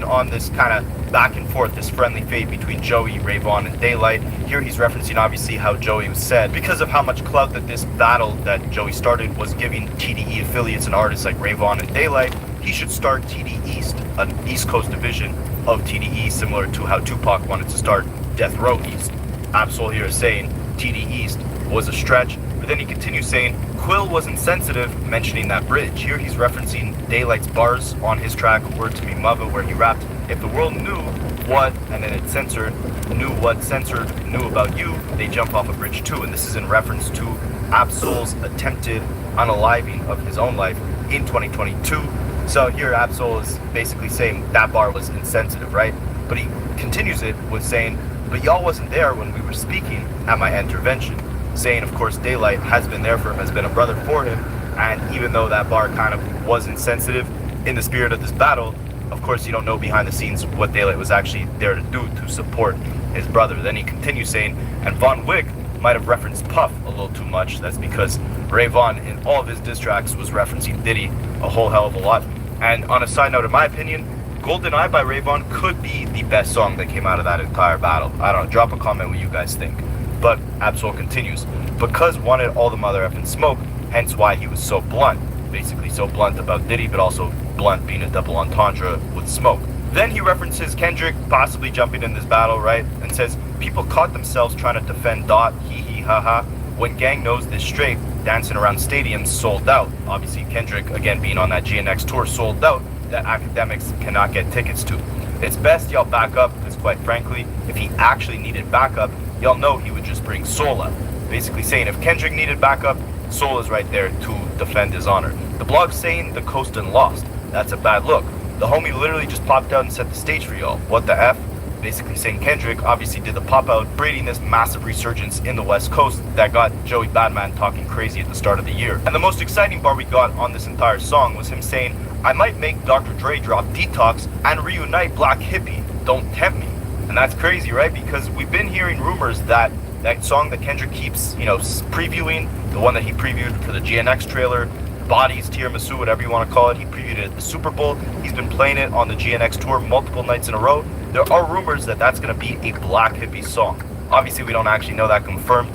Speaker 8: on this kind of back and forth, this friendly fade between Joey, Rayvon, and Daylight. Here he's referencing obviously how Joey was said because of how much clout that this battle that Joey started was giving TDE affiliates and artists like Rayvon and Daylight. He should start TD East, an East Coast division of TDE, similar to how Tupac wanted to start Death Row East. Absol here is saying TD East was a stretch, but then he continues saying Quill was insensitive, mentioning that bridge. Here he's referencing Daylight's bars on his track Word to Me Mother, where he rapped, if the world knew what, and then it censored, knew what censored, knew about you, they jump off a bridge too. And this is in reference to Absol's attempted unaliving of his own life in 2022. So here Absol is basically saying that bar was insensitive, right? But he continues it with saying, but y'all wasn't there when we were speaking at my intervention. Saying, of course, Daylight has been there for him, has been a brother for him, and even though that bar kind of was insensitive in the spirit of this battle, of course you don't know behind the scenes what Daylight was actually there to do to support his brother. Then he continues saying, and Von Wick might have referenced Puff a little too much. That's because Ray Vaughn in all of his diss tracks was referencing Diddy a whole hell of a lot. And on a side note, in my opinion, Golden Eye by Ray Vaughn could be the best song that came out of that entire battle. I don't know, drop a comment what you guys think. But Absol continues, because wanted all the mother effing smoke, hence why he was so blunt. Basically so blunt about Diddy, but also blunt being a double entendre with smoke. Then he references Kendrick possibly jumping in this battle, right? And says, people caught themselves trying to defend Dot, hee hee ha ha. When gang knows this straight, dancing around stadiums sold out. Obviously Kendrick, again being on that GNX tour, sold out that academics cannot get tickets to. It's best y'all back up, because quite frankly, if he actually needed backup, y'all know he would just bring Soul up. Basically saying if Kendrick needed backup, Soul is right there to defend his honor. The blog's saying the Coastin lost. That's a bad look. The homie literally just popped out and set the stage for y'all. What the F? Basically saying Kendrick obviously did the pop out, creating this massive resurgence in the West Coast that got Joey Badman talking crazy at the start of the year. And the most exciting bar we got on this entire song was him saying, I might make Dr. Dre drop Detox and reunite Black Hippie. Don't tempt me. And that's crazy, right? Because we've been hearing rumors that that song that Kendrick keeps, previewing, the one that he previewed for the GNX trailer, Bodies, Tiramisu, whatever you want to call it, he previewed it at the Super Bowl. He's been playing it on the GNX tour multiple nights in a row. There are rumors that that's going to be a Black Hippie song. Obviously, we don't actually know that confirmed,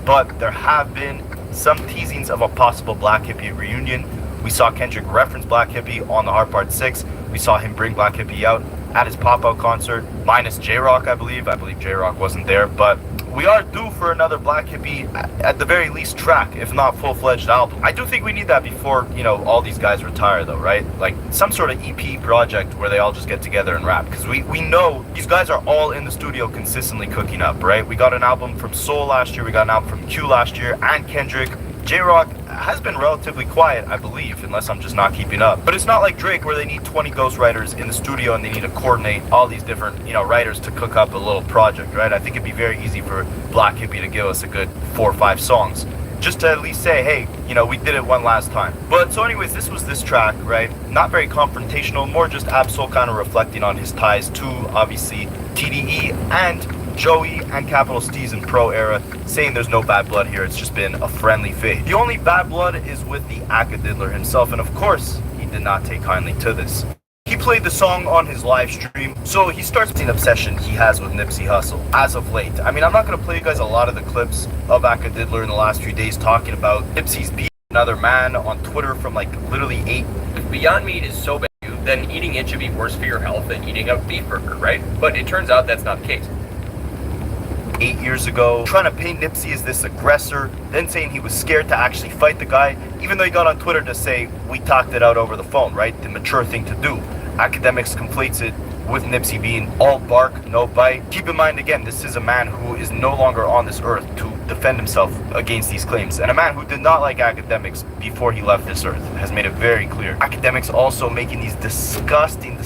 Speaker 8: but there have been some teasings of a possible Black Hippie reunion. We saw Kendrick reference Black Hippie on the Hard Part 6. We saw him bring Black Hippie out at his pop-out concert, minus J-Rock, I believe. I believe J-Rock wasn't there, but we are due for another Black Hippie, at the very least track, if not full-fledged album. I do think we need that before, all these guys retire though, right? Like some sort of EP project where they all just get together and rap. Because we know these guys are all in the studio consistently cooking up, right? We got an album from Soul last year, we got an album from Q last year, and Kendrick. J-Rock has been relatively quiet, I believe, unless I'm just not keeping up. But it's not like Drake where they need 20 ghostwriters in the studio and they need to coordinate all these different, writers to cook up a little project, right? I think it'd be very easy for Black Hippie to give us a good 4 or 5 songs. Just to at least say, hey, we did it one last time. But so anyways, this was this track, right? Not very confrontational, more just Absol kind of reflecting on his ties to, obviously, TDE and Joey and Capital Steez in Pro era, saying there's no bad blood here, it's just been a friendly fade. The only bad blood is with the Acadiddler himself, and of course, he did not take kindly to this. He played the song on his live stream, so he starts the obsession he has with Nipsey Hussle as of late. I mean, I'm not going to play you guys a lot of the clips of Acadiddler in the last few days talking about Nipsey's beat another man on Twitter from literally 8.
Speaker 14: If Beyond Meat is so bad, then eating it should be worse for your health than eating a beef burger, right? But it turns out that's not the case.
Speaker 8: 8 years ago, trying to paint Nipsey as this aggressor, then saying he was scared to actually fight the guy, even though he got on Twitter to say, we talked it out over the phone, right? The mature thing to do. Academics conflates it with Nipsey being all bark, no bite. Keep in mind, again, this is a man who is no longer on this earth to defend himself against these claims. And a man who did not like Academics before he left this earth has made it very clear. Academics also making these disgusting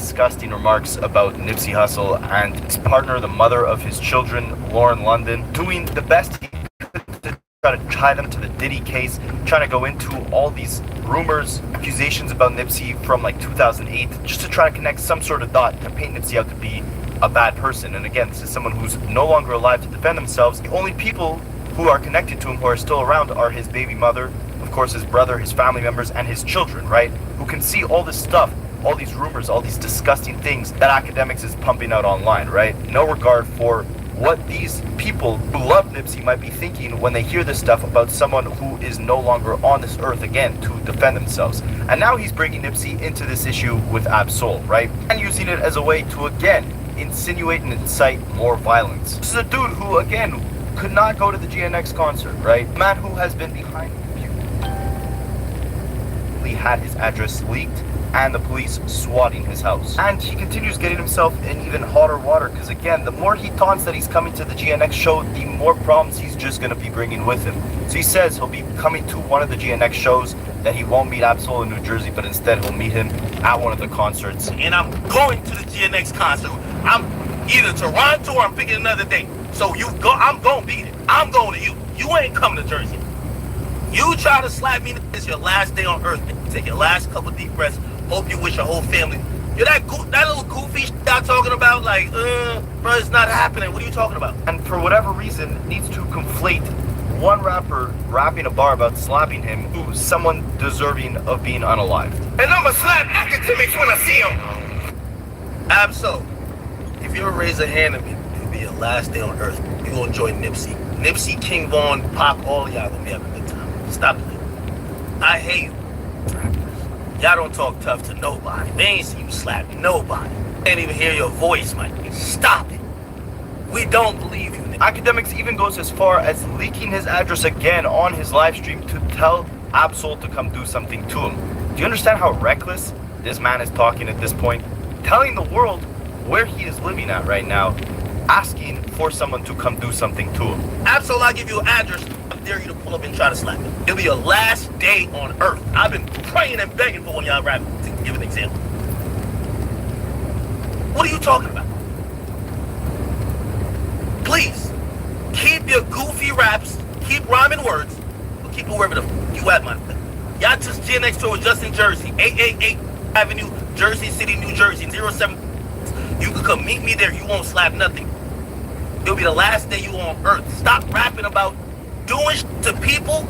Speaker 8: remarks about Nipsey Hussle and his partner, the mother of his children, Lauren London, doing the best he could to try to tie them to the Diddy case, trying to go into all these rumors, accusations about Nipsey from 2008, just to try to connect some sort of dot to paint Nipsey out to be a bad person. And again, this is someone who's no longer alive to defend themselves. The only people who are connected to him, who are still around, are his baby mother, of course his brother, his family members, and his children, right? Who can see all this stuff, all these rumors, all these disgusting things that Academics is pumping out online, right? No regard for what these people who love Nipsey might be thinking when they hear this stuff about someone who is no longer on this earth again to defend themselves. And now he's bringing Nipsey into this issue with Ab-Soul, right? And using it as a way to, again, insinuate and incite more violence. This is a dude who, again, could not go to the GNX concert, right? A man who has been behind you. He had his address leaked and the police swatting his house. And he continues getting himself in even hotter water because, again, the more he taunts that he's coming to the GNX show, the more problems he's just going to be bringing with him. So he says he'll be coming to one of the GNX shows, that he won't meet Ab-Soul in New Jersey, but instead he'll meet him at one of the concerts.
Speaker 10: And I'm going to the GNX concert. I'm either Toronto or I'm picking another date. So you go, I'm going to be there. I'm going to you. You ain't coming to Jersey. You try to slap me, it's your last day on earth. Take your last couple deep breaths. Hope you wish your whole family. You're that little goofy shit y'all talking about, like, bro, it's not happening. What are you talking about?
Speaker 8: And for whatever reason, needs to conflate one rapper rapping a bar about slapping him to someone deserving of being unalived.
Speaker 10: And I'ma slap Academics when I see him. Ab-Soul, if you ever raise a hand at me, it'll be your last day on earth. You gonna join Nipsey. Nipsey, King Von, Pop, all y'all gonna be having a good time. Stop it. I hate you. Y'all don't talk tough to nobody. They ain't see you slap nobody. Can't even hear your voice, man. Stop it. We don't believe you.
Speaker 8: Academics even goes as far as leaking his address again on his live stream to tell Ab-Soul to come do something to him. Do you understand how reckless this man is talking at this point? Telling the world where he is living at right now, asking for someone to come do something to him.
Speaker 10: Ab-Soul, I'll give you an address. I dare you to pull up and try to slap me. It'll be your last day on earth. I've been praying and begging for one of y'all rappers to give an example. What are you talking about? Please, keep your goofy raps, keep rhyming words, but keep it wherever the f you at, man. Y'all just GNX tour just in Jersey, 888 Avenue, Jersey City, New Jersey, 07. You can come meet me there. You won't slap nothing. It'll be the last day you on earth. Stop rapping about doing shit to people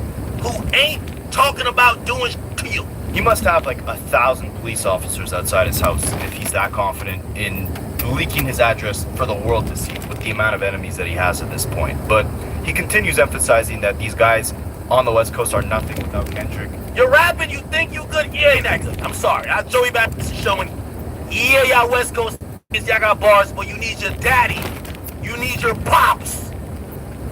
Speaker 10: who ain't talking about doing shit to you.
Speaker 8: He must have like 1,000 police officers outside his house if he's that confident in leaking his address for the world to see with the amount of enemies that he has at this point. But he continues emphasizing that these guys on the West Coast are nothing without Kendrick.
Speaker 10: You're rapping, you think you good? You ain't that good. I'm sorry. Joey Baptist is showing, yeah, y'all West Coast, y'all got bars, but you need your daddy. You need your pops.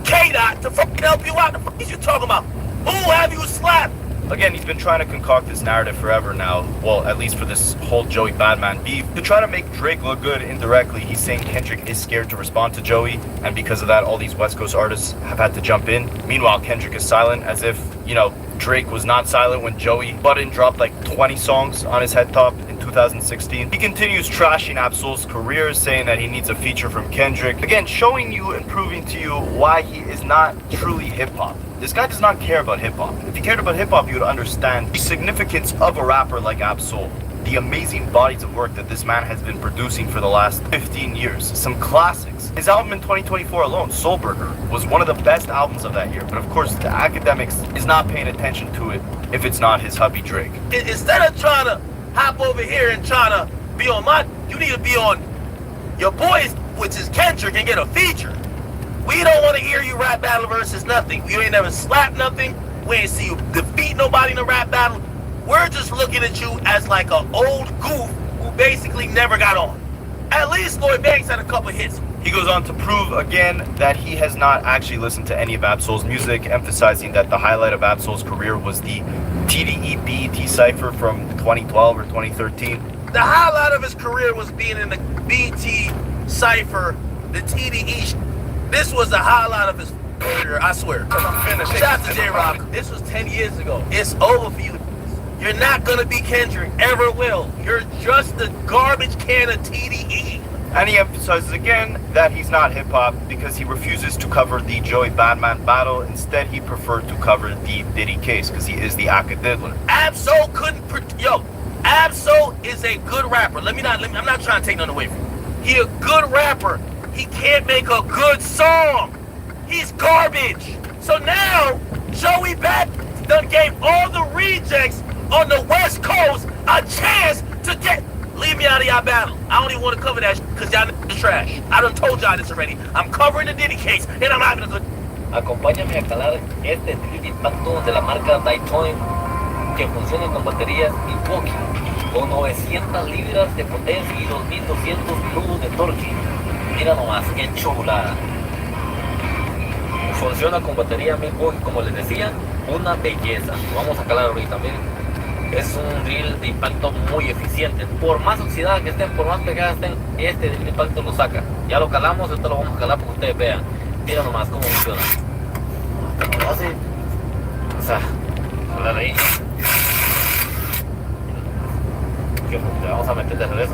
Speaker 10: K-Dot to fucking help you out. The fuck is you talking about? Who have you slapped?
Speaker 8: Again, he's been trying to concoct this narrative forever now, well, at least for this whole Joey Badman beef, to try to make Drake look good indirectly. He's saying Kendrick is scared to respond to Joey, and because of that, all these West Coast artists have had to jump in. Meanwhile, Kendrick is silent, as if, you know, Drake was not silent when Joey Budden dropped like 20 songs on his head top in 2016. He continues trashing Ab-Soul's career, saying that he needs a feature from Kendrick. Again, showing you and proving to you why he is not truly hip-hop. This guy does not care about hip-hop. If he cared about hip-hop, you would understand the significance of a rapper like Ab-Soul. The amazing bodies of work that this man has been producing for the last 15 years. Some classics. His album in 2024 alone, Soul Burger, was one of the best albums of that year. But of course, the Academics is not paying attention to it if it's not his hubby Drake.
Speaker 10: Instead of trying to hop over here and try to be on my, you need to be on your boys, which is Kendrick, and get a feature. We don't want to hear you rap battle versus nothing. You ain't never slapped nothing. We ain't see you defeat nobody in a rap battle. We're just looking at you as like an old goof who basically never got on. At least Lloyd Banks had a couple hits.
Speaker 8: He goes on to prove again that he has not actually listened to any of Ab-Soul's music, emphasizing that the highlight of Ab-Soul's career was the TDE BET Cypher from 2012 or 2013.
Speaker 10: The highlight of his career was being in the BT Cypher, the TDE. This was the highlight of his career, I swear. I'm finished. Shout out to J-Rock. This was 10 years ago. It's over for you. You're not gonna be Kendrick, ever will. You're just the garbage can of TDE.
Speaker 8: And he emphasizes again that he's not hip-hop because he refuses to cover the Joey Badman battle. Instead, he preferred to cover the Diddy case because he is the Acadiddler.
Speaker 10: Ab-Soul couldn't, Ab-Soul is a good rapper. I'm not trying to take nothing away from him.
Speaker 13: He a good rapper. He can't make a good song. He's garbage. So now, Joey Bad done gave all the rejects on the West Coast a chance to get... Leave me out of y'all battle. I don't even want to cover that because y'all is trash. I done told y'all this already. I'm covering the Diddy case and I'm having a good...
Speaker 16: Acompáñame a calar este drill impacto de la marca Daytona que funciona con baterías Milwaukee con 900 libras de potencia y 2200 nudos de torque. Mira nomás, qué chula. Funciona con batería Milwaukee, como les decía, una belleza. Lo vamos a calar ahorita, miren. Es un drill de impacto muy eficiente. Por más oxidada que estén, por más pegadas estén, este drill de impacto lo saca. Ya lo calamos, esto lo vamos a calar para que ustedes vean. Mira nomás cómo funciona. ¿Cómo lo hace? O sea, calar ahí. Le vamos a meter de regreso.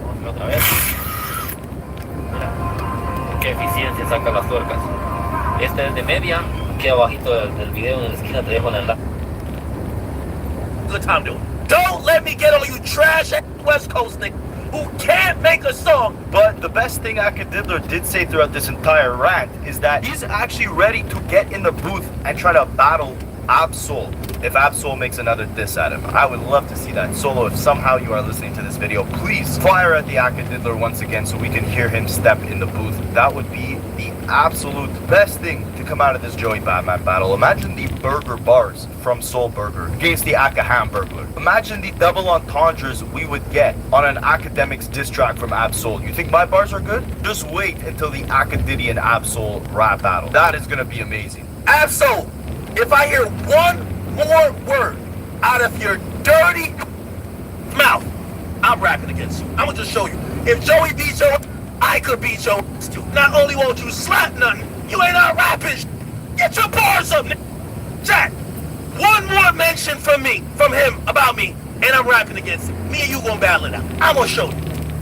Speaker 16: Vamos a ver otra vez. Mira, qué eficiencia saca las tuercas. Este es de media, aquí abajito del video en la esquina te dejo el enlace.
Speaker 13: Good time doing. Don't let me get all you trash West Coast niggas who can't make a song.
Speaker 8: But the best thing Aka Diddler did say throughout this entire rant is that he's actually ready to get in the booth and try to battle Absol if Absol makes another diss at him. I would love to see that. Solo, if somehow you are listening to this video, please fire at the Aka Diddler once again so we can hear him step in the booth. That would be the absolute best thing to come out of this Joey Batman battle. Imagine the burger bars from Soul Burger against the Aka Hamburglar. Imagine the double entendres we would get on an Academics diss track from Absol. You think my bars are good? Just wait until the Aka Diddy and Absol rap battle. That is gonna be amazing.
Speaker 13: Absol, if I hear one more word out of your dirty mouth, I'm rapping against you. I'm gonna just show you. If Joey beats your, I could beat your too. Not only won't you slap nothing, you ain't out rapping. Get your bars up, nigga. Jack, one more mention from him, about me, and I'm rapping against him. Me and you gonna battle it out. I'm gonna show you.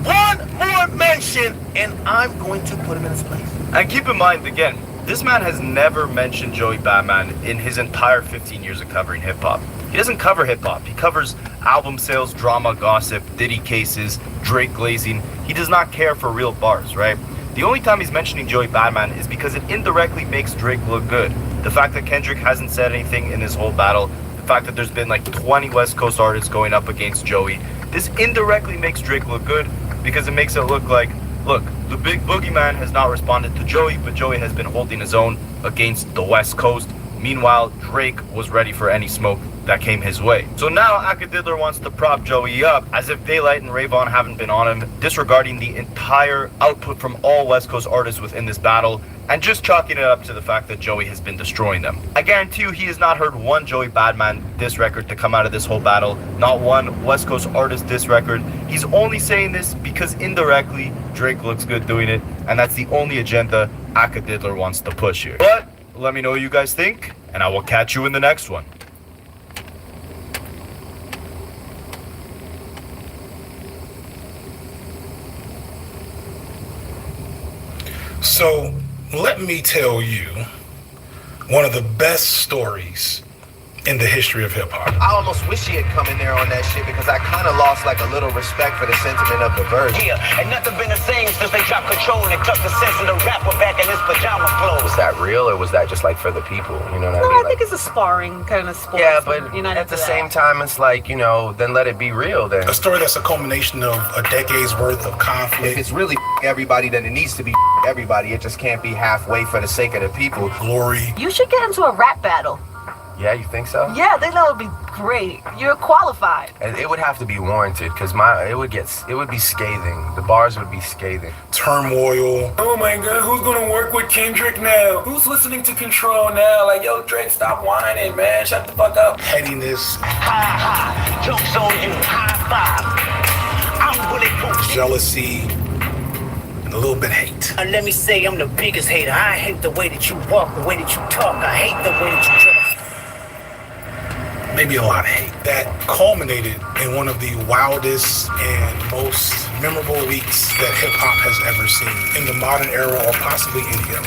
Speaker 13: One more mention, and I'm going to put him in his place.
Speaker 8: And keep in mind, again, this man has never mentioned Joey Batman in his entire 15 years of covering hip-hop. He doesn't cover hip-hop. He covers album sales, drama, gossip, Diddy cases, Drake glazing. He does not care for real bars, right? The only time he's mentioning Joey Batman is because it indirectly makes Drake look good. The fact that Kendrick hasn't said anything in this whole battle, the fact that there's been like 20 West Coast artists going up against Joey, this indirectly makes Drake look good because it makes it look like, look, the big boogeyman has not responded to Joey, but Joey has been holding his own against the West Coast. Meanwhile, Drake was ready for any smoke that came his way. So now Aka Diddler wants to prop Joey up as if Daylight and Rayvon haven't been on him, disregarding the entire output from all West Coast artists within this battle, and just chalking it up to the fact that Joey has been destroying them. I guarantee you he has not heard one Joey Badman diss record to come out of this whole battle, not one West Coast artist diss record. He's only saying this because indirectly Drake looks good doing it, and that's the only agenda Aka Diddler wants to push here. But let me know what you guys think, and I will catch you in the next one.
Speaker 3: So let me tell you one of the best stories in the history of hip-hop.
Speaker 4: I almost wish he had come in there on that shit because I kind of lost like a little respect for the sentiment of the verse.
Speaker 11: Yeah, and nothing been the same since they dropped Control and tucked the sense of the rapper back in his pajama clothes.
Speaker 4: Was that real or was that just like for the people? You know what I
Speaker 17: No,
Speaker 4: mean?
Speaker 17: I think it's a sparring kind of sport.
Speaker 4: Yeah, but at the same time, it's like, you know, then let it be real then.
Speaker 3: A story that's a culmination of a decade's worth of conflict.
Speaker 4: If it's really everybody, then it needs to be everybody. It just can't be halfway for the sake of the people.
Speaker 3: Glory.
Speaker 17: You should get into a rap battle.
Speaker 4: Yeah, you think so?
Speaker 17: Yeah, I think that would be great. You're qualified.
Speaker 4: And it would have to be warranted because it would be scathing. The bars would be scathing.
Speaker 3: Turmoil.
Speaker 18: Oh my God, who's gonna work with Kendrick now? Who's listening to Control now? Like, yo, Drake, stop whining, man. Shut the fuck up.
Speaker 3: Pettiness.
Speaker 11: Ha, jokes on you. High five. I'm bulletproof.
Speaker 3: Jealousy. And a little bit of hate.
Speaker 11: And let me say, I'm the biggest hater. I hate the way that you walk, the way that you talk. I hate the way that you dress.
Speaker 3: Maybe a lot of hate. That culminated in one of the wildest and most memorable weeks that hip-hop has ever seen in the modern era or possibly any era.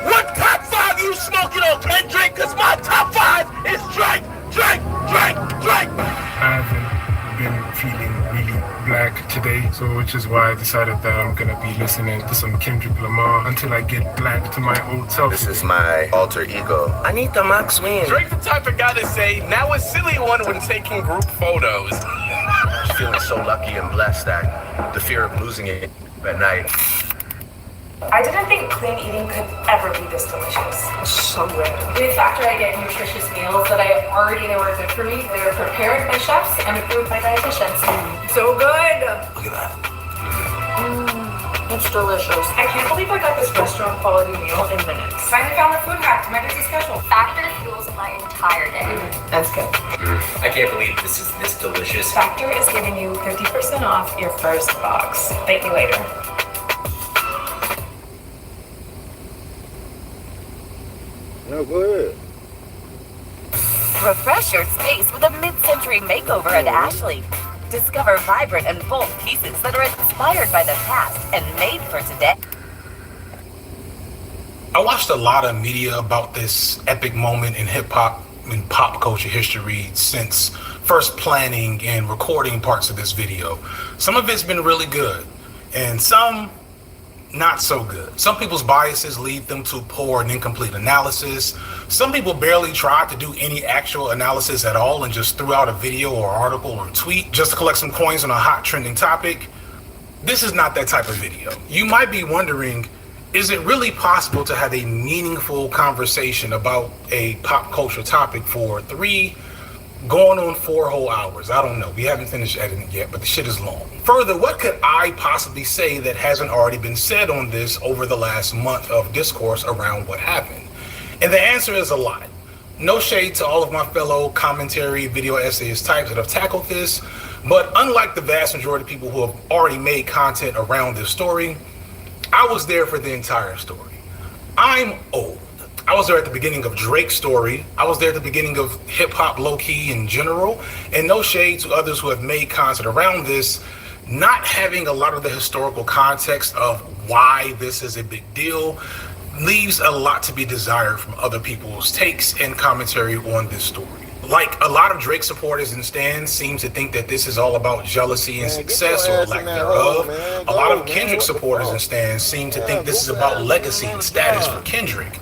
Speaker 13: What top 5 you smoking on, Kendrick? Cause my top 5 is Drake, Drake, Drake, Drake.
Speaker 10: I haven't been
Speaker 21: feeling really black today, so which is why I decided that I'm gonna be listening to some Kendrick Lamar until I get black to my old self.
Speaker 4: This is my alter ego. Anita Max win.
Speaker 18: Drake the type of guy to say, now a silly one when taking group photos.
Speaker 4: Feeling so lucky and blessed that the fear of losing it at night.
Speaker 6: I didn't think clean eating could ever be this delicious. So good. In fact, I get nutritious meals that I already know are good for me. They're prepared by chefs and approved by dietitians. So good.
Speaker 4: Look at that.
Speaker 6: It's delicious. I can't believe I got this restaurant quality meal in minutes. Finally found a food hack to my busy schedule.
Speaker 22: Factor fuels my entire day.
Speaker 6: That's good.
Speaker 14: I can't believe this is this delicious.
Speaker 6: Factor is giving you 50% off your first box. Thank you later.
Speaker 1: No, go ahead.
Speaker 23: Refresh your space with a mid-century makeover at Ashley. Discover vibrant and bold pieces that are inspired by the past and made for today.
Speaker 21: I watched a lot of media about this epic moment in hip-hop and pop culture history since first planning and recording parts of this video. Some of it's been really good, and some not so good. Some people's biases lead them to poor and incomplete analysis. Some people barely tried to do any actual analysis at all and just threw out a video or article or tweet just to collect some coins on a hot trending topic. This is not that type of video. You might be wondering, is it really possible to have a meaningful conversation about a pop culture topic for 4 whole hours? I don't know. We haven't finished editing yet, but the shit is long. Further, what could I possibly say that hasn't already been said on this over the last month of discourse around what happened? And the answer is a lot. No shade to all of my fellow commentary video essayist types that have tackled this, but unlike the vast majority of people who have already made content around this story, I was there for the entire story. I'm old. I was there at the beginning of Drake's story. I was there at the beginning of hip-hop low-key in general. And no shade to others who have made content around this, not having a lot of the historical context of why this is a big deal leaves a lot to be desired from other people's takes and commentary on this story. Like, a lot of Drake supporters and stans seem to think that this is all about jealousy and success or lack thereof. A lot of Kendrick supporters and stans seem to think this is about legacy and status for Kendrick.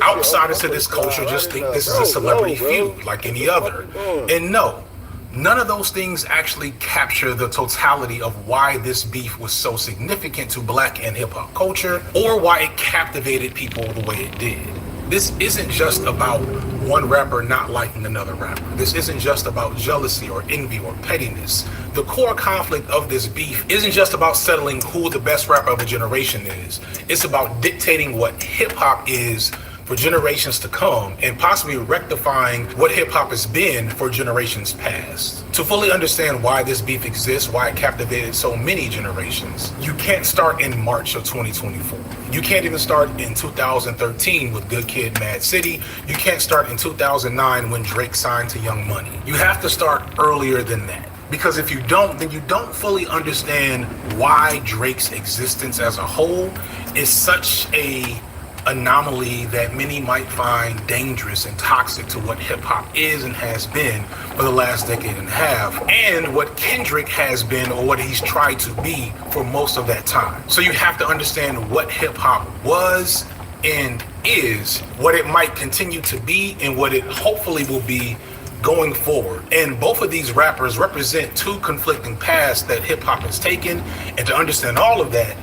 Speaker 21: Outsiders to this culture just think this is a celebrity feud like any other. And no, none of those things actually capture the totality of why this beef was so significant to black and hip-hop culture, or why it captivated people the way it did. This isn't just about one rapper not liking another rapper. This isn't just about jealousy or envy or pettiness. The core conflict of this beef isn't just about settling who the best rapper of a generation is. It's about dictating what hip-hop is for generations to come, and possibly rectifying what hip-hop has been for generations past. To fully understand why this beef exists, why it captivated so many generations, you can't start in March of 2024. You can't even start in 2013 with Good Kid, Mad City. You can't start in 2009 when Drake signed to Young Money. You have to start earlier than that. Because if you don't, then you don't fully understand why Drake's existence as a whole is such a anomaly that many might find dangerous and toxic to what hip-hop is and has been for the last decade and a half, and what Kendrick has been, or what he's tried to be for most of that time. So you have to understand what hip-hop was and is, what it might continue to be, and what it hopefully will be going forward. And both of these rappers represent two conflicting paths that hip-hop has taken, and to understand all of that,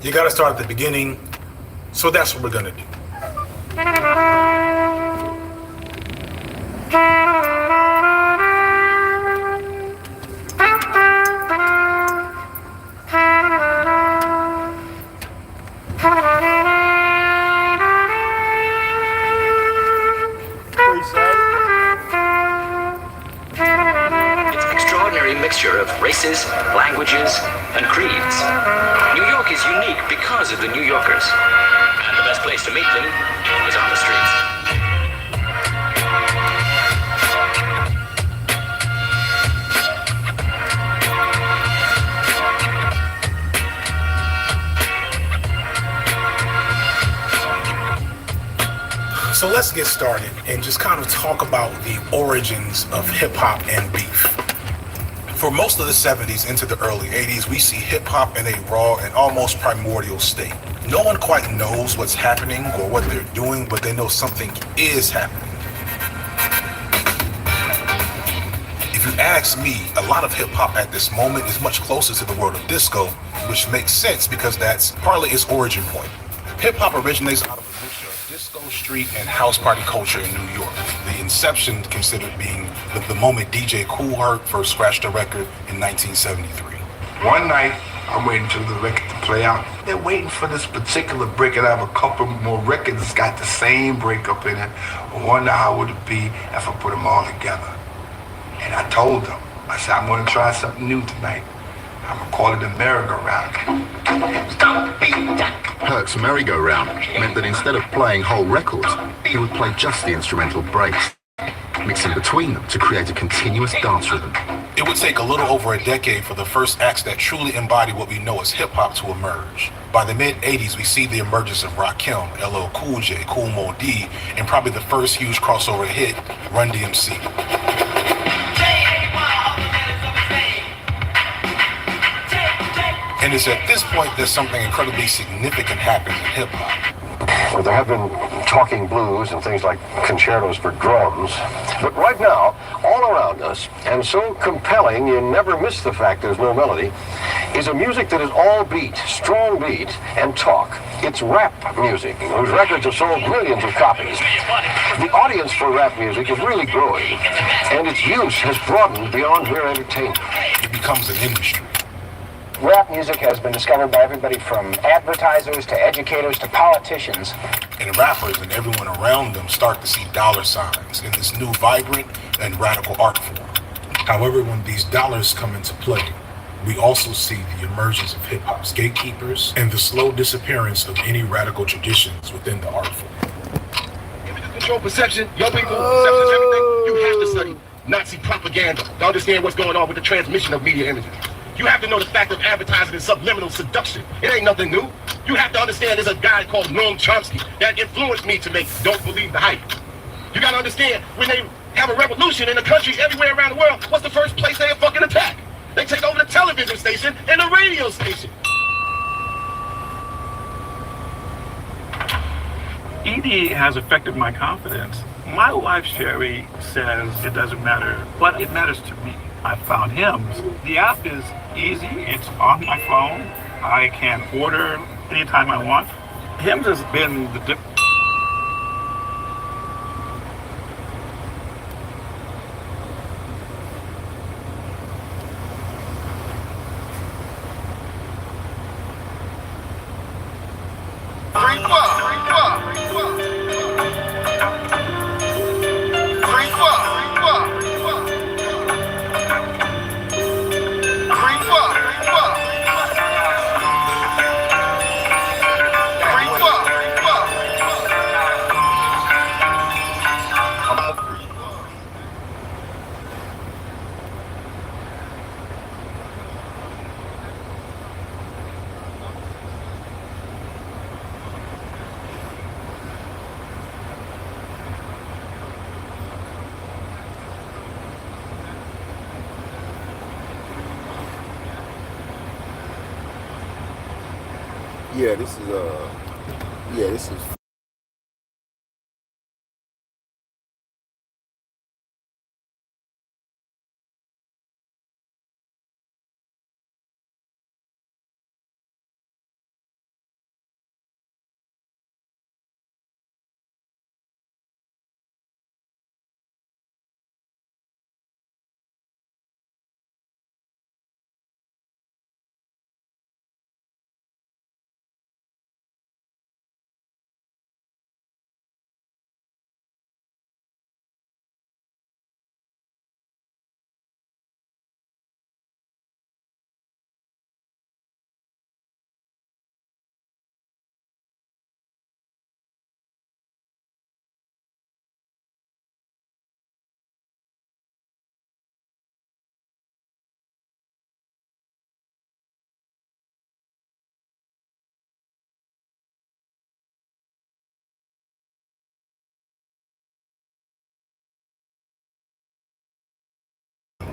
Speaker 21: you gotta start at the beginning. So that's what we're gonna do.
Speaker 24: Extraordinary mixture of races, languages, and creeds. New York is unique because of the New Yorkers. And the best place to meet them is on the streets.
Speaker 21: So let's get started and just kind of talk about the origins of hip-hop and beef. For most of the 70s into the early 80s, we see hip-hop in a raw and almost primordial state. No one quite knows what's happening or what they're doing, but they know something is happening. If you ask me, a lot of hip-hop at this moment is much closer to the world of disco, which makes sense because that's partly its origin point. Hip-hop originates out of a mixture of disco, street, and house party culture in New York. The inception considered being the moment DJ Kool Herc first scratched a record in 1973.
Speaker 2: One night, I'm waiting for the record to play out. They're waiting for this particular break, and I have a couple more records that's got the same breakup in it. I wonder how would it be if I put them all together. And I told them, I said, I'm going to try something new tonight. I'm going to call it a merry-go-round. Stop beating that.
Speaker 5: Herc's merry-go-round meant that instead of playing whole records, he would play just the instrumental breaks, mixing between them to create a continuous dance rhythm.
Speaker 21: It would take a little over a decade for the first acts that truly embody what we know as hip-hop to emerge. By the mid-'80s, we see the emergence of Rakim, LL Cool J, Kool Moe Dee, and probably the first huge crossover hit, Run DMC. And it's at this point that something incredibly significant happens in hip-hop.
Speaker 7: Well, there have been talking blues and things like concertos for drums. But right now, all around us, and so compelling you never miss the fact there's no melody, is a music that is all beat, strong beat, and talk. It's rap music, whose records have sold millions of copies. The audience for rap music is really growing, and its use has broadened beyond mere entertainment.
Speaker 21: It becomes an industry.
Speaker 19: Rap music has been discovered by everybody from advertisers to educators to politicians.
Speaker 21: And rappers and everyone around them start to see dollar signs in this new vibrant and radical art form. However, when these dollars come into play, we also see the emergence of hip-hop's gatekeepers and the slow disappearance of any radical traditions within the art form.
Speaker 25: Control perception, young people, perception is everything. You have to study Nazi propaganda to understand what's going on with the transmission of media images. You have to know the fact of advertising and subliminal seduction. It ain't nothing new. You have to understand there's a guy called Noam Chomsky that influenced me to make Don't Believe the Hype. You gotta understand, when they have a revolution in the countries everywhere around the world, what's the first place they fucking attack? They take over the television station and the radio station.
Speaker 26: ED has affected my confidence. My wife, Sherry, says it doesn't matter, but it matters to me. I found Hymns. The app is easy. It's on my phone. I can order anytime I want. Hymns has been the
Speaker 1: this is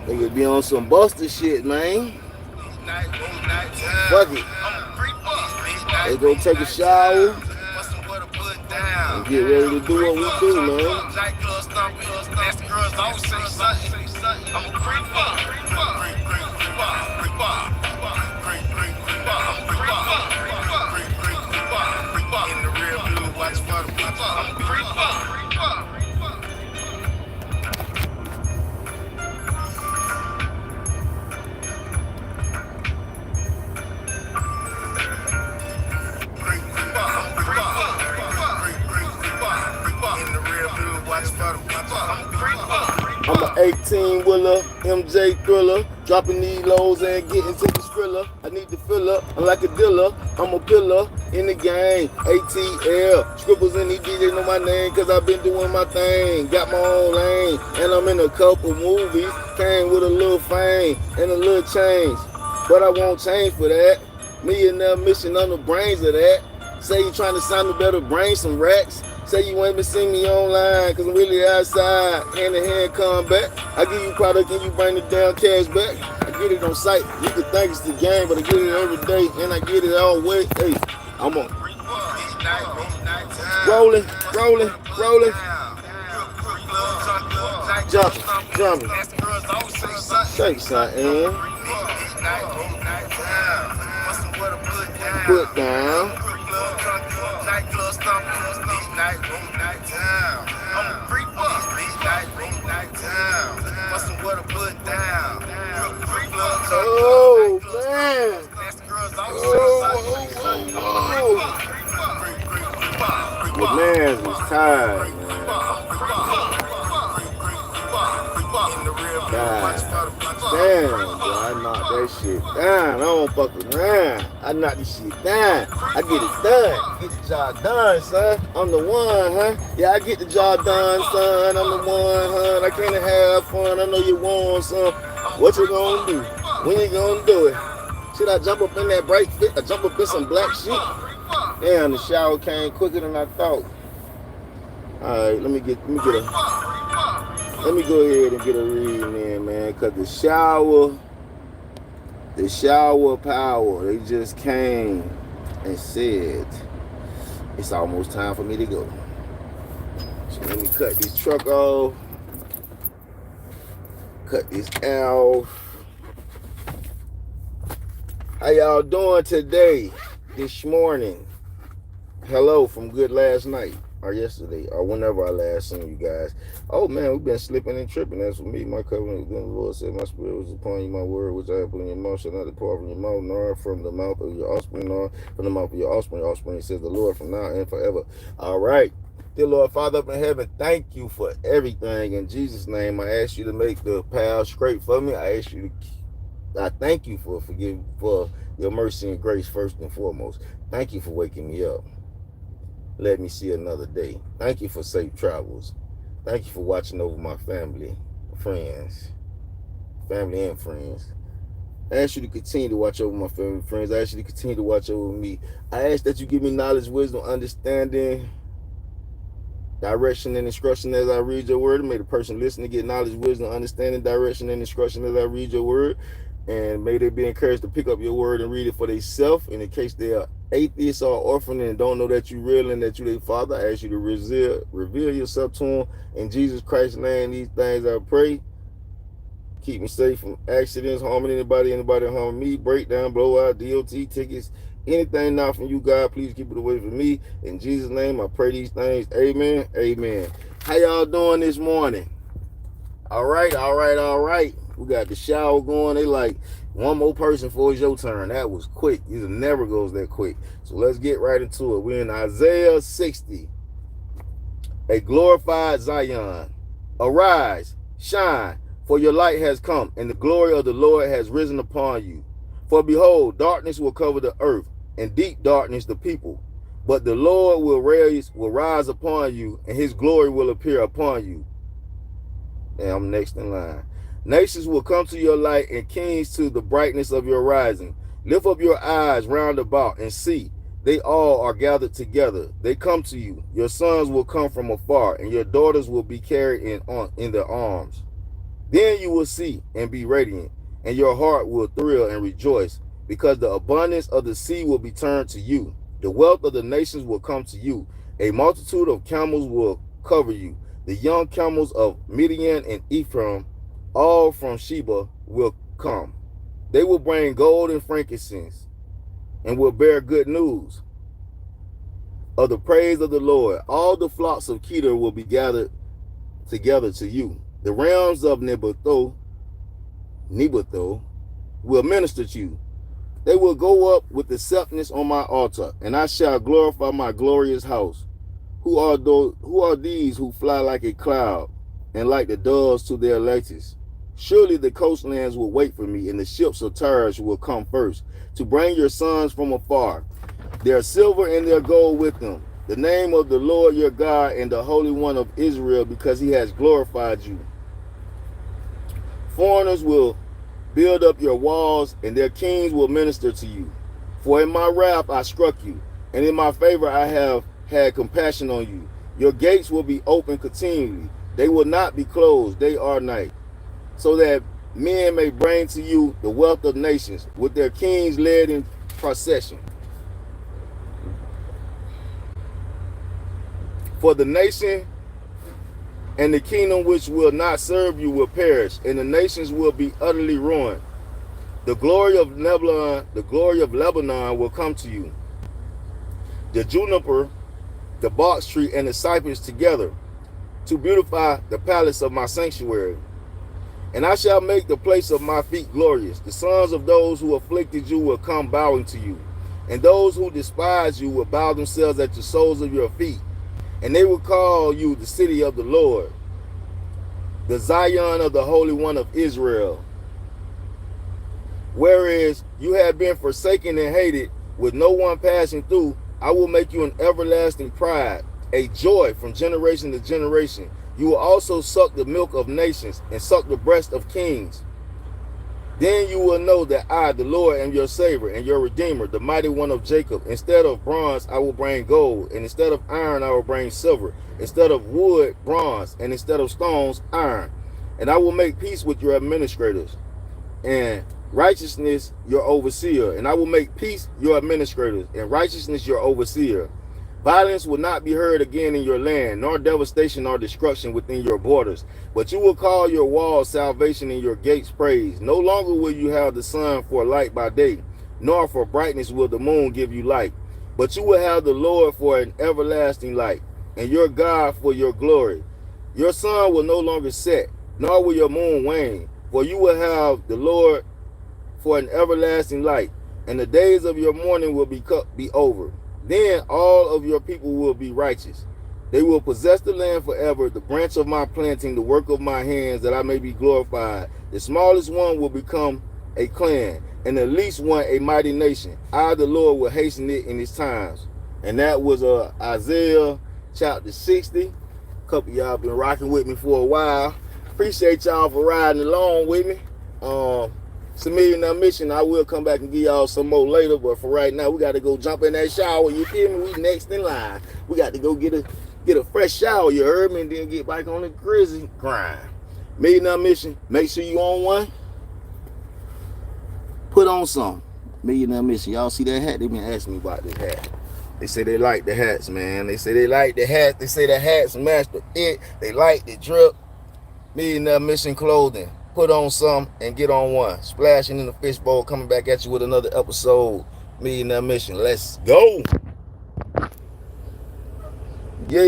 Speaker 1: Niggas be on some buster shit, man. Fuck it. They go take a shower and get ready to do what we do, man. I'm an 18-wheeler, MJ thriller, dropping these lows and getting to the skrilla. I need to fill up, I'm like a dealer, I'm a pillar in the game. ATL, scribbles in these DJs know my name, cause I've been doing my thing. Got my own lane, and I'm in a couple movies. Came with a little fame and a little change, but I won't change for that. Millionaire mission on the brains of that. Say you trying to sign a better brain, some racks. Say you ain't been seeing me online, cause I'm really outside, hand in hand combat. I give you product and you bring the damn cash back. I get it on site, you can think it's the game, but I get it every day, and I get it all way. Hey, I'm on. Rolling, rolling, rolling. Jumping, jumping. Thanks, something. Put down. Oh man! The man was tired, man. God damn, bro, I knocked that shit down. I don't fuck around. I knock this shit down. I get it done. Get the job done, son. I'm the one, huh? Yeah, I get the job done, son. I'm the one, huh? I can't have fun. I know you want some. What you gonna do? When you gonna do it? Should I jump up in that bright fit? I jump up in some black shit? Damn, the shower came quicker than I thought. All right, let me go ahead and get a reading in, man, cause the shower power, they just came and said it's almost time for me to go. So let me cut this truck off, cut this off. How y'all doing today, this morning? Hello from good last night, or yesterday, or whenever I last seen you guys. Oh man, we've been slipping and tripping. That's for me. My covenant, the Lord said, my spirit was upon you, my word which I have put in your mouth shall not depart from your mouth, nor from the mouth of your offspring, nor from the mouth of your offspring, says the Lord, from now and forever. All right. Dear Lord, Father up in heaven, thank you for everything. In Jesus' name, I ask you to make the path straight for me. I thank you for your mercy and grace first and foremost. Thank you for waking me up. Let me see another day. Thank you for safe travels. Thank you for watching over my family and friends. I ask you to continue to watch over my family and friends. I ask you to continue to watch over me. I ask that you give me knowledge, wisdom, understanding, direction, and instruction as I read your word. May the person listen to get knowledge, wisdom, understanding, direction, and instruction as I read your word. And may they be encouraged to pick up your word and read it for themselves. And in case they are atheists or orphan and don't know that you're real and that you're their Father, I ask you to reveal yourself to them. In Jesus Christ's name, these things I pray. Keep me safe from accidents, harming anybody harming me, breakdown, blowout, DOT tickets, anything not from you, God, please keep it away from me. In Jesus' name, I pray these things. Amen. Amen. How y'all doing this morning? All right. We got the shower going. They like one more person before it's your turn. That was quick. It never goes that quick. So let's get right into it. We're in Isaiah 60. A glorified Zion. Arise, shine, for your light has come, and the glory of the Lord has risen upon you. For behold, darkness will cover the earth, and deep darkness the people. But the Lord will rise upon you, and his glory will appear upon you. And I'm next in line. Nations will come to your light, and kings to the brightness of your rising. Lift up your eyes round about and see. They all are gathered together. They come to you. Your sons will come from afar, and your daughters will be carried in their arms. Then you will see and be radiant, and your heart will thrill and rejoice, because the abundance of the sea will be turned to you. The wealth of the nations will come to you. A multitude of camels will cover you. The young camels of Midian and Ephraim, all from Sheba, will come. They will bring gold and frankincense, and will bear good news of the praise of the Lord. All the flocks of Kedar will be gathered together to you. The realms of Nebatho will minister to you. They will go up with acceptance on my altar, and I shall glorify my glorious house. Who are these who fly like a cloud, and like the doves to their lattice? Surely the coastlands will wait for me, and the ships of Tarshish will come first, to bring your sons from afar, their silver and their gold with them, the name of the Lord your God and the Holy One of Israel, because he has glorified you. Foreigners will build up your walls, and their kings will minister to you. For in my wrath I struck you, and in my favor I have had compassion on you. Your gates will be open continually. They will not be closed day or night, so that men may bring to you the wealth of nations, with their kings led in procession. For the nation and the kingdom which will not serve you will perish, and the nations will be utterly ruined. The glory of Lebanon will come to you. The juniper, the box tree, and the cypress together, to beautify the palace of my sanctuary. And I shall make the place of my feet glorious. The sons of those who afflicted you will come bowing to you, and those who despise you will bow themselves at the soles of your feet. And they will call you the city of the Lord, the Zion of the Holy One of Israel. Whereas you have been forsaken and hated, with no one passing through, I will make you an everlasting pride, a joy from generation to generation. You will also suck the milk of nations and suck the breast of kings. Then you will know that I, the Lord, am your Savior and your Redeemer, the mighty one of Jacob. Instead of bronze, I will bring gold, and instead of iron, I will bring silver. Instead of wood, bronze, and instead of stones, iron. And I will make peace with your administrators, and righteousness your overseer. And I will make peace your administrators, and righteousness your overseer. Violence will not be heard again in your land, nor devastation or destruction within your borders. But you will call your walls salvation and your gates praise. No longer will you have the sun for light by day, nor for brightness will the moon give you light. But you will have the Lord for an everlasting light, and your God for your glory. Your sun will no longer set, nor will your moon wane, for you will have the Lord for an everlasting light, and the days of your mourning will be over. Then all of your people will be righteous. They will possess the land forever, the branch of my planting, the work of my hands, that I may be glorified. The smallest one will become a clan, and the least one a mighty nation. I, the Lord, will hasten it in his times. And that was Isaiah chapter 60. A couple of y'all been rocking with me for a while. Appreciate y'all for riding along with me. It's a $1 Million Mission. I will come back and give y'all some more later, but for right now, we got to go jump in that shower. You feel me? We next in line. We got to go get a fresh shower, you heard me, and then get back on the grizzly grind. $1 Million Mission. Make sure you on one. Put on some. $1 Million Mission. Y'all see that hat? They been asking me about this hat. They say they like the hats, man. They say they like the hats. They say the hats match the fit. They like the drip. $1 Million Mission clothing. Put on some and get on one. Splashing in the fishbowl, coming back at you with another episode. $1 Million Mission. Let's go. Yeah,